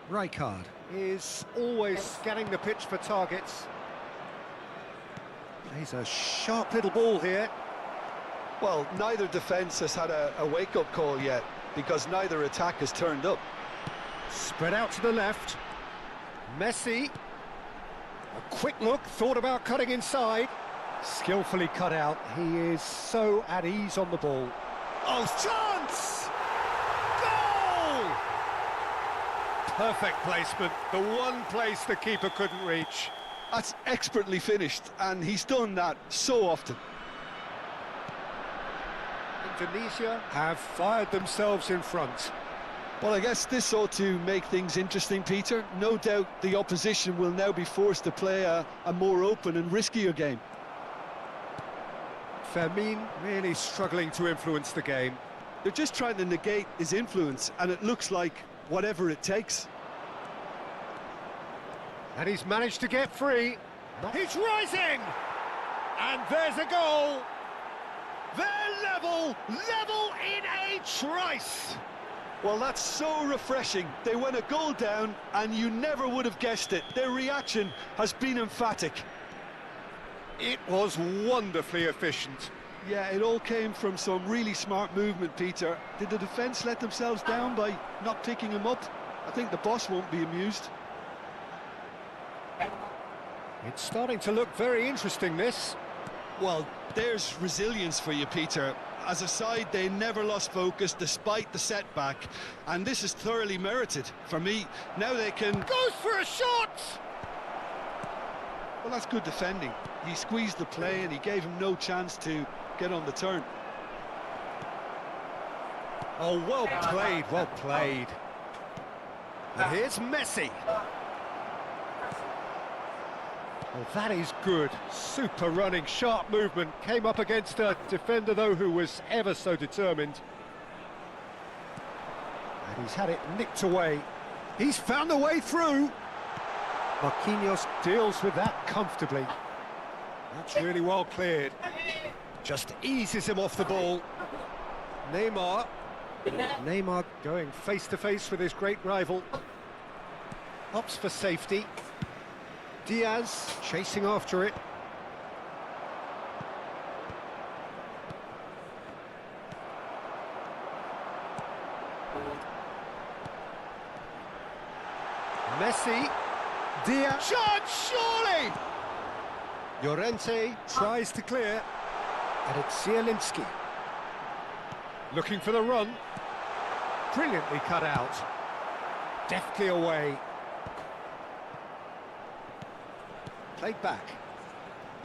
Rijkaard is always scanning the pitch for targets. Plays a sharp little ball here.
Well, neither defence has had a wake-up call yet, because neither attack has turned up.
Spread out to the left. Messi. A quick look, thought about cutting inside. Skillfully cut out. He is so at ease on the ball. Oh, chance! Goal! Perfect placement. The one place the keeper couldn't reach.
That's expertly finished, and he's done that so often.
Indonesia have fired themselves in front.
Well, I guess this ought to make things interesting, Peter. No doubt the opposition will now be forced to play a more open and riskier game.
Fermin really struggling to influence the game.
They're just trying to negate his influence, and it looks like whatever it takes.
And he's managed to get free. He's rising! And there's a goal! They're level in a trice!
Well, that's so refreshing. They went a goal down, and you never would have guessed it. Their reaction has been emphatic.
It was wonderfully efficient.
Yeah, it all came from some really smart movement, Peter. Did the defence let themselves down by not picking him up? I think the boss won't be amused.
It's starting to look very interesting, this.
Well, there's resilience for you, Peter. As a side, they never lost focus despite the setback, and this is thoroughly merited. For me, now they can...
Goes for a shot!
Well, that's good defending. He squeezed the play and he gave him no chance to get on the turn.
Oh, well played, well played. And here's Messi. Well, that is good. Super running, sharp movement. Came up against a defender, though, who was ever so determined. And he's had it nicked away. He's found the way through. Marquinhos deals with that comfortably. That's really well cleared. Just eases him off the ball. Neymar. Neymar going face-to-face with his great rival. Opts for safety. Diaz chasing after it. Messi. Diaz. Shot, surely! Llorente tries to clear. And it's Zielinski. Looking for the run. Brilliantly cut out. Deftly away. Played back.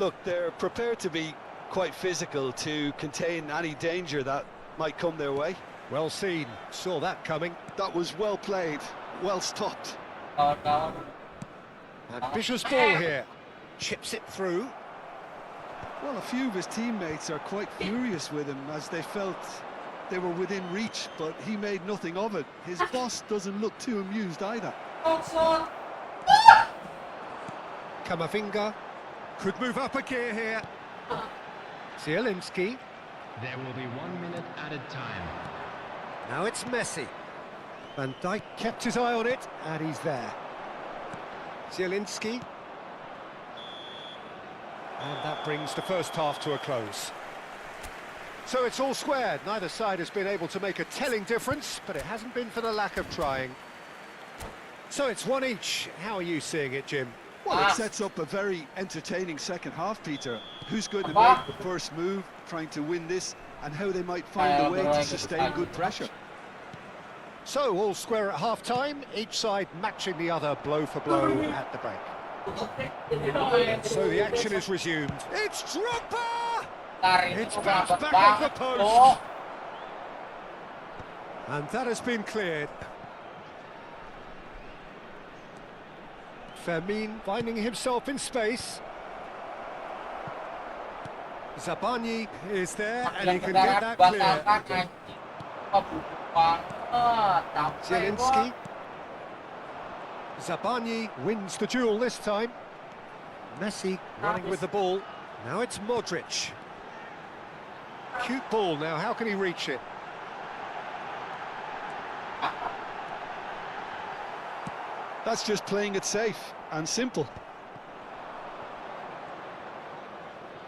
Look, they're prepared to be quite physical to contain any danger that might come their way.
Well seen. Saw that coming.
That was well played, well stopped.
Ambitious ball here. Chips it through.
Well, a few of his teammates are quite furious with him as they felt they were within reach, but he made nothing of it. His boss doesn't look too amused either.
Kamavinga could move up a gear here. Zielinski.
There will be 1 minute added time.
Now it's Messi. Van Dijk kept his eye on it, and he's there. Zielinski. And that brings the first half to a close. So it's all squared. Neither side has been able to make a telling difference, but it hasn't been for the lack of trying. So it's one each. How are you seeing it, Jim?
Well, it sets up a very entertaining second half, Peter. Who's going to make the first move, trying to win this, and how they might find a way to sustain good pressure.
So all square at half-time, each side matching the other blow for blow at the break. And so the action is resumed. It's Drogba! It's bounced back off the post. And that has been cleared. Fermin finding himself in space. Zabani is there and he can get that clear. Zielinski. Zabani wins the duel this time. Messi running with the ball. Now it's Modric. Cute ball now, how can he reach it?
That's just playing it safe and simple.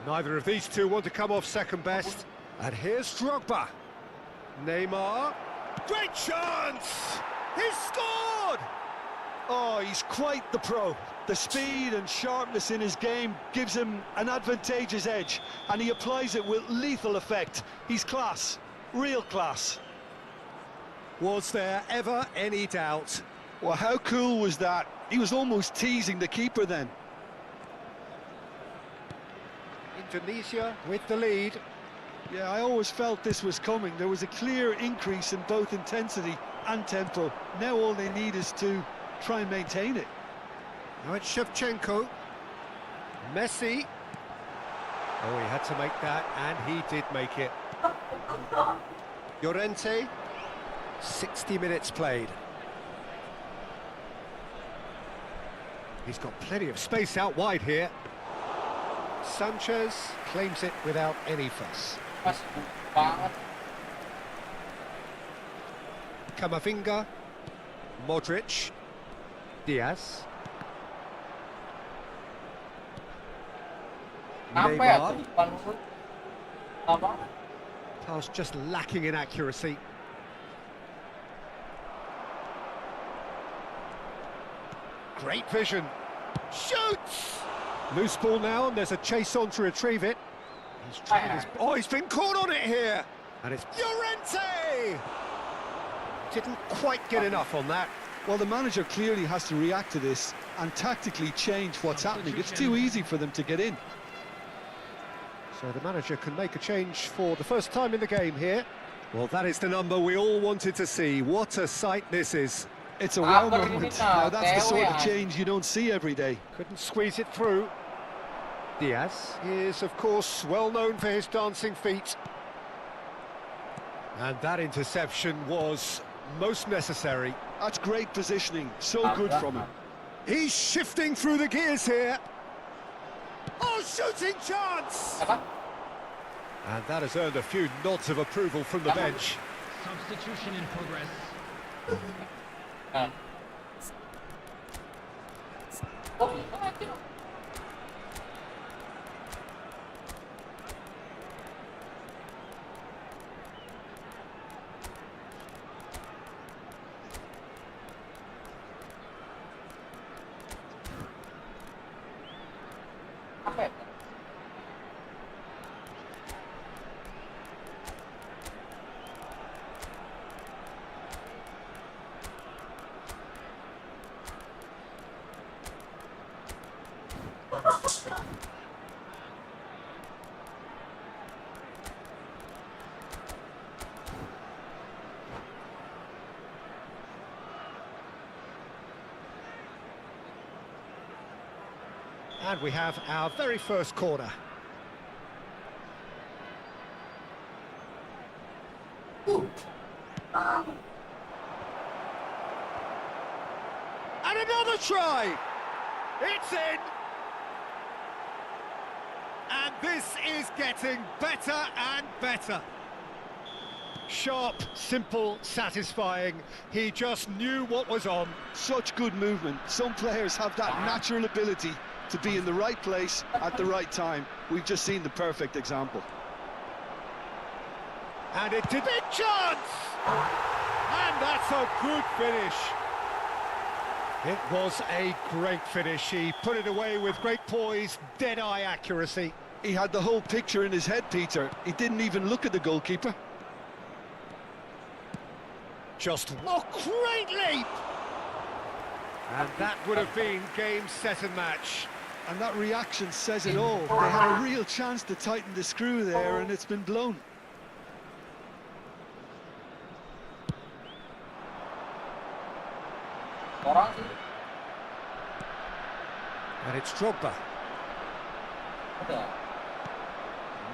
Neither of these two want to come off second best. And here's Drogba. Neymar. Great chance! He's scored!
Oh, he's quite the pro. The speed and sharpness in his game gives him an advantageous edge, and he applies it with lethal effect. He's class, real class.
Was there ever any doubt?
Well, how cool was that? He was almost teasing the keeper then.
Indonesia with the lead.
Yeah, I always felt this was coming. There was a clear increase in both intensity and tempo. Now all they need is to try and maintain it.
Now it's Shevchenko. Messi. Oh, he had to make that, and he did make it. Llorente. 60 minutes played. He's got plenty of space out wide here. Sanchez claims it without any fuss. Camavinga. Modric. Diaz. Neymar. Pass just lacking in accuracy. Great vision. Shoots! Loose ball now, and there's a chase on to retrieve it. He's trying his... Oh, he's been caught on it here! And it's Llorente! Didn't quite get enough on that.
Well, the manager clearly has to react to this and tactically change what's happening. It's too easy for them to get in.
So the manager can make a change for the first time in the game here. Well, that is the number we all wanted to see. What a sight this is.
It's a wow moment. Now, that's the sort of change you don't see every day.
Couldn't squeeze it through. Diaz is, of course, well known for his dancing feet. And that interception was most necessary.
That's great positioning. So good from him.
He's shifting through the gears here. Oh, shooting chance! And that has earned a few nods of approval from the bench.
Substitution in progress.
And we have our very first corner. And another try! It's in! And this is getting better and better. Sharp, simple, satisfying. He just knew what was on.
Such good movement. Some players have that natural ability to be in the right place at the right time. We've just seen the perfect example.
And it did big chance! And that's a good finish. It was a great finish. He put it away with great poise, dead-eye accuracy.
He had the whole picture in his head, Peter. He didn't even look at the goalkeeper.
Just, oh, great leap! And that would have been game, set and match.
And that reaction says it all. They had a real chance to tighten the screw there, and it's been blown.
And it's Drogba.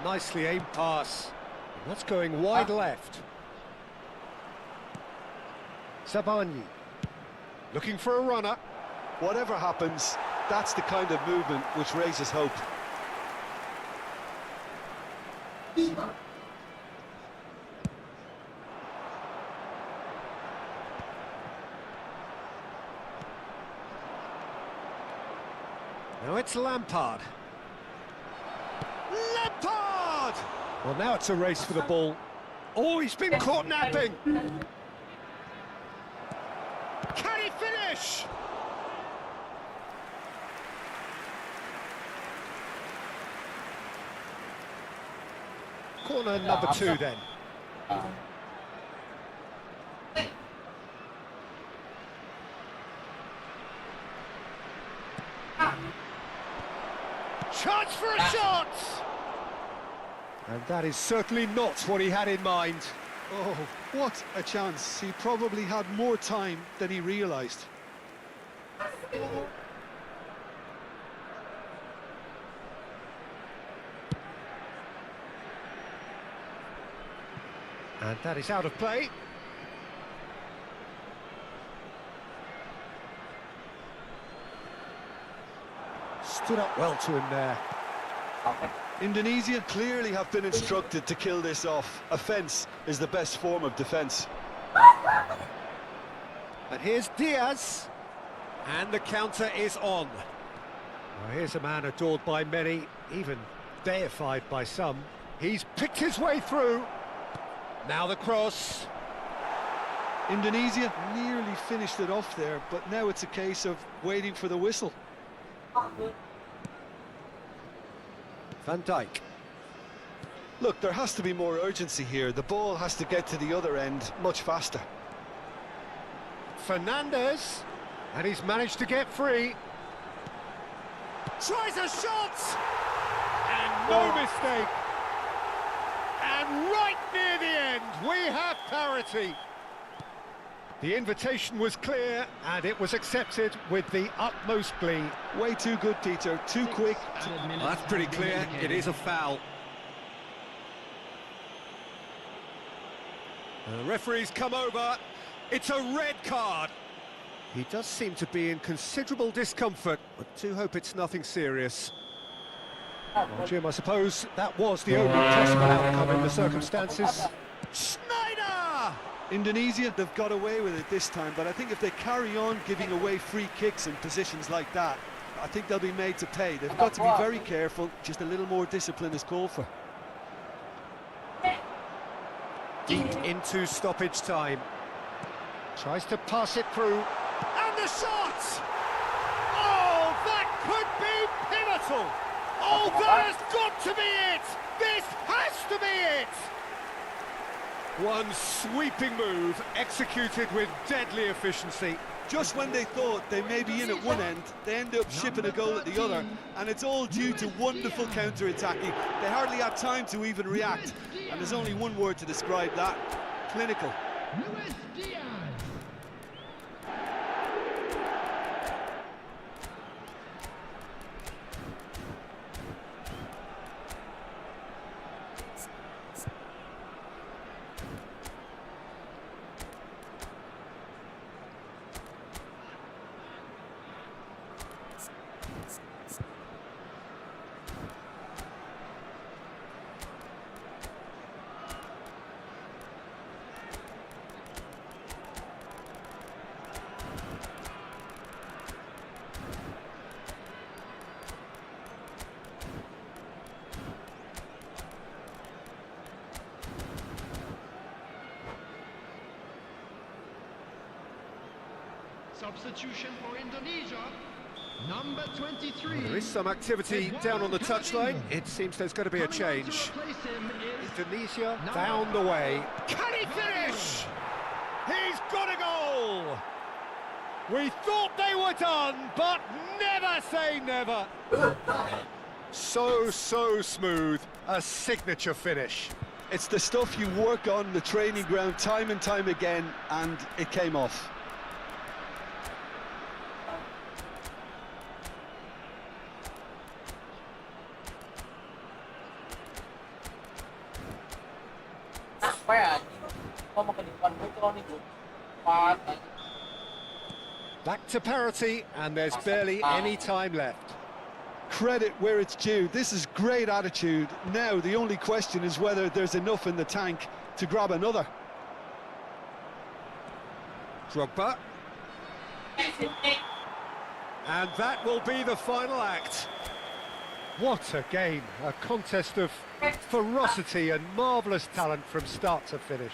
Nicely aimed pass. And that's going wide left. Sabani. Looking for a runner.
Whatever happens, That's the kind of movement which raises hope.
Now it's Lampard. Lampard! Well, now it's a race for the ball. Oh, he's been caught napping. Can he finish? Corner number 2 then. Chance for a shot! And that is certainly not what he had in mind.
Oh, what a chance. He probably had more time than he realised.
And that is out of play. Stood up well to him there.
Indonesia clearly have been instructed to kill this off. Offence is the best form of defence.
And here's Diaz. And the counter is on. Well, here's a man adored by many, even deified by some. He's picked his way through. Now the cross.
Indonesia nearly finished it off there, but now it's a case of waiting for the whistle.
Van Dijk.
Look, there has to be more urgency here. The ball has to get to the other end much faster.
Fernandez. And he's managed to get free. Tries a shot! And no mistake. And right near the end, we have parity. The invitation was clear, and it was accepted with the utmost glee.
Way too good, Peter. Too quick.
Well, that's pretty clear. It is a foul. The referee's come over. It's a red card. He does seem to be in considerable discomfort, but do hope it's nothing serious. Well, Jim, I suppose that was the only possible outcome in the circumstances. Schneider!
Indonesia, they've got away with it this time, but I think if they carry on giving away free kicks in positions like that, I think they'll be made to pay. They've got to be very careful. Just a little more discipline is called for.
Deep into stoppage time. Tries to pass it through. And the shot! Oh, that could be pivotal! Oh, that has got to be it! This has to be it! One sweeping move, executed with deadly efficiency.
Just when they thought they may be in at one end, they end up shipping a goal at the other, and it's all due to wonderful counter-attacking. They hardly had time to even react, and there's only one word to describe that: clinical.
Substitution for Indonesia, number 23.
There is some activity down on the touchline. It seems there's going to be a change. Indonesia found the way. Can he finish? He's got a goal! We thought they were done, but never say never. So smooth. A signature finish.
It's the stuff you work on the training ground time and time again, and it came off.
Back to parity, and there's barely any time left.
Credit where it's due. This is great attitude. Now the only question is whether there's enough in the tank to grab another.
Drogba. And that will be the final act. What a game, a contest of ferocity and marvellous talent from start to finish.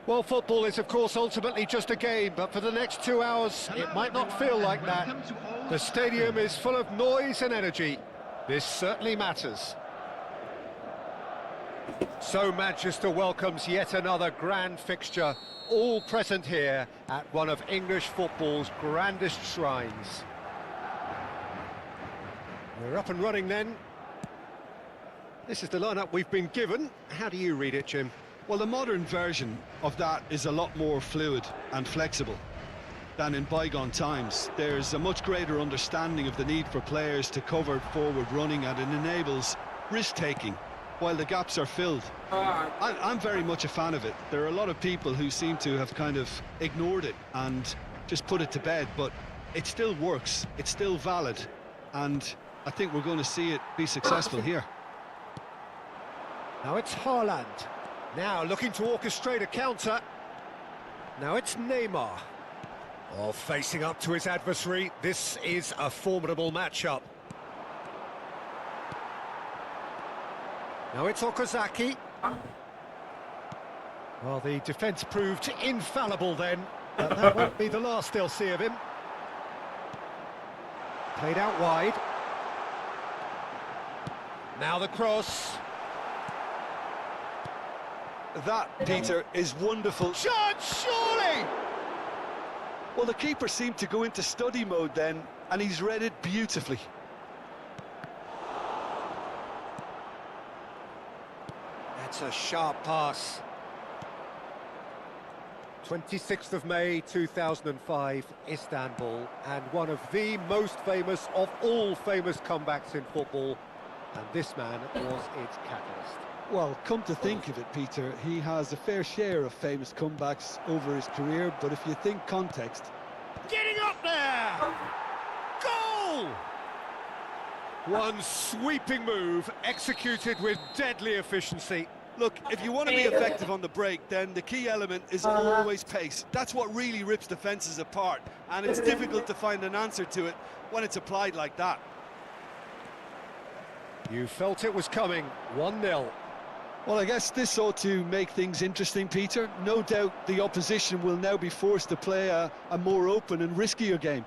Well, football is, of course, ultimately just a game, but for the next 2 hours, it might not feel like that. The stadium is full of noise and energy. This certainly matters. So Manchester welcomes yet another grand fixture, all present here at one of English football's grandest shrines. We're up and running then. This is the lineup we've been given. How do you read it, Jim?
Well, the modern version of that is a lot more fluid and flexible than in bygone times. There's a much greater understanding of the need for players to cover forward running, and it enables risk-taking while the gaps are filled. I'm very much a fan of it. There are a lot of people who seem to have kind of ignored it and just put it to bed, but it still works, it's still valid, and I think we're going to see it be successful here.
Now it's Haaland. Now looking to orchestrate a counter. Now it's Neymar. Oh, facing up to his adversary. This is a formidable matchup. Now it's Okazaki. Well, the defence proved infallible then, but that won't be the last they'll see of him. Played out wide. Now the cross.
That, Peter, is wonderful.
Shot, surely!
Well, the keeper seemed to go into study mode then, and he's read it beautifully.
That's a sharp pass. 26th of May 2005, Istanbul, and one of the most famous of all famous comebacks in football, and this man was its catalyst.
Well, come to think of it, Peter, he has a fair share of famous comebacks over his career, but if you think context...
Getting up there! Goal! One sweeping move, executed with deadly efficiency.
Look, if you want to be effective on the break, then the key element is always pace. That's what really rips defences apart, and it's difficult to find an answer to it when it's applied like that.
You felt it was coming, 1-0.
Well, I guess this ought to make things interesting, Peter. No doubt the opposition will now be forced to play a more open and riskier game.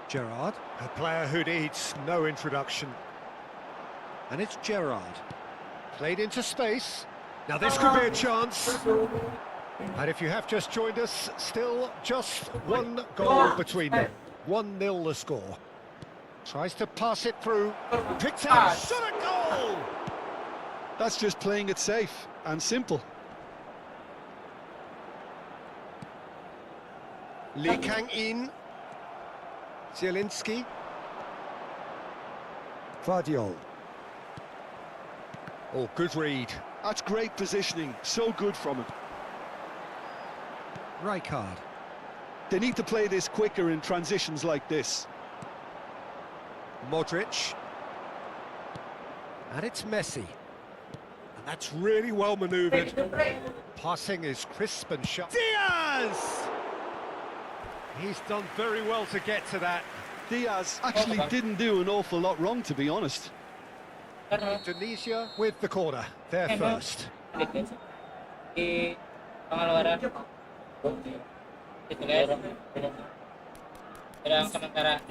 Gerrard, a player who needs no introduction. And it's Gerrard. Played into space. Now this could be a chance. And if you have just joined us, still just one goal between them. 1-0 the score. Tries to pass it through. Picked out, shot a goal!
That's just playing it safe and simple.
Lee Kang-in. Zielinski. Vardiol. Oh, good read.
That's great positioning, so good from him.
Rijkaard.
They need to play this quicker in transitions like this.
Modric. And it's Messi. And that's really well manoeuvred. Passing is crisp and sharp. Diaz! He's done very well to get to that.
Diaz actually didn't do an awful lot wrong, to be honest.
Indonesia with the corner. They're first.
Di pengeluaran itu guys, sedang sementara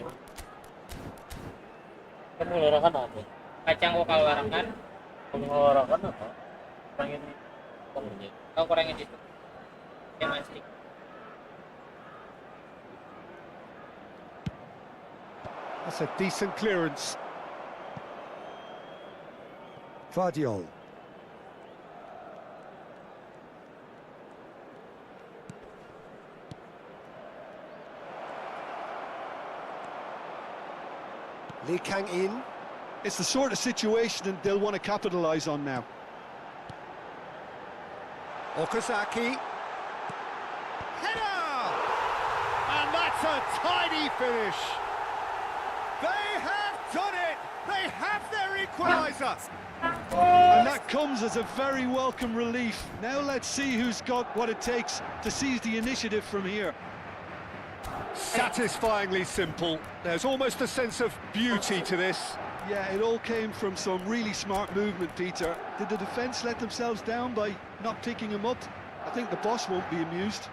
Mengeluarkan apa?
kacang gua keluarkan,
Mengeluarkan apa? Kurangin kurangin.
kau kurangin itu ya masih.
That's a decent clearance. Vardiol. Lee Kang-in.
It's the sort of situation that they'll want to capitalise on now.
Okazaki. Header! And that's a tidy finish. They have done it! They have their equaliser!
And that comes as a very welcome relief. Now let's see who's got what it takes to seize the initiative from here.
Satisfyingly simple. There's almost a sense of beauty to this.
Yeah, it all came from some really smart movement, Peter. Did the defence let themselves down by not picking him up? I think the boss won't be amused.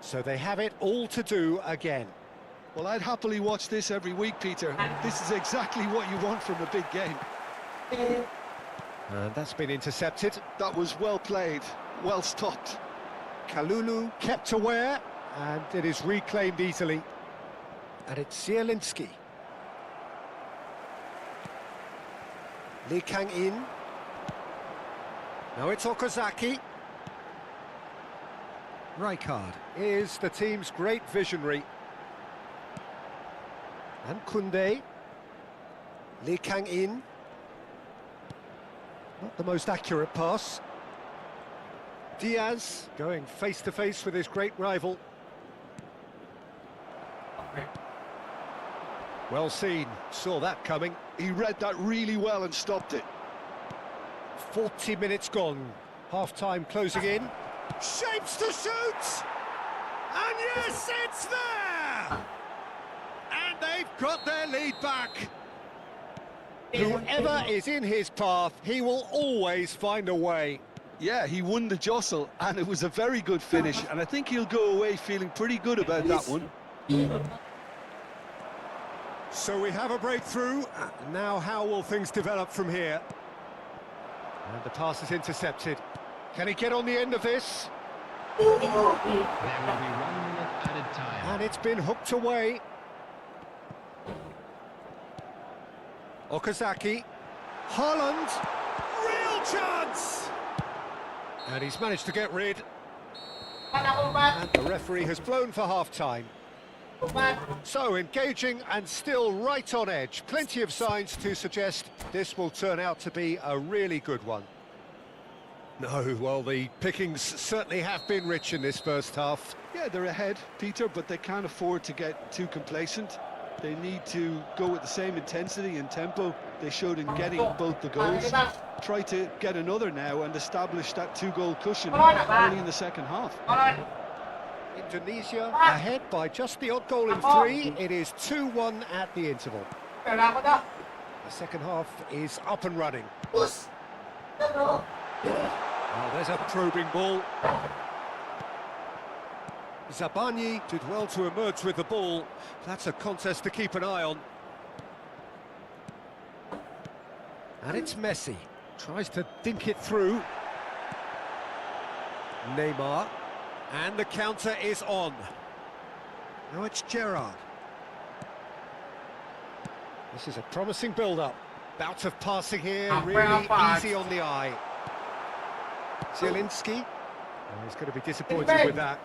So they have it all to do again.
Well, I'd happily watch this every week, Peter. This is exactly what you want from a big game.
And that's been intercepted.
That was well played, well stopped.
Kalulu kept aware, and it is reclaimed easily. And it's Zielinski. Lee Kang-in. Now it's Okazaki. Rijkaard is the team's great visionary. And Kunde. Lee Kang-in. Not the most accurate pass. Diaz going face-to-face with his great rival. Well seen, saw that coming.
He read that really well and stopped it.
40 minutes gone, half-time closing in. Shapes to shoot! And yes, it's there! And they've got their lead back. Whoever is in his path, he will always find a way.
Yeah, he won the jostle, and it was a very good finish, and I think he'll go away feeling pretty good about that one.
So we have a breakthrough. Now how will things develop from here? And the pass is intercepted. Can he get on the end of this?
There will be 1 minute added time.
And it's been hooked away. Okazaki. Haaland. Real chance! And he's managed to get rid. And the referee has blown for half-time. So engaging and still right on edge. Plenty of signs to suggest this will turn out to be a really good one. No, well, the pickings certainly have been rich in this first half.
Yeah, they're ahead, Peter, but they can't afford to get too complacent. They need to go with the same intensity and tempo they showed in getting both the goals. Try to get another now and establish that 2-goal cushion early in the second half.
Indonesia ahead by just the odd goal in 3. It is 2-1 at the interval. The second half is up and running. Oh, there's a probing ball. Zabani did well to emerge with the ball. That's a contest to keep an eye on. And it's Messi. Tries to dink it through. Neymar. And the counter is on. Now it's Gerrard. This is a promising build-up. Bout of passing here, really easy on the eye. Zielinski. Oh, he's going to be disappointed with that.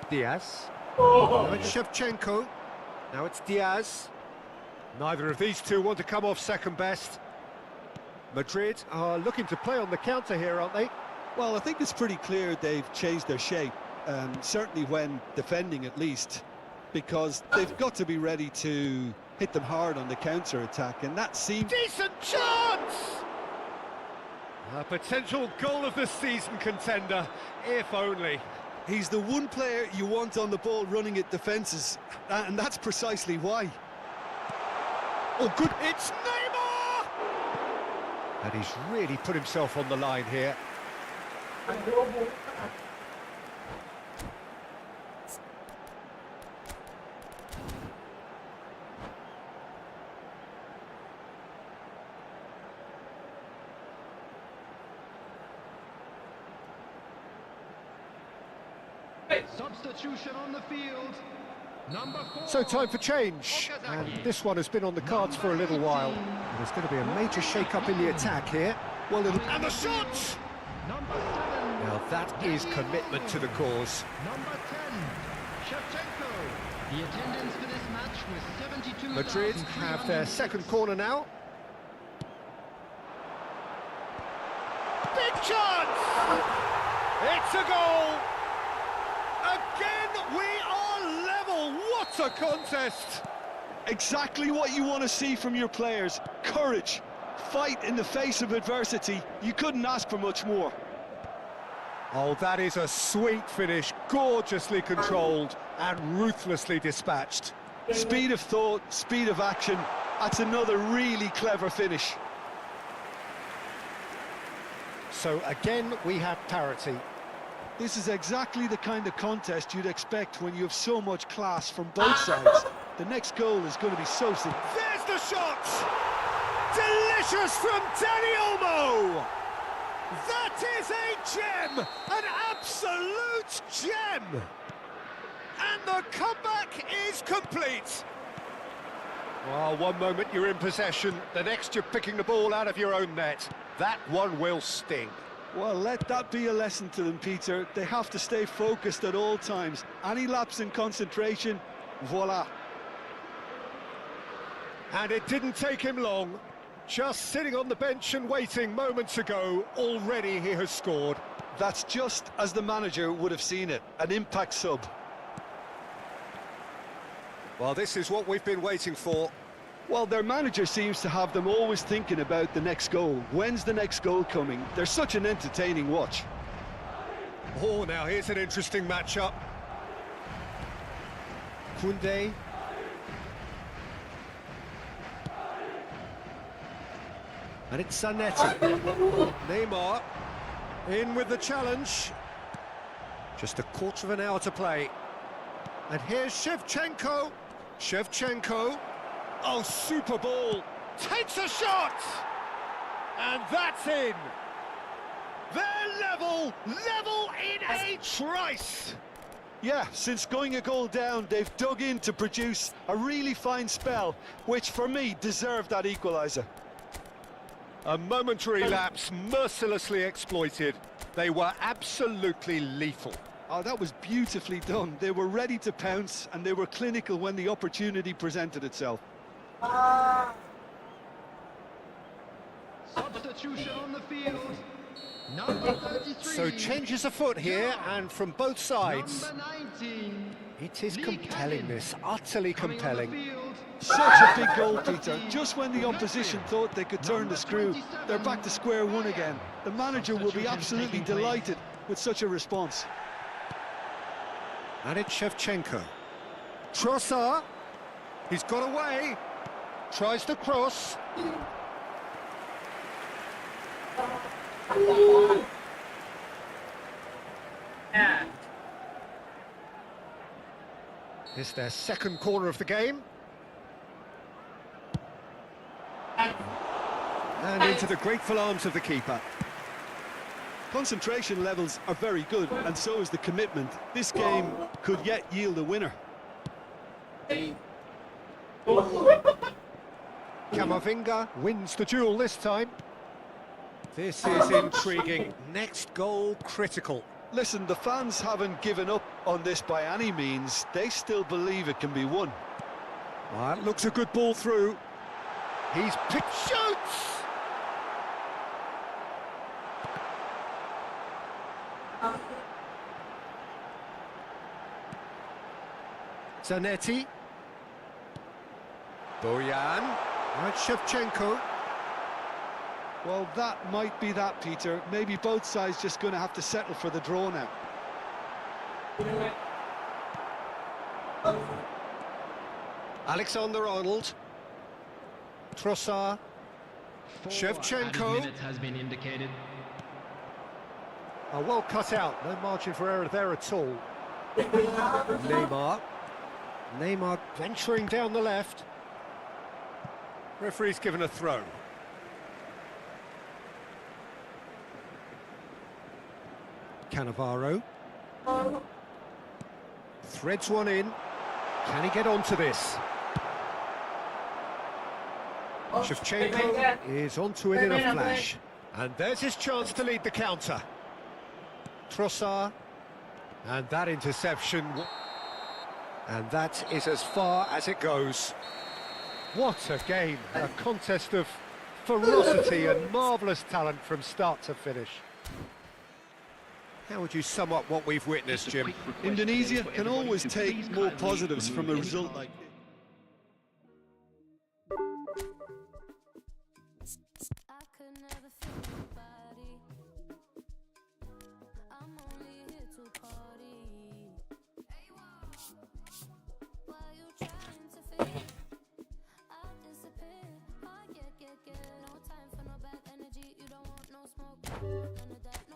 Diaz. Now it's Shevchenko. Now it's Diaz. Neither of these two want to come off second best. Madrid are looking to play on the counter here, aren't they?
Well, I think it's pretty clear they've changed their shape, certainly when defending at least, because they've got to be ready to hit them hard on the counter-attack, and that seems...
Decent chance! A potential goal of the season contender, if only.
He's the one player you want on the ball running at defences, and that's precisely why.
Oh, good, it's Neymar! And he's really put himself on the line here.
Substitution on the field. Number 4.
So time for change, and this one has been on the cards for a little while. There's going to be a major shake-up in the attack here. Well, and the shot!
Number 7.
Now that is commitment to the cause.
Number 10. Shevchenko. The attendance for this match was 72.
Madrid have their second corner now. Big chance! It's a goal! Again, we are level. What a contest!
Exactly what you want to see from your players. Courage, fight in the face of adversity. You couldn't ask for much more.
Oh, that is a sweet finish, gorgeously controlled and ruthlessly dispatched.
Speed of thought, speed of action. That's another really clever finish.
So again, we have parity.
This is exactly the kind of contest you'd expect when you have so much class from both sides. The next goal is going to be so simple.
There's the shot! Delicious from Dani Olmo! That is a gem! An absolute gem! And the comeback is complete! Well, one moment you're in possession, the next you're picking the ball out of your own net. That one will sting.
Well, let that be a lesson to them, Peter. They have to stay focused at all times. Any lapse in concentration, voila.
And it didn't take him long. Just sitting on the bench and waiting moments ago, already he has scored.
That's just as the manager would have seen it, an impact sub.
Well, this is what we've been waiting for.
Well, their manager seems to have them always thinking about the next goal. When's the next goal coming? They're such an entertaining watch.
Oh, now here's an interesting matchup. Koundé. And it's Zanetti. Neymar in with the challenge. Just a quarter of an hour to play. And here's Shevchenko. Shevchenko. Oh, super ball. Takes a shot. And that's in. They're level in a trice.
Yeah, since going a goal down, they've dug in to produce a really fine spell, which for me deserved that equaliser.
A momentary lapse mercilessly exploited. They were absolutely lethal.
Oh, that was beautifully done. They were ready to pounce and they were clinical when the opportunity presented itself.
Substitution on the field. Number 33.
So changes afoot here, and from both sides.
Number 19.
It is compelling, this, utterly
Coming on the
compelling.
field.
Such a big goal, Peter. Just when the opposition thought they could turn the screw, they're back to square one again. The manager will be absolutely delighted with such a response.
And it's Shevchenko. Trossard. He's got away. Tries to cross.
Yeah.
It's their second corner of the game. And into the grateful arms of the keeper.
Concentration levels are very good, and so is the commitment. This game could yet yield a winner.
Camavinga wins the duel this time. This is intriguing. Next goal critical.
Listen, the fans haven't given up on this by any means. They still believe it can be won.
That looks a good ball through. He's picked, shoots! Zanetti. Boyan. And Shevchenko.
Well, that might be that, Peter. Maybe both sides just going to have to settle for the draw now.
Alexander-Arnold. Trossard.
4
Shevchenko.
added minutes has been indicated.
Oh, well cut out. No margin for error there at all. Neymar. Neymar venturing down the left. Referee's given a throw. Cannavaro. Threads one in. Can he get onto this? Shevchenko is onto it in a flash. And there's his chance to lead the counter. Trossard. And that interception. And that is as far as it goes. What a game. A contest of ferocity and marvellous talent from start to finish. How would you sum up what we've witnessed, Jim?
Indonesia can always take more positives from a result like this.
I could never feel your body. I'm only here to party. While you trying to fit, I'll disappear. Oh yeah. No time for no bad energy. You don't want no smoke, you don't want none of that, no.